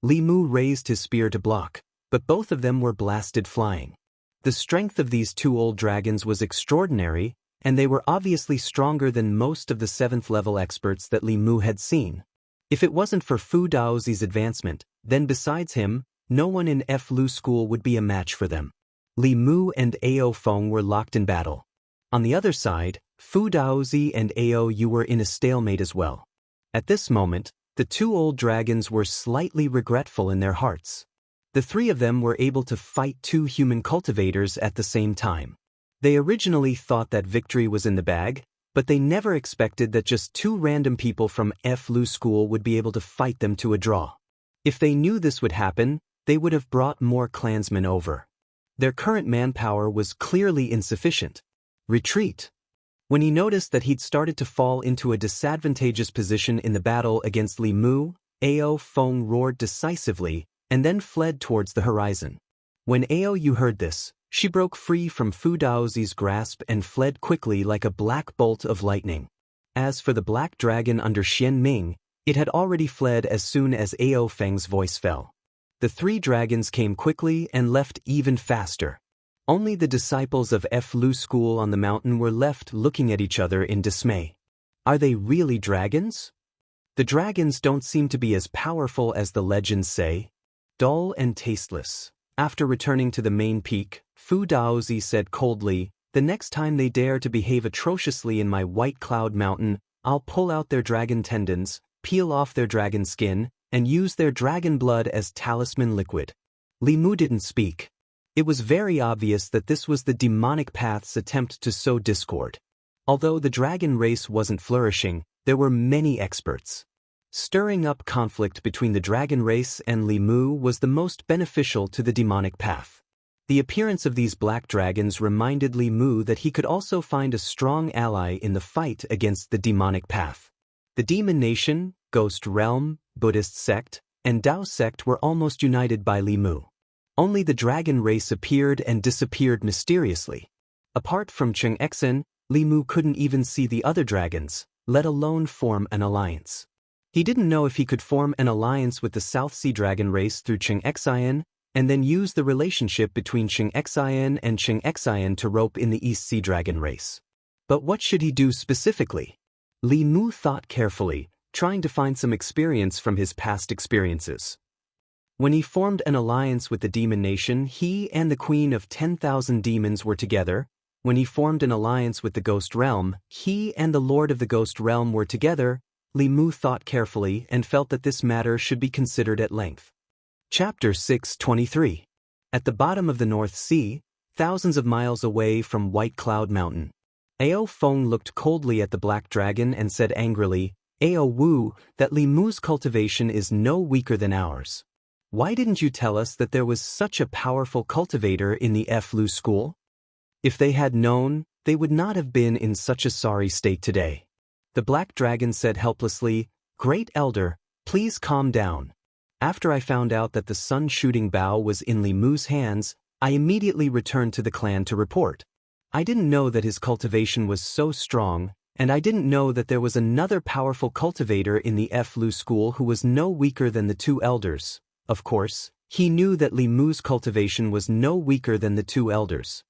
Li Mu raised his spear to block, but both of them were blasted flying. The strength of these 2 old dragons was extraordinary, and they were obviously stronger than most of the 7th level experts that Li Mu had seen. If it wasn't for Fu Daozi's advancement, then besides him, no one in Lu School would be a match for them. Li Mu and Ao Feng were locked in battle. On the other side, Fu Daozi and Aoyu were in a stalemate as well. At this moment, the 2 old dragons were slightly regretful in their hearts. The 3 of them were able to fight 2 human cultivators at the same time. They originally thought that victory was in the bag, but they never expected that just 2 random people from Lu School would be able to fight them to a draw. If they knew this would happen, they would have brought more clansmen over. Their current manpower was clearly insufficient. Retreat. When he noticed that he'd started to fall into a disadvantageous position in the battle against Li Mu, Ao Feng roared decisively and then fled towards the horizon. When Aoyu heard this, she broke free from Fu Daozi's grasp and fled quickly like a black bolt of lightning. As for the black dragon under Xian Ming, it had already fled as soon as Ao Feng's voice fell. The 3 dragons came quickly and left even faster. Only the disciples of Lu School on the mountain were left looking at each other in dismay. Are they really dragons? The dragons don't seem to be as powerful as the legends say. Dull and tasteless. After returning to the main peak, Fu Daozi said coldly, "The next time they dare to behave atrociously in my White Cloud Mountain, I'll pull out their dragon tendons, peel off their dragon skin, and use their dragon blood as talisman liquid." Li Mu didn't speak. It was very obvious that this was the demonic path's attempt to sow discord. Although the dragon race wasn't flourishing, there were many experts. Stirring up conflict between the dragon race and Li Mu was the most beneficial to the demonic path. The appearance of these black dragons reminded Li Mu that he could also find a strong ally in the fight against the demonic path. The Demon Nation, Ghost Realm, Buddhist sect, and Dao sect were almost united by Li Mu. Only the dragon race appeared and disappeared mysteriously. Apart from Xianxia, Li Mu couldn't even see the other dragons, let alone form an alliance. He didn't know if he could form an alliance with the South Sea Dragon race through Xianxia, and then use the relationship between Xianxia and Xianxia to rope in the East Sea Dragon race. But what should he do specifically? Li Mu thought carefully, trying to find some experience from his past experiences. When he formed an alliance with the Demon Nation, he and the Queen of 10,000 Demons were together. When he formed an alliance with the Ghost Realm, he and the Lord of the Ghost Realm were together, Li Mu thought carefully and felt that this matter should be considered at length. Chapter 623. At the bottom of the North Sea, thousands of miles away from White Cloud Mountain, Ao Feng looked coldly at the black dragon and said angrily, Ao Wu, that Li Mu's cultivation is no weaker than ours. Why didn't you tell us that there was such a powerful cultivator in the Lu school? If they had known, they would not have been in such a sorry state today. The black dragon said helplessly, Great Elder, please calm down. After I found out that the sun-shooting bow was in Li Mu's hands, I immediately returned to the clan to report. I didn't know that his cultivation was so strong, and I didn't know that there was another powerful cultivator in the Lu school who was no weaker than the two elders. Of course, he knew that Li Mu's cultivation was no weaker than the two elders.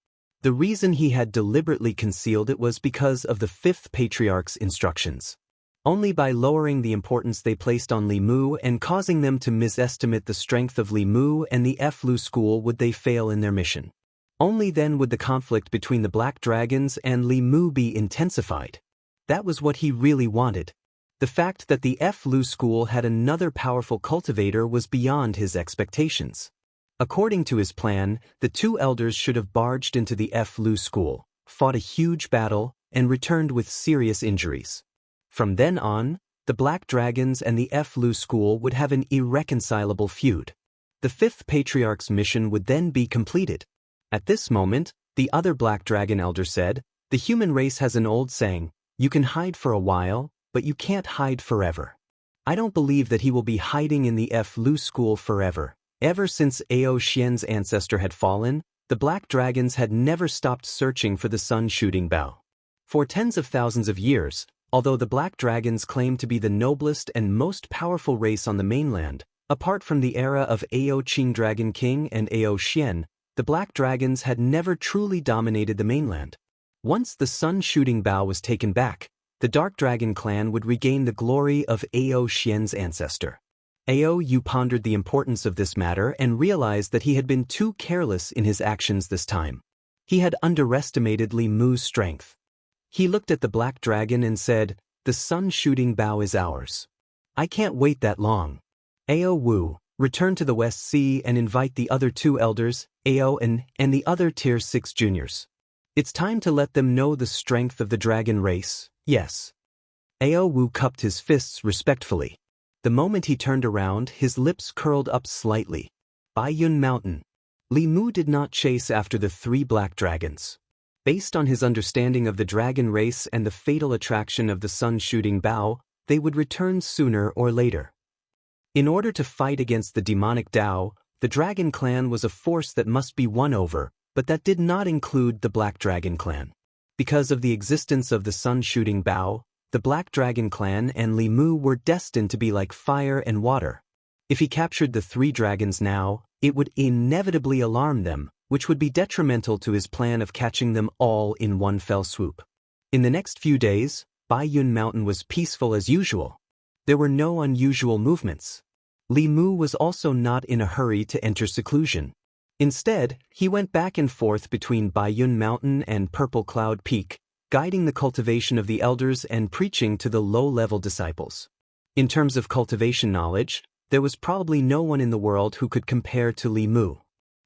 The reason he had deliberately concealed it was because of the fifth patriarch's instructions. Only by lowering the importance they placed on Li Mu and causing them to misestimate the strength of Li Mu and the Lu school would they fail in their mission. Only then would the conflict between the Black Dragons and Li Mu be intensified. That was what he really wanted. The fact that the Lu school had another powerful cultivator was beyond his expectations. According to his plan, the two elders should have barged into the Lu school, fought a huge battle, and returned with serious injuries. From then on, the Black Dragons and the Lu school would have an irreconcilable feud. The fifth patriarch's mission would then be completed. At this moment, the other Black Dragon elder said, The human race has an old saying, you can hide for a while, but you can't hide forever. I don't believe that he will be hiding in the Lu school forever. Ever since Ao Xian's ancestor had fallen, the Black Dragons had never stopped searching for the sun-shooting bow. For tens of thousands of years, although the Black Dragons claimed to be the noblest and most powerful race on the mainland, apart from the era of Ao Qing Dragon King and Ao Xian, the Black Dragons had never truly dominated the mainland. Once the sun-shooting bow was taken back, the Dark Dragon clan would regain the glory of Ao Xian's ancestor. Ao Yu pondered the importance of this matter and realized that he had been too careless in his actions this time. He had underestimated Li Mu's strength. He looked at the Black Dragon and said, The sun-shooting bow is ours. I can't wait that long. Ao Wu, return to the West Sea and invite the other two elders, Ao and the other Tier 6 juniors. It's time to let them know the strength of the dragon race, yes. Ao Wu cupped his fists respectfully. The moment he turned around, his lips curled up slightly. Baiyun Mountain. Li Mu did not chase after the three Black Dragons. Based on his understanding of the dragon race and the fatal attraction of the sun-shooting bow, they would return sooner or later. In order to fight against the demonic Dao, the Dragon Clan was a force that must be won over, but that did not include the Black Dragon Clan. Because of the existence of the sun-shooting bow, the Black Dragon Clan and Li Mu were destined to be like fire and water. If he captured the three dragons now, it would inevitably alarm them, which would be detrimental to his plan of catching them all in one fell swoop. In the next few days, Baiyun Mountain was peaceful as usual. There were no unusual movements. Li Mu was also not in a hurry to enter seclusion. Instead, he went back and forth between Baiyun Mountain and Purple Cloud Peak, guiding the cultivation of the elders and preaching to the low-level disciples. In terms of cultivation knowledge, there was probably no one in the world who could compare to Li Mu.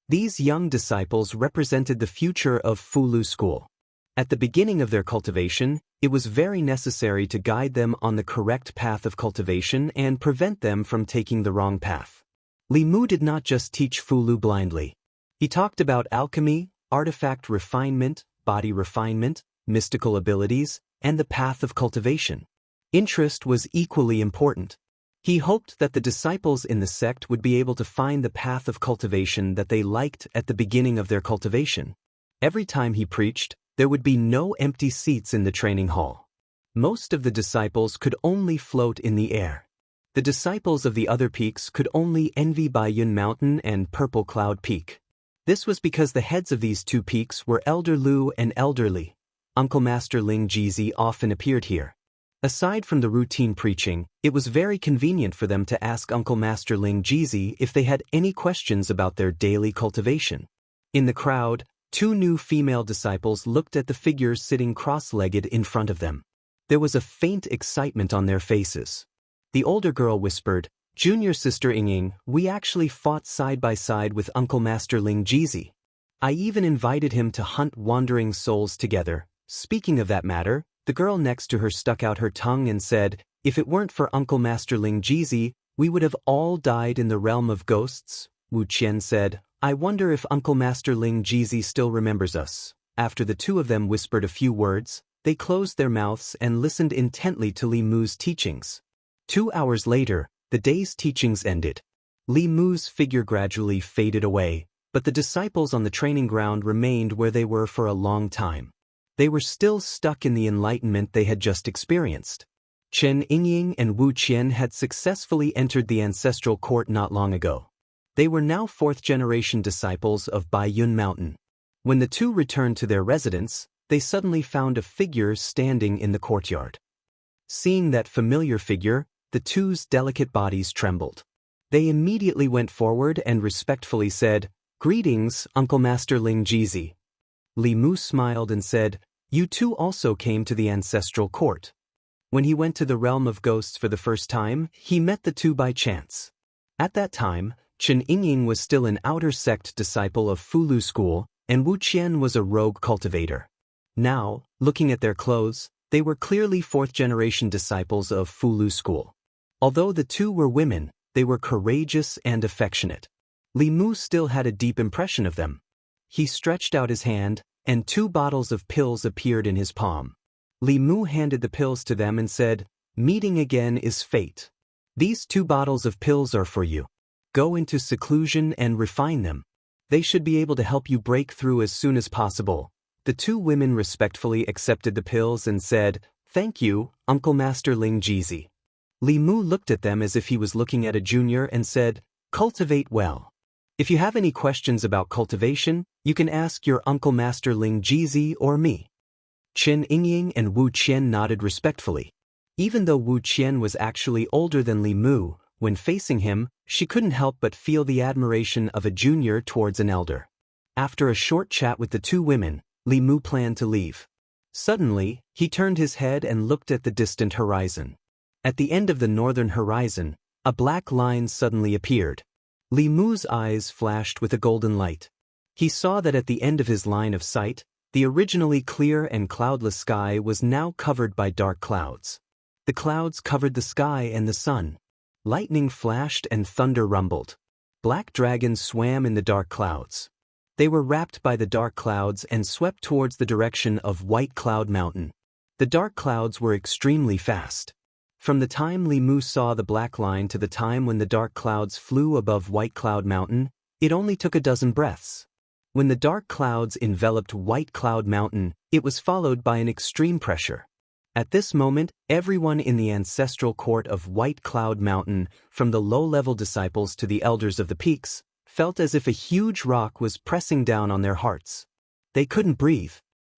These young disciples represented the future of Fulu School. At the beginning of their cultivation, it was very necessary to guide them on the correct path of cultivation and prevent them from taking the wrong path. Li Mu did not just teach Fulu blindly. He talked about alchemy, artifact refinement, body refinement, mystical abilities, and the path of cultivation. Interest was equally important. He hoped that the disciples in the sect would be able to find the path of cultivation that they liked at the beginning of their cultivation. Every time he preached, there would be no empty seats in the training hall. Most of the disciples could only float in the air. The disciples of the other peaks could only envy Baiyun Mountain and Purple Cloud Peak. This was because the heads of these two peaks were Elder Lu and Elder Li. Uncle Master Ling Jizi often appeared here. Aside from the routine preaching, it was very convenient for them to ask Uncle Master Ling Jizi if they had any questions about their daily cultivation. In the crowd, two new female disciples looked at the figures sitting cross-legged in front of them. There was a faint excitement on their faces. The older girl whispered, "Junior sister Yingying, we actually fought side by side with Uncle Master Ling Jizi. I even invited him to hunt wandering souls together." Speaking of that matter, the girl next to her stuck out her tongue and said, "If it weren't for Uncle Master Ling Jizi, we would have all died in the realm of ghosts." Wu Qian said, "I wonder if Uncle Master Ling Jizi still remembers us." After the two of them whispered a few words, they closed their mouths and listened intently to Li Mu's teachings. 2 hours later, the day's teachings ended. Li Mu's figure gradually faded away, but the disciples on the training ground remained where they were for a long time. They were still stuck in the enlightenment they had just experienced. Chen Yingying and Wu Qian had successfully entered the ancestral court not long ago. They were now fourth-generation disciples of Baiyun Mountain. When the two returned to their residence, they suddenly found a figure standing in the courtyard. Seeing that familiar figure, the two's delicate bodies trembled. They immediately went forward and respectfully said, "Greetings, Uncle Master Ling Jizi." Li Mu smiled and said, "You two also came to the ancestral court." When he went to the realm of ghosts for the first time, he met the two by chance. At that time, Chen Yingying was still an outer sect disciple of Fulu school, and Wu Qian was a rogue cultivator. Now, looking at their clothes, they were clearly fourth-generation disciples of Fulu school. Although the two were women, they were courageous and affectionate. Li Mu still had a deep impression of them. He stretched out his hand, and 2 bottles of pills appeared in his palm. Li Mu handed the pills to them and said, "Meeting again is fate. These 2 bottles of pills are for you. Go into seclusion and refine them. They should be able to help you break through as soon as possible." The 2 women respectfully accepted the pills and said, "Thank you, Uncle Master Ling Jizi." Li Mu looked at them as if he was looking at a junior and said, "Cultivate well. If you have any questions about cultivation, you can ask your Uncle Master Ling Jizi or me." Chen Yingying and Wu Qian nodded respectfully. Even though Wu Qian was actually older than Li Mu, when facing him, she couldn't help but feel the admiration of a junior towards an elder. After a short chat with the 2 women, Li Mu planned to leave. Suddenly, he turned his head and looked at the distant horizon. At the end of the northern horizon, a black line suddenly appeared. Li Mu's eyes flashed with a golden light. He saw that at the end of his line of sight, the originally clear and cloudless sky was now covered by dark clouds. The clouds covered the sky and the sun. Lightning flashed and thunder rumbled. Black dragons swam in the dark clouds. They were wrapped by the dark clouds and swept towards the direction of White Cloud Mountain. The dark clouds were extremely fast. From the time Li Mu saw the black line to the time when the dark clouds flew above White Cloud Mountain, it only took a dozen breaths. When the dark clouds enveloped White Cloud Mountain, it was followed by an extreme pressure. At this moment, everyone in the ancestral court of White Cloud Mountain, from the low-level disciples to the elders of the peaks, felt as if a huge rock was pressing down on their hearts. They couldn't breathe.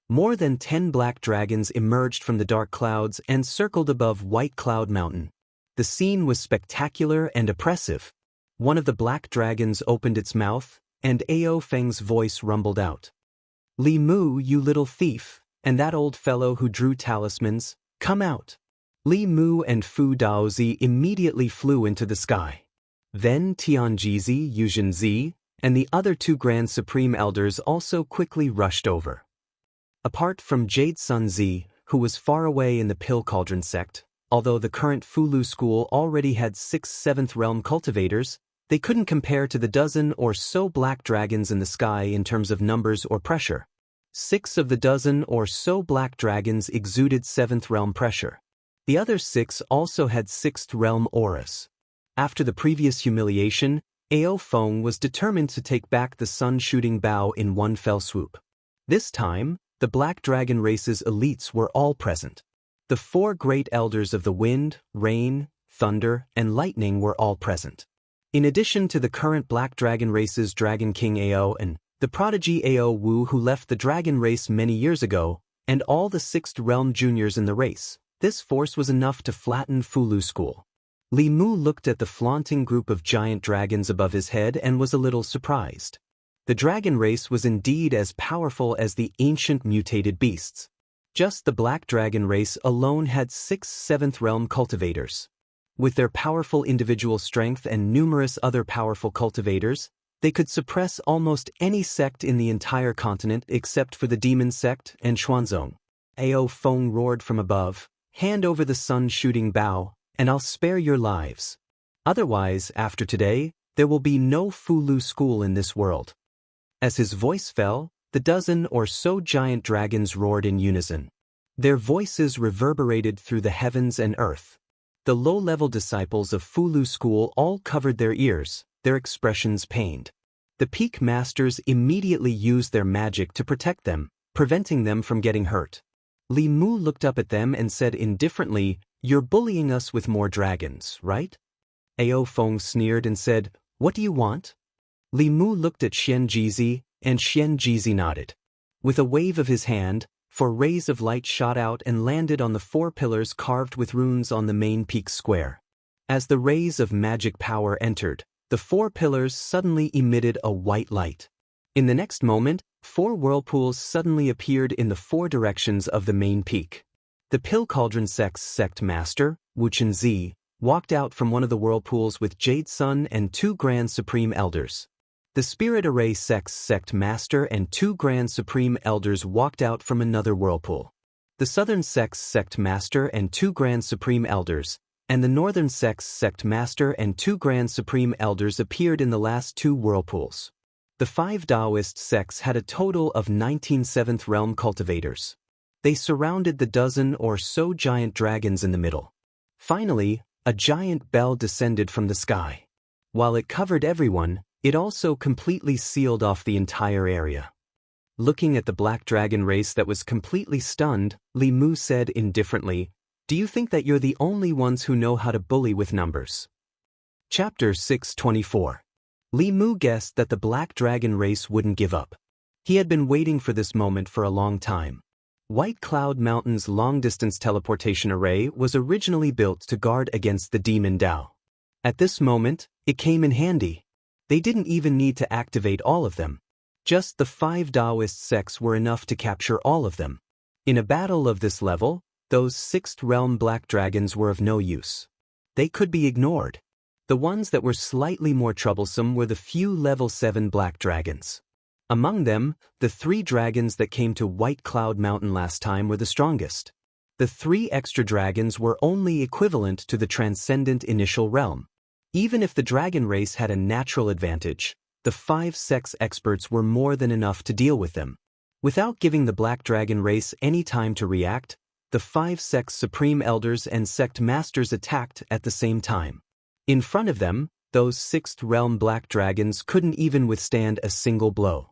More than 10 black dragons emerged from the dark clouds and circled above White Cloud Mountain. The scene was spectacular and oppressive. One of the black dragons opened its mouth, and Ao Feng's voice rumbled out. "Li Mu, you little thief, and that old fellow who drew talismans, come out." Li Mu and Fu Daozi immediately flew into the sky. Then Tianjizi, Yuzhenzi, and the other 2 Grand Supreme Elders also quickly rushed over. Apart from Jade Sun Zi, who was far away in the Pill Cauldron sect, although the current Fulu school already had 6 7th realm cultivators, they couldn't compare to the dozen or so black dragons in the sky in terms of numbers or pressure. 6 of the dozen or so black dragons exuded 7th realm pressure. The other 6 also had 6th realm auras. After the previous humiliation, Ao Feng was determined to take back the sun-shooting bow in one fell swoop. This time, the Black Dragon race's elites were all present. The 4 great elders of the wind, rain, thunder, and lightning were all present. In addition to the current Black Dragon race's Dragon King Ao and the prodigy Ao Wu who left the dragon race many years ago, and all the 6th realm juniors in the race, this force was enough to flatten Fulu school. Li Mu looked at the flaunting group of giant dragons above his head and was a little surprised. The dragon race was indeed as powerful as the ancient mutated beasts. Just the Black Dragon race alone had 6 7th realm cultivators. With their powerful individual strength and numerous other powerful cultivators, they could suppress almost any sect in the entire continent except for the demon sect and Xuanzong. Ao Feng roared from above, "Hand over the sun-shooting bow, and I'll spare your lives. Otherwise, after today, there will be no Fulu school in this world." As his voice fell, the dozen or so giant dragons roared in unison. Their voices reverberated through the heavens and earth. The low-level disciples of Fulu school all covered their ears, their expressions pained. The peak masters immediately used their magic to protect them, preventing them from getting hurt. Li Mu looked up at them and said indifferently, "You're bullying us with more dragons, right?" Ao Feng sneered and said, "What do you want?" Li Mu looked at Xianxia, and Xianxia nodded. With a wave of his hand, 4 rays of light shot out and landed on the 4 pillars carved with runes on the main peak square. As the rays of magic power entered, the 4 pillars suddenly emitted a white light. In the next moment, 4 whirlpools suddenly appeared in the 4 directions of the main peak. The Pill Cauldron sect's sect master, Wuxia Zi, walked out from one of the whirlpools with Jade Sun and 2 Grand Supreme Elders. The Spirit Array sect's sect master and 2 Grand Supreme Elders walked out from another whirlpool. The Southern sect's sect master and 2 Grand Supreme Elders, and the Northern sect's sect master and 2 Grand Supreme Elders appeared in the last 2 whirlpools. The 5 Daoist sects had a total of 19 7th realm cultivators. They surrounded the dozen or so giant dragons in the middle. Finally, a giant bell descended from the sky. While it covered everyone, it also completely sealed off the entire area. Looking at the Black Dragon race that was completely stunned, Li Mu said indifferently, "Do you think that you're the only ones who know how to bully with numbers?" Chapter 624. Li Mu guessed that the Black Dragon race wouldn't give up. He had been waiting for this moment for a long time. White Cloud Mountain's long-distance teleportation array was originally built to guard against the Demon Dao. At this moment, it came in handy. They didn't even need to activate all of them. Just the 5 Daoist sects were enough to capture all of them. In a battle of this level, those 6th realm Black Dragons were of no use. They could be ignored. The ones that were slightly more troublesome were the few level 7 Black Dragons. Among them, the 3 dragons that came to White Cloud Mountain last time were the strongest. The 3 extra dragons were only equivalent to the transcendent initial realm. Even if the dragon race had a natural advantage, the 5 sects experts were more than enough to deal with them. Without giving the Black Dragon race any time to react, the 5 sects supreme elders and sect masters attacked at the same time. In front of them, those 6th realm Black Dragons couldn't even withstand a single blow.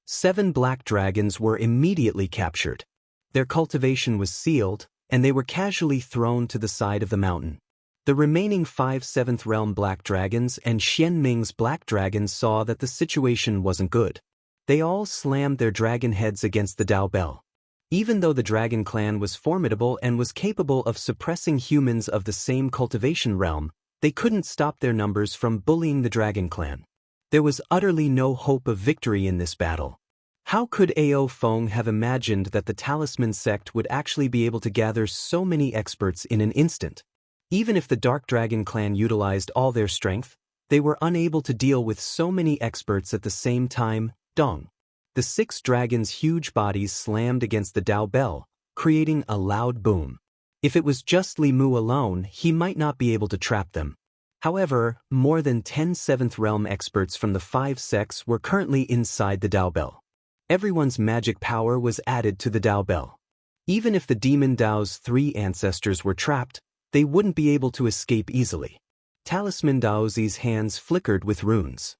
7 Black Dragons were immediately captured. Their cultivation was sealed, and they were casually thrown to the side of the mountain. The remaining 5 7th realm Black Dragons and Xianming's Black Dragons saw that the situation wasn't good. They all slammed their dragon heads against the Dao Bell. Even though the Dragon Clan was formidable and was capable of suppressing humans of the same cultivation realm, they couldn't stop their numbers from bullying the Dragon Clan. There was utterly no hope of victory in this battle. How could Ao Feng have imagined that the Talisman sect would actually be able to gather so many experts in an instant? Even if the Dark Dragon Clan utilized all their strength, they were unable to deal with so many experts at the same time. Dong. The 6 dragons' huge bodies slammed against the Dao Bell, creating a loud boom. If it was just Li Mu alone, he might not be able to trap them. However, more than 10 7th realm experts from the 5 sects were currently inside the Dao Bell. Everyone's magic power was added to the Dao Bell. Even if the Demon Dao's 3 ancestors were trapped, they wouldn't be able to escape easily. Talisman Daozi's hands flickered with runes.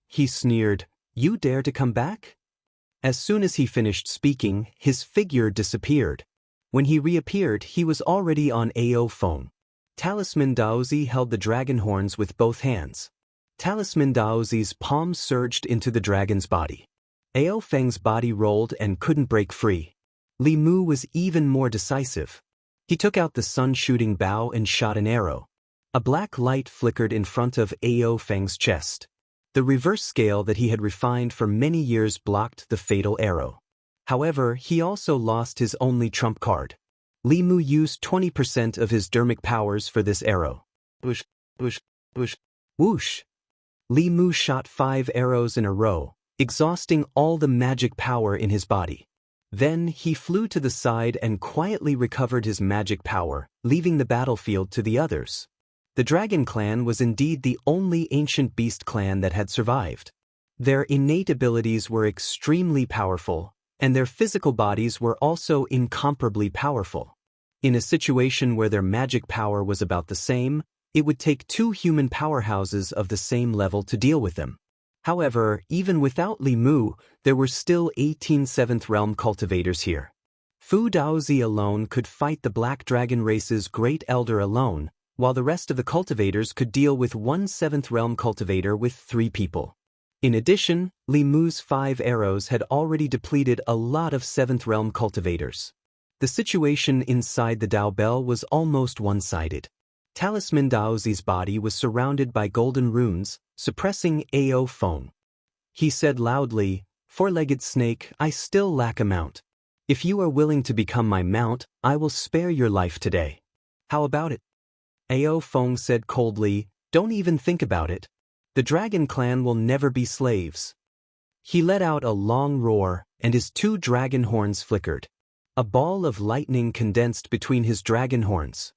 He sneered, "You dare to come back?" As soon as he finished speaking, his figure disappeared. When he reappeared, he was already on Ao Feng. Talisman Daozi held the dragon horns with both hands. Talisman Daozi's palm surged into the dragon's body. Ao Feng's body rolled and couldn't break free. Li Mu was even more decisive. He took out the sun-shooting bow and shot an arrow. A black light flickered in front of Ao Feng's chest. The reverse scale that he had refined for many years blocked the fatal arrow. However, he also lost his only trump card. Li Mu used 20% of his dermic powers for this arrow. Whoosh, whoosh, whoosh, whoosh. Li Mu shot 5 arrows in a row, exhausting all the magic power in his body. Then he flew to the side and quietly recovered his magic power, leaving the battlefield to the others. The Dragon Clan was indeed the only ancient beast clan that had survived. Their innate abilities were extremely powerful, and their physical bodies were also incomparably powerful. In a situation where their magic power was about the same, it would take 2 human powerhouses of the same level to deal with them. However, even without Li Mu, there were still 18 7th Realm cultivators here. Fu Daozi alone could fight the Black Dragon race's Great Elder alone, while the rest of the cultivators could deal with 1 7th Realm cultivator with 3 people. In addition, Li Mu's 5 arrows had already depleted a lot of 7th Realm cultivators. The situation inside the Dao Bell was almost one-sided. Talisman Daozi's body was surrounded by golden runes, suppressing Ao Feng. He said loudly, "Four-legged snake, I still lack a mount. If you are willing to become my mount, I will spare your life today. How about it?" Ao Feng said coldly, "Don't even think about it. The Dragon Clan will never be slaves." He let out a long roar, and his 2 dragon horns flickered. A ball of lightning condensed between his dragon horns.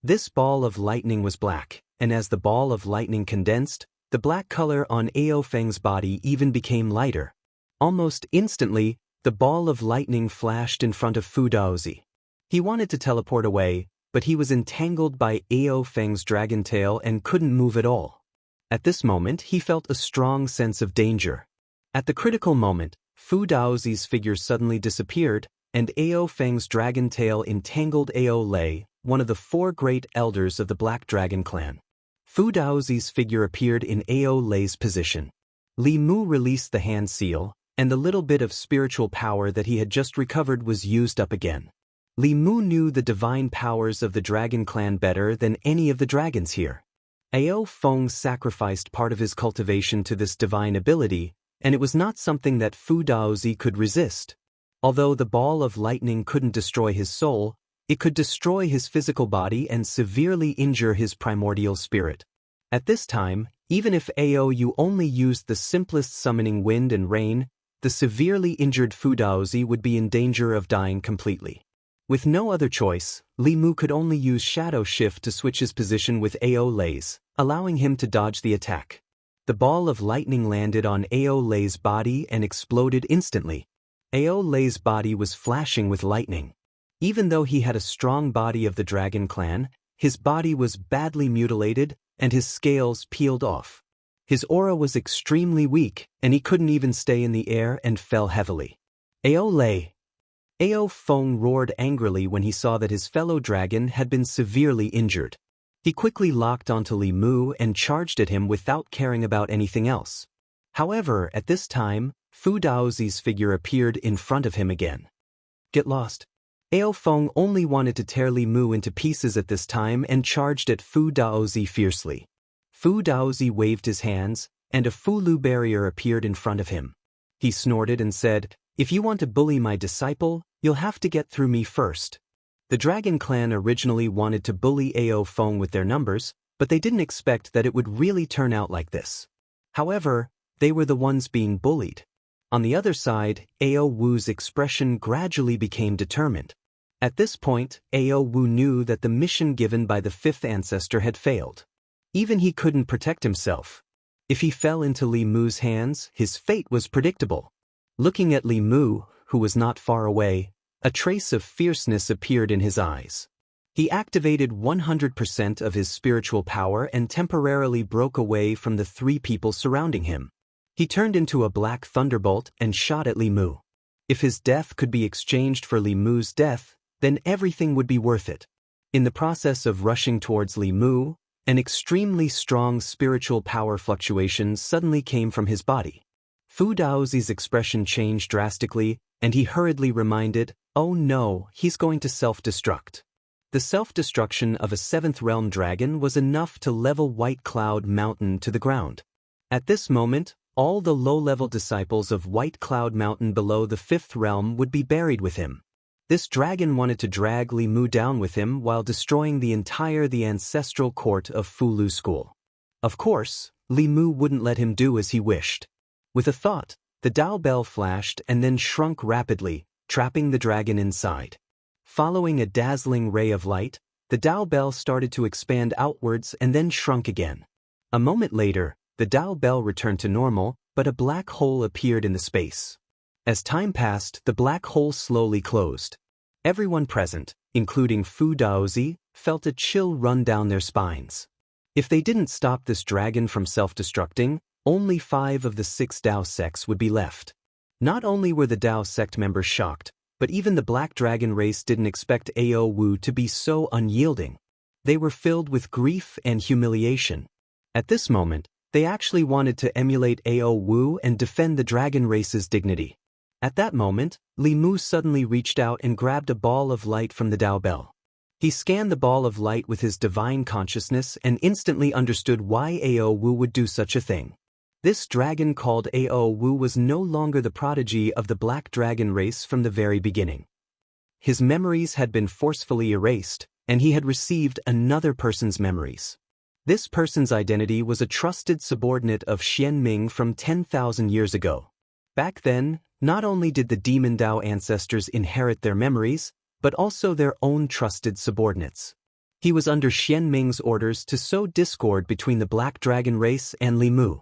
This ball of lightning was black, and as the ball of lightning condensed, the black color on Ao Feng's body even became lighter. Almost instantly, the ball of lightning flashed in front of Fu Daozi. He wanted to teleport away, but he was entangled by Ao Feng's dragon tail and couldn't move at all. At this moment, he felt a strong sense of danger. At the critical moment, Fu Daozi's figure suddenly disappeared, and Ao Feng's dragon tail entangled Ao Lei, one of the 4 great elders of the Black Dragon Clan. Fu Daozi's figure appeared in Ao Lei's position. Li Mu released the hand seal, and the little bit of spiritual power that he had just recovered was used up again. Li Mu knew the divine powers of the Dragon Clan better than any of the dragons here. Ao Feng sacrificed part of his cultivation to this divine ability, and it was not something that Fu Daozi could resist. Although the ball of lightning couldn't destroy his soul, it could destroy his physical body and severely injure his primordial spirit. At this time, even if Aou only used the simplest summoning wind and rain, the severely injured Fu Daozi would be in danger of dying completely. With no other choice, Li Mu could only use Shadow Shift to switch his position with Ao Lei's, allowing him to dodge the attack. The ball of lightning landed on Ao Lei's body and exploded instantly. Ao Lei's body was flashing with lightning. Even though he had a strong body of the Dragon Clan, his body was badly mutilated and his scales peeled off. His aura was extremely weak, and he couldn't even stay in the air and fell heavily. Ao Lei! Ao Feng roared angrily when he saw that his fellow dragon had been severely injured. He quickly locked onto Li Mu and charged at him without caring about anything else. However, at this time, Fu Daozi's figure appeared in front of him again. Get lost. Ao Feng only wanted to tear Li Mu into pieces at this time and charged at Fu Daozi fiercely. Fu Daozi waved his hands, and a Fulu barrier appeared in front of him. He snorted and said, "If you want to bully my disciple, you'll have to get through me first." The Dragon Clan originally wanted to bully Ao Feng with their numbers, but they didn't expect that it would really turn out like this. However, they were the ones being bullied. On the other side, Ao Wu's expression gradually became determined. At this point, Ao Wu knew that the mission given by the 5th ancestor had failed. Even he couldn't protect himself. If he fell into Li Mu's hands, his fate was predictable. Looking at Li Mu, who was not far away, a trace of fierceness appeared in his eyes. He activated 100% of his spiritual power and temporarily broke away from the 3 people surrounding him. He turned into a black thunderbolt and shot at Li Mu. If his death could be exchanged for Li Mu's death, then everything would be worth it. In the process of rushing towards Li Mu, an extremely strong spiritual power fluctuation suddenly came from his body. Fu Daozi's expression changed drastically, and he hurriedly reminded, "Oh no, he's going to self-destruct." The self-destruction of a 7th realm dragon was enough to level White Cloud Mountain to the ground. At this moment, All the low-level disciples of White Cloud Mountain below the fifth realm would be buried with him. This dragon wanted to drag Li Mu down with him while destroying the ancestral court of Fulu School. Of course, Li Mu wouldn't let him do as he wished. With a thought, the Dao Bell flashed and then shrunk rapidly, trapping the dragon inside. Following a dazzling ray of light, the Dao Bell started to expand outwards and then shrunk again. A moment later, the Dao Bell returned to normal, but a black hole appeared in the space. As time passed, the black hole slowly closed. Everyone present, including Fu Daozi, felt a chill run down their spines. If they didn't stop this dragon from self-destructing, only 5 of the 6 Dao sects would be left. Not only were the Dao sect members shocked, but even the Black Dragon race didn't expect Ao Wu to be so unyielding. They were filled with grief and humiliation. At this moment, they actually wanted to emulate Ao Wu and defend the dragon race's dignity. At that moment, Li Mu suddenly reached out and grabbed a ball of light from the Dao Bell. He scanned the ball of light with his divine consciousness and instantly understood why Ao Wu would do such a thing. This dragon called Ao Wu was no longer the prodigy of the Black Dragon race from the very beginning. His memories had been forcefully erased, and he had received another person's memories. This person's identity was a trusted subordinate of Xian Ming from 10,000 years ago. Back then, not only did the Demon Dao ancestors inherit their memories, but also their own trusted subordinates. He was under Xian Ming's orders to sow discord between the Black Dragon race and Li Mu.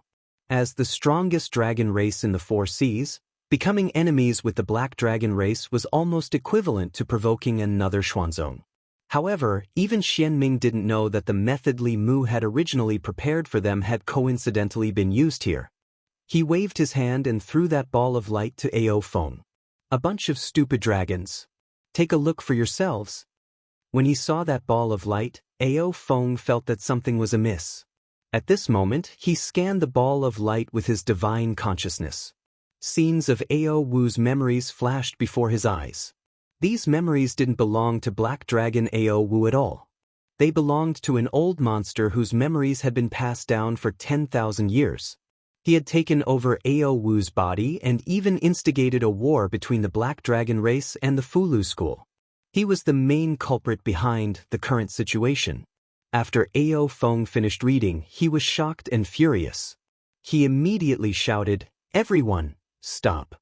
As the strongest dragon race in the 4 seas, becoming enemies with the Black Dragon race was almost equivalent to provoking another Xuanzong. However, even Xian Ming didn't know that the method Li Mu had originally prepared for them had coincidentally been used here. He waved his hand and threw that ball of light to Ao Feng. A bunch of stupid dragons. Take a look for yourselves. When he saw that ball of light, Ao Feng felt that something was amiss. At this moment, he scanned the ball of light with his divine consciousness. Scenes of Ao Wu's memories flashed before his eyes. These memories didn't belong to Black Dragon Ao Wu at all. They belonged to an old monster whose memories had been passed down for 10,000 years. He had taken over Ao Wu's body and even instigated a war between the Black Dragon race and the Fulu School. He was the main culprit behind the current situation. After Ao Feng finished reading, he was shocked and furious. He immediately shouted, "Everyone, stop."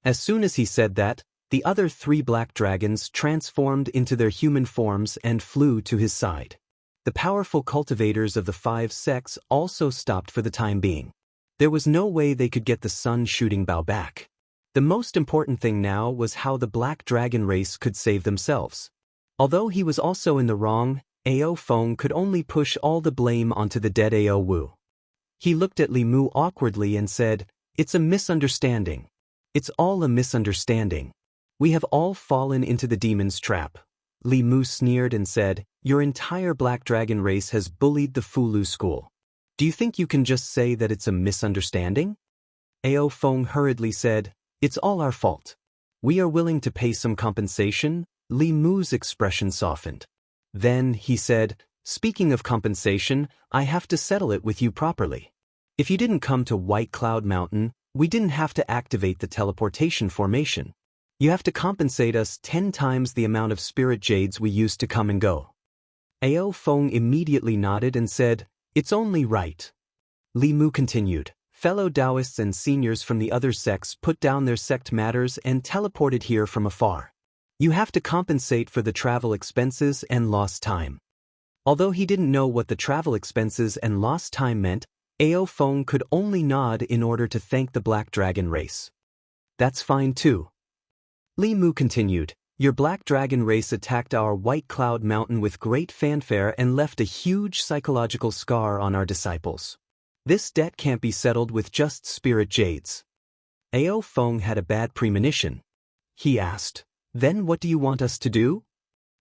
As soon as he said that, the other 3 black dragons transformed into their human forms and flew to his side. The powerful cultivators of the 5 sects also stopped for the time being. There was no way they could get the sun shooting bow back. The most important thing now was how the Black Dragon race could save themselves. Although he was also in the wrong, Ao Feng could only push all the blame onto the dead Ao Wu. He looked at Li Mu awkwardly and said, "It's a misunderstanding. It's all a misunderstanding. We have all fallen into the demon's trap." Li Mu sneered and said, "Your entire Black Dragon race has bullied the Fulu School. Do you think you can just say that it's a misunderstanding?" Ao Feng hurriedly said, "It's all our fault. We are willing to pay some compensation." Li Mu's expression softened. Then, he said, "Speaking of compensation, I have to settle it with you properly. If you didn't come to White Cloud Mountain, we didn't have to activate the teleportation formation. You have to compensate us 10 times the amount of spirit jades we used to come and go." Ao Feng immediately nodded and said, "It's only right." Li Mu continued, "Fellow Daoists and seniors from the other sects put down their sect matters and teleported here from afar. You have to compensate for the travel expenses and lost time." Although he didn't know what the travel expenses and lost time meant, Ao Feng could only nod in order to thank the Black Dragon race. "That's fine too." Li Mu continued, "Your Black Dragon race attacked our White Cloud Mountain with great fanfare and left a huge psychological scar on our disciples. This debt can't be settled with just spirit jades." Ao Feng had a bad premonition. He asked, "Then what do you want us to do?"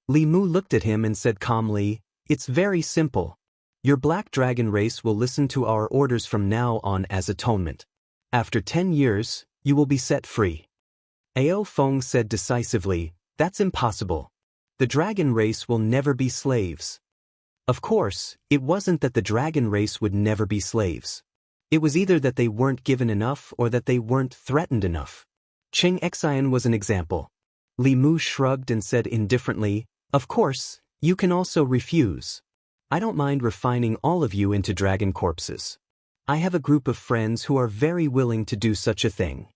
Li Mu looked at him and said calmly, "It's very simple. Your Black Dragon race will listen to our orders from now on as atonement. After 10 years, you will be set free." Ao Feng said decisively, "That's impossible. The dragon race will never be slaves." Of course, it wasn't that the dragon race would never be slaves. It was either that they weren't given enough or that they weren't threatened enough. Xianxia was an example. Li Mu shrugged and said indifferently, "Of course, you can also refuse. I don't mind refining all of you into dragon corpses. I have a group of friends who are very willing to do such a thing."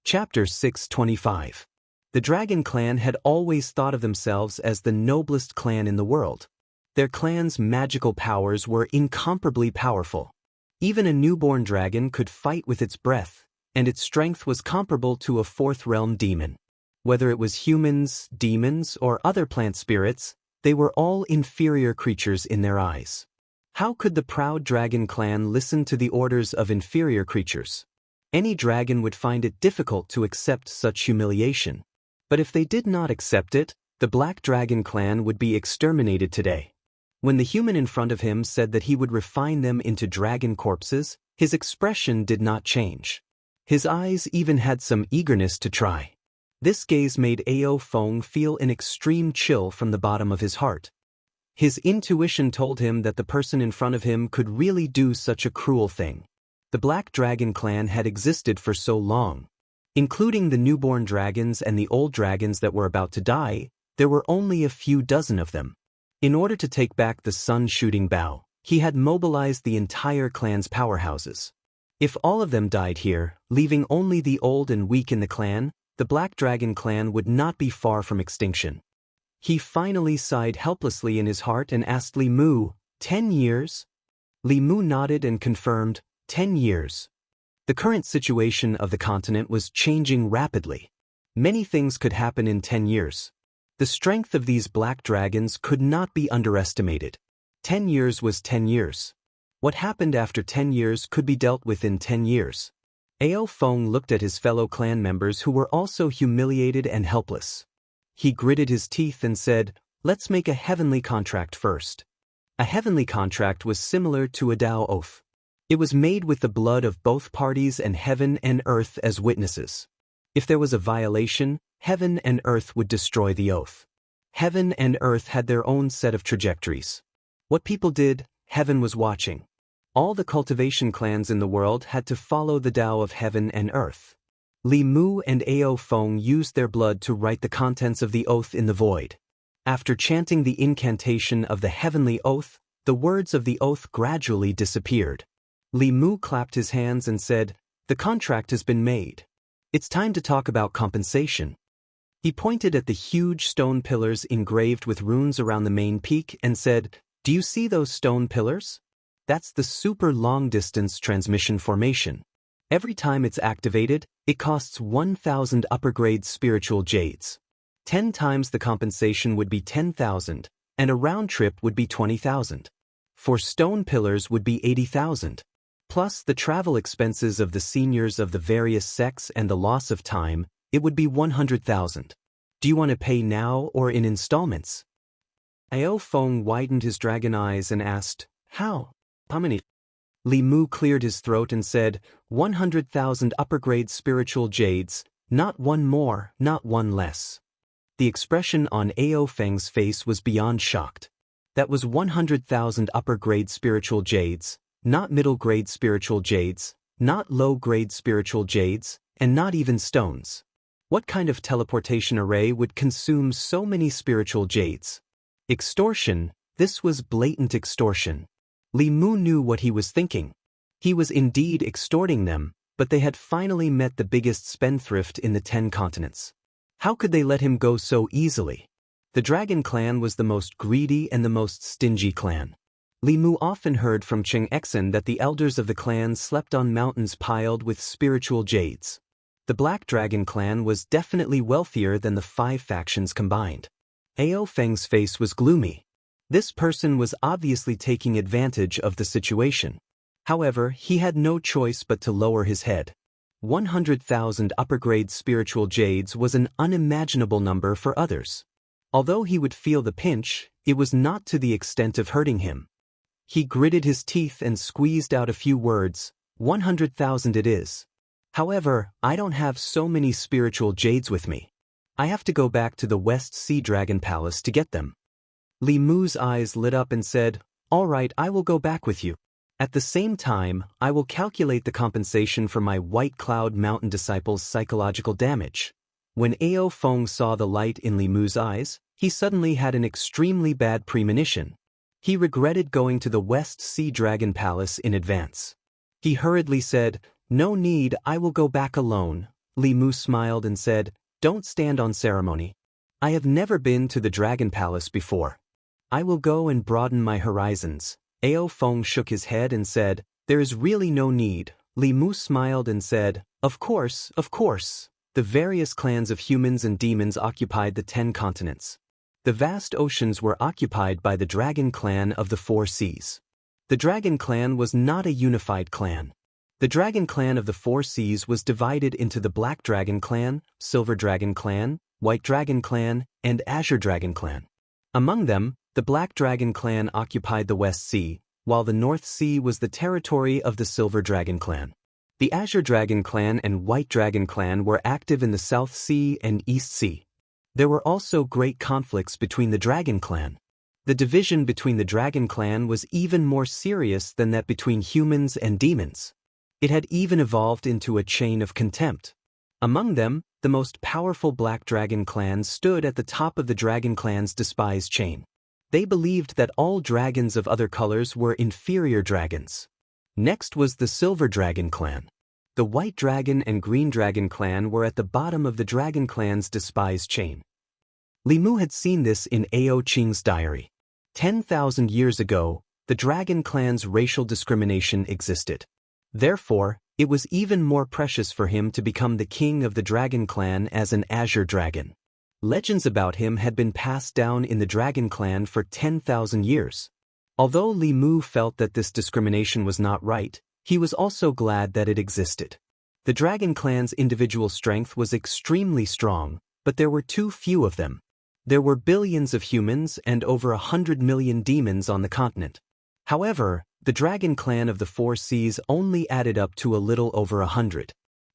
Chapter 625. The Dragon Clan had always thought of themselves as the noblest clan in the world. Their clan's magical powers were incomparably powerful. Even a newborn dragon could fight with its breath, and its strength was comparable to a fourth-realm demon. Whether it was humans, demons, or other plant spirits, they were all inferior creatures in their eyes. How could the proud Dragon Clan listen to the orders of inferior creatures? Any dragon would find it difficult to accept such humiliation. But if they did not accept it, the Black Dragon Clan would be exterminated today. When the human in front of him said that he would refine them into dragon corpses, his expression did not change. His eyes even had some eagerness to try. This gaze made Ao Feng feel an extreme chill from the bottom of his heart. His intuition told him that the person in front of him could really do such a cruel thing. The Black Dragon Clan had existed for so long. Including the newborn dragons and the old dragons that were about to die, there were only a few dozen of them. In order to take back the sun-shooting bow, he had mobilized the entire clan's powerhouses. If all of them died here, leaving only the old and weak in the clan, the Black Dragon Clan would not be far from extinction. He finally sighed helplessly in his heart and asked Li Mu, 10 years? Li Mu nodded and confirmed, 10 years. The current situation of the continent was changing rapidly. Many things could happen in 10 years. The strength of these black dragons could not be underestimated. 10 years was 10 years. What happened after 10 years could be dealt with in 10 years. Ao Feng looked at his fellow clan members who were also humiliated and helpless. He gritted his teeth and said, "Let's make a heavenly contract first." A heavenly contract was similar to a Dao oath. It was made with the blood of both parties and heaven and earth as witnesses. If there was a violation, heaven and earth would destroy the oath. Heaven and earth had their own set of trajectories. What people did, heaven was watching. All the cultivation clans in the world had to follow the Tao of heaven and earth. Li Mu and Ao Feng used their blood to write the contents of the oath in the void. After chanting the incantation of the heavenly oath, the words of the oath gradually disappeared. Li Mu clapped his hands and said, "The contract has been made. It's time to talk about compensation." He pointed at the huge stone pillars engraved with runes around the main peak and said, "Do you see those stone pillars? That's the super long-distance transmission formation. Every time it's activated, it costs 1,000 upper-grade spiritual jades. 10 times the compensation would be 10,000, and a round trip would be 20,000. For stone pillars would be 80,000. Plus the travel expenses of the seniors of the various sects and the loss of time, it would be 100,000. Do you want to pay now or in installments?" Ao Feng widened his dragon eyes and asked, "How? How many?" Li Mu cleared his throat and said, 100,000 upper-grade spiritual jades, not one more, not one less. The expression on Ao Feng's face was beyond shocked. That was 100,000 upper-grade spiritual jades, not middle-grade spiritual jades, not low-grade spiritual jades, and not even stones. What kind of teleportation array would consume so many spiritual jades? Extortion, this was blatant extortion. Li Mu knew what he was thinking. He was indeed extorting them, but they had finally met the biggest spendthrift in the 10 continents. How could they let him go so easily? The Dragon Clan was the most greedy and the most stingy clan. Li Mu often heard from Xianxia that the elders of the clan slept on mountains piled with spiritual jades. The Black Dragon Clan was definitely wealthier than the 5 factions combined. Ao Feng's face was gloomy. This person was obviously taking advantage of the situation. However, he had no choice but to lower his head. 100,000 upper-grade spiritual jades was an unimaginable number for others. Although he would feel the pinch, it was not to the extent of hurting him. He gritted his teeth and squeezed out a few words, 100,000 it is. However, I don't have so many spiritual jades with me. I have to go back to the West Sea Dragon Palace to get them. Li Mu's eyes lit up and said, "All right, I will go back with you." At the same time, I will calculate the compensation for my White Cloud Mountain disciple's psychological damage. When Ao Feng saw the light in Li Mu's eyes, he suddenly had an extremely bad premonition. He regretted going to the West Sea Dragon Palace in advance. He hurriedly said, "No need, I will go back alone." Li Mu smiled and said, "Don't stand on ceremony. I have never been to the Dragon Palace before. I will go and broaden my horizons." Ao Feng shook his head and said, "There is really no need." Li Mu smiled and said, Of course, of course." The various clans of humans and demons occupied the 10 continents. The vast oceans were occupied by the Dragon Clan of the 4 Seas. The Dragon Clan was not a unified clan. The Dragon Clan of the 4 Seas was divided into the Black Dragon Clan, Silver Dragon Clan, White Dragon Clan, and Azure Dragon Clan. Among them, the Black Dragon Clan occupied the West Sea, while the North Sea was the territory of the Silver Dragon Clan. The Azure Dragon Clan and White Dragon Clan were active in the South Sea and East Sea. There were also great conflicts between the Dragon Clan. The division between the Dragon Clan was even more serious than that between humans and demons. It had even evolved into a chain of contempt. Among them, the most powerful Black Dragon Clan stood at the top of the Dragon Clan's despised chain. They believed that all dragons of other colors were inferior dragons. Next was the Silver Dragon Clan. The White Dragon and Green Dragon Clan were at the bottom of the Dragon Clan's despised chain. Li Mu had seen this in Ao Qing's diary. 10,000 years ago, the Dragon Clan's racial discrimination existed. Therefore, it was even more precious for him to become the king of the Dragon Clan as an Azure Dragon. Legends about him had been passed down in the Dragon Clan for 10,000 years. Although Li Mu felt that this discrimination was not right, he was also glad that it existed. The Dragon Clan's individual strength was extremely strong, but there were too few of them. There were billions of humans and over 100 million demons on the continent. However, the Dragon Clan of the 4 Seas only added up to a little over 100.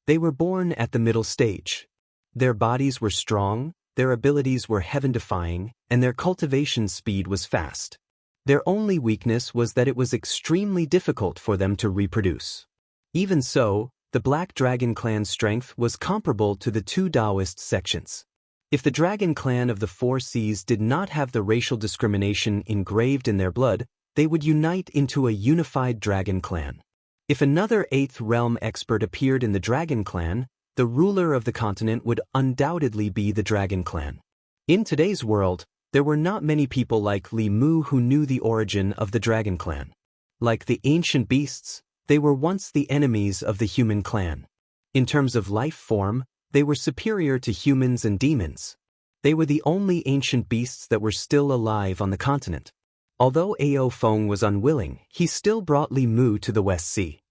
They were born at the middle stage. Their bodies were strong, their abilities were heaven-defying, and their cultivation speed was fast. Their only weakness was that it was extremely difficult for them to reproduce. Even so, the Black Dragon Clan's strength was comparable to the 2 Daoist sections. If the Dragon Clan of the 4 Seas did not have the racial discrimination engraved in their blood, they would unite into a unified Dragon Clan. If another 8th realm expert appeared in the Dragon Clan, the ruler of the continent would undoubtedly be the Dragon Clan. In today's world, there were not many people like Li Mu who knew the origin of the Dragon Clan. Like the ancient beasts, they were once the enemies of the human clan. In terms of life form, they were superior to humans and demons. They were the only ancient beasts that were still alive on the continent. Although Ao Feng was unwilling, he still brought Li Mu to the West Sea.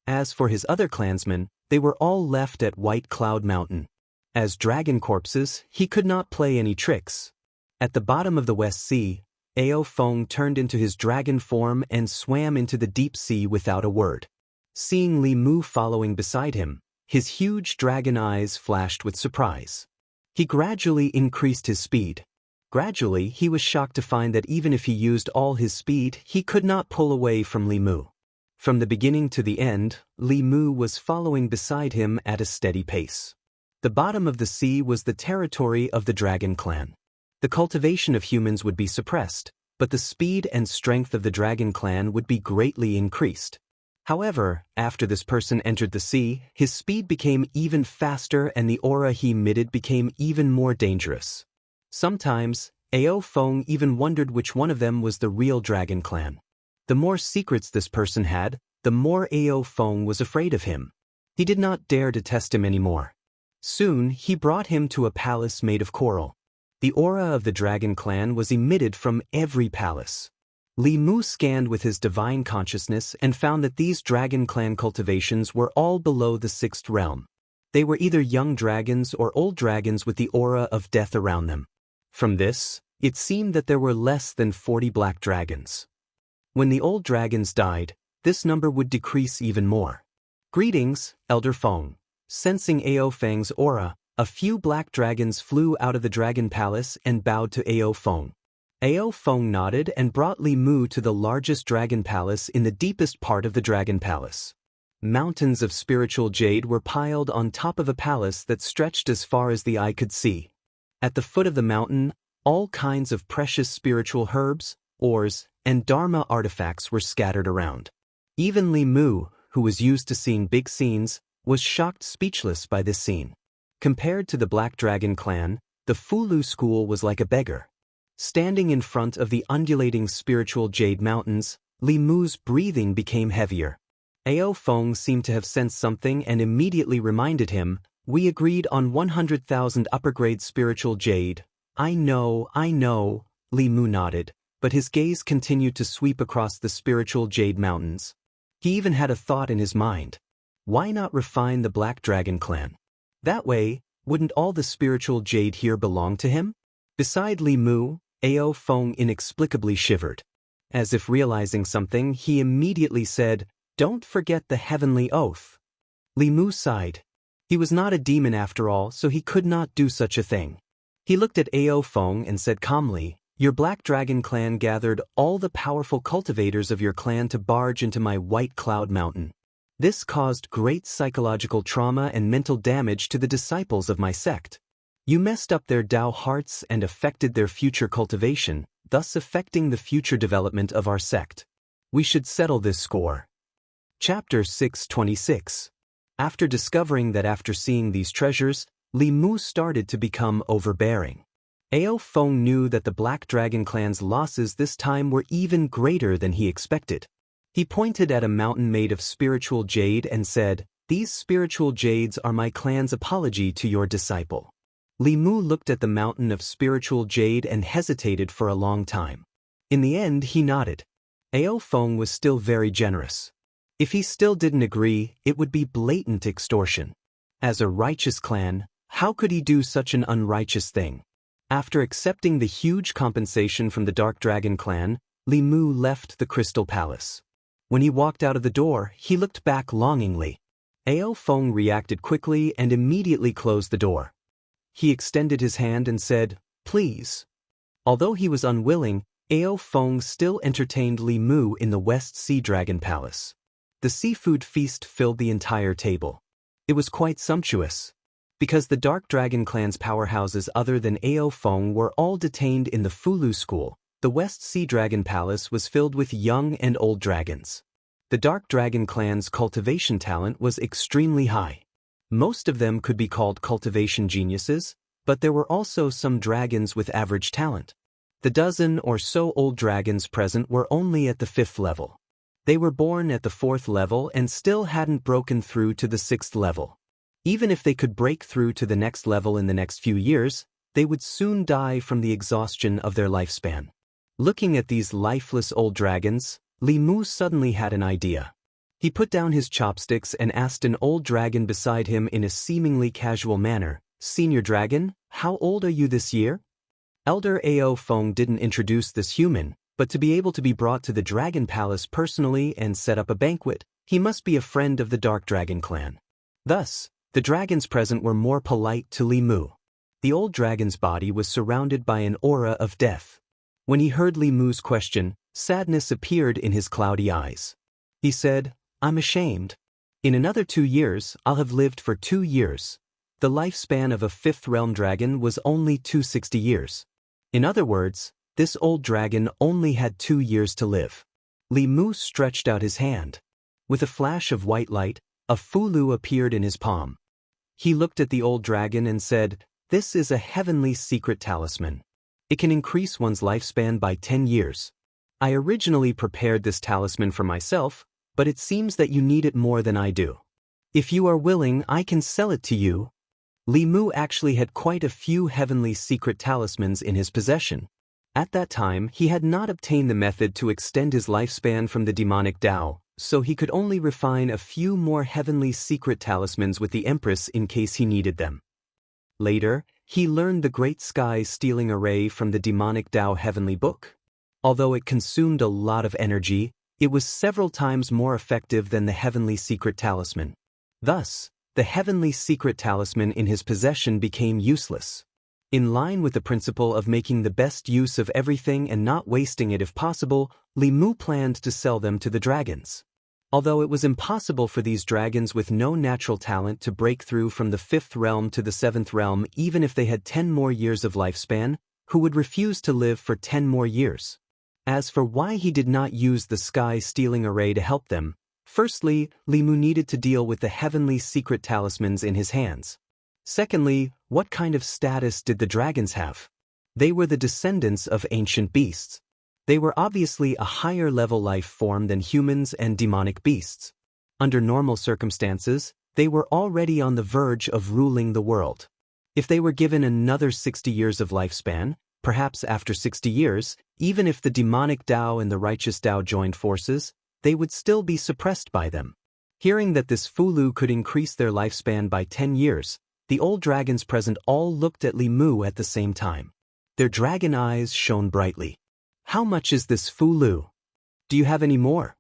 As for his other clansmen, they were all left at White Cloud Mountain. As dragon corpses, he could not play any tricks. At the bottom of the West Sea, Ao Feng turned into his dragon form and swam into the deep sea without a word. Seeing Li Mu following beside him, his huge dragon eyes flashed with surprise. He gradually increased his speed. Gradually, he was shocked to find that even if he used all his speed, he could not pull away from Li Mu. From the beginning to the end, Li Mu was following beside him at a steady pace. The bottom of the sea was the territory of the Dragon Clan. The cultivation of humans would be suppressed, but the speed and strength of the Dragon Clan would be greatly increased. However, after this person entered the sea, his speed became even faster and the aura he emitted became even more dangerous. Sometimes, Ao Feng even wondered which one of them was the real Dragon Clan. The more secrets this person had, the more Ao Feng was afraid of him. He did not dare to test him anymore. Soon, he brought him to a palace made of coral. The aura of the Dragon Clan was emitted from every palace. Li Mu scanned with his divine consciousness and found that these Dragon Clan cultivations were all below the 6th realm. They were either young dragons or old dragons with the aura of death around them. From this, it seemed that there were less than 40 black dragons. When the old dragons died, this number would decrease even more. Greetings, Elder Feng. Sensing Ao Feng's aura, a few black dragons flew out of the dragon palace and bowed to Ao Feng. Ao Feng nodded and brought Li Mu to the largest dragon palace in the deepest part of the dragon palace. Mountains of spiritual jade were piled on top of a palace that stretched as far as the eye could see. At the foot of the mountain, all kinds of precious spiritual herbs, ores, and dharma artifacts were scattered around. Even Li Mu, who was used to seeing big scenes, was shocked speechless by this scene. Compared to the Black Dragon clan, the Fulu school was like a beggar. Standing in front of the undulating spiritual jade mountains, Li Mu's breathing became heavier. Ao Feng seemed to have sensed something and immediately reminded him, "We agreed on 100,000 upper-grade spiritual jade." I know, Li Mu nodded, but his gaze continued to sweep across the spiritual jade mountains. He even had a thought in his mind. Why not refine the Black Dragon clan? That way, wouldn't all the spiritual jade here belong to him? Beside Li Mu, Ao Feng inexplicably shivered. As if realizing something, he immediately said, "Don't forget the heavenly oath." Li Mu sighed. He was not a demon after all, so he could not do such a thing. He looked at Ao Feng and said calmly, "Your Black Dragon clan gathered all the powerful cultivators of your clan to barge into my White Cloud Mountain. This caused great psychological trauma and mental damage to the disciples of my sect. You messed up their Dao hearts and affected their future cultivation, thus affecting the future development of our sect. We should settle this score." Chapter 626. After discovering that after seeing these treasures, Li Mu started to become overbearing. Ao Feng knew that the Black Dragon clan's losses this time were even greater than he expected. He pointed at a mountain made of spiritual jade and said, "These spiritual jades are my clan's apology to your disciple." Li Mu looked at the mountain of spiritual jade and hesitated for a long time. In the end, he nodded. Ao Feng was still very generous. If he still didn't agree, it would be blatant extortion. As a righteous clan, how could he do such an unrighteous thing? After accepting the huge compensation from the Dark Dragon clan, Li Mu left the Crystal Palace. When he walked out of the door, he looked back longingly. Ao Feng reacted quickly and immediately closed the door. He extended his hand and said, "Please." Although he was unwilling, Ao Feng still entertained Li Mu in the West Sea Dragon Palace. The seafood feast filled the entire table. It was quite sumptuous. Because the Dark Dragon clan's powerhouses other than Ao Feng were all detained in the Fulu school, the West Sea Dragon Palace was filled with young and old dragons. The Dark Dragon clan's cultivation talent was extremely high. Most of them could be called cultivation geniuses, but there were also some dragons with average talent. The dozen or so old dragons present were only at the 5th level. They were born at the 4th level and still hadn't broken through to the 6th level. Even if they could break through to the next level in the next few years, they would soon die from the exhaustion of their lifespan. Looking at these lifeless old dragons, Li Mu suddenly had an idea. He put down his chopsticks and asked an old dragon beside him in a seemingly casual manner, "Senior Dragon, how old are you this year?" Elder Ao Feng didn't introduce this human, but to be able to be brought to the Dragon Palace personally and set up a banquet, he must be a friend of the Dark Dragon clan. Thus, the dragons present were more polite to Li Mu. The old dragon's body was surrounded by an aura of death. When he heard Li Mu's question, sadness appeared in his cloudy eyes. He said, "I'm ashamed. In another 2 years, I'll have lived for 2 years. The lifespan of a 5th realm dragon was only 260 years. In other words, this old dragon only had 2 years to live." Li Mu stretched out his hand. With a flash of white light, a Fulu appeared in his palm. He looked at the old dragon and said, "This is a heavenly secret talisman. It can increase one's lifespan by 10 years. I originally prepared this talisman for myself, but it seems that you need it more than I do. If you are willing, I can sell it to you." Li Mu actually had quite a few heavenly secret talismans in his possession. At that time, he had not obtained the method to extend his lifespan from the demonic Dao, so he could only refine a few more heavenly secret talismans with the Empress in case he needed them. Later, he learned the Great Sky Stealing Array from the demonic Dao Heavenly Book. Although it consumed a lot of energy, it was several times more effective than the heavenly secret talisman. Thus, the heavenly secret talisman in his possession became useless. In line with the principle of making the best use of everything and not wasting it if possible, Li Mu planned to sell them to the dragons. Although it was impossible for these dragons with no natural talent to break through from the 5th realm to the 7th realm even if they had 10 more years of lifespan, who would refuse to live for 10 more years? As for why he did not use the sky-stealing array to help them, firstly, Li Mu needed to deal with the heavenly secret talismans in his hands. Secondly, what kind of status did the dragons have? They were the descendants of ancient beasts. They were obviously a higher-level life form than humans and demonic beasts. Under normal circumstances, they were already on the verge of ruling the world. If they were given another 60 years of lifespan, perhaps after 60 years, even if the demonic Dao and the righteous Dao joined forces, they would still be suppressed by them. Hearing that this Fulu could increase their lifespan by 10 years, the old dragons present all looked at Li Mu at the same time. Their dragon eyes shone brightly. How much is this Fulu? Do you have any more?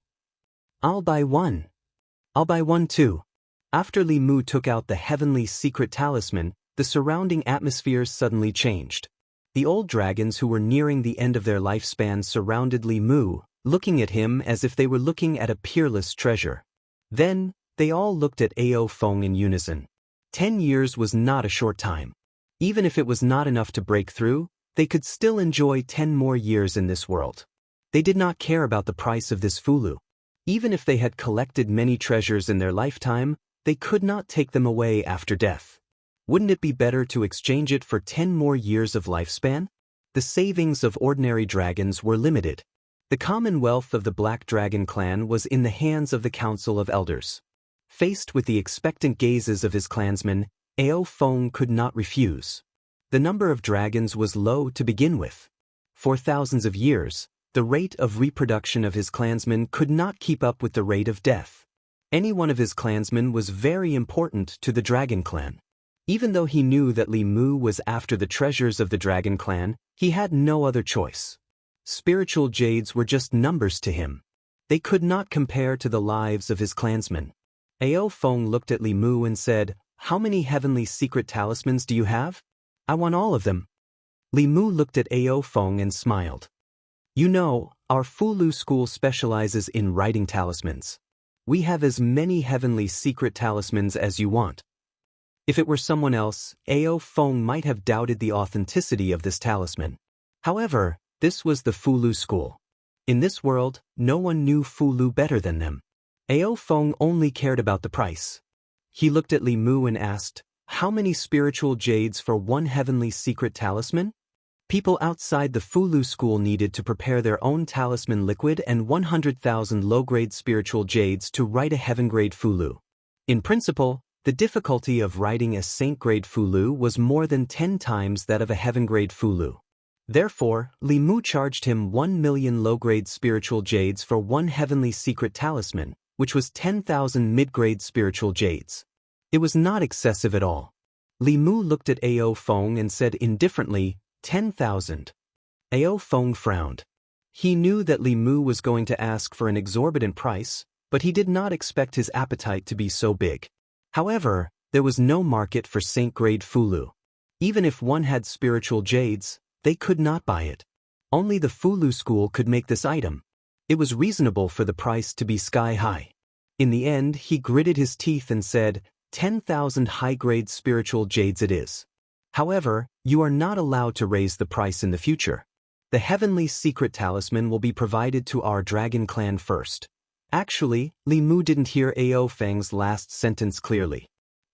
I'll buy one. I'll buy one too. After Li Mu took out the heavenly secret talisman, the surrounding atmosphere suddenly changed. The old dragons who were nearing the end of their lifespan surrounded Li Mu, looking at him as if they were looking at a peerless treasure. Then, they all looked at Ao Feng in unison. 10 years was not a short time. Even if it was not enough to break through, they could still enjoy 10 more years in this world. They did not care about the price of this Fulu. Even if they had collected many treasures in their lifetime, they could not take them away after death. Wouldn't it be better to exchange it for 10 more years of lifespan? The savings of ordinary dragons were limited. The common wealth of the Black Dragon clan was in the hands of the Council of Elders. Faced with the expectant gazes of his clansmen, Ao Feng could not refuse. The number of dragons was low to begin with. For thousands of years, the rate of reproduction of his clansmen could not keep up with the rate of death. Any one of his clansmen was very important to the Dragon clan. Even though he knew that Li Mu was after the treasures of the Dragon clan, he had no other choice. Spiritual jades were just numbers to him. They could not compare to the lives of his clansmen. Ao Feng looked at Li Mu and said, "How many heavenly secret talismans do you have?" "I want all of them." Li Mu looked at Ao Feng and smiled. "You know, our Fulu school specializes in writing talismans. We have as many heavenly secret talismans as you want." If it were someone else, Ao Feng might have doubted the authenticity of this talisman. However, this was the Fulu school. In this world, no one knew Fulu better than them. Ao Feng only cared about the price. He looked at Li Mu and asked, "How many spiritual jades for one heavenly secret talisman?" People outside the Fulu school needed to prepare their own talisman liquid and 100,000 low-grade spiritual jades to write a heaven-grade Fulu. In principle, the difficulty of writing a saint-grade Fulu was more than 10 times that of a heaven-grade Fulu. Therefore, Li Mu charged him 1 million low-grade spiritual jades for one heavenly secret talisman, which was 10,000 mid-grade spiritual jades. It was not excessive at all. Li Mu looked at Ao Feng and said indifferently, 10,000. Ao Feng frowned. He knew that Li Mu was going to ask for an exorbitant price, but he did not expect his appetite to be so big. However, there was no market for saint-grade Fulu. Even if one had spiritual jades, they could not buy it. Only the Fulu school could make this item. It was reasonable for the price to be sky-high. In the end, he gritted his teeth and said, 10,000 high-grade spiritual jades it is. However, you are not allowed to raise the price in the future. The heavenly secret talisman will be provided to our dragon clan first. Actually, Li Mu didn't hear Ao Feng's last sentence clearly.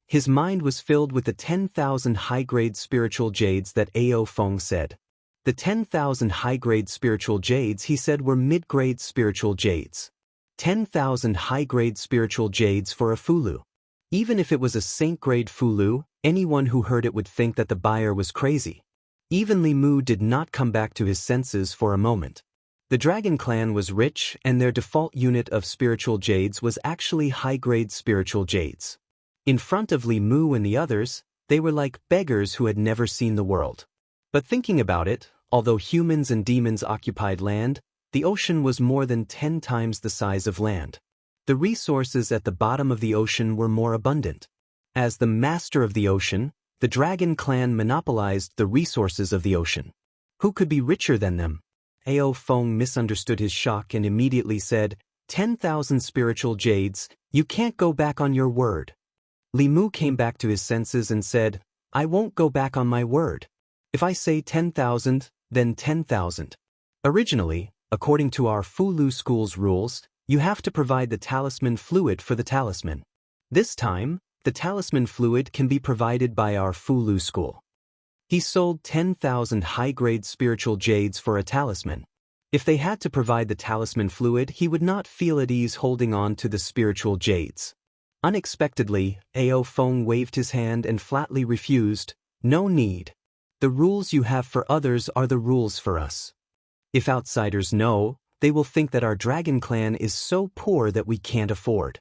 His mind was filled with the 10,000 high-grade spiritual jades that Ao Feng said. The 10,000 high-grade spiritual jades he said were mid-grade spiritual jades. 10,000 high-grade spiritual jades for a Fulu. Even if it was a saint-grade Fulu, anyone who heard it would think that the buyer was crazy. Even Li Mu did not come back to his senses for a moment. The Dragon Clan was rich and their default unit of spiritual jades was actually high-grade spiritual jades. In front of Li Mu and the others, they were like beggars who had never seen the world. But thinking about it, although humans and demons occupied land, the ocean was more than 10 times the size of land. The resources at the bottom of the ocean were more abundant. As the master of the ocean, The dragon clan monopolized the resources of the ocean. Who could be richer than them? Ao Feng misunderstood his shock and immediately said, 10,000 spiritual jades, you can't go back on your word. Li Mu came back to his senses and said, I won't go back on my word. If I say 10,000, then 10,000. Originally, according to our Fulu school's rules, you have to provide the talisman fluid for the talisman. This time, the talisman fluid can be provided by our Fulu school. He sold 10,000 high-grade spiritual jades for a talisman. If they had to provide the talisman fluid, he would not feel at ease holding on to the spiritual jades. Unexpectedly, Ao Feng waved his hand and flatly refused, no need. The rules you have for others are the rules for us. If outsiders know, they will think that our dragon clan is so poor that we can't afford.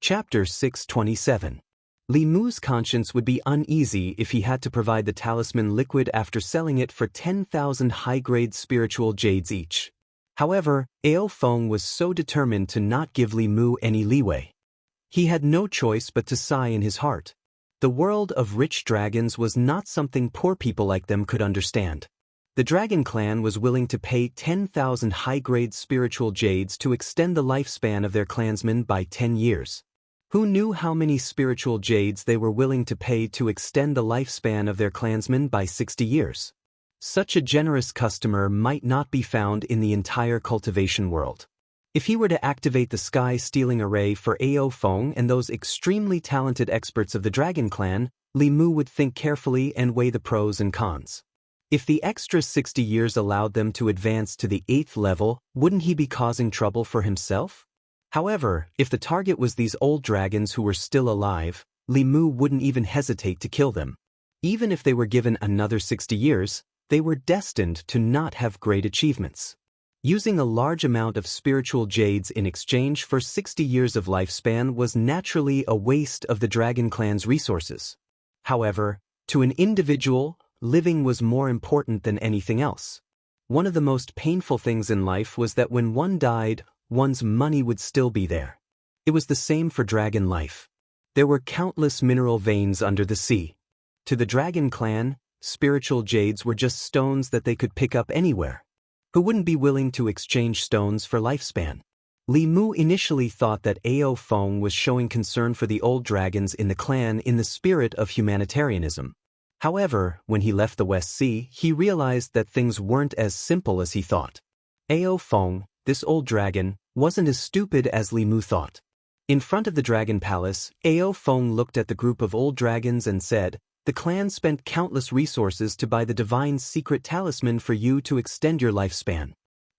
Chapter 627. Li Mu's conscience would be uneasy if he had to provide the talisman liquid after selling it for 10,000 high-grade spiritual jades each. However, Ao Feng was so determined to not give Li Mu any leeway. He had no choice but to sigh in his heart. The world of rich dragons was not something poor people like them could understand. The dragon clan was willing to pay 10,000 high-grade spiritual jades to extend the lifespan of their clansmen by 10 years. Who knew how many spiritual jades they were willing to pay to extend the lifespan of their clansmen by 60 years? Such a generous customer might not be found in the entire cultivation world. If he were to activate the sky-stealing array for Ao Feng and those extremely talented experts of the dragon clan, Li Mu would think carefully and weigh the pros and cons. If the extra 60 years allowed them to advance to the 8th level, wouldn't he be causing trouble for himself? However, if the target was these old dragons who were still alive, Li Mu wouldn't even hesitate to kill them. Even if they were given another 60 years, they were destined to not have great achievements. Using a large amount of spiritual jades in exchange for 60 years of lifespan was naturally a waste of the dragon clan's resources. However, to an individual, living was more important than anything else. One of the most painful things in life was that when one died, one's money would still be there. It was the same for dragon life. There were countless mineral veins under the sea. To the dragon clan, spiritual jades were just stones that they could pick up anywhere. Who wouldn't be willing to exchange stones for lifespan? Li Mu initially thought that Ao Feng was showing concern for the old dragons in the clan in the spirit of humanitarianism. However, when he left the West Sea, he realized that things weren't as simple as he thought. Ao Feng, this old dragon, wasn't as stupid as Li Mu thought. In front of the dragon palace, Ao Feng looked at the group of old dragons and said, the clan spent countless resources to buy the divine secret talisman for you to extend your lifespan.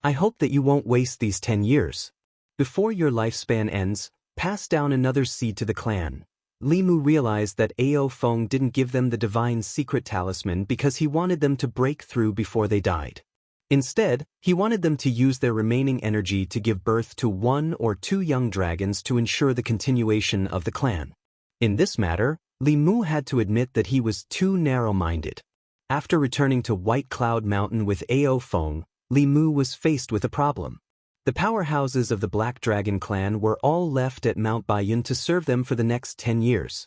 I hope that you won't waste these 10 years. Before your lifespan ends, pass down another seed to the clan. Li Mu realized that Ao Feng didn't give them the divine secret talisman because he wanted them to break through before they died. Instead, he wanted them to use their remaining energy to give birth to 1 or 2 young dragons to ensure the continuation of the clan. In this matter, Li Mu had to admit that he was too narrow-minded. After returning to White Cloud Mountain with Ao Feng, Li Mu was faced with a problem. The powerhouses of the Black Dragon clan were all left at Mount Baiyun to serve them for the next 10 years.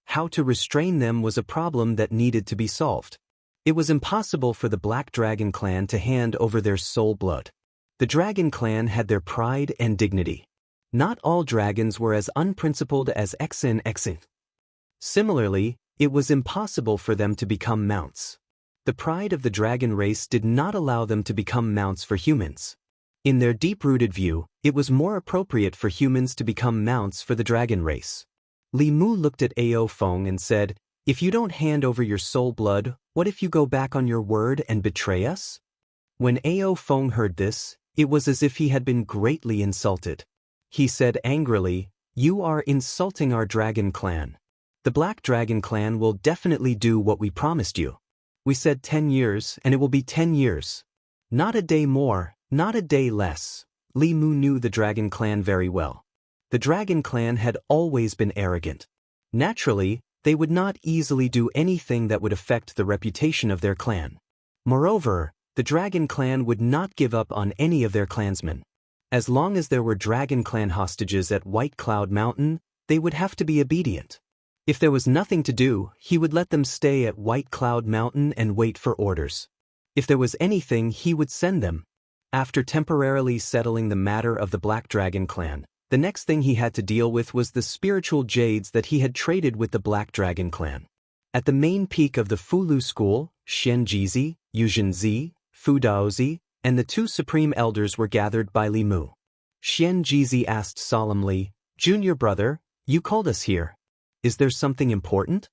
How to restrain them was a problem that needed to be solved. It was impossible for the Black Dragon clan to hand over their soul blood. The Dragon clan had their pride and dignity. Not all dragons were as unprincipled as Xin. Similarly, it was impossible for them to become mounts. The pride of the dragon race did not allow them to become mounts for humans. In their deep-rooted view, it was more appropriate for humans to become mounts for the dragon race. Li Mu looked at Ao Feng and said, if you don't hand over your soul blood, what if you go back on your word and betray us? When Ao Feng heard this, it was as if he had been greatly insulted. He said angrily, you are insulting our dragon clan. The Black Dragon clan will definitely do what we promised you. We said 10 years, and it will be 10 years. Not a day more, not a day less. Li Mu knew the Dragon clan very well. The Dragon clan had always been arrogant. Naturally, they would not easily do anything that would affect the reputation of their clan. Moreover, the Dragon clan would not give up on any of their clansmen. As long as there were Dragon clan hostages at White Cloud Mountain, they would have to be obedient. If there was nothing to do, he would let them stay at White Cloud Mountain and wait for orders. If there was anything, he would send them. After temporarily settling the matter of the Black Dragon clan, the next thing he had to deal with was the spiritual jades that he had traded with the Black Dragon clan. At the main peak of the Fulu school, Xianxia, Yuzhenzi, Fu Daozi, and the two supreme elders were gathered by Li Mu. Xianxia asked solemnly, "Junior brother, you called us here. Is there something important?"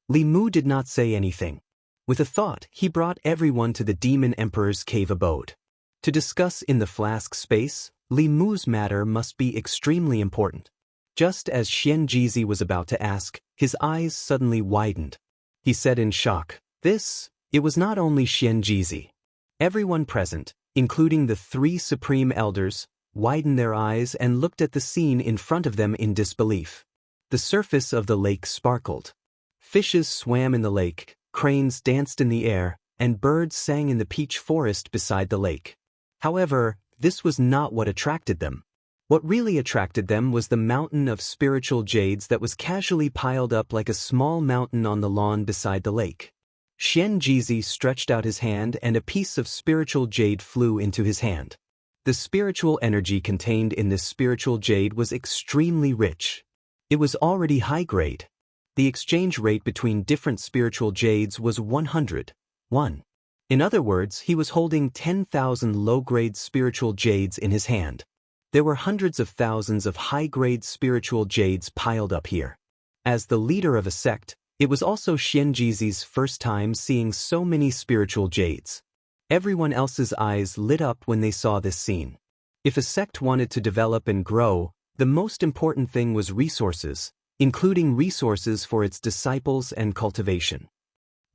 Li Mu did not say anything. With a thought, he brought everyone to the Demon Emperor's cave abode. To discuss in the flask space, Li Mu's matter must be extremely important. Just as Xianxia was about to ask, his eyes suddenly widened. He said in shock, It was not only Xianxia. Everyone present, including the three supreme elders, widened their eyes and looked at the scene in front of them in disbelief. The surface of the lake sparkled. Fishes swam in the lake, cranes danced in the air, and birds sang in the peach forest beside the lake. However, this was not what attracted them. What really attracted them was the mountain of spiritual jades that was casually piled up like a small mountain on the lawn beside the lake. Xianxia stretched out his hand and a piece of spiritual jade flew into his hand. The spiritual energy contained in this spiritual jade was extremely rich. It was already high-grade. The exchange rate between different spiritual jades was 100:1. In other words, he was holding 10,000 low-grade spiritual jades in his hand. There were hundreds of thousands of high-grade spiritual jades piled up here. As the leader of a sect, it was also Xianxia's first time seeing so many spiritual jades. Everyone else's eyes lit up when they saw this scene. If a sect wanted to develop and grow, the most important thing was resources, including resources for its disciples and cultivation.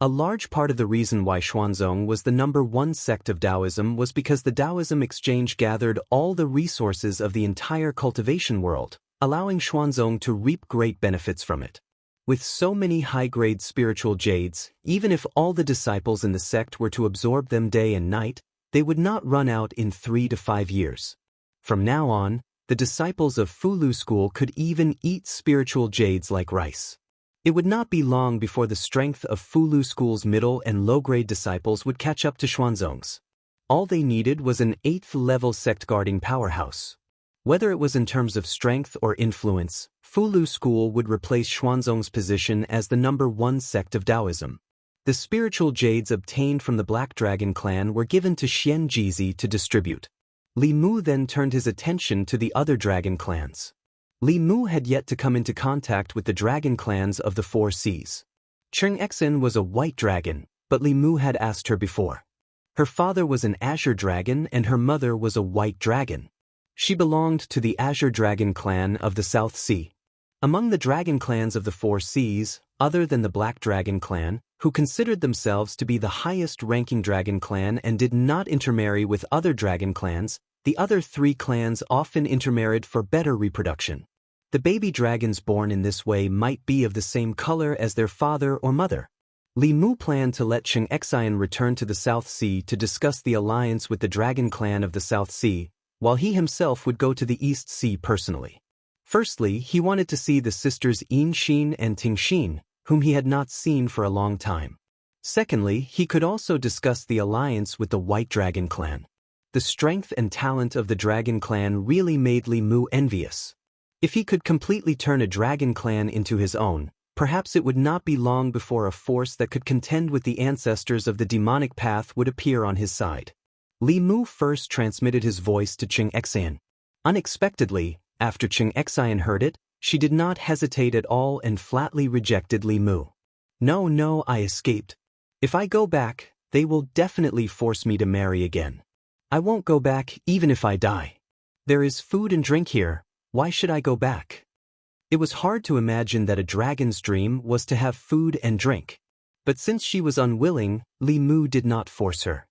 A large part of the reason why Xuanzong was the #1 sect of Taoism was because the Taoism exchange gathered all the resources of the entire cultivation world, allowing Xuanzong to reap great benefits from it. With so many high-grade spiritual jades, even if all the disciples in the sect were to absorb them day and night, they would not run out in 3 to 5 years. From now on, the disciples of Fulu school could even eat spiritual jades like rice. It would not be long before the strength of Fulu school's middle and low-grade disciples would catch up to Xuanzong's. All they needed was an 8th-level sect-guarding powerhouse. Whether it was in terms of strength or influence, Fulu school would replace Xuanzong's position as the #1 sect of Taoism. The spiritual jades obtained from the Black Dragon clan were given to Xianxia to distribute. Li Mu then turned his attention to the other dragon clans. Li Mu had yet to come into contact with the dragon clans of the 4 seas. Xianxia was a white dragon, but Li Mu had asked her before. Her father was an azure dragon and her mother was a white dragon. She belonged to the azure dragon clan of the South Sea. Among the dragon clans of the 4 seas, other than the Black Dragon clan, who considered themselves to be the highest-ranking dragon clan and did not intermarry with other dragon clans, the other 3 clans often intermarried for better reproduction. The baby dragons born in this way might be of the same color as their father or mother. Li Mu planned to let Xianxia return to the South Sea to discuss the alliance with the dragon clan of the South Sea, while he himself would go to the East Sea personally. Firstly, he wanted to see the sisters Yinxin and Tingxin, whom he had not seen for a long time. Secondly, he could also discuss the alliance with the White Dragon clan. The strength and talent of the Dragon clan really made Li Mu envious. If he could completely turn a dragon clan into his own, perhaps it would not be long before a force that could contend with the ancestors of the demonic path would appear on his side. Li Mu first transmitted his voice to Xianxia. Unexpectedly, after Xianxia heard it, she did not hesitate at all and flatly rejected Li Mu. No, I escaped. If I go back, they will definitely force me to marry again. I won't go back even if I die. There is food and drink here. Why should I go back? It was hard to imagine that a dragon's dream was to have food and drink. But since she was unwilling, Li Mu did not force her.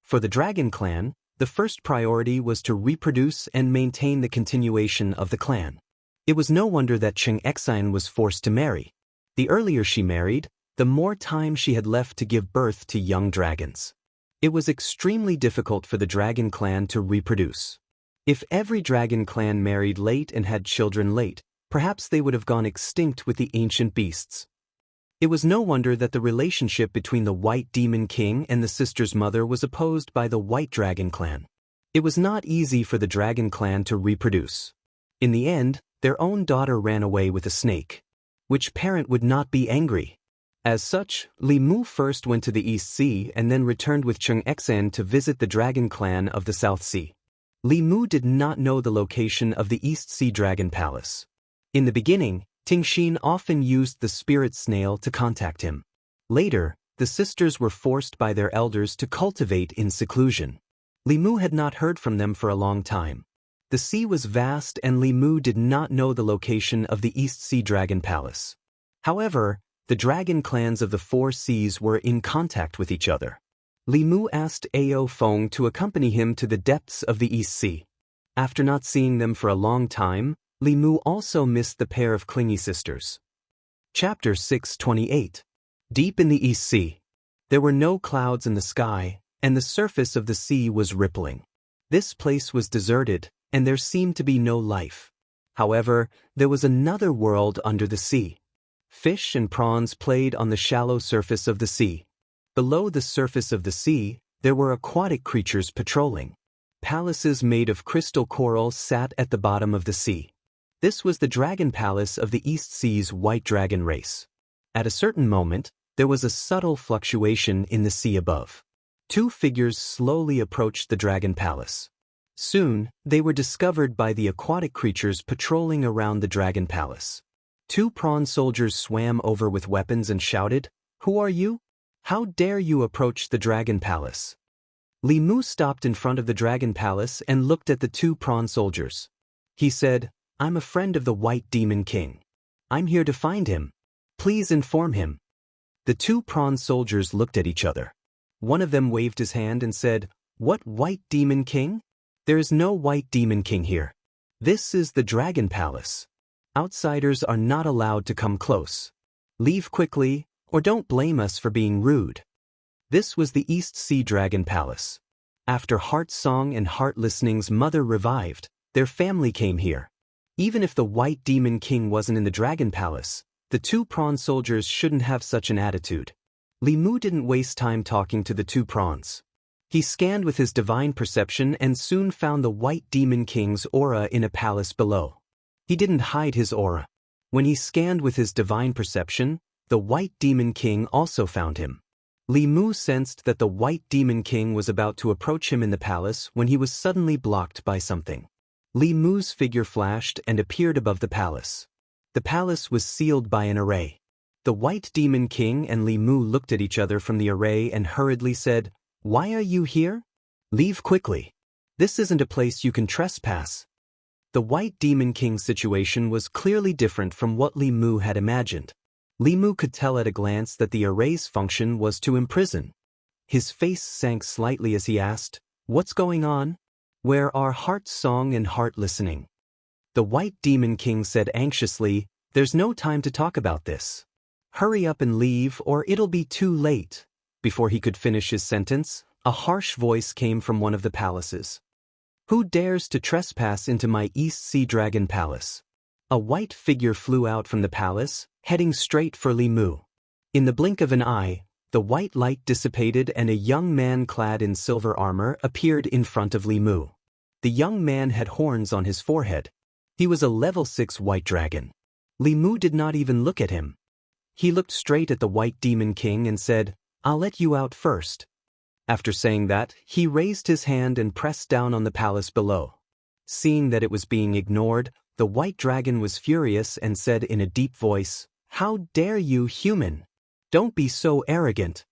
For the dragon clan, the first priority was to reproduce and maintain the continuation of the clan. It was no wonder that Xianxia was forced to marry. The earlier she married, the more time she had left to give birth to young dragons. It was extremely difficult for the dragon clan to reproduce. If every dragon clan married late and had children late, perhaps they would have gone extinct with the ancient beasts. It was no wonder that the relationship between the White Demon King and the sister's mother was opposed by the White Dragon Clan. It was not easy for the Dragon Clan to reproduce. In the end, their own daughter ran away with a snake. Which parent would not be angry? As such, Li Mu first went to the East Sea and then returned with Xianxia to visit the Dragon Clan of the South Sea. Li Mu did not know the location of the East Sea Dragon Palace. In the beginning, Tingxin often used the spirit snail to contact him. Later, the sisters were forced by their elders to cultivate in seclusion. Li Mu had not heard from them for a long time. The sea was vast and Li Mu did not know the location of the East Sea Dragon Palace. However, the dragon clans of the four seas were in contact with each other. Li Mu asked Ao Feng to accompany him to the depths of the East Sea. After not seeing them for a long time, Li Mu also missed the pair of clingy sisters. Chapter 628. Deep in the East Sea. There were no clouds in the sky, and the surface of the sea was rippling. This place was deserted, and there seemed to be no life. However, there was another world under the sea. Fish and prawns played on the shallow surface of the sea. Below the surface of the sea, there were aquatic creatures patrolling. Palaces made of crystal coral sat at the bottom of the sea. This was the dragon palace of the East Sea's white dragon race. At a certain moment, there was a subtle fluctuation in the sea above. Two figures slowly approached the dragon palace. Soon, they were discovered by the aquatic creatures patrolling around the dragon palace. Two prawn soldiers swam over with weapons and shouted, "Who are you? How dare you approach the dragon palace?" Li Mu stopped in front of the dragon palace and looked at the two prawn soldiers. He said, "I'm a friend of the White Demon King. I'm here to find him. Please inform him." The two prawn soldiers looked at each other. One of them waved his hand and said, "What White Demon King? There is no White Demon King here. This is the Dragon Palace. Outsiders are not allowed to come close. Leave quickly, or don't blame us for being rude." This was the East Sea Dragon Palace. After Heart Song and Heart Listening's mother revived, their family came here. Even if the White Demon King wasn't in the Dragon Palace, the two prawn soldiers shouldn't have such an attitude. Li Mu didn't waste time talking to the two prawns. He scanned with his divine perception and soon found the White Demon King's aura in a palace below. He didn't hide his aura. When he scanned with his divine perception, the White Demon King also found him. Li Mu sensed that the White Demon King was about to approach him in the palace when he was suddenly blocked by something. Li Mu's figure flashed and appeared above the palace. The palace was sealed by an array. The White Demon King and Li Mu looked at each other from the array and hurriedly said, "Why are you here? Leave quickly. This isn't a place you can trespass." The White Demon King's situation was clearly different from what Li Mu had imagined. Li Mu could tell at a glance that the array's function was to imprison. His face sank slightly as he asked, "What's going on? Where are Heart Song and Heart Listening?" The White Demon King said anxiously, "There's no time to talk about this. Hurry up and leave or it'll be too late." Before he could finish his sentence, a harsh voice came from one of the palaces. "Who dares to trespass into my East Sea Dragon Palace?" A white figure flew out from the palace, heading straight for Li Mu. In the blink of an eye, the white light dissipated and a young man clad in silver armor appeared in front of Li Mu. The young man had horns on his forehead. He was a level 6 white dragon. Li Mu did not even look at him. He looked straight at the White Demon King and said, "I'll let you out first." After saying that, he raised his hand and pressed down on the palace below. Seeing that it was being ignored, the white dragon was furious and said in a deep voice, "How dare you, human? Don't be so arrogant."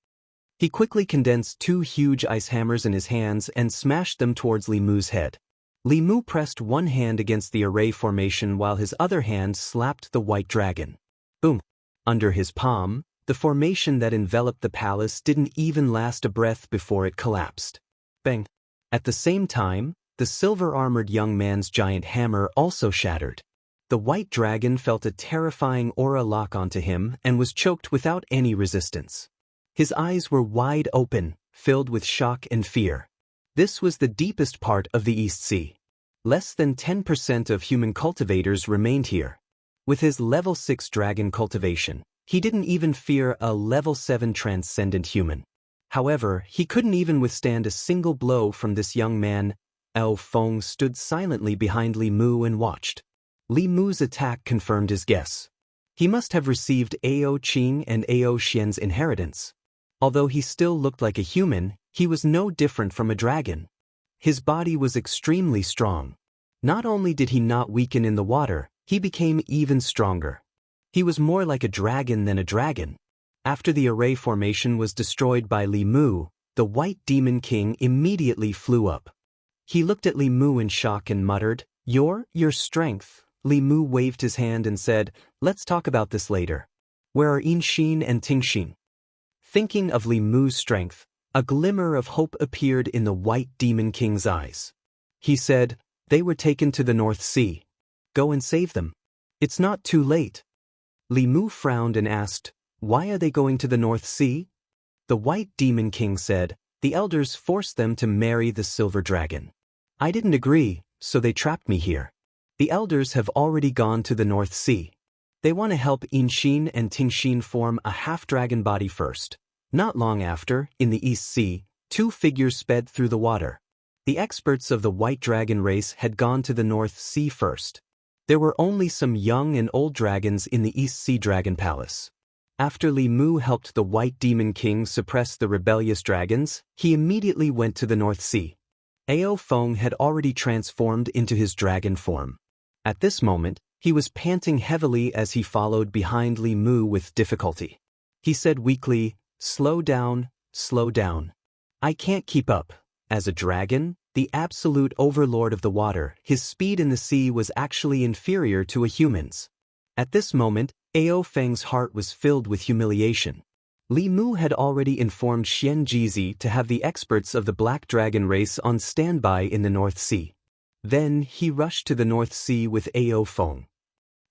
He quickly condensed two huge ice hammers in his hands and smashed them towards Li Mu's head. Li Mu pressed one hand against the array formation while his other hand slapped the white dragon. Boom! Under his palm, the formation that enveloped the palace didn't even last a breath before it collapsed. Bang! At the same time, the silver-armored young man's giant hammer also shattered. The white dragon felt a terrifying aura lock onto him and was choked without any resistance. His eyes were wide open, filled with shock and fear. This was the deepest part of the East Sea. Less than 10% of human cultivators remained here. With his level 6 dragon cultivation, he didn't even fear a level 7 transcendent human. However, he couldn't even withstand a single blow from this young man. Ao Feng stood silently behind Li Mu and watched. Li Mu's attack confirmed his guess. He must have received Ao Qing and Ao Xian's inheritance. Although he still looked like a human, he was no different from a dragon. His body was extremely strong. Not only did he not weaken in the water, he became even stronger. He was more like a dragon than a dragon. After the array formation was destroyed by Li Mu, the White Demon King immediately flew up. He looked at Li Mu in shock and muttered, Your strength." Li Mu waved his hand and said, "Let's talk about this later. Where are Yinxin and Tingxin?" Thinking of Li Mu's strength, a glimmer of hope appeared in the White Demon King's eyes. He said, "They were taken to the North Sea. Go and save them. It's not too late." Li Mu frowned and asked, "Why are they going to the North Sea?" The White Demon King said, "The elders forced them to marry the silver dragon. I didn't agree, so they trapped me here. The elders have already gone to the North Sea. They want to help Yinxin and Tingxin form a half-dragon body first." Not long after, in the East Sea, two figures sped through the water. The experts of the White Dragon race had gone to the North Sea first. There were only some young and old dragons in the East Sea Dragon Palace. After Li Mu helped the White Demon King suppress the rebellious dragons, he immediately went to the North Sea. Ao Feng had already transformed into his dragon form. At this moment, he was panting heavily as he followed behind Li Mu with difficulty. He said weakly, slow down. I can't keep up." As a dragon, the absolute overlord of the water, his speed in the sea was actually inferior to a human's. At this moment, Ao Feng's heart was filled with humiliation. Li Mu had already informed Xian Jizi to have the experts of the Black Dragon race on standby in the North Sea. Then he rushed to the North Sea with Ao Feng.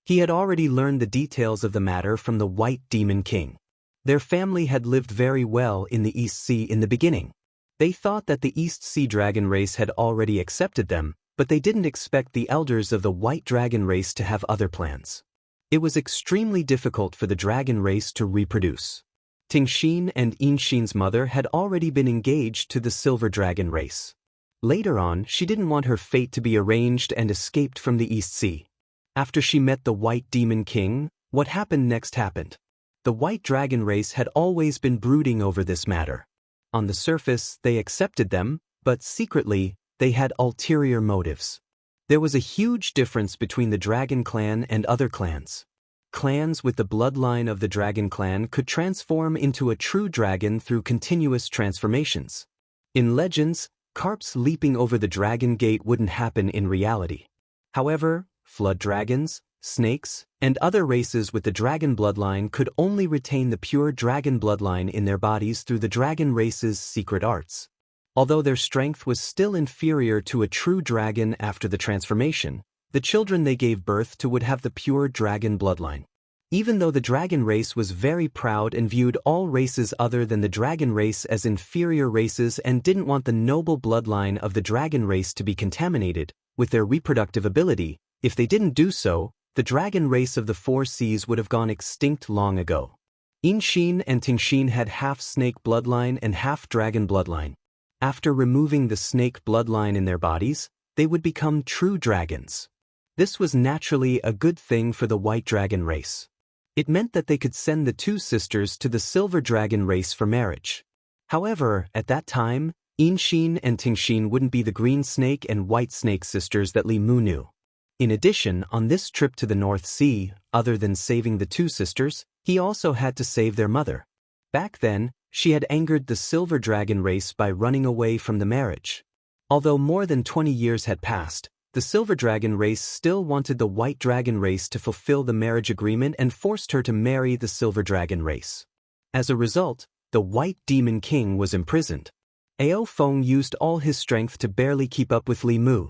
He had already learned the details of the matter from the White Demon King. Their family had lived very well in the East Sea in the beginning. They thought that the East Sea Dragon race had already accepted them, but they didn't expect the elders of the White Dragon race to have other plans. It was extremely difficult for the dragon race to reproduce. Tingxin and Yinxin's mother had already been engaged to the Silver Dragon race. Later on, she didn't want her fate to be arranged and escaped from the East Sea. After she met the White Demon King, what happened next happened. The White Dragon race had always been brooding over this matter. On the surface, they accepted them, but secretly, they had ulterior motives. There was a huge difference between the Dragon Clan and other clans. Clans with the bloodline of the Dragon Clan could transform into a true dragon through continuous transformations. In legends, carps leaping over the Dragon Gate wouldn't happen in reality. However, flood dragons, snakes, and other races with the dragon bloodline could only retain the pure dragon bloodline in their bodies through the dragon race's secret arts. Although their strength was still inferior to a true dragon after the transformation, the children they gave birth to would have the pure dragon bloodline. Even though the dragon race was very proud and viewed all races other than the dragon race as inferior races and didn't want the noble bloodline of the dragon race to be contaminated with their reproductive ability, if they didn't do so, the dragon race of the Four Seas would have gone extinct long ago. Yinxin and Tingxin had half snake bloodline and half dragon bloodline. After removing the snake bloodline in their bodies, they would become true dragons. This was naturally a good thing for the White Dragon race. It meant that they could send the two sisters to the Silver Dragon race for marriage. However, at that time, Yinxin and Tingxin wouldn't be the green snake and white snake sisters that Li Mu knew. In addition, on this trip to the North Sea, other than saving the two sisters, he also had to save their mother. Back then, she had angered the Silver Dragon race by running away from the marriage. Although more than 20 years had passed, the Silver Dragon race still wanted the White Dragon race to fulfill the marriage agreement and forced her to marry the Silver Dragon race. As a result, the White Demon King was imprisoned. Ao Feng used all his strength to barely keep up with Li Mu.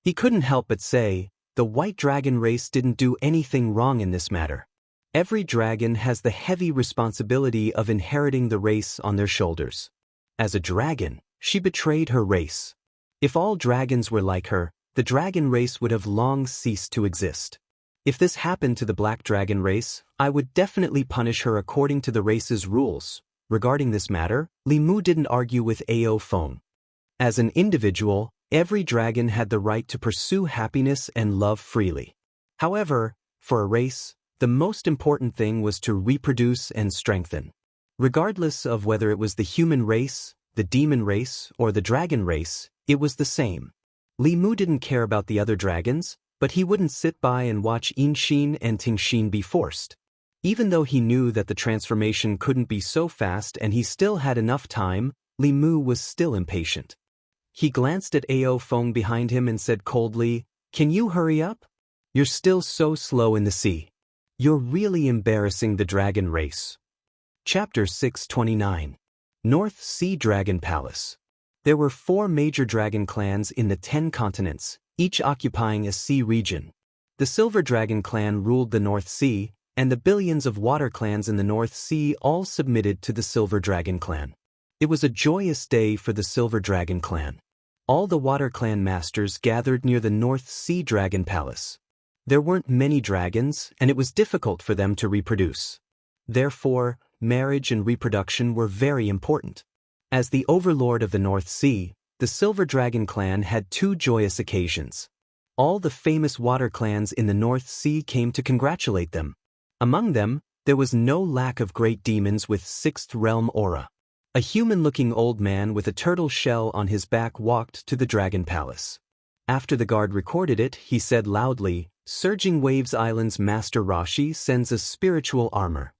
He couldn't help but say, the White Dragon race didn't do anything wrong in this matter. Every dragon has the heavy responsibility of inheriting the race on their shoulders. As a dragon, she betrayed her race. If all dragons were like her, the dragon race would have long ceased to exist. If this happened to the Black Dragon race, I would definitely punish her according to the race's rules. Regarding this matter, Li Mu didn't argue with Ao Feng. As an individual, every dragon had the right to pursue happiness and love freely. However, for a race, the most important thing was to reproduce and strengthen. Regardless of whether it was the human race, the demon race, or the dragon race, it was the same. Li Mu didn't care about the other dragons, but he wouldn't sit by and watch Yinxin and Tingxin be forced. Even though he knew that the transformation couldn't be so fast and he still had enough time, Li Mu was still impatient. He glanced at Ao Feng behind him and said coldly, "Can you hurry up? You're still so slow in the sea. You're really embarrassing the dragon race." Chapter 629. North Sea Dragon Palace. There were 4 major dragon clans in the 10 continents, each occupying a sea region. The Silver Dragon clan ruled the North Sea, and the billions of water clans in the North Sea all submitted to the Silver Dragon clan. It was a joyous day for the Silver Dragon clan. All the water clan masters gathered near the North Sea Dragon Palace. There weren't many dragons, and it was difficult for them to reproduce. Therefore, marriage and reproduction were very important. As the overlord of the North Sea, the Silver Dragon clan had 2 joyous occasions. All the famous water clans in the North Sea came to congratulate them. Among them, there was no lack of great demons with 6th realm aura. A human-looking old man with a turtle shell on his back walked to the Dragon Palace. After the guard recorded it, he said loudly, "Surging Waves Island's Master Rashi sends a spiritual armor."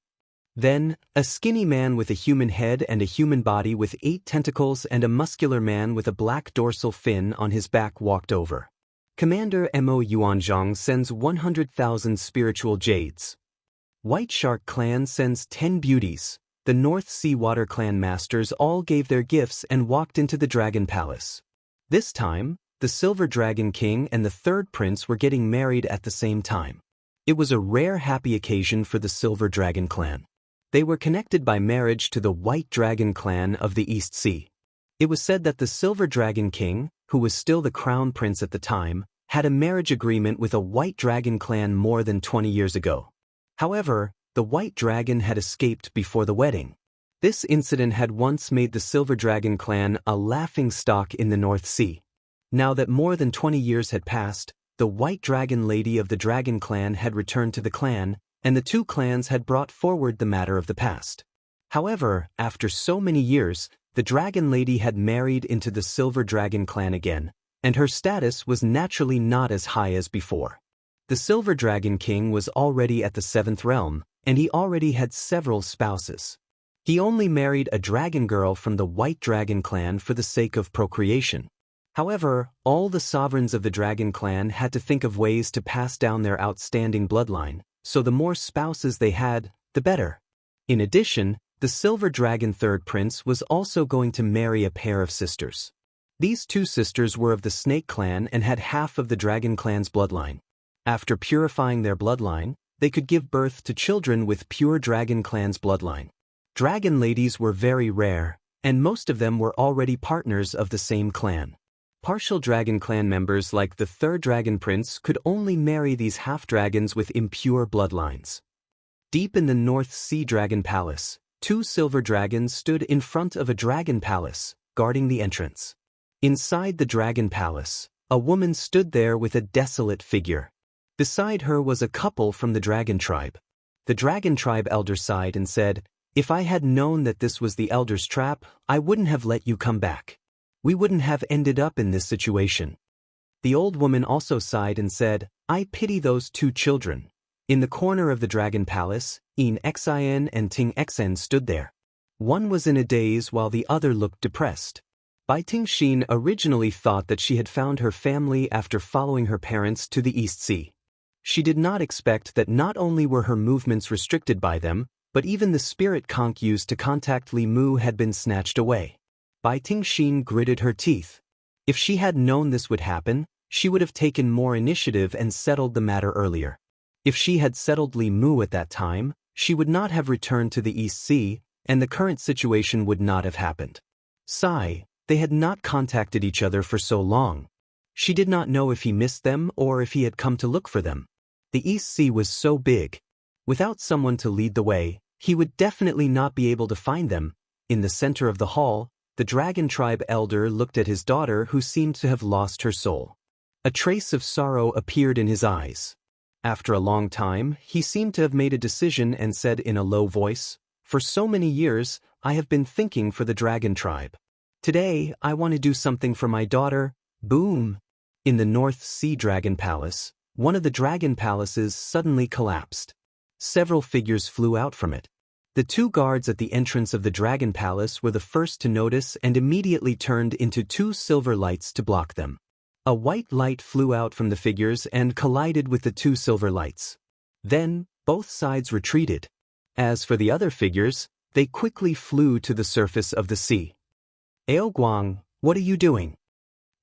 Then, a skinny man with a human head and a human body with 8 tentacles and a muscular man with a black dorsal fin on his back walked over. "Commander Mo Yuanzhang sends 100,000 spiritual jades." White Shark Clan sends 10 beauties. The North Sea Water Clan masters all gave their gifts and walked into the Dragon Palace. This time, the Silver Dragon King and the 3rd Prince were getting married at the same time. It was a rare happy occasion for the Silver Dragon Clan. They were connected by marriage to the White Dragon Clan of the East Sea. It was said that the Silver Dragon King, who was still the Crown Prince at the time, had a marriage agreement with a White Dragon Clan more than 20 years ago. However, the White Dragon had escaped before the wedding. This incident had once made the Silver Dragon clan a laughingstock in the North Sea. Now that more than 20 years had passed, the White Dragon Lady of the Dragon Clan had returned to the clan, and the 2 clans had brought forward the matter of the past. However, after so many years, the Dragon Lady had married into the Silver Dragon clan again, and her status was naturally not as high as before. The Silver Dragon King was already at the 7th realm, and he already had several spouses. He only married a dragon girl from the White Dragon clan for the sake of procreation. However, all the sovereigns of the Dragon clan had to think of ways to pass down their outstanding bloodline, so the more spouses they had, the better. In addition, the Silver Dragon 3rd Prince was also going to marry a pair of sisters. These 2 sisters were of the Snake clan and had half of the Dragon clan's bloodline. After purifying their bloodline, they could give birth to children with pure Dragon clan's bloodline. Dragon ladies were very rare, and most of them were already partners of the same clan. Partial Dragon clan members like the 3rd Dragon Prince could only marry these half-dragons with impure bloodlines. Deep in the North Sea Dragon Palace, 2 silver dragons stood in front of a dragon palace, guarding the entrance. Inside the Dragon Palace, a woman stood there with a desolate figure. Beside her was a couple from the Dragon Tribe. The Dragon Tribe elder sighed and said, "If I had known that this was the Elder's trap, I wouldn't have let you come back. We wouldn't have ended up in this situation." The old woman also sighed and said, "I pity those 2 children." In the corner of the Dragon Palace, Yin Xin and Ting Xen stood there. One was in a daze while the other looked depressed. Bai Tingxin originally thought that she had found her family after following her parents to the East Sea. She did not expect that not only were her movements restricted by them, but even the spirit conch used to contact Li Mu had been snatched away. Bai Tingxin gritted her teeth. If she had known this would happen, she would have taken more initiative and settled the matter earlier. If she had settled Li Mu at that time, she would not have returned to the East Sea, and the current situation would not have happened. Sigh, they had not contacted each other for so long. She did not know if he missed them or if he had come to look for them. The East Sea was so big. Without someone to lead the way, he would definitely not be able to find them. In the center of the hall, the dragon tribe elder looked at his daughter who seemed to have lost her soul. A trace of sorrow appeared in his eyes. After a long time, he seemed to have made a decision and said in a low voice, "For so many years, I have been thinking for the dragon tribe. Today, I want to do something for my daughter." Boom! In the North Sea Dragon Palace, one of the dragon palaces suddenly collapsed. Several figures flew out from it. The two guards at the entrance of the dragon palace were the first to notice and immediately turned into two silver lights to block them. A white light flew out from the figures and collided with the two silver lights. Then, both sides retreated. As for the other figures, they quickly flew to the surface of the sea. "Ao Guang, what are you doing?"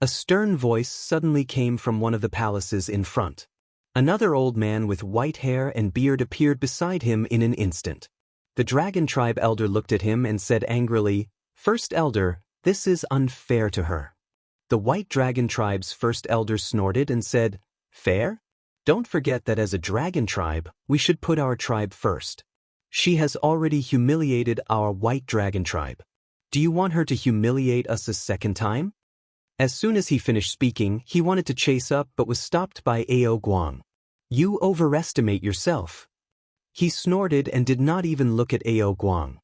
A stern voice suddenly came from one of the palaces in front. Another old man with white hair and beard appeared beside him in an instant. The dragon tribe elder looked at him and said angrily, "First elder, this is unfair to her." The white dragon tribe's first elder snorted and said, "Fair? Don't forget that as a dragon tribe, we should put our tribe first. She has already humiliated our white dragon tribe. Do you want her to humiliate us a second time?" As soon as he finished speaking, he wanted to chase up but was stopped by Ao Guang. "You overestimate yourself." He snorted and did not even look at Ao Guang.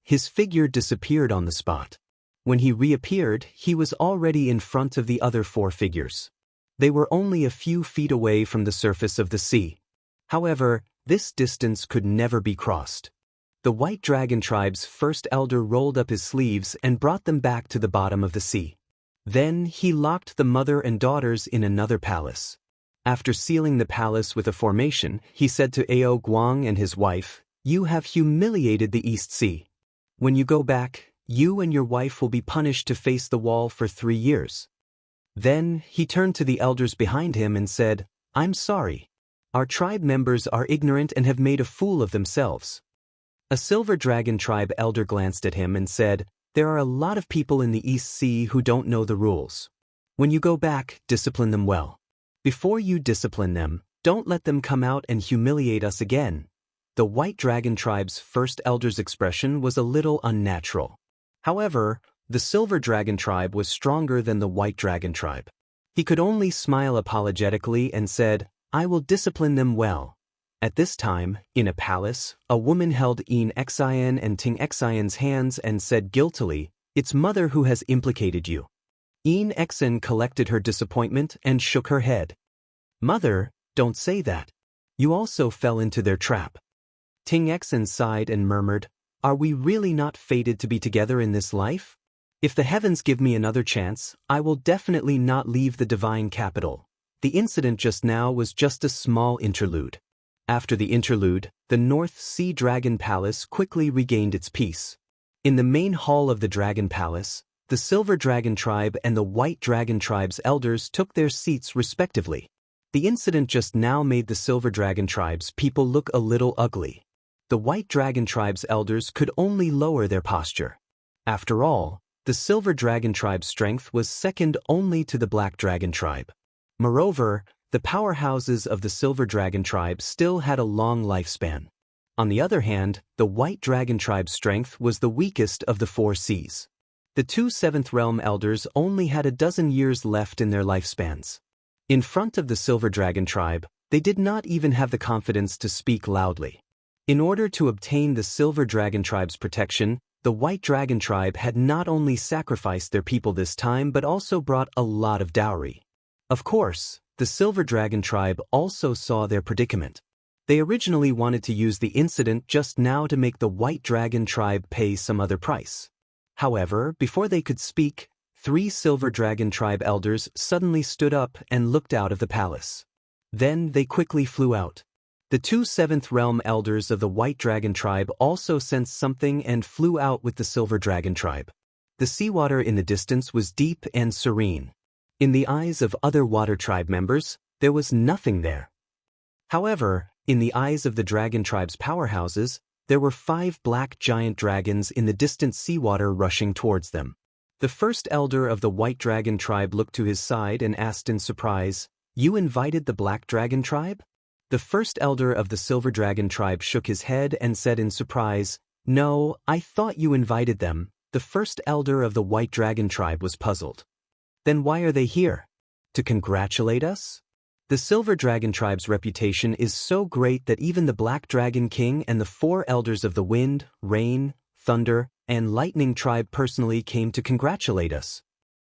His figure disappeared on the spot. When he reappeared, he was already in front of the other four figures. They were only a few feet away from the surface of the sea. However, this distance could never be crossed. The white dragon tribe's first elder rolled up his sleeves and brought them back to the bottom of the sea. Then he locked the mother and daughters in another palace. After sealing the palace with a formation, he said to Ao Guang and his wife, "You have humiliated the East Sea. When you go back, you and your wife will be punished to face the wall for 3 years." Then he turned to the elders behind him and said, "I'm sorry. Our tribe members are ignorant and have made a fool of themselves." A silver dragon tribe elder glanced at him and said, "There are a lot of people in the East Sea who don't know the rules. When you go back, discipline them well. Before you discipline them, don't let them come out and humiliate us again." The white dragon tribe's first elder's expression was a little unnatural. However, the silver dragon tribe was stronger than the white dragon tribe. He could only smile apologetically and said, "I will discipline them well." At this time, in a palace, a woman held Xian and Xian's hands and said guiltily, "It's mother who has implicated you." Xian collected her disappointment and shook her head. "Mother, don't say that. You also fell into their trap." Xian sighed and murmured, "Are we really not fated to be together in this life? If the heavens give me another chance, I will definitely not leave the divine capital." The incident just now was just a small interlude. After the interlude, the North Sea Dragon Palace quickly regained its peace. In the main hall of the Dragon Palace, the Silver Dragon Tribe and the White Dragon Tribe's elders took their seats respectively. The incident just now made the Silver Dragon Tribe's people look a little ugly. The White Dragon Tribe's elders could only lower their posture. After all, the Silver Dragon Tribe's strength was second only to the Black Dragon Tribe. Moreover, the powerhouses of the Silver Dragon Tribe still had a long lifespan. On the other hand, the White Dragon Tribe's strength was the weakest of the 4 seas. The 2 Seventh Realm elders only had a dozen years left in their lifespans. In front of the Silver Dragon Tribe, they did not even have the confidence to speak loudly. In order to obtain the Silver Dragon Tribe's protection, the White Dragon Tribe had not only sacrificed their people this time but also brought a lot of dowry. Of course, the Silver Dragon Tribe also saw their predicament. They originally wanted to use the incident just now to make the White Dragon Tribe pay some other price. However, before they could speak, 3 Silver Dragon Tribe elders suddenly stood up and looked out of the palace. Then they quickly flew out. The 2 Seventh Realm elders of the White Dragon Tribe also sensed something and flew out with the Silver Dragon Tribe. The seawater in the distance was deep and serene. In the eyes of other Water Tribe members, there was nothing there. However, in the eyes of the Dragon Tribe's powerhouses, there were 5 black giant dragons in the distant seawater rushing towards them. The first elder of the White Dragon Tribe looked to his side and asked in surprise, "You invited the Black Dragon Tribe?" The first elder of the Silver Dragon tribe shook his head and said in surprise, "No, I thought you invited them." The first elder of the White Dragon tribe was puzzled. "Then why are they here? To congratulate us?" The Silver Dragon tribe's reputation is so great that even the Black Dragon King and the 4 elders of the Wind, Rain, Thunder, and Lightning tribe personally came to congratulate us.